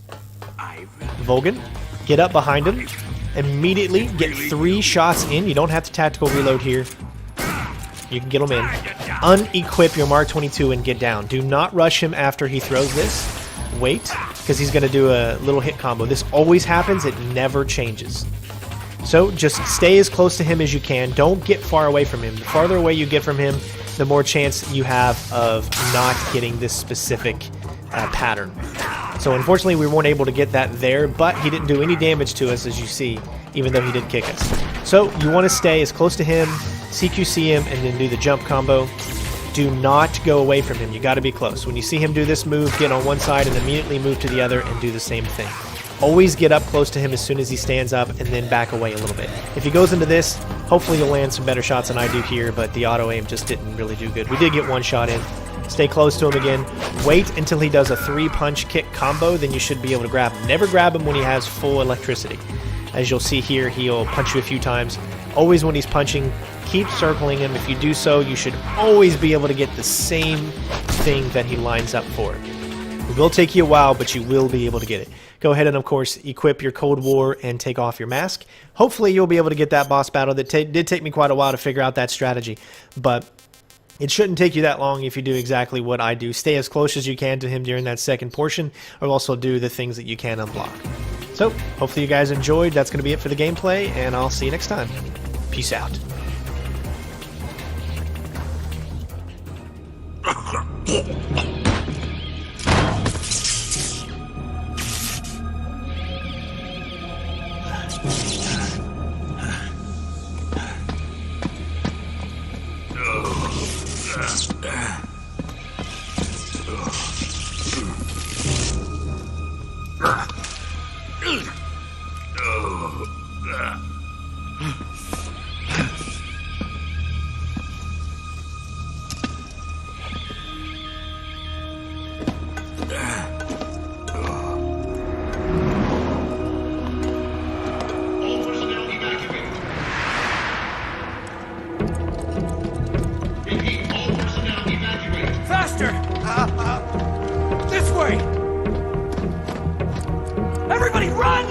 Volgin. Get up behind him. Immediately get 3 shots in. You don't have to tactical reload here. You can get them in. Unequip your Mark 22 and get down. Do not rush him after he throws this. Wait, because he's going to do a little hit combo. This always happens. It never changes. So just stay as close to him as you can. Don't get far away from him. The farther away you get from him, the more chance you have of not getting this specific pattern. So unfortunately, we weren't able to get that there, but he didn't do any damage to us, as you see, even though he did kick us. So you want to stay as close to him, CQC him, and then do the jump combo. Do not go away from him. You got to be close. When you see him do this move, get on one side and immediately move to the other and do the same thing. Always get up close to him as soon as he stands up and then back away a little bit. If he goes into this, hopefully you'll land some better shots than I do here, but the auto aim just didn't really do good. We did get 1 shot in. Stay close to him again. Wait until he does a 3-punch kick combo, then you should be able to grab him. Never grab him when he has full electricity. As you'll see here, he'll punch you a few times. Always when he's punching, keep circling him. If you do so, you should always be able to get the same thing that he lines up for. It will take you a while, but you will be able to get it. Go ahead and, of course, equip your Cold War and take off your mask. Hopefully, you'll be able to get that boss battle. That did take me quite a while to figure out that strategy, but it shouldn't take you that long if you do exactly what I do. Stay as close as you can to him during that second portion, or also do the things that you can unblock. So, hopefully you guys enjoyed. That's going to be it for the gameplay, and I'll see you next time. Peace out. This way! Everybody run!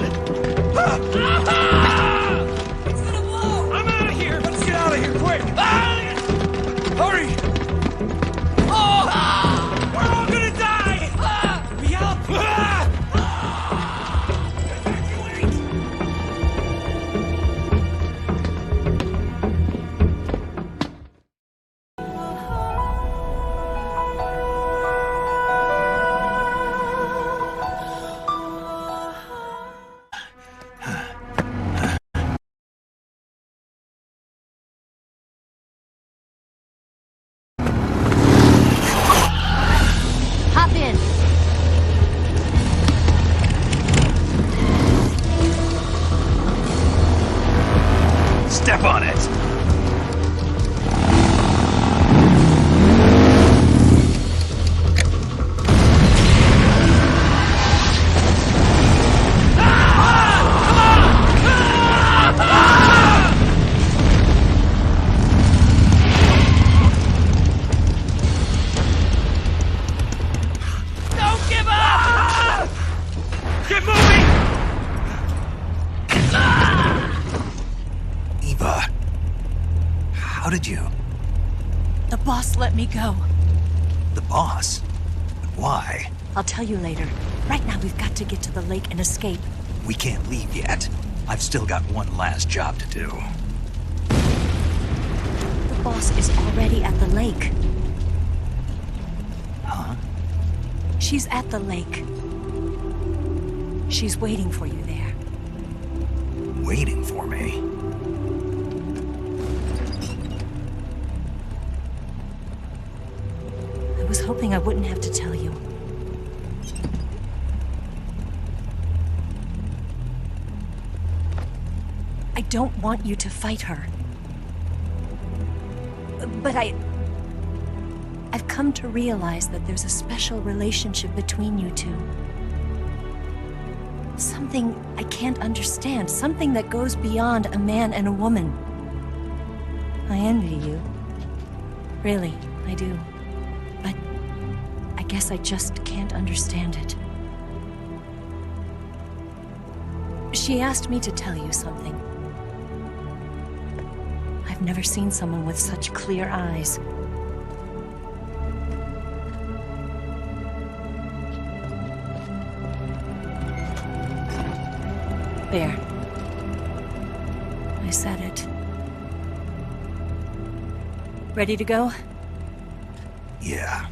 It's gonna blow! I'm out of here! Let's get out of here, quick! Hurry! We're all gonna die! We help! Hop in. Step on it! Don't give up! Keep moving! Eva, how did you? The boss let me go. The boss? But why? I'll tell you later. Right now, we've got to get to the lake and escape. We can't leave yet. I've still got one last job to do. The boss is already at the lake. Huh? She's at the lake. She's waiting for you there. Waiting for me? I was hoping I wouldn't have to tell you. I don't want you to fight her. But I've come to realize that there's a special relationship between you two. Something I can't understand. Something that goes beyond a man and a woman. I envy you. Really, I do. But I guess I just can't understand it. She asked me to tell you something. I've never seen someone with such clear eyes. There. I said it. Ready to go? Yeah.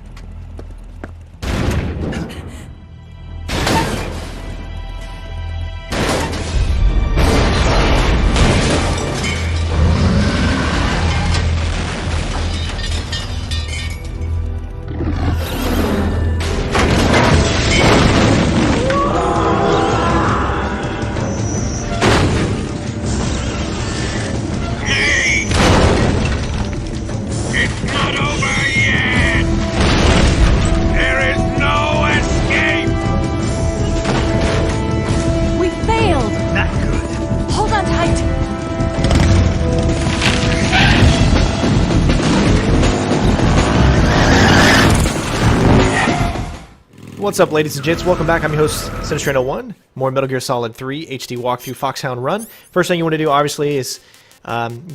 What's up, ladies and gents? Welcome back. I'm your host, CenterStrain01. More Metal Gear Solid 3 HD walkthrough Foxhound run. First thing you want to do, obviously, is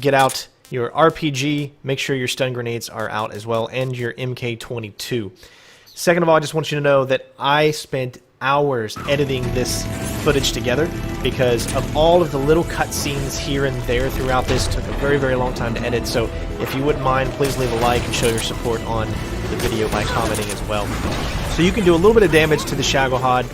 get out your RPG. Make sure your stun grenades are out as well, and your MK22. Second of all, I just want you to know that I spent hours editing this footage together because of all of the little cutscenes here and there throughout this. Took a very, very long time to edit, so if you wouldn't mind, please leave a like and show your support on the video by commenting as well. So you can do a little bit of damage to the Shagohod.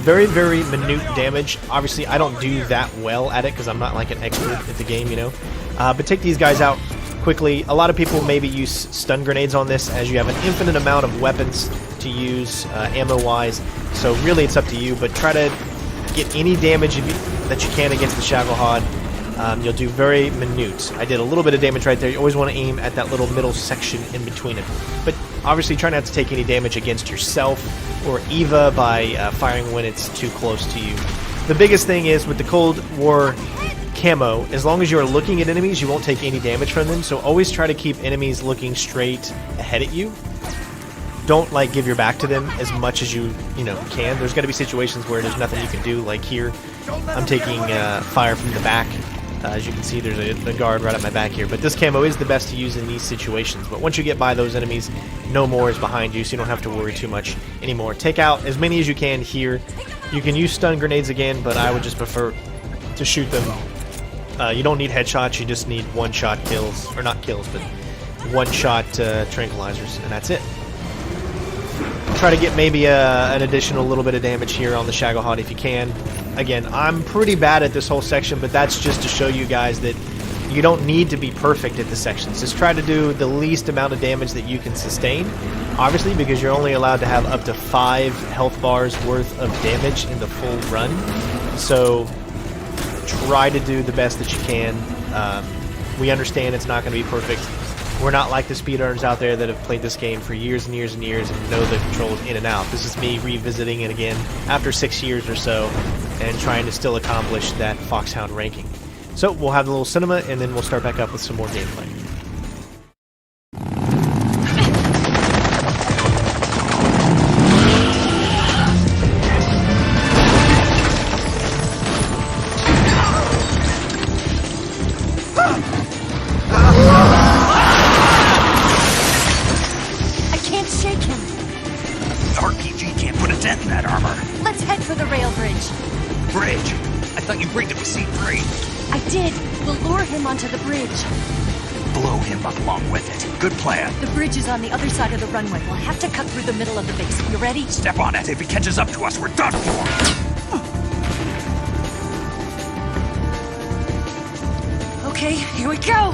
Very, very minute damage. Obviously, I don't do that well at it because I'm not like an expert at the game, you know. But take these guys out quickly. A lot of people maybe use stun grenades on this as you have an infinite amount of weapons to use ammo-wise. So really, it's up to you. But try to get any damage that you can against the Shagohod. You'll do very minute. I did a little bit of damage right there. You always want to aim at that little middle section in between it. But obviously try not to take any damage against yourself or Eva by firing when it's too close to you. The biggest thing is with the Cold War camo, as long as you are looking at enemies, you won't take any damage from them. So always try to keep enemies looking straight ahead at you. don't like give your back to them as much as you can. There's going to be situations where there's nothing you can do. Like here, I'm taking fire from the back. As you can see, there's a guard right at my back here. But this camo is the best to use in these situations. But once you get by those enemies, no more is behind you, so you don't have to worry too much anymore. Take out as many as you can here. You can use stun grenades again, but I would just prefer to shoot them. You don't need headshots, you just need one-shot kills. Or not kills, but one-shot tranquilizers, and that's it. Try to get maybe an additional little bit of damage here on the Shagohod if you can. Again, I'm pretty bad at this whole section, but that's just to show you guys that you don't need to be perfect at the sections. Just try to do the least amount of damage that you can sustain, obviously, because you're only allowed to have up to 5 health bars worth of damage in the full run. So try to do the best that you can. We understand it's not going to be perfect. We're not like the speedrunners out there that have played this game for years and years and years and know the controls in and out. This is me revisiting it again after 6 years or so and trying to still accomplish that Foxhound ranking. So we'll have a little cinema and then we'll start back up with some more gameplay. On the other side of the runway. We'll have to cut through the middle of the base. You ready? Step on it. If he catches up to us, we're done for. Okay, here we go.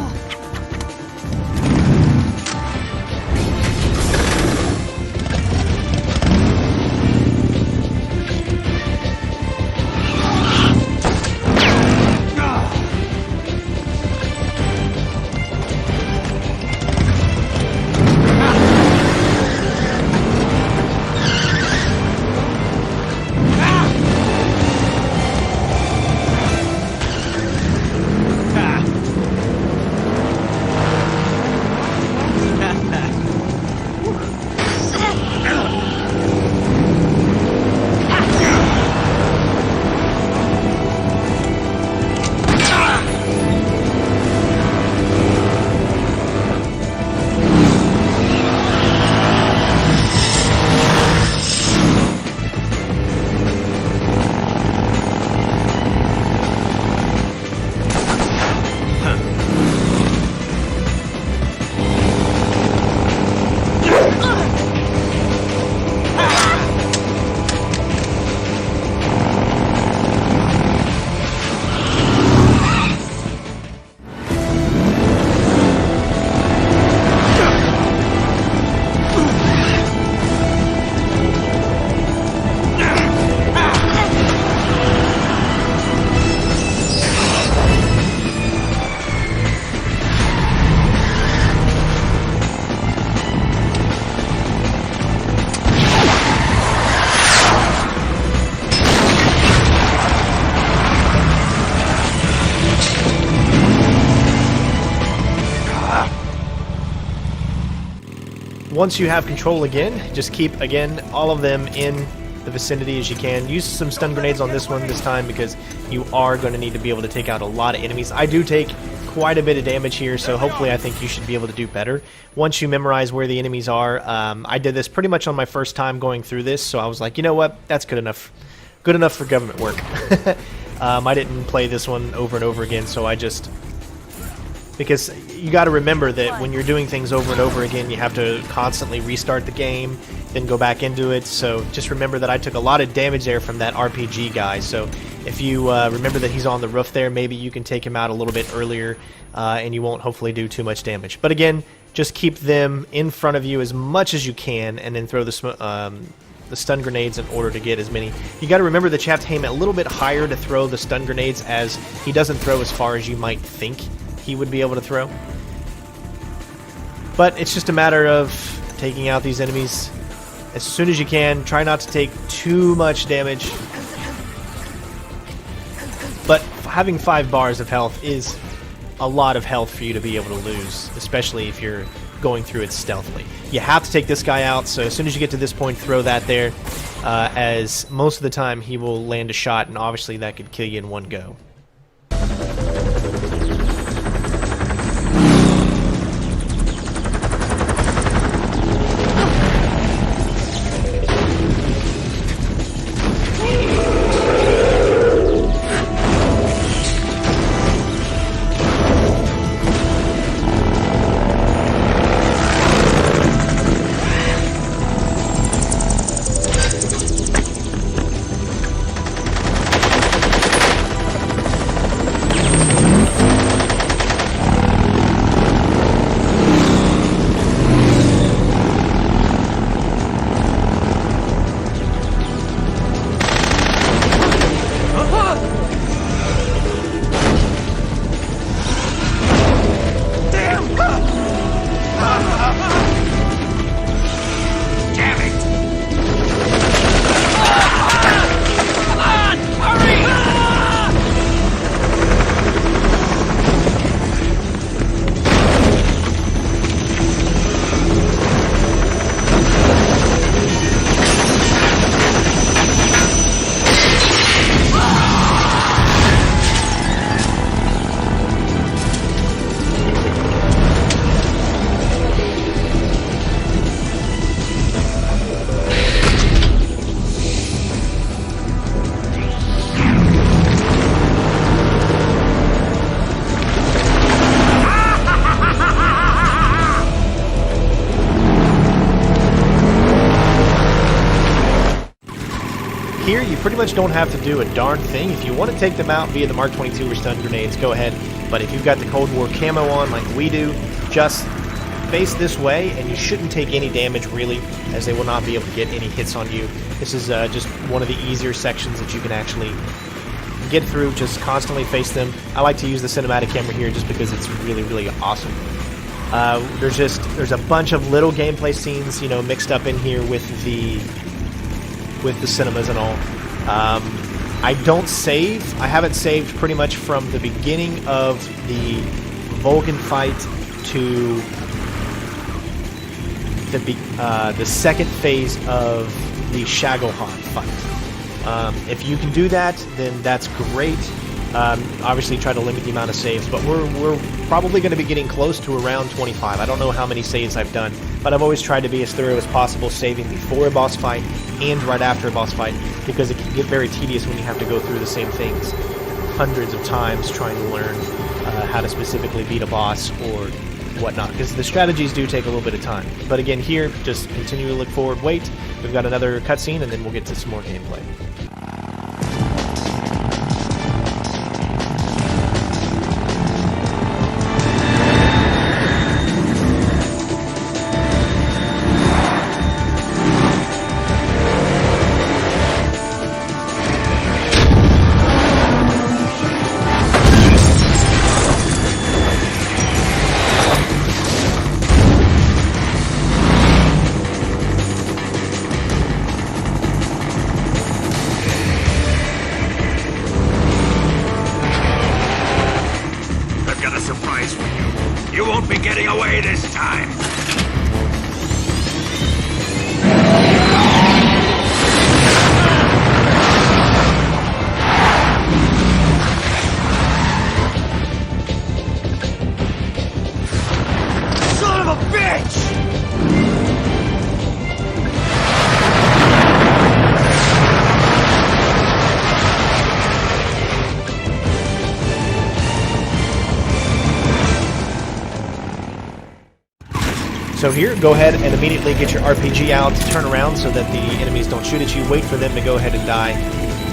Once you have control again, just keep, again, all of them in the vicinity as you can. Use some stun grenades on this one this time because you are going to need to be able to take out a lot of enemies. I do take quite a bit of damage here, so hopefully I think you should be able to do better. Once you memorize where the enemies are, I did this pretty much on my first time going through this, so I was like, you know what, that's good enough. Good enough for government work. I didn't play this one over and over again, so I just... Because you got to remember that when you're doing things over and over again, you have to constantly restart the game, then go back into it. So just remember that I took a lot of damage there from that RPG guy. So if you remember that he's on the roof there, maybe you can take him out a little bit earlier, and you won't hopefully do too much damage. But again, just keep them in front of you as much as you can, and then throw the stun grenades in order to get as many. You got to remember that you have to aim a little bit higher to throw the stun grenades, as he doesn't throw as far as you might think he would be able to throw. But it's just a matter of taking out these enemies as soon as you can. Try not to take too much damage. But having 5 bars of health is a lot of health for you to be able to lose, especially if you're going through it stealthily. You have to take this guy out, so as soon as you get to this point, throw that there, as most of the time he will land a shot, and obviously that could kill you in one go. Here, you pretty much don't have to do a darn thing. If you want to take them out via the Mark 22 or stun grenades, go ahead. But if you've got the Cold War camo on like we do, just face this way and you shouldn't take any damage really, as they will not be able to get any hits on you. This is just one of the easier sections that you can actually get through. Just constantly face them. I like to use the cinematic camera here just because it's really, really awesome. There's a bunch of little gameplay scenes, you know, mixed up in here with the cinemas and all. I don't save. I haven't saved pretty much from the beginning of the Volgin fight to the second phase of the Shagohod fight. If you can do that, then that's great. Obviously try to limit the amount of saves, but we're probably going to be getting close to around 25. I don't know how many saves I've done, but I've always tried to be as thorough as possible, saving before a boss fight and right after a boss fight, because it can get very tedious when you have to go through the same things hundreds of times trying to learn how to specifically beat a boss or whatnot, because the strategies do take a little bit of time. But again, here, just continue to look forward, wait. We've got another cutscene, and then we'll get to some more gameplay. So here, go ahead and immediately get your RPG out, turn around so that the enemies don't shoot at you, wait for them to go ahead and die.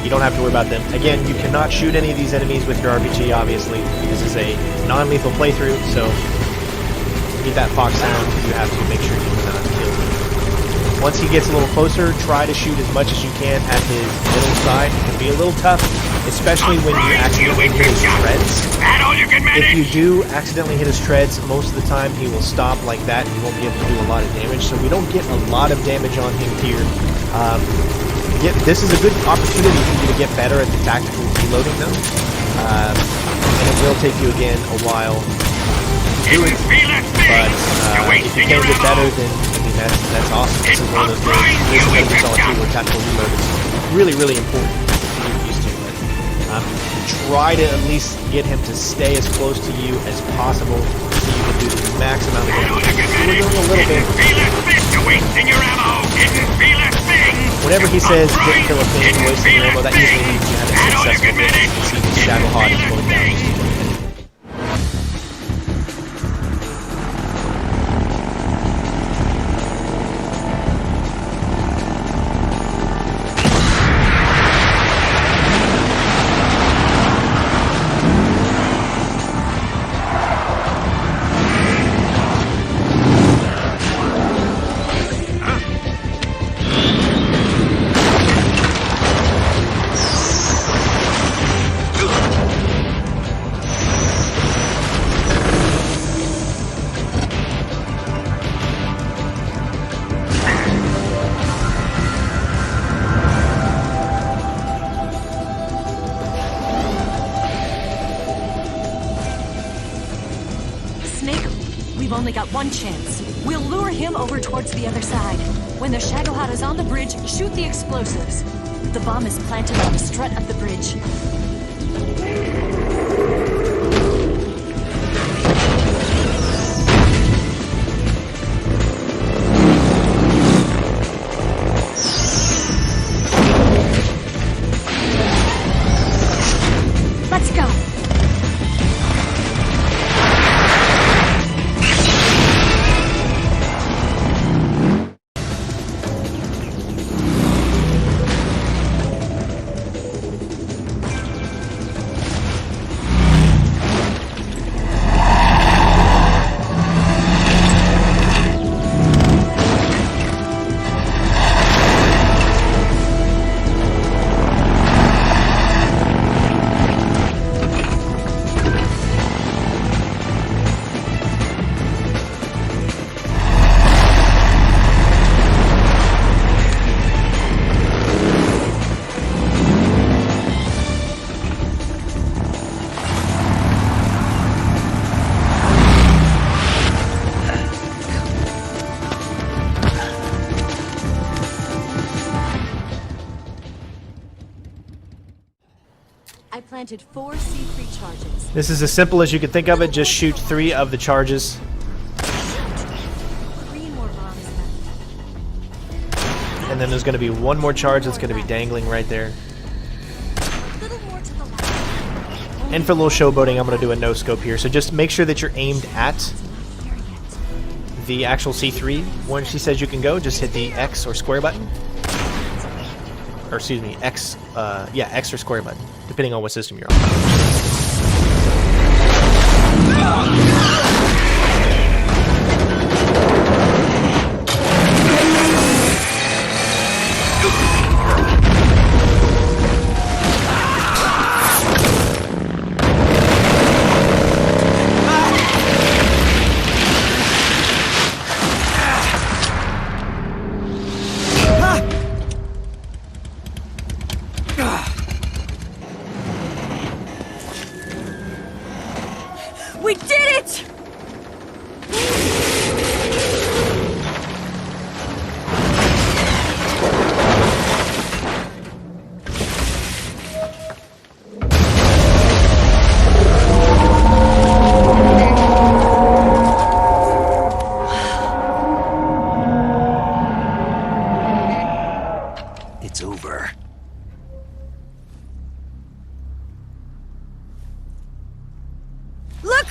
You don't have to worry about them. Again, you cannot shoot any of these enemies with your RPG, obviously. This is a non-lethal playthrough, so to get that Foxhound, you have to make sure you do not kill him. Once he gets a little closer, try to shoot as much as you can at his middle side. It can be a little tough, especially when you accidentally hit his treads. If you do accidentally hit his treads, most of the time he will stop like that and you won't be able to do a lot of damage, so we don't get a lot of damage on him here. This is a good opportunity for you to get better at the tactical reloading though, and it will take you again a while do it. But if you can get better, then I mean that's awesome. This is one of those games. This is Metal Gear Solid 2 where tactical reload is really, really important to get used to. But try to at least get him to stay as close to you as possible so you can do the max amount of damage. So we're doing a little bit. Whenever he says didn't kill a thing, wasting your ammo, that usually means you had a successful mission. You see the Shagohod is going down just a little bit. We've only got one chance. We'll lure him over towards the other side. When the Shagohod is on the bridge, shoot the explosives. The bomb is planted on the strut of the bridge. Let's go. I planted 4 C3 charges. This is as simple as you can think of it. Just shoot 3 of the charges. 3 more bombs left. And then there's going to be 1 more charge that's going to be dangling right there. And for a little showboating, I'm going to do a no-scope here. So just make sure that you're aimed at the actual C3. When she says you can go, just hit the X or square button. Or excuse me, X, yeah, X or square button, depending on what system you're on. We did it! It's over. Look!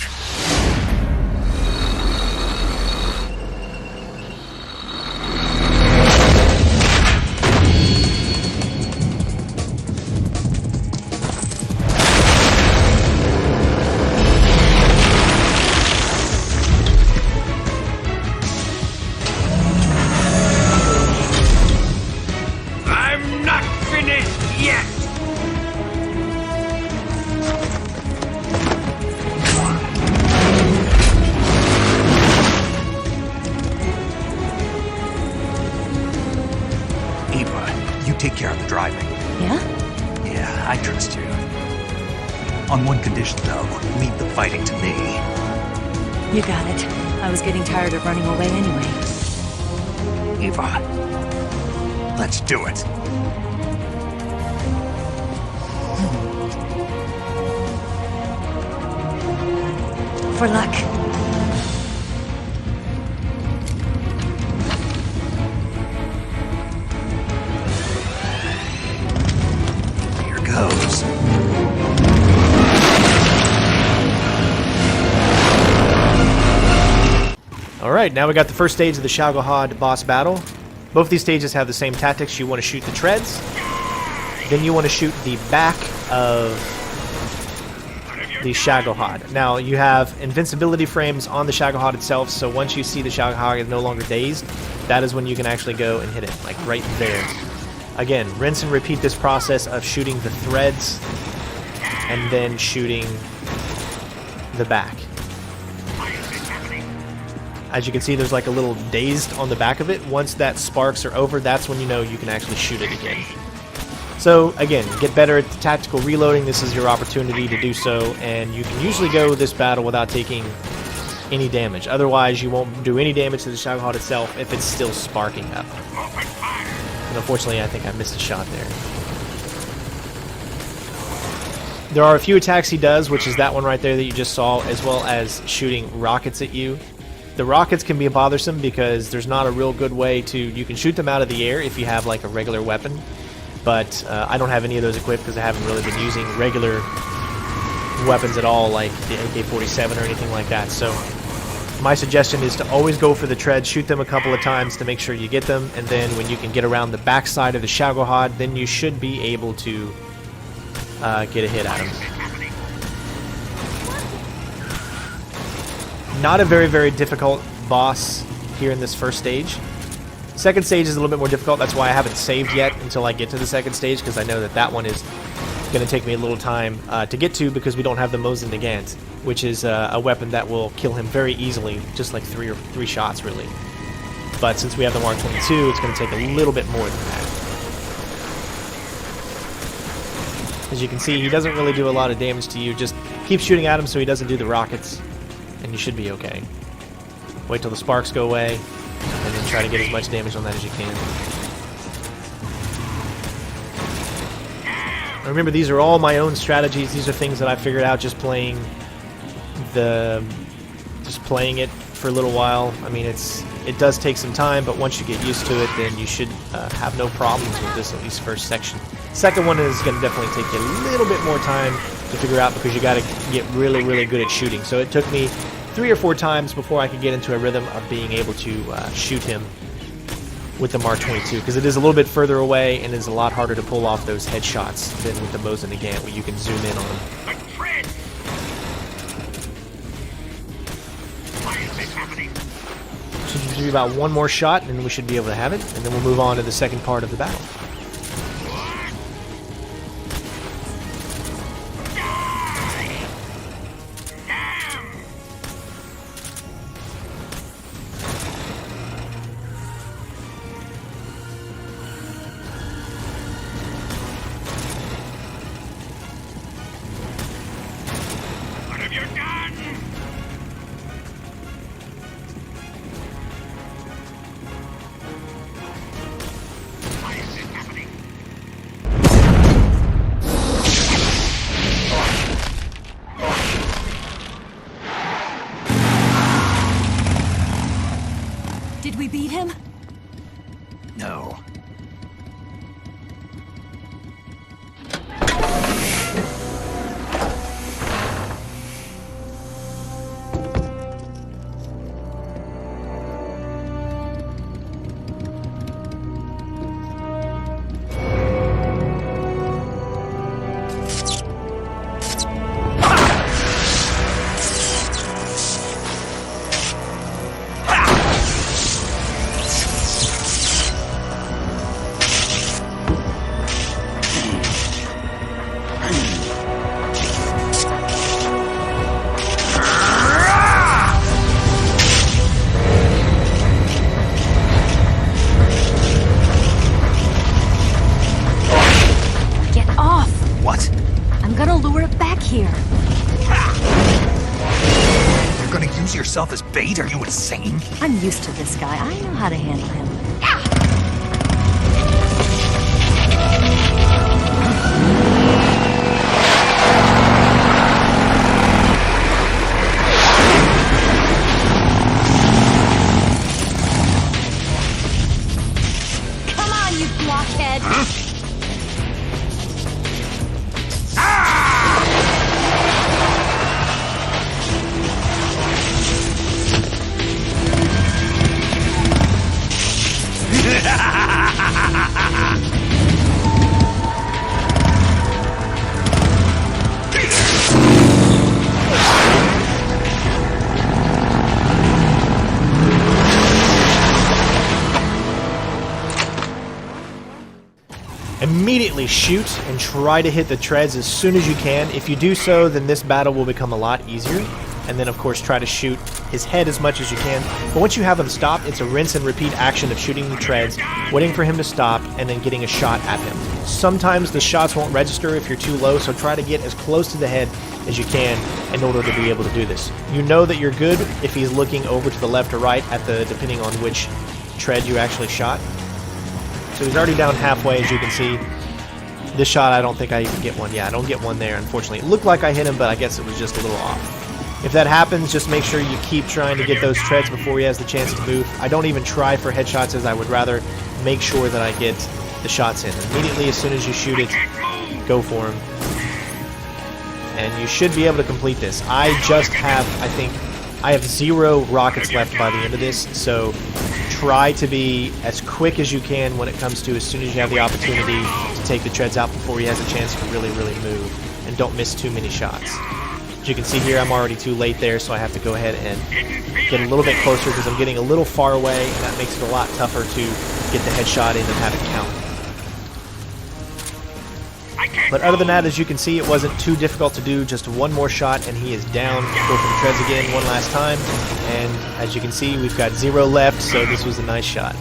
I'm not finished yet! Eva, you take care of the driving. Yeah? Yeah, I trust you. On one condition, though. Leave the fighting to me. You got it. I was getting tired of running away anyway. Eva, let's do it. For luck. Here goes. Alright, now we got the first stage of the Shagohod boss battle. Both these stages have the same tactics. You want to shoot the treads, then you want to shoot the back of the Shagohod. Now, you have invincibility frames on the Shagohod itself, so once you see the Shagohod is no longer dazed, that is when you can actually go and hit it, like right there. Again, rinse and repeat this process of shooting the threads and then shooting the back. As you can see, there's like a little dazed on the back of it. Once that sparks are over, that's when you know you can actually shoot it again. So again, get better at the tactical reloading. This is your opportunity to do so, and you can usually go this battle without taking any damage. Otherwise, you won't do any damage to the Shagohod itself if it's still sparking up. And unfortunately, I think I missed a shot there. There are a few attacks he does, which is that one right there that you just saw, as well as shooting rockets at you. The rockets can be bothersome because there's not a real good way to... You can shoot them out of the air if you have like a regular weapon, but I don't have any of those equipped because I haven't really been using regular weapons at all, like the AK-47 or anything like that. So my suggestion is to always go for the treads, shoot them a couple of times to make sure you get them, and then when you can get around the backside of the Shagohod, then you should be able to get a hit at him. Not a very, very difficult boss here in this first stage. Second stage is a little bit more difficult. That's why I haven't saved yet until I get to the second stage, because I know that that one is going to take me a little time to get to, because we don't have the Mosin-Nagant, which is a weapon that will kill him very easily, just like three shots, really. But since we have the Mark 22, it's going to take a little bit more than that. As you can see, he doesn't really do a lot of damage to you. Just keep shooting at him so he doesn't do the rockets, and you should be okay. Wait till the sparks go away, and then try to get as much damage on that as you can. Remember, these are all my own strategies. These are things that I figured out just playing it for a little while. I mean, it does take some time, but once you get used to it, then you should have no problems with this, at least first section. Second one is going to definitely take you a little bit more time to figure out, because you got to get really, really good at shooting. So it took me 3 or 4 times before I could get into a rhythm of being able to shoot him with the Mark 22, because it is a little bit further away and is a lot harder to pull off those headshots than with the Mosin-Nagant, where you can zoom in on him. Should do about one more shot, and then we should be able to have it, and then we'll move on to the second part of the battle. Did we beat him? No. I'm gonna lure it back here. You're gonna use yourself as bait? Are you insane? I'm used to this guy. I know how to handle him. Come on, you blockhead! Immediately shoot and try to hit the treads as soon as you can. If you do so, then this battle will become a lot easier. And then, of course, try to shoot his head as much as you can. But once you have him stop, it's a rinse and repeat action of shooting the treads, waiting for him to stop, and then getting a shot at him. Sometimes the shots won't register if you're too low, so try to get as close to the head as you can in order to be able to do this. You know that you're good if he's looking over to the left or right, depending on which tread you actually shot. So he's already down halfway, as you can see. This shot, I don't think I even get one. Yeah, I don't get one there, unfortunately. It looked like I hit him, but I guess it was just a little off. If that happens, just make sure you keep trying to get those treads before he has the chance to move. I don't even try for headshots, as I would rather make sure that I get the shots in. Immediately, as soon as you shoot it, go for him. And you should be able to complete this. I have 0 rockets left by the end of this, so try to be as quick as you can when it comes to as soon as you have the opportunity to take the treads out before he has a chance to really, really move. And don't miss too many shots. As you can see here, I'm already too late there, so I have to go ahead and get a little bit closer because I'm getting a little far away, and that makes it a lot tougher to get the headshot in and have it count. But other than that, as you can see, it wasn't too difficult to do. Just one more shot, and he is down. Go for the treads again one last time. And as you can see, we've got 0 left, so this was a nice shot.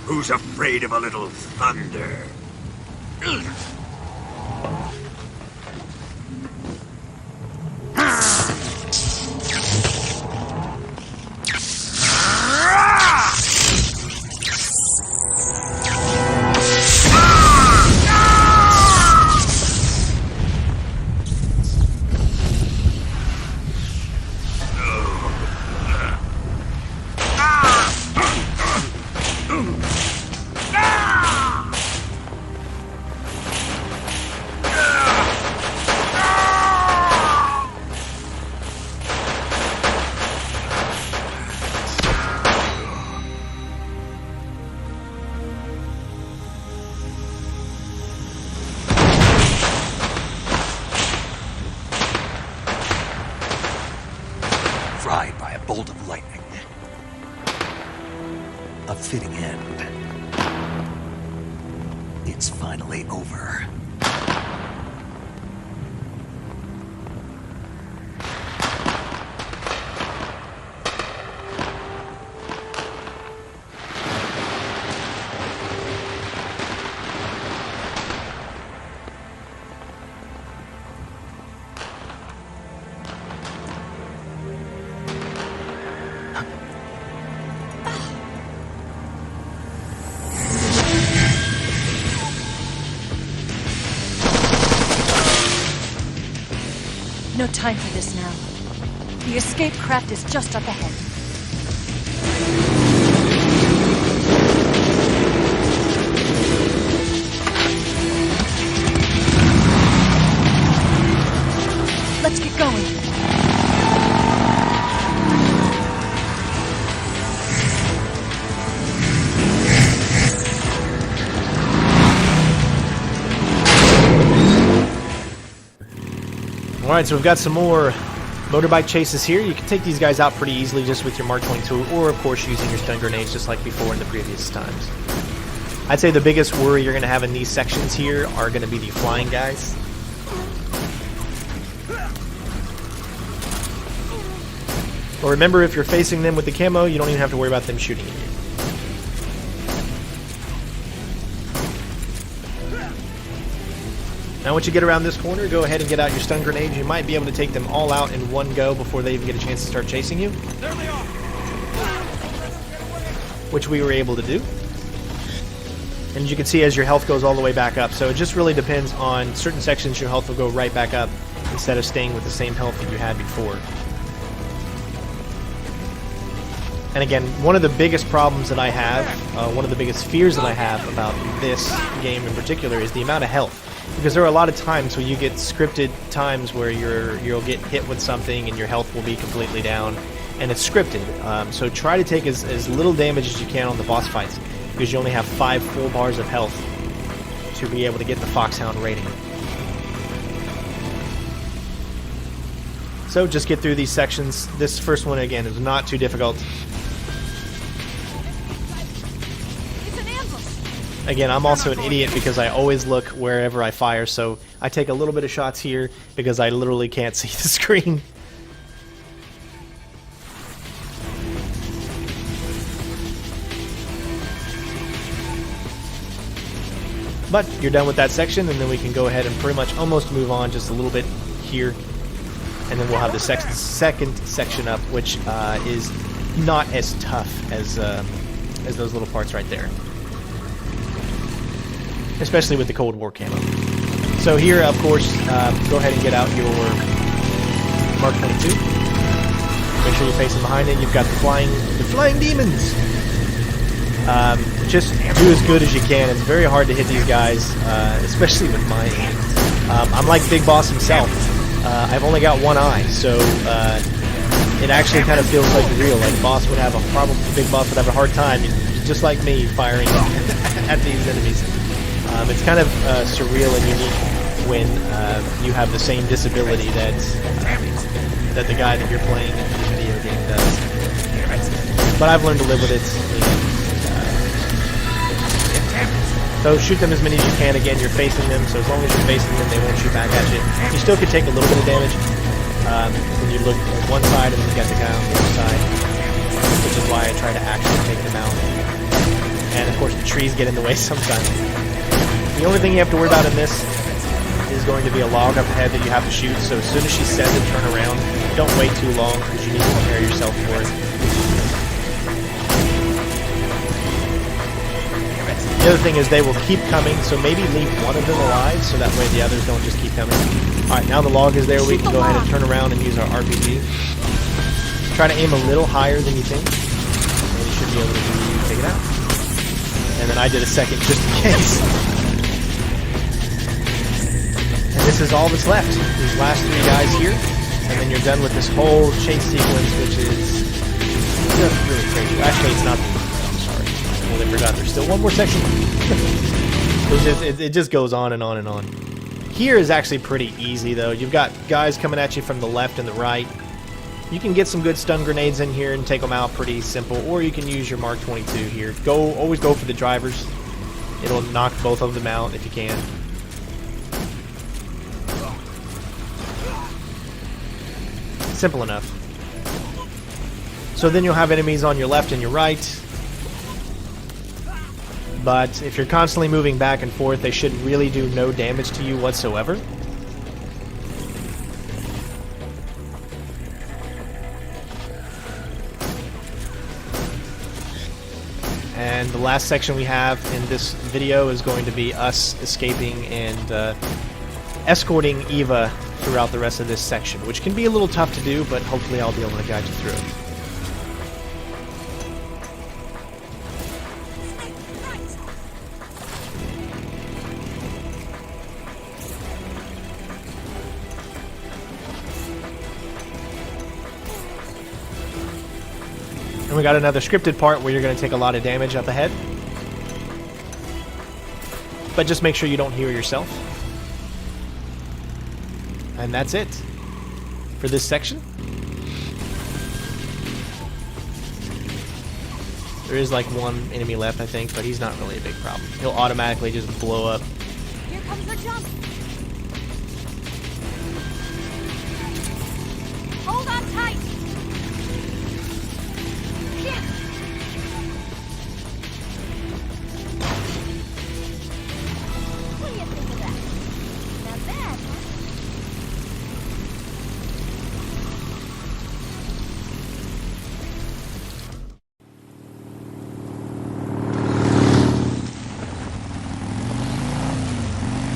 Who's afraid of a little thunder? Fried by a bolt of lightning. A fitting end. It's finally over. No time for this now. The escape craft is just up ahead. Let's get going. Alright, so we've got some more motorbike chases here. You can take these guys out pretty easily just with your Mark 22, or of course using your stun grenades just like before in the previous times. I'd say the biggest worry you're going to have in these sections here are going to be the flying guys. But remember, if you're facing them with the camo, you don't even have to worry about them shooting at you. Now once you get around this corner, go ahead and get out your stun grenades. You might be able to take them all out in one go before they even get a chance to start chasing you. There they are. Which we were able to do. And you can see as your health goes all the way back up. So it just really depends on certain sections your health will go right back up instead of staying with the same health that you had before. And again, one of the biggest problems that I have, one of the biggest fears that I have about this game in particular is the amount of health. Because there are a lot of times where you get scripted times where you'll get hit with something and your health will be completely down, and it's scripted. So try to take as little damage as you can on the boss fights, because you only have 5 full bars of health to be able to get the Foxhound rating. So just get through these sections. This first one, again, is not too difficult. Again, I'm also an idiot because I always look wherever I fire, so I take a little bit of shots here because I literally can't see the screen. But you're done with that section, and then we can go ahead and pretty much almost move on just a little bit here. And then we'll have the second section up, which is not as tough as those little parts right there. Especially with the Cold War camo. So here, of course, go ahead and get out your Mark 22. Make sure you're facing behind it. You've got the flying demons. Just do as good as you can. It's very hard to hit these guys, especially with my aim. I'm like Big Boss himself. I've only got one eye, so it actually kind of feels like real. Like Boss would have Big Boss would have a hard time, just like me, firing at these enemies. It's kind of surreal and unique when you have the same disability that the guy that you're playing in the video game does. But I've learned to live with it. So shoot them as many as you can. Again, you're facing them, so as long as you're facing them, they won't shoot back at you. You still could take a little bit of damage when you look at one side and then you got the guy on the other side, which is why I try to actually take them out. And of course, the trees get in the way sometimes. The only thing you have to worry about in this is going to be a log up ahead that you have to shoot, so as soon as she says it, turn around. Don't wait too long, because you need to prepare yourself for it. The other thing is they will keep coming, so maybe leave one of them alive, so that way the others don't just keep coming. Alright, now the log is there, we can go ahead and turn around and use our RPG. Try to aim a little higher than you think, and you should be able to take it out. And then I did a second just in case. And this is all that's left. These last 3 guys here, and then you're done with this whole chase sequence, which is just really crazy. Actually, it's not. I'm sorry. I totally forgot. There's still one more section. It just goes on and on and on. Here is actually pretty easy, though. You've got guys coming at you from the left and the right. You can get some good stun grenades in here and take them out pretty simple, or you can use your Mark 22 here. Always go for the drivers. It'll knock both of them out if you can. Simple enough. So then you'll have enemies on your left and your right. But if you're constantly moving back and forth, they should really do no damage to you whatsoever. And the last section we have in this video is going to be us escaping and escorting Eva throughout the rest of this section, which can be a little tough to do, but hopefully I'll be able to guide you through it. And we got another scripted part where you're going to take a lot of damage up ahead. But just make sure you don't heal yourself. And that's it. for this section. There is like one enemy left, I think, but he's not really a big problem. He'll automatically just blow up. Here comes our jump. Hold on tight. Yeah. What do you think of that? Not bad, huh?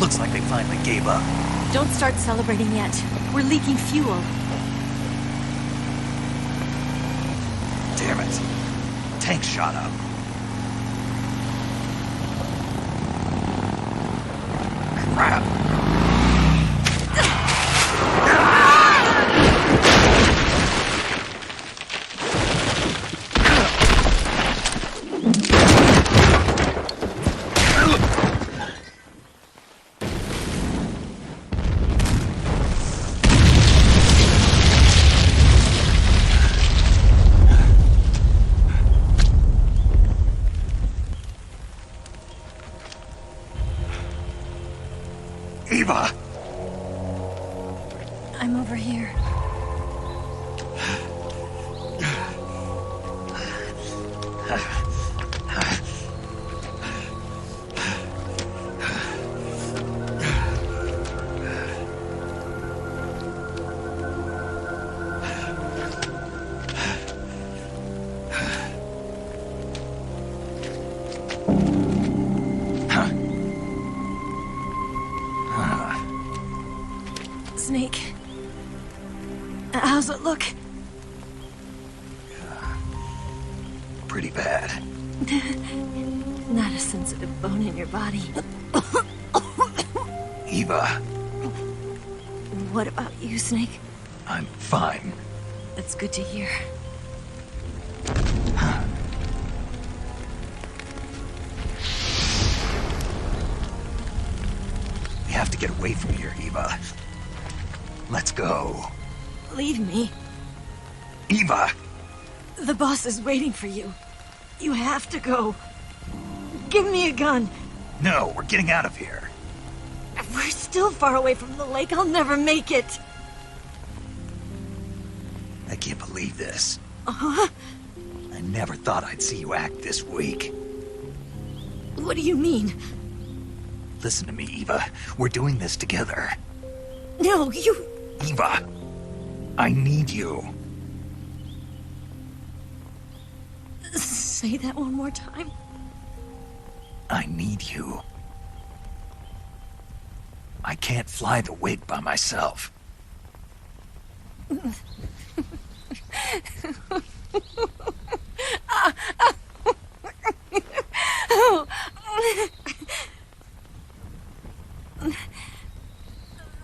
Looks like they finally gave up. Don't start celebrating yet. We're leaking fuel. Damn it. Tank shot up. Crap. Eva! I'm over here. Snake. How's it look? Pretty bad. Not a sensitive bone in your body. Eva, What about you, Snake? I'm fine. That's good to hear. We have to get away from here, Eva. Let's go. Leave me. Eva! The boss is waiting for you. You have to go. Give me a gun. No, we're getting out of here. We're still far away from the lake. I'll never make it. I can't believe this. Uh-huh. I never thought I'd see you act this weak. What do you mean? Listen to me, Eva. We're doing this together. No, you... Eva, I need you. Say that one more time. I need you. I can't fly the wig by myself.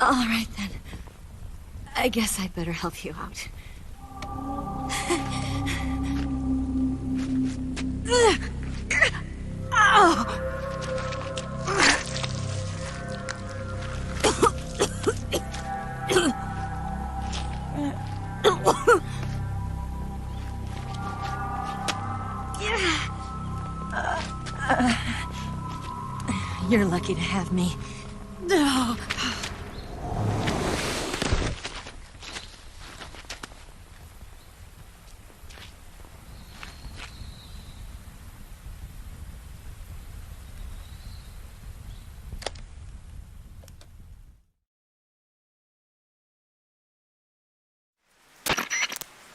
All right, then. I guess I'd better help you out. You're lucky to have me. No.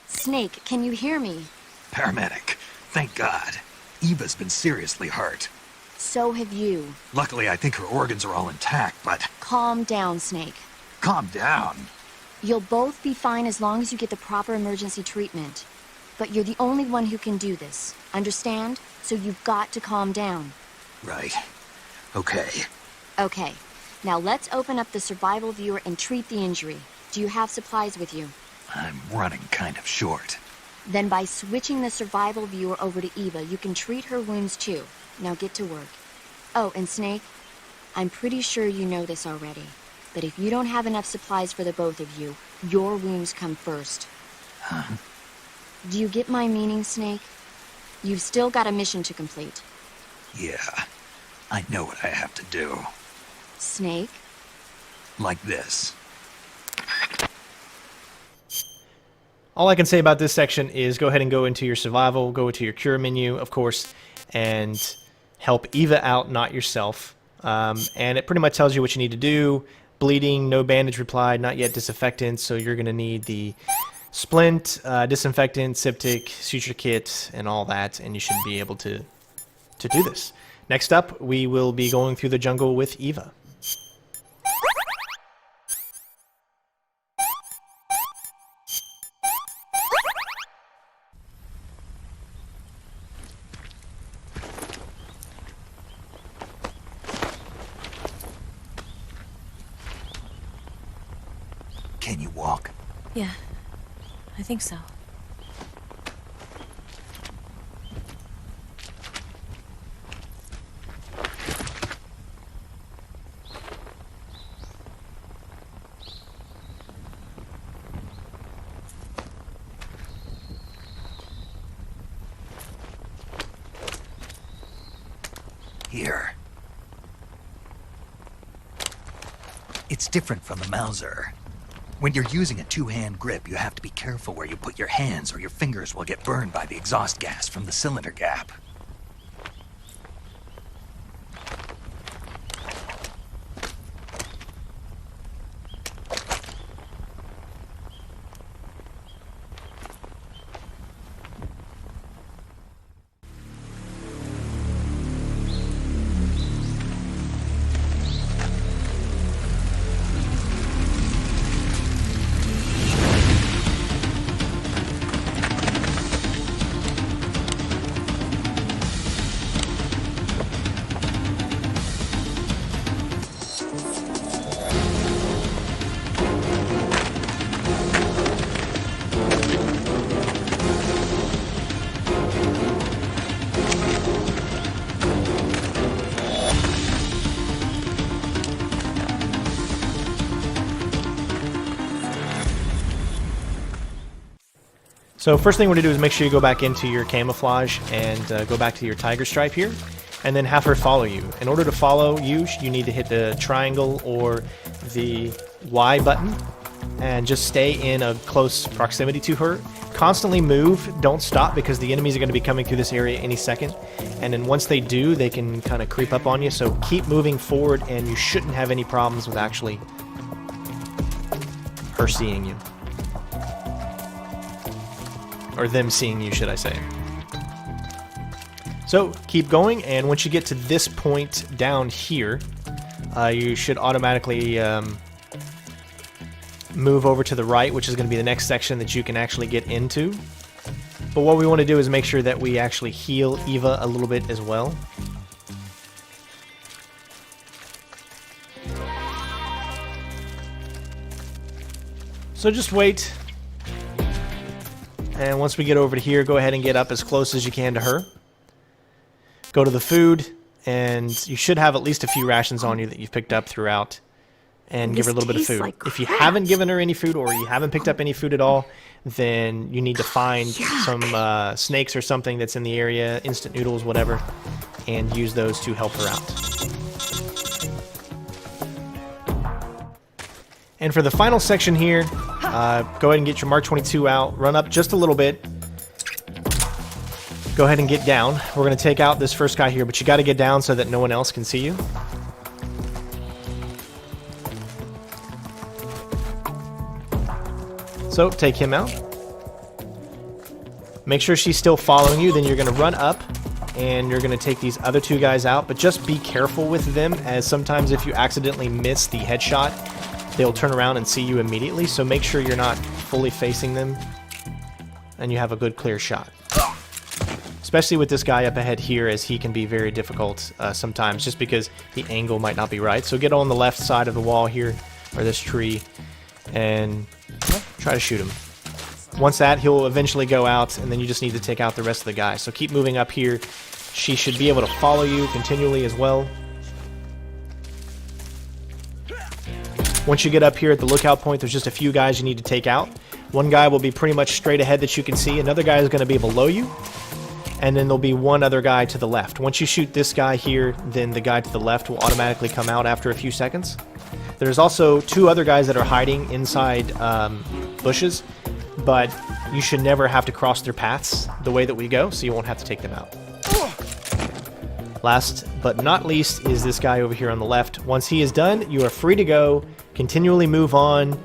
Snake, can you hear me? Paramedic, thank God. Eva's been seriously hurt. So have you. Luckily, I think her organs are all intact, but... Calm down, Snake. Calm down. You'll both be fine as long as you get the proper emergency treatment. But you're the only one who can do this. Understand? So you've got to calm down. Right. Okay. Okay. Now let's open up the survival viewer and treat the injury. Do you have supplies with you? I'm running kind of short. Then by switching the survival viewer over to Eva, you can treat her wounds too. Now get to work. Oh, and Snake, I'm pretty sure you know this already, But if you don't have enough supplies for the both of you, your wounds come first. Huh? Do you get my meaning, Snake? You've still got a mission to complete. Yeah, I know what I have to do. Snake? Like this. All I can say about this section is go ahead and go into your survival, go into your cure menu, of course, and help Eva out, not yourself. And it pretty much tells you what you need to do. Bleeding, no bandage replied, not yet disinfectant, so you're going to need the splint, disinfectant, septic, suture kit, and all that, and you should be able to do this. Next up, we will be going through the jungle with Eva. Can you walk? Yeah, I think so. Here. It's different from the Mauser. When you're using a two-hand grip, you have to be careful where you put your hands or your fingers will get burned by the exhaust gas from the cylinder gap. So first thing we're going to do is make sure you go back into your camouflage and go back to your tiger stripe here, and then have her follow you. In order to follow you, you need to hit the triangle or the Y button and just stay in a close proximity to her. Constantly move, don't stop, because the enemies are going to be coming through this area any second, and then once they do, they can kind of creep up on you, so keep moving forward and you shouldn't have any problems with actually her seeing you. Or them seeing you, should I say. So keep going, and once you get to this point down here, you should automatically move over to the right, which is going to be the next section that you can actually get into. But what we want to do is make sure that we actually heal Eva a little bit as well. So just wait. And once we get over to here, go ahead and get up as close as you can to her. Go to the food, and you should have at least a few rations on you that you've picked up throughout. And give her a little bit of food. If you haven't given her any food, or you haven't picked up any food at all, then you need to find some snakes or something that's in the area, instant noodles, whatever, and use those to help her out. And for the final section here, go ahead and get your Mark 22 out, run up just a little bit, go ahead and get down. We're going to take out this first guy here, but you got to get down so that no one else can see you. So take him out. Make sure she's still following you, then you're going to run up and you're going to take these other two guys out, but just be careful with them, as sometimes if you accidentally miss the headshot, they'll turn around and see you immediately, so make sure you're not fully facing them and you have a good clear shot. Especially with this guy up ahead here, as he can be very difficult sometimes just because the angle might not be right. So get on the left side of the wall here, or this tree, and try to shoot him. Once that, he'll eventually go out, and then you just need to take out the rest of the guys. So keep moving up here. She should be able to follow you continually as well. Once you get up here at the lookout point, there's just a few guys you need to take out. One guy will be pretty much straight ahead that you can see. Another guy is going to be below you. And then there'll be one other guy to the left. Once you shoot this guy here, then the guy to the left will automatically come out after a few seconds. There's also two other guys that are hiding inside bushes, but you should never have to cross their paths the way that we go, so you won't have to take them out. Last but not least is this guy over here on the left. Once he is done, you are free to go, continually move on,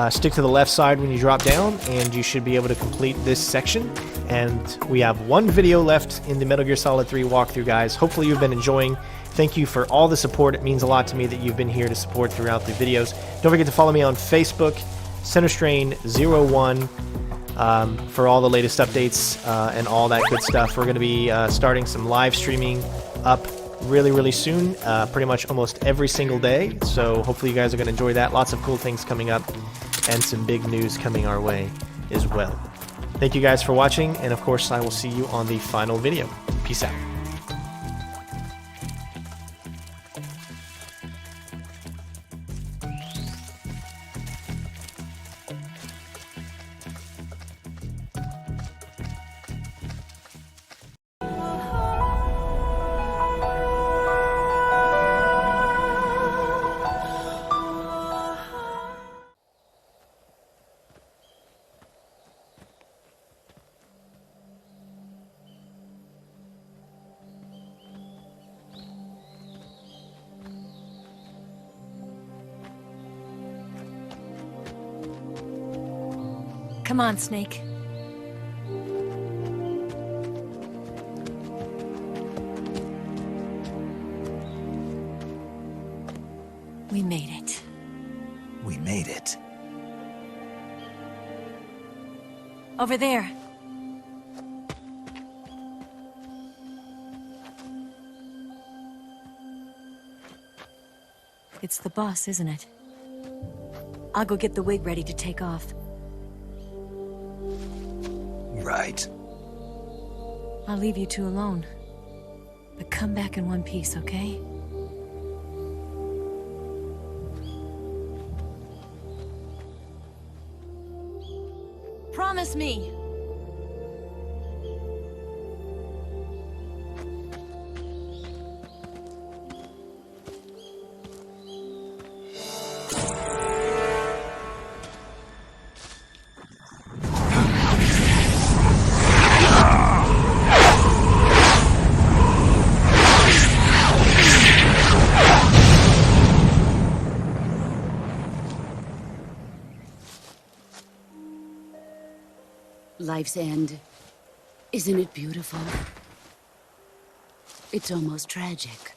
stick to the left side when you drop down, and you should be able to complete this section. And we have one video left in the Metal Gear Solid 3 walkthrough, guys. Hopefully you've been enjoying. Thank you for all the support. It means a lot to me that you've been here to support throughout the videos. Don't forget to follow me on Facebook, CenterStrain01, for all the latest updates and all that good stuff. We're going to be starting some live streaming up really soon, pretty much almost every single day. So hopefully you guys are going to enjoy that. Lots of cool things coming up and some big news coming our way as well. Thank you guys for watching, and of course I will see you on the final video. Peace out. Come on, Snake. We made it. We made it. Over there. It's the boss, isn't it? I'll go get the wig ready to take off. Right. I'll leave you two alone. But come back in one piece, okay? Promise me! Life's end. Isn't it beautiful? It's almost tragic.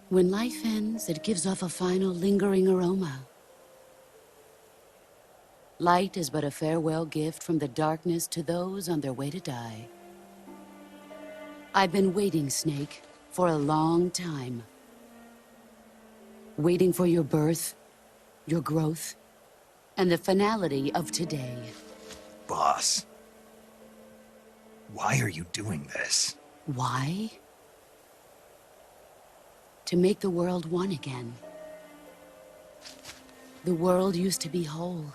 When life ends, it gives off a final lingering aroma. Light is but a farewell gift from the darkness to those on their way to die. I've been waiting, Snake, for a long time. Waiting for your birth, your growth, and the finality of today. Boss, why are you doing this? Why? To make the world one again. The world used to be whole.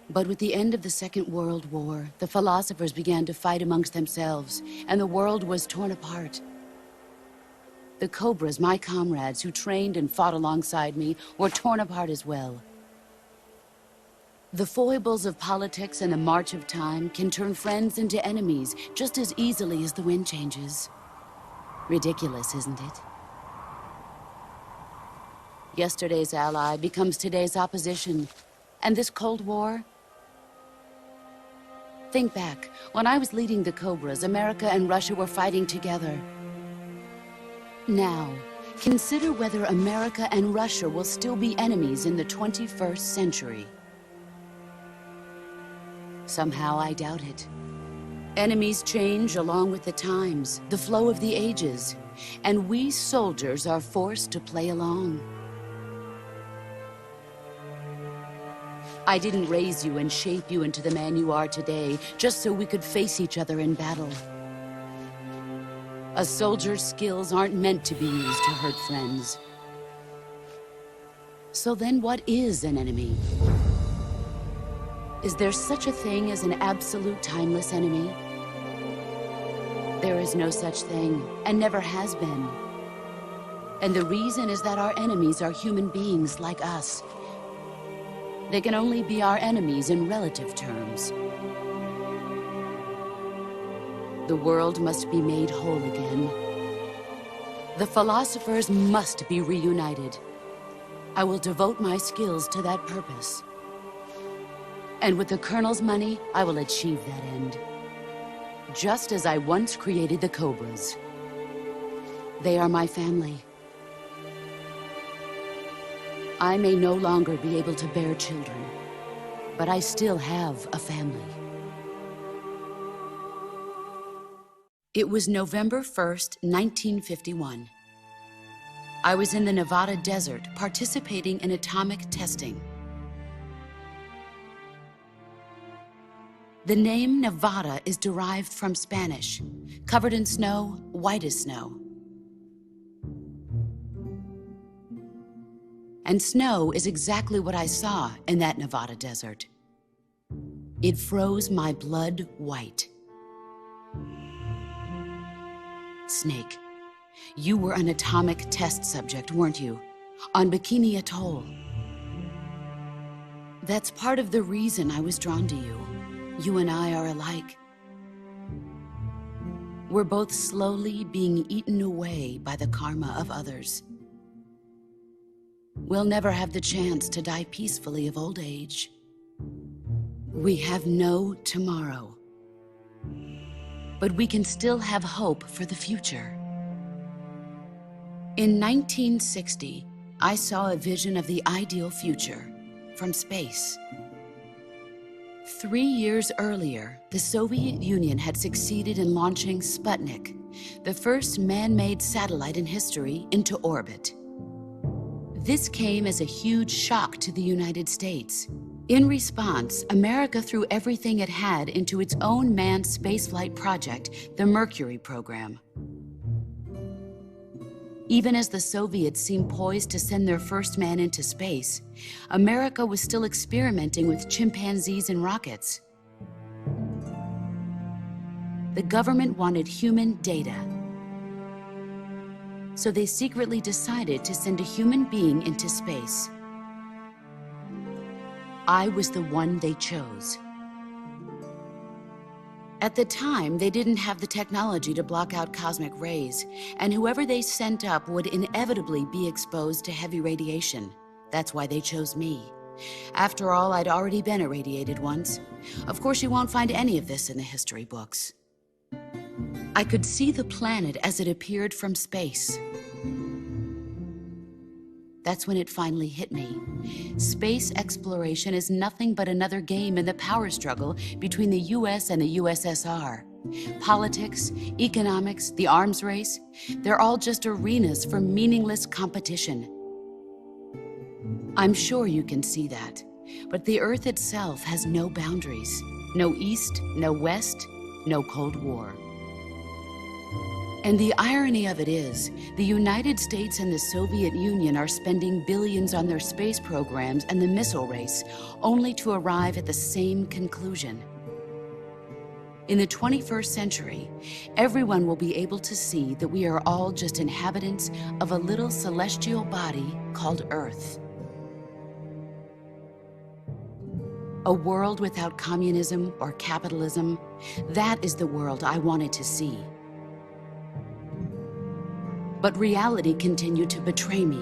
But with the end of the Second World War, the philosophers began to fight amongst themselves, and the world was torn apart. The Cobras, my comrades who trained and fought alongside me, were torn apart as well. The foibles of politics and the march of time can turn friends into enemies just as easily as the wind changes. Ridiculous, isn't it? Yesterday's ally becomes today's opposition. And this Cold War? Think back. When I was leading the Cobras, America and Russia were fighting together. Now, consider whether America and Russia will still be enemies in the 21st century. Somehow I doubt it. Enemies change along with the times, the flow of the ages, and we soldiers are forced to play along. I didn't raise you and shape you into the man you are today just so we could face each other in battle. A soldier's skills aren't meant to be used to hurt friends. So then what is an enemy? Is there such a thing as an absolute timeless enemy? There is no such thing, and never has been. And the reason is that our enemies are human beings like us. They can only be our enemies in relative terms. The world must be made whole again. The philosophers must be reunited. I will devote my skills to that purpose. And with the Colonel's money, I will achieve that end. Just as I once created the Cobras. They are my family. I may no longer be able to bear children, but I still have a family. It was November 1st, 1951. I was in the Nevada desert participating in atomic testing. The name Nevada is derived from Spanish, covered in snow, white as snow. And snow is exactly what I saw in that Nevada desert. It froze my blood white. Snake, you were an atomic test subject, weren't you? On Bikini Atoll. That's part of the reason I was drawn to you. You and I are alike. We're both slowly being eaten away by the karma of others. We'll never have the chance to die peacefully of old age. We have no tomorrow. But we can still have hope for the future. In 1960, I saw a vision of the ideal future from space. 3 years earlier, the Soviet Union had succeeded in launching Sputnik, the first man-made satellite in history, into orbit. This came as a huge shock to the United States. In response, America threw everything it had into its own manned spaceflight project, the Mercury program. Even as the Soviets seemed poised to send their first man into space, America was still experimenting with chimpanzees and rockets. The government wanted human data. So they secretly decided to send a human being into space. I was the one they chose. At the time, they didn't have the technology to block out cosmic rays, and whoever they sent up would inevitably be exposed to heavy radiation. That's why they chose me. After all, I'd already been irradiated once. Of course, you won't find any of this in the history books. I could see the planet as it appeared from space. That's when it finally hit me. Space exploration is nothing but another game in the power struggle between the US and the USSR. Politics, economics, the arms race, they're all just arenas for meaningless competition. I'm sure you can see that, but the Earth itself has no boundaries. No East, no West, no Cold War. And the irony of it is, the United States and the Soviet Union are spending billions on their space programs and the missile race, only to arrive at the same conclusion. In the 21st century, everyone will be able to see that we are all just inhabitants of a little celestial body called Earth. A world without communism or capitalism, that is the world I wanted to see. But reality continued to betray me.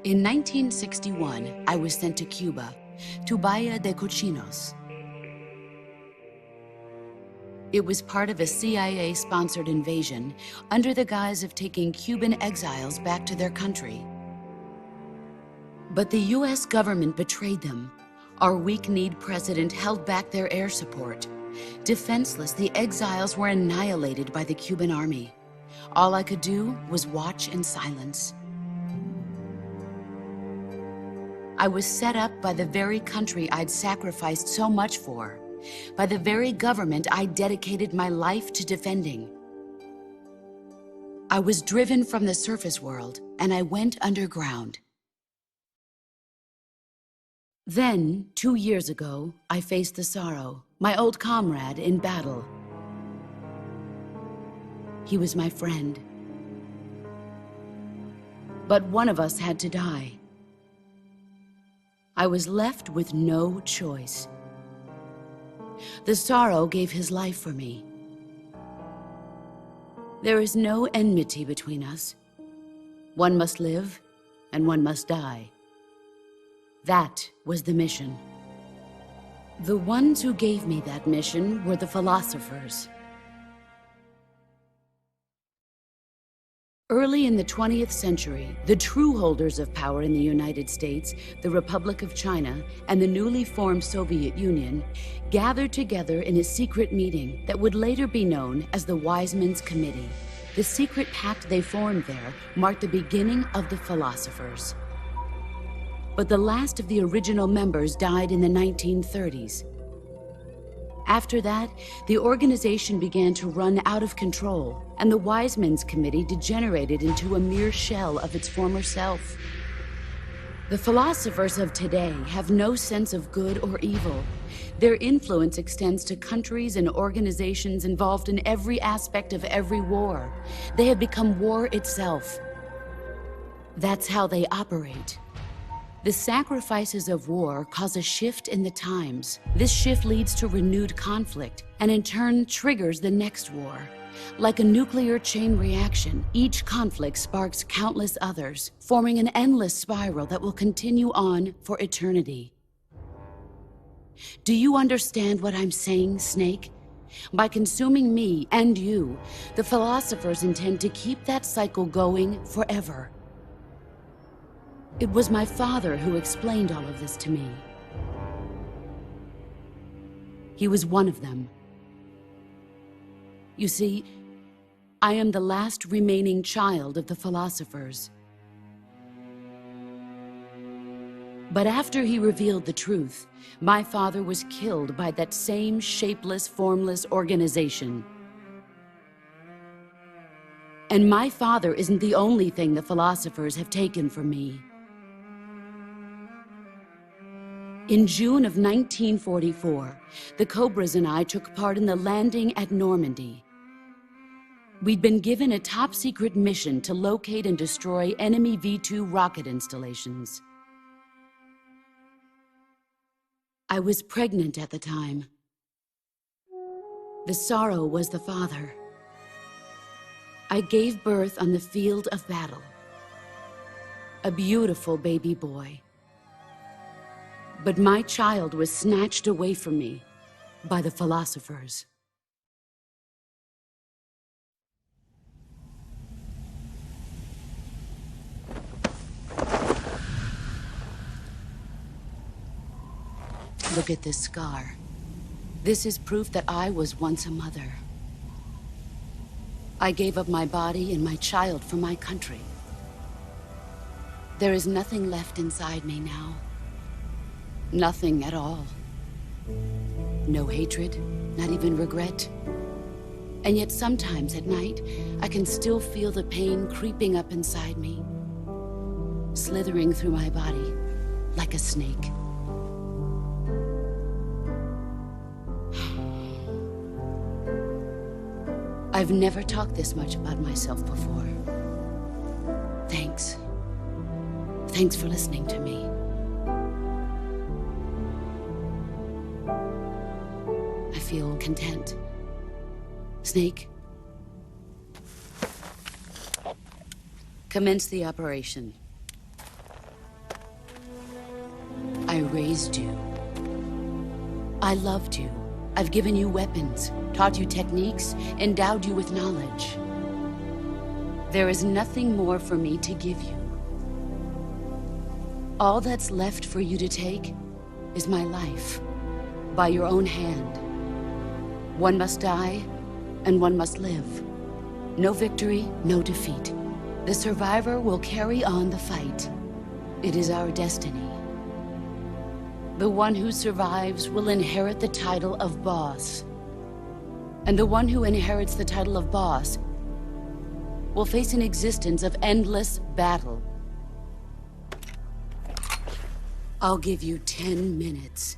In 1961, I was sent to Cuba, to Bahia de Cochinos. It was part of a CIA-sponsored invasion under the guise of taking Cuban exiles back to their country. But the US government betrayed them. Our weak-kneed president held back their air support. Defenseless, the exiles were annihilated by the Cuban army. All I could do was watch in silence. I was set up by the very country I'd sacrificed so much for, by the very government I dedicated my life to defending. I was driven from the surface world, and I went underground. Then, 2 years ago, I faced the Sorrow, my old comrade in battle. He was my friend. But one of us had to die. I was left with no choice. The Sorrow gave his life for me. There is no enmity between us. One must live, and one must die. That was the mission. The ones who gave me that mission were the philosophers. Early in the 20th century, the true holders of power in the United States, the Republic of China, and the newly formed Soviet Union gathered together in a secret meeting that would later be known as the Wise Men's Committee. The secret pact they formed there marked the beginning of the philosophers. But the last of the original members died in the 1930s. After that, the organization began to run out of control, and the Wise Men's Committee degenerated into a mere shell of its former self. The philosophers of today have no sense of good or evil. Their influence extends to countries and organizations involved in every aspect of every war. They have become war itself. That's how they operate. The sacrifices of war cause a shift in the times. This shift leads to renewed conflict, and in turn triggers the next war. Like a nuclear chain reaction, each conflict sparks countless others, forming an endless spiral that will continue on for eternity. Do you understand what I'm saying, Snake? By consuming me and you, the philosophers intend to keep that cycle going forever. It was my father who explained all of this to me. He was one of them. You see, I am the last remaining child of the philosophers. But after he revealed the truth, my father was killed by that same shapeless, formless organization. And my father isn't the only thing the philosophers have taken from me. In June of 1944, the Cobras and I took part in the landing at Normandy. We'd been given a top-secret mission to locate and destroy enemy V-2 rocket installations. I was pregnant at the time. The Sorrow was the father. I gave birth on the field of battle. A beautiful baby boy. But my child was snatched away from me by the philosophers. Look at this scar. This is proof that I was once a mother. I gave up my body and my child for my country. There is nothing left inside me now. Nothing at all. No hatred, not even regret. And yet sometimes at night, I can still feel the pain creeping up inside me, slithering through my body like a snake. I've never talked this much about myself before. Thanks. Thanks for listening to me. I feel content. Snake, commence the operation. I raised you. I loved you. I've given you weapons, taught you techniques, endowed you with knowledge. There is nothing more for me to give you. All that's left for you to take is my life, by your own hand. One must die, and one must live. No victory, no defeat. The survivor will carry on the fight. It is our destiny. The one who survives will inherit the title of boss. And the one who inherits the title of boss will face an existence of endless battle. I'll give you 10 minutes.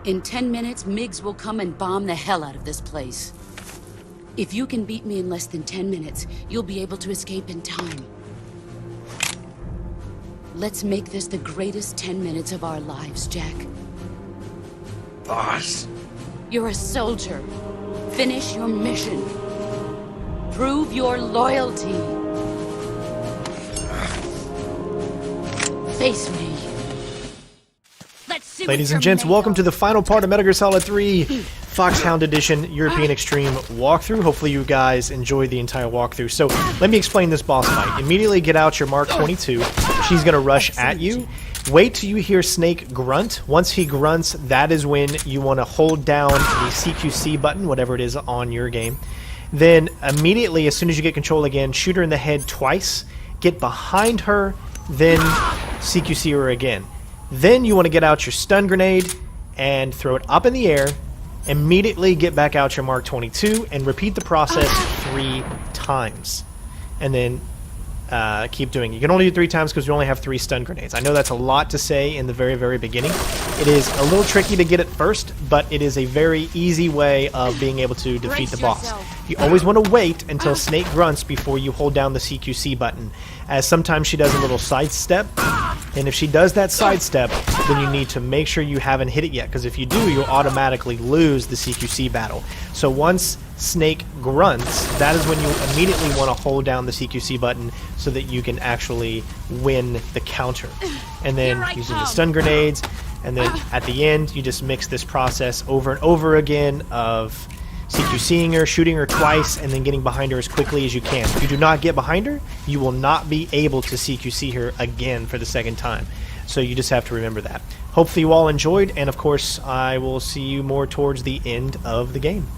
In 10 minutes, MiGs will come and bomb the hell out of this place. If you can beat me in less than 10 minutes, you'll be able to escape in time. Let's make this the greatest 10 minutes of our lives, Jack. Boss. You're a soldier. Finish your mission. Prove your loyalty. Face me. Let's see. Ladies and gents, welcome to the final part of Metal Gear Solid 3 Foxhound Edition European Extreme walkthrough. Hopefully you guys enjoyed the entire walkthrough. So let me explain this boss fight. Immediately get out your Mark 22. She's going to rush at you. Wait till you hear Snake grunt. Once he grunts, that is when you want to hold down the CQC button, whatever it is on your game. Then immediately, as soon as you get control again, shoot her in the head twice. Get behind her, then CQC her again. Then you want to get out your stun grenade and throw it up in the air. Immediately get back out your Mark 22 and repeat the process 3 times. And then keep doing it. You can only do 3 times because you only have 3 stun grenades. I know that's a lot to say in the very, very beginning. It is a little tricky to get it first, but it is a very easy way of being able to defeat the boss. You always want to wait until Snake grunts before you hold down the CQC button, as sometimes she does a little sidestep, and if she does that sidestep, then you need to make sure you haven't hit it yet, because if you do, you'll automatically lose the CQC battle. So once Snake grunts, that is when you immediately want to hold down the CQC button so that you can actually win the counter. And then using the stun grenades, and then at the end, you just mix this process over and over again of CQCing her, shooting her twice, and then getting behind her as quickly as you can. If you do not get behind her, you will not be able to CQC her again for the second time. So you just have to remember that. Hopefully you all enjoyed, and of course, I will see you more towards the end of the game.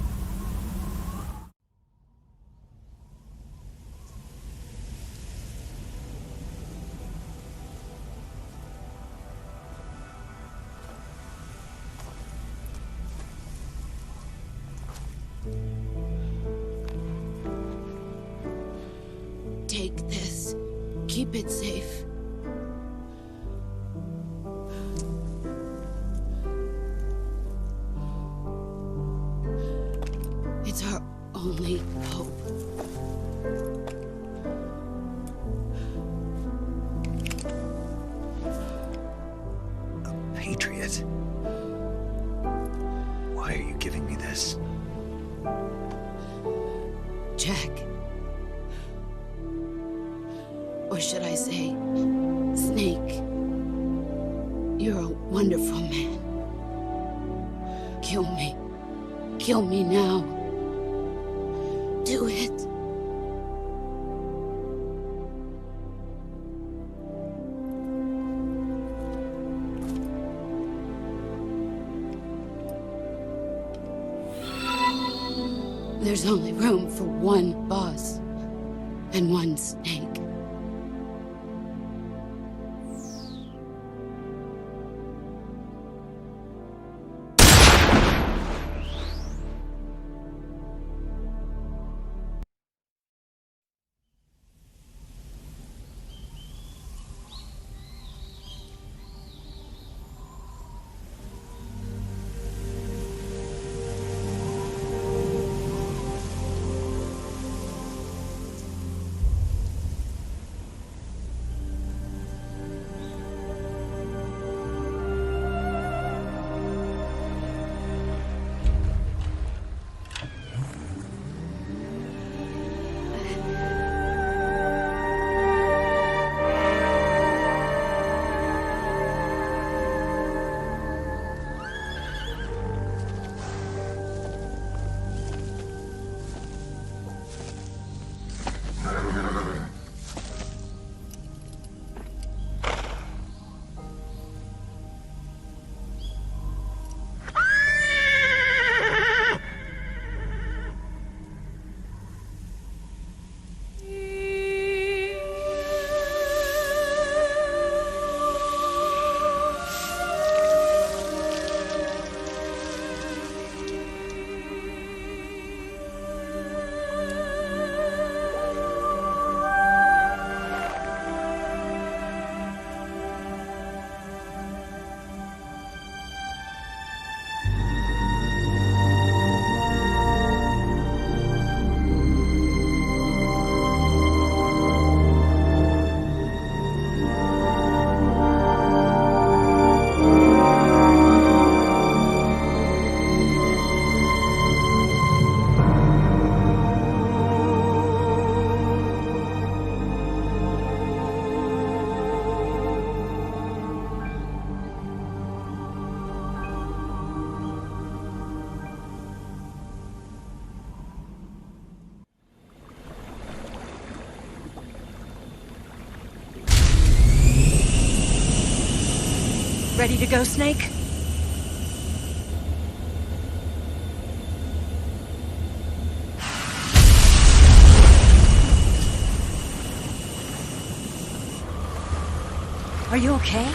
Take this. Keep it safe. It's our only hope. A patriot? Why are you giving me this? Jack. Or should I say, Snake? You're a wonderful man. Kill me. Kill me now. Do it. There's only room for one boss and one Snake. Ready to go, Snake? Are you okay?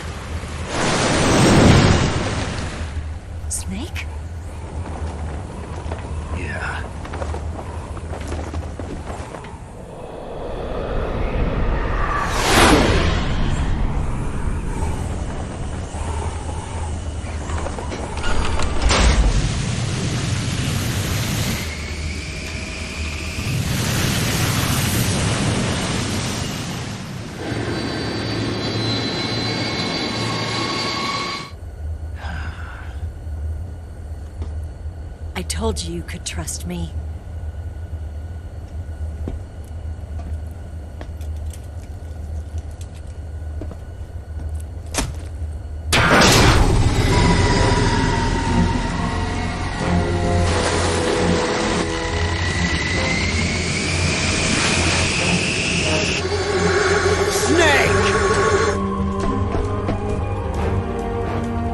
Snake? Yeah. I told you you could trust me.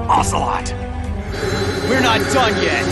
Ocelot! We're not done yet!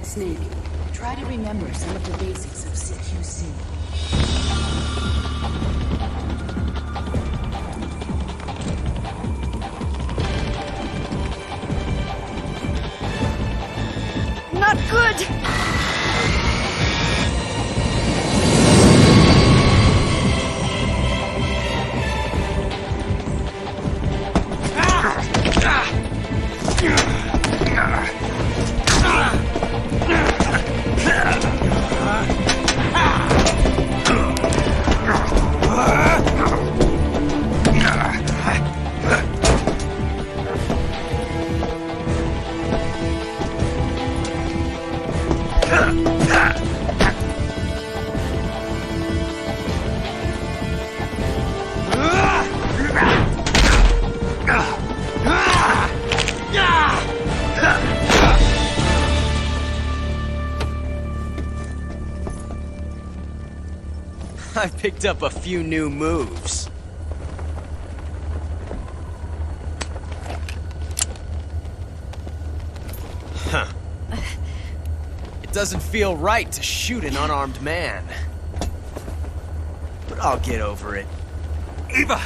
Snake, try to remember some of the basics of CQC. Not good! I picked up a few new moves. Huh. It doesn't feel right to shoot an unarmed man. But I'll get over it. Eva!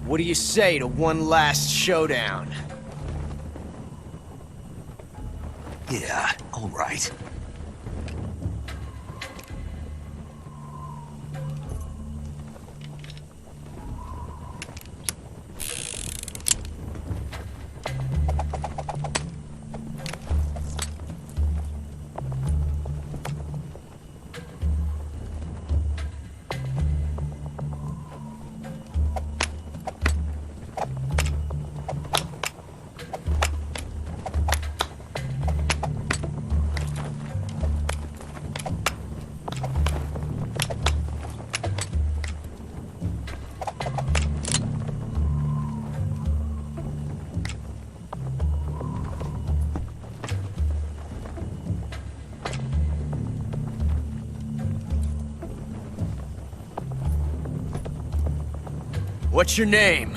What do you say to one last showdown? Yeah, all right. What's your name?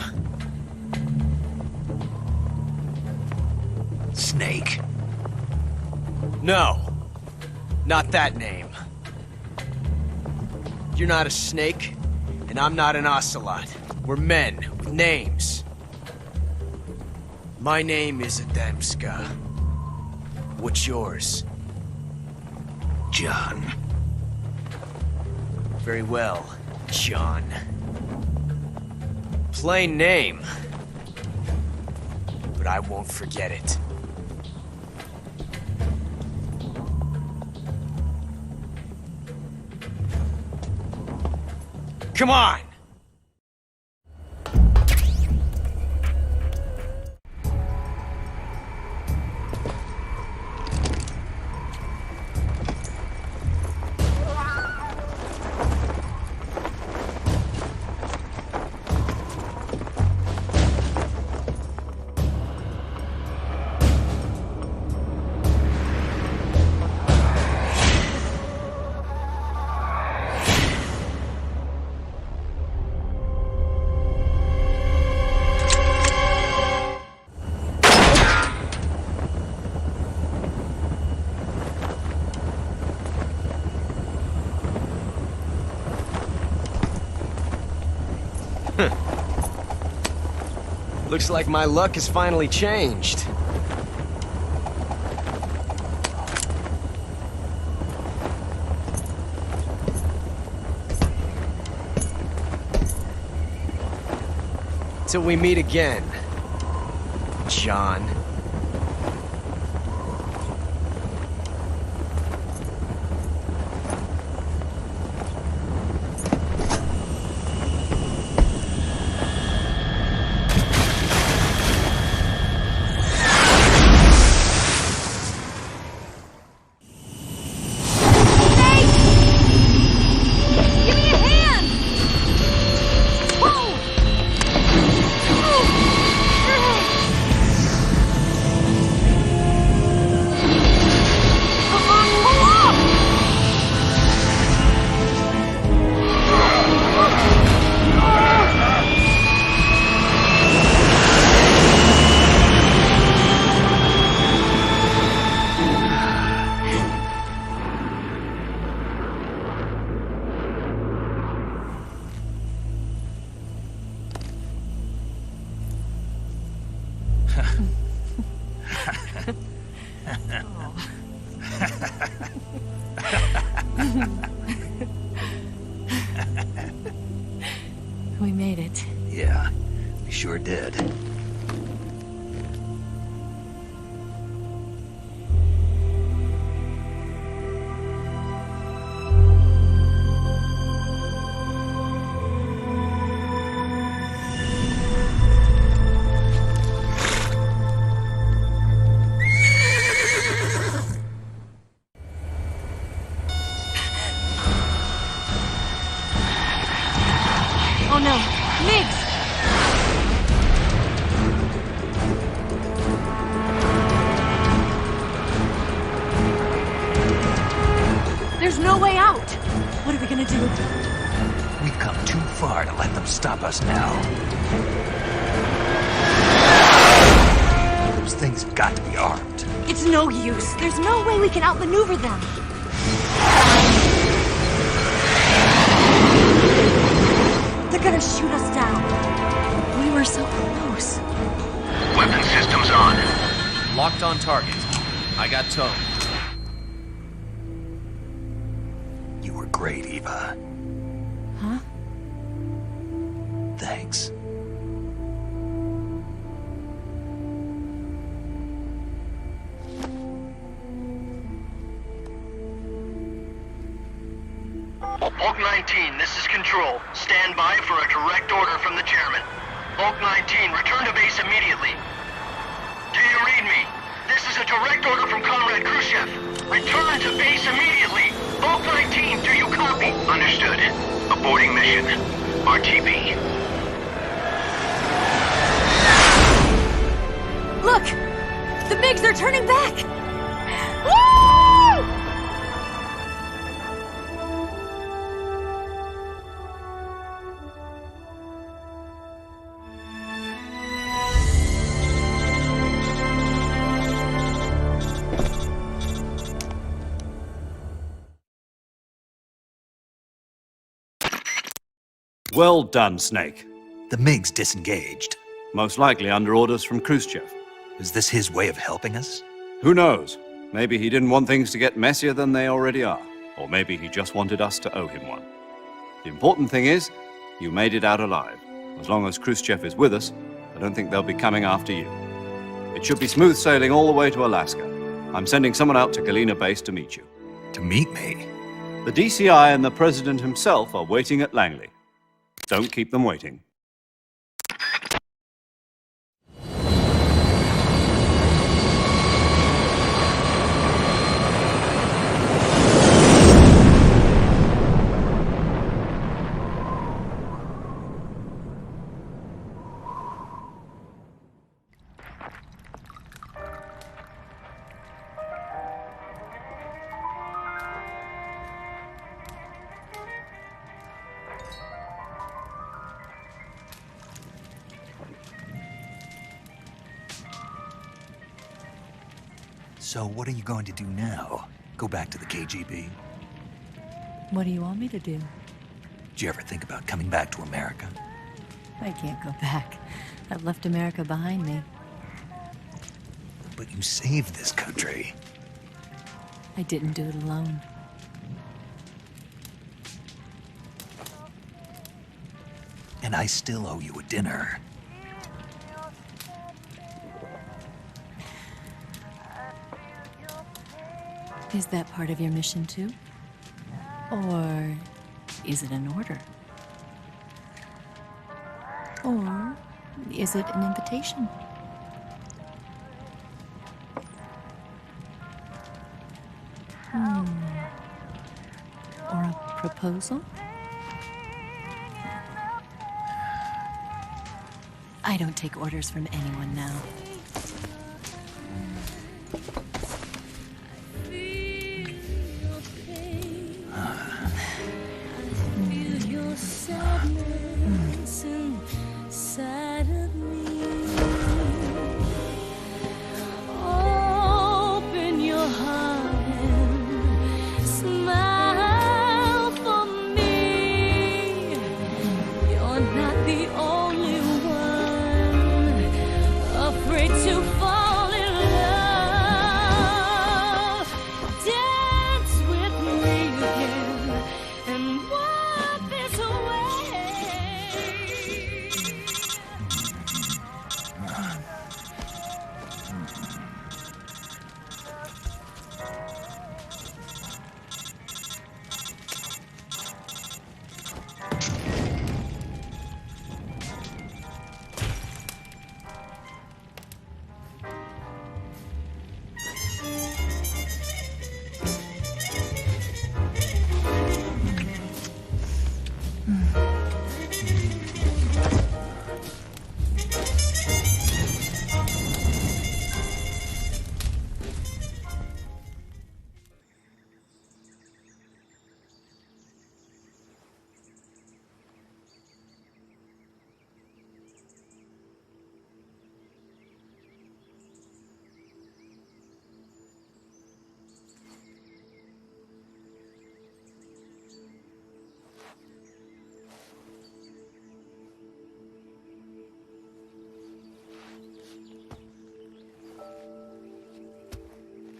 Snake. No. Not that name. You're not a snake, and I'm not an ocelot. We're men with names. My name is Adamska. What's yours? John. Very well, John. Plain name. But I won't forget it. Come on! Looks like my luck has finally changed. Till we meet again, John. We made it. Yeah, we sure did. Oh no, Migs! There's no way out! What are we gonna do? We've come too far to let them stop us now. Those things have got to be armed. It's no use. There's no way we can outmaneuver them. They're gonna shoot us down. We were so close. Weapon systems on. Locked on target. I got towed. You were great, Eva. Huh? Thanks. Bulk 19, this is Control. Stand by for a direct order from the chairman. Bulk 19, return to base immediately. Do you read me? This is a direct order from Comrade Khrushchev. Return to base immediately. Bulk 19, do you copy? Understood. Aborting mission. RTB. Look! The MiGs are turning back! Woo! Well done, Snake. The MiG's disengaged. Most likely under orders from Khrushchev. Is this his way of helping us? Who knows? Maybe he didn't want things to get messier than they already are. Or maybe he just wanted us to owe him one. The important thing is, you made it out alive. As long as Khrushchev is with us, I don't think they'll be coming after you. It should be smooth sailing all the way to Alaska. I'm sending someone out to Galena Base to meet you. To meet me? The DCI and the President himself are waiting at Langley. Don't keep them waiting. So what are you going to do now? Go back to the KGB? What do you want me to do? Did you ever think about coming back to America? I can't go back. I've left America behind me. But you saved this country. I didn't do it alone. And I still owe you a dinner. Is that part of your mission too? Or is it an order? Or is it an invitation? Or a proposal? I don't take orders from anyone now.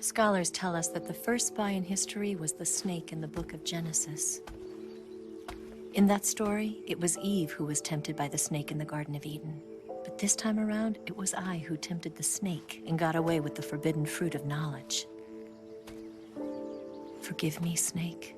Scholars tell us that the first spy in history was the snake in the book of Genesis. In that story, it was Eve who was tempted by the snake in the Garden of Eden. But this time around, it was I who tempted the snake and got away with the forbidden fruit of knowledge. Forgive me, Snake.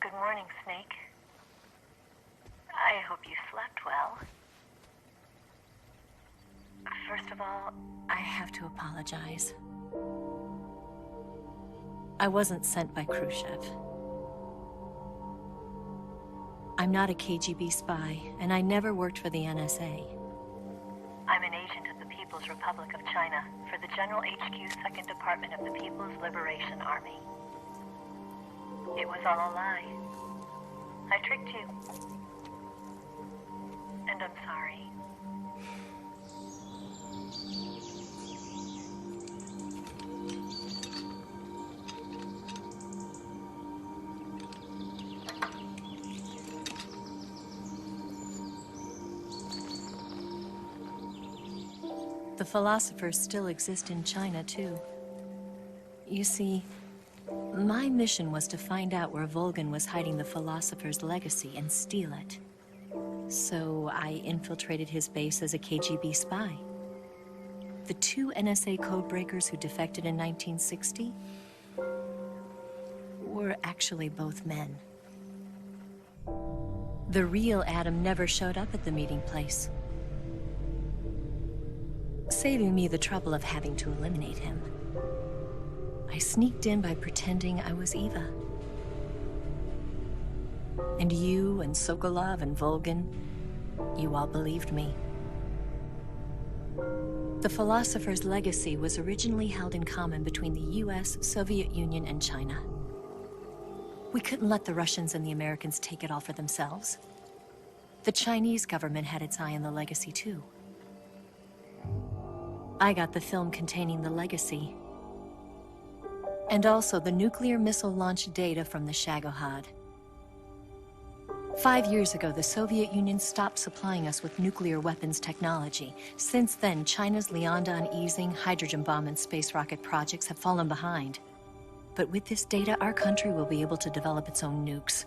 Good morning, Snake. I hope you slept well. First First of all, I have to apologize. I wasn't sent by Khrushchev. I'm not a KGB spy, and I never worked for the NSA. I'm an agent of the People's Republic of China for the General HQ 2nd Department of the People's Liberation Army. It was all a lie. I tricked you. And I'm sorry. The philosophers still exist in China, too. You see, my mission was to find out where Volgin was hiding the philosopher's legacy and steal it. So I infiltrated his base as a KGB spy. The 2 NSA codebreakers who defected in 1960 were actually both men. The real Adam never showed up at the meeting place, saving me the trouble of having to eliminate him. I sneaked in by pretending I was Eva. And you and Sokolov and Volgin, you all believed me. The philosopher's legacy was originally held in common between the US, Soviet Union, and China. We couldn't let the Russians and the Americans take it all for themselves. The Chinese government had its eye on the legacy, too. I got the film containing the legacy, and also the nuclear missile launch data from the Shagohod. 5 years ago, the Soviet Union stopped supplying us with nuclear weapons technology. Since then, China's Liaodong easing, hydrogen bomb, and space rocket projects have fallen behind. But with this data, our country will be able to develop its own nukes.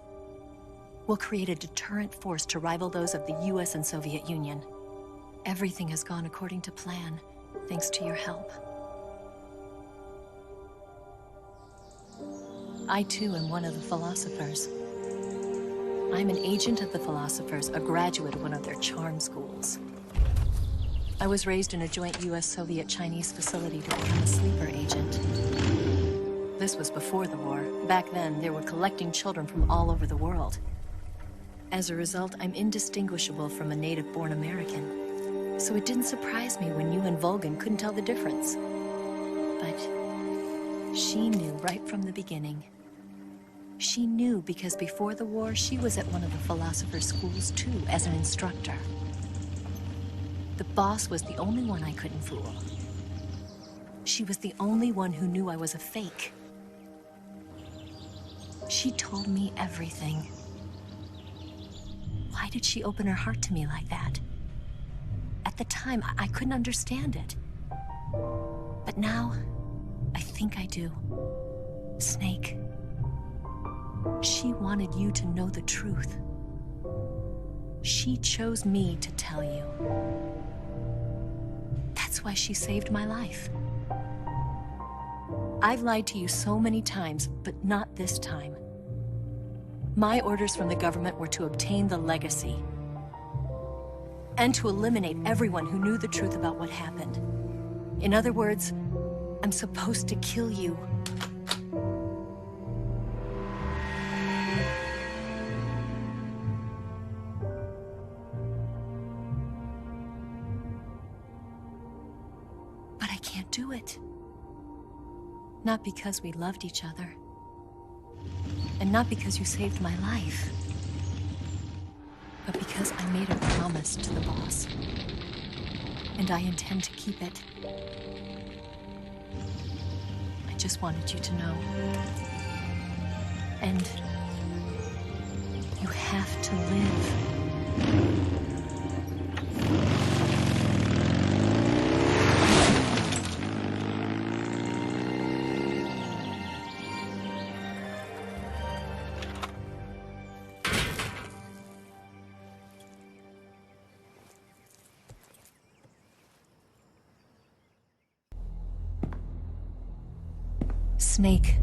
We'll create a deterrent force to rival those of the US and Soviet Union. Everything has gone according to plan, thanks to your help. I too am one of the philosophers. I'm an agent of the philosophers, a graduate of one of their charm schools. I was raised in a joint US-Soviet-Chinese facility to become a sleeper agent. This was before the war. Back then, they were collecting children from all over the world. As a result, I'm indistinguishable from a native-born American. So it didn't surprise me when you and Volgin couldn't tell the difference. But she knew right from the beginning. She knew because before the war, she was at one of the philosopher's schools too, as an instructor. The boss was the only one I couldn't fool. She was the only one who knew I was a fake. She told me everything. Why did she open her heart to me like that? At the time, I couldn't understand it. But now, I think I do. Snake. She wanted you to know the truth. She chose me to tell you. That's why she saved my life. I've lied to you so many times, but not this time. My orders from the government were to obtain the legacy and to eliminate everyone who knew the truth about what happened. In other words, I'm supposed to kill you. But I can't do it. Not because we loved each other. And not because you saved my life. But because I made a promise to the boss. And I intend to keep it. I just wanted you to know. And you have to live. Snake,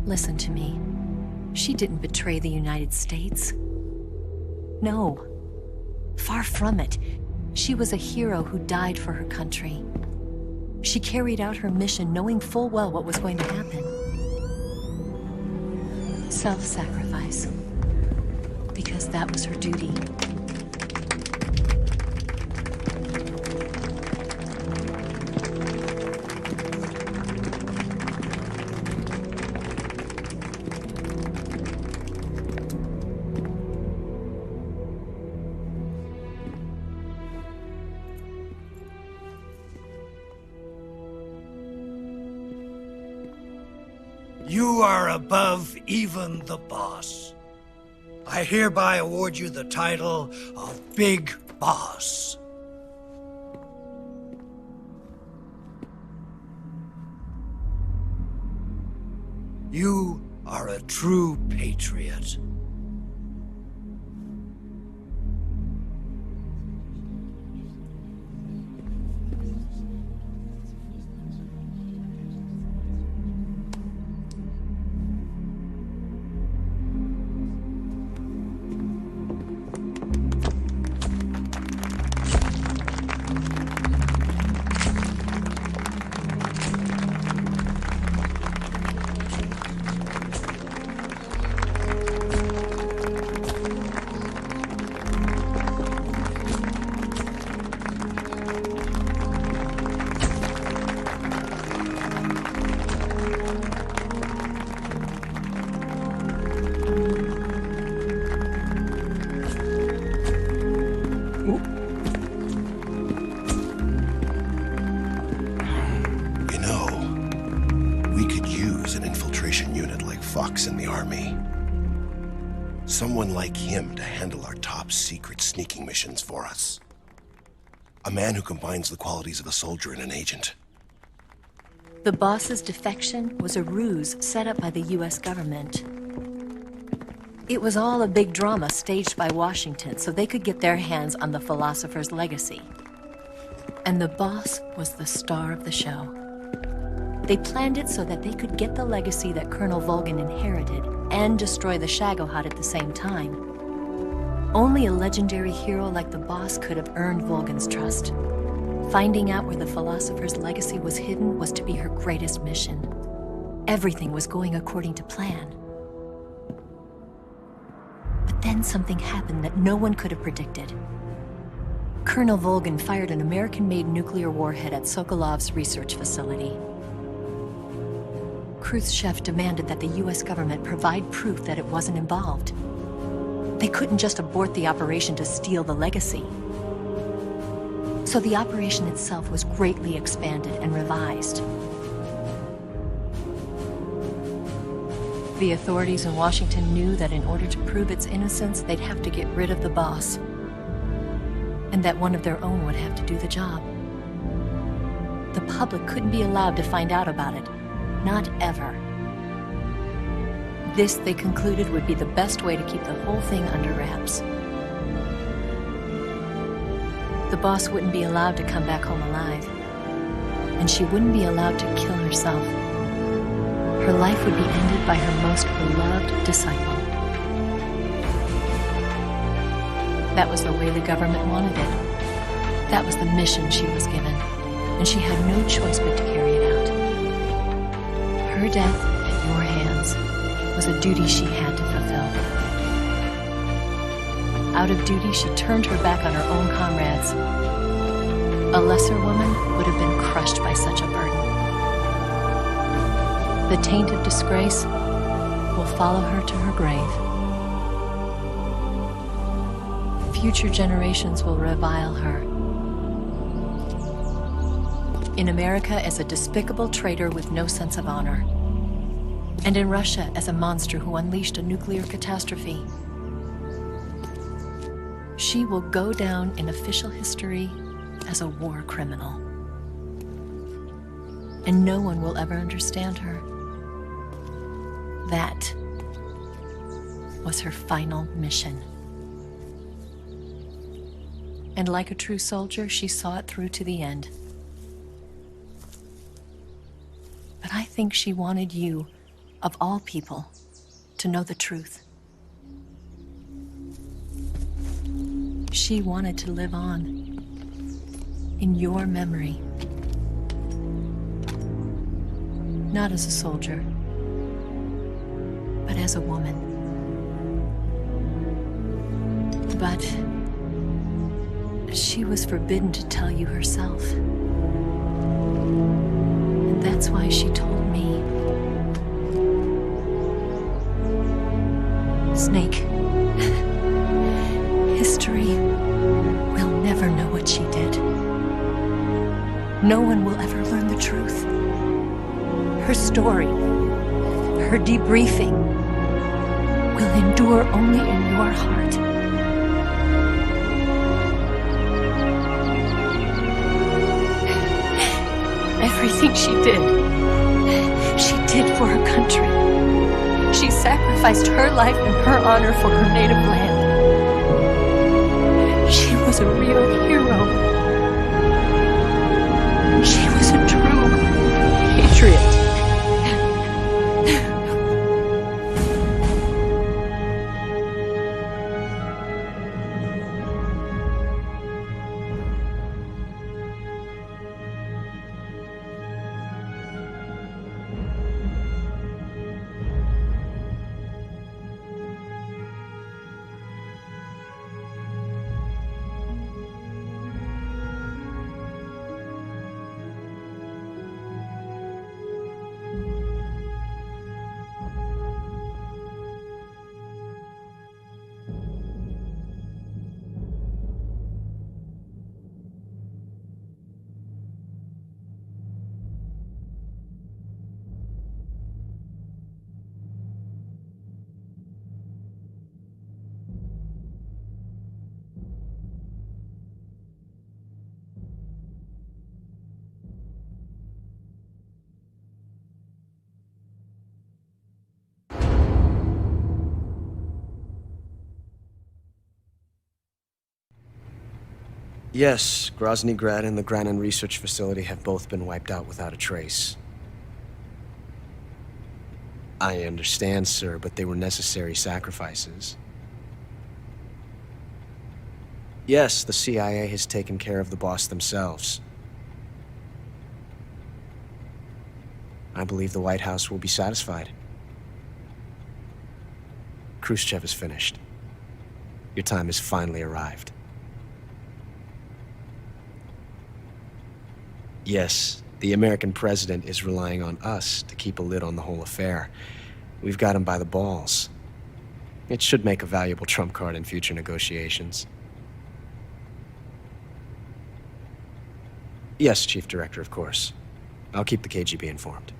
listen to me. She didn't betray the United States. No, far from it. She was a hero who died for her country. She carried out her mission knowing full well what was going to happen. Self-sacrifice. Because that was her duty. You are above even the boss. I hereby award you the title of Big Boss. You are a true patriot. In the army. Someone like him to handle our top secret sneaking missions for us. A man who combines the qualities of a soldier and an agent. The boss's defection was a ruse set up by the US government. It was all a big drama staged by Washington so they could get their hands on the philosopher's legacy. And the boss was the star of the show. They planned it so that they could get the legacy that Colonel Volgin inherited and destroy the Shagohod at the same time. Only a legendary hero like the boss could have earned Volgin's trust. Finding out where the philosopher's legacy was hidden was to be her greatest mission. Everything was going according to plan. But then something happened that no one could have predicted. Colonel Volgin fired an American-made nuclear warhead at Sokolov's research facility. Khrushchev demanded that the US government provide proof that it wasn't involved. They couldn't just abort the operation to steal the legacy. So the operation itself was greatly expanded and revised. The authorities in Washington knew that in order to prove its innocence, they'd have to get rid of the boss. And that one of their own would have to do the job. The public couldn't be allowed to find out about it. Not ever. This, they concluded, would be the best way to keep the whole thing under wraps. The boss wouldn't be allowed to come back home alive. And she wouldn't be allowed to kill herself. Her life would be ended by her most beloved disciple. That was the way the government wanted it. That was the mission she was given. And she had no choice but to carry it out. Her death at your hands was a duty she had to fulfill. Out of duty, she turned her back on her own comrades. A lesser woman would have been crushed by such a burden. The taint of disgrace will follow her to her grave. Future generations will revile her. In America as a despicable traitor with no sense of honor. And in Russia as a monster who unleashed a nuclear catastrophe. She will go down in official history as a war criminal. And no one will ever understand her. That was her final mission. And like a true soldier, she saw it through to the end. But I think she wanted you, of all people, to know the truth. She wanted to live on. in your memory. Not as a soldier, but as a woman. But she was forbidden to tell you herself. And that's why she told me. Snake, history will never know what she did. No one will ever learn the truth. Her story, her debriefing, will endure only in your heart. Everything she did for her country. She sacrificed her life and her honor for her native land. She was a real hero. She was a true patriot. Yes, Grozny Grad and the Granin Research Facility have both been wiped out without a trace. I understand, sir, but they were necessary sacrifices. Yes, the CIA has taken care of the boss themselves. I believe the White House will be satisfied. Khrushchev is finished. Your time has finally arrived. Yes, the American president is relying on us to keep a lid on the whole affair. We've got him by the balls. It should make a valuable trump card in future negotiations. Yes, Chief Director, of course. I'll keep the KGB informed.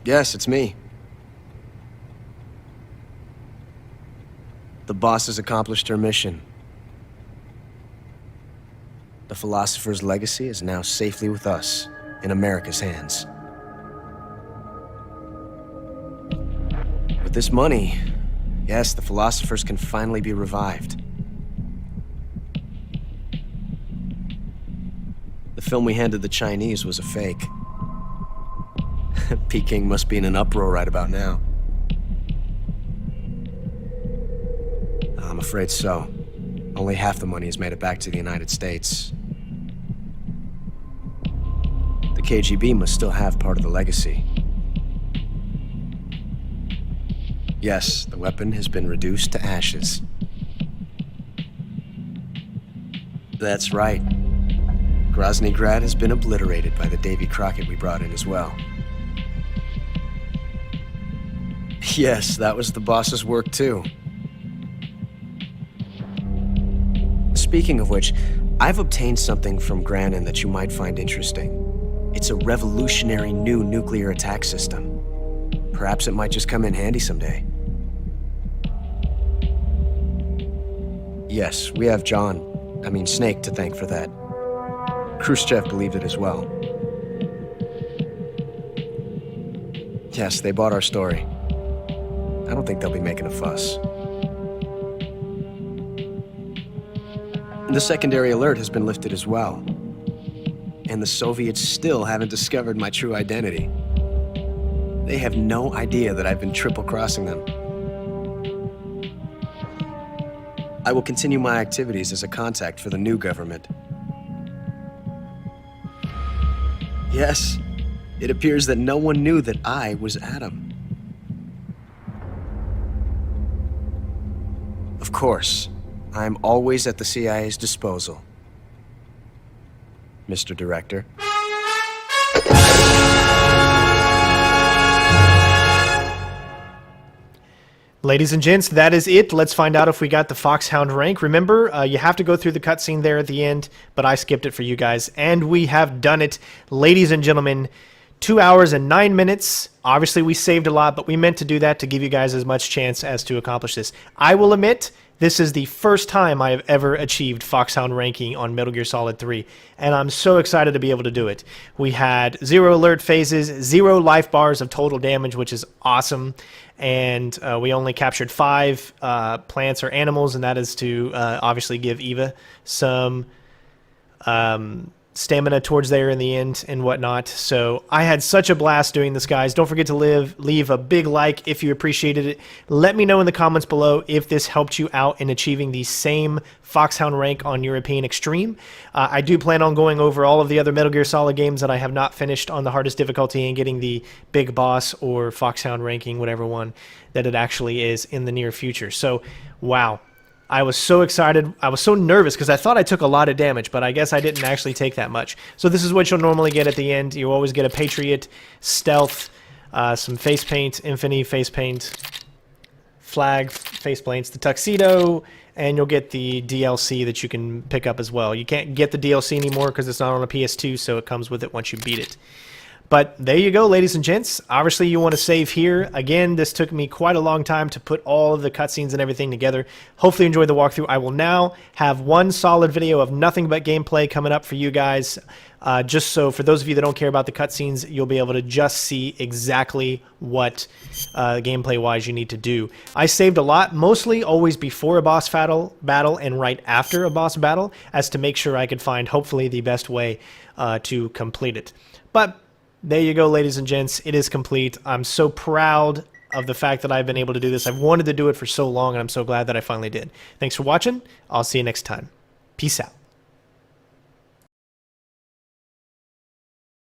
Yes, it's me. The boss has accomplished her mission. The philosopher's legacy is now safely with us, in America's hands. With this money, yes, the philosophers can finally be revived. The film we handed the Chinese was a fake. Peking must be in an uproar right about now. I'm afraid so. Only half the money has made it back to the United States. The KGB must still have part of the legacy. Yes, the weapon has been reduced to ashes. That's right. Grozny Grad has been obliterated by the Davy Crockett we brought in as well. Yes, that was the boss's work too. Speaking of which, I've obtained something from Granin that you might find interesting. It's a revolutionary new nuclear attack system. Perhaps it might just come in handy someday. Yes, we have Snake to thank for that. Khrushchev believed it as well. Yes, they bought our story. I don't think they'll be making a fuss. The secondary alert has been lifted as well. And the Soviets still haven't discovered my true identity. They have no idea that I've been triple-crossing them. I will continue my activities as a contact for the new government. Yes, it appears that no one knew that I was Adam. Of course, I'm always at the CIA's disposal, Mr. Director. Ladies and gents, that is it. Let's find out if we got the Foxhound rank. Remember, you have to go through the cutscene there at the end, but I skipped it for you guys, and we have done it. Ladies and gentlemen, 2 hours and 9 minutes. Obviously, we saved a lot, but we meant to do that to give you guys as much chance as to accomplish this. I will admit, this is the first time I have ever achieved Foxhound ranking on Metal Gear Solid 3, and I'm so excited to be able to do it. We had 0 alert phases, 0 life bars of total damage, which is awesome, and we only captured 5 plants or animals, and that is to obviously give Eva some stamina towards there in the end and whatnot. So I had such a blast doing this, guys. Don't forget to leave a big like if you appreciated it. Let me know in the comments below if this helped you out in achieving the same Foxhound rank on European Extreme. I do plan on going over all of the other Metal Gear Solid games that I have not finished on the hardest difficulty and getting the Big Boss or Foxhound ranking, whatever one that it actually is, in the near future. So, wow. I was so excited. I was so nervous because I thought I took a lot of damage, but I guess I didn't actually take that much. So this is what you'll normally get at the end. You always get a Patriot, Stealth, some face paint, Infinity face paint, flag face paints, the Tuxedo, and you'll get the DLC that you can pick up as well. You can't get the DLC anymore because it's not on a PS2, so it comes with it once you beat it. But there you go, ladies and gents. Obviously, you want to save here. Again, this took me quite a long time to put all of the cutscenes and everything together. Hopefully you enjoyed the walkthrough. I will now have one solid video of nothing but gameplay coming up for you guys. Just so for those of you that don't care about the cutscenes, you'll be able to just see exactly what gameplay-wise you need to do. I saved a lot, mostly always before a boss battle and right after a boss battle, as to make sure I could find, hopefully, the best way to complete it. But there you go, ladies and gents. It is complete. I'm so proud of the fact that I've been able to do this. I've wanted to do it for so long, and I'm so glad that I finally did. Thanks for watching. I'll see you next time. Peace out.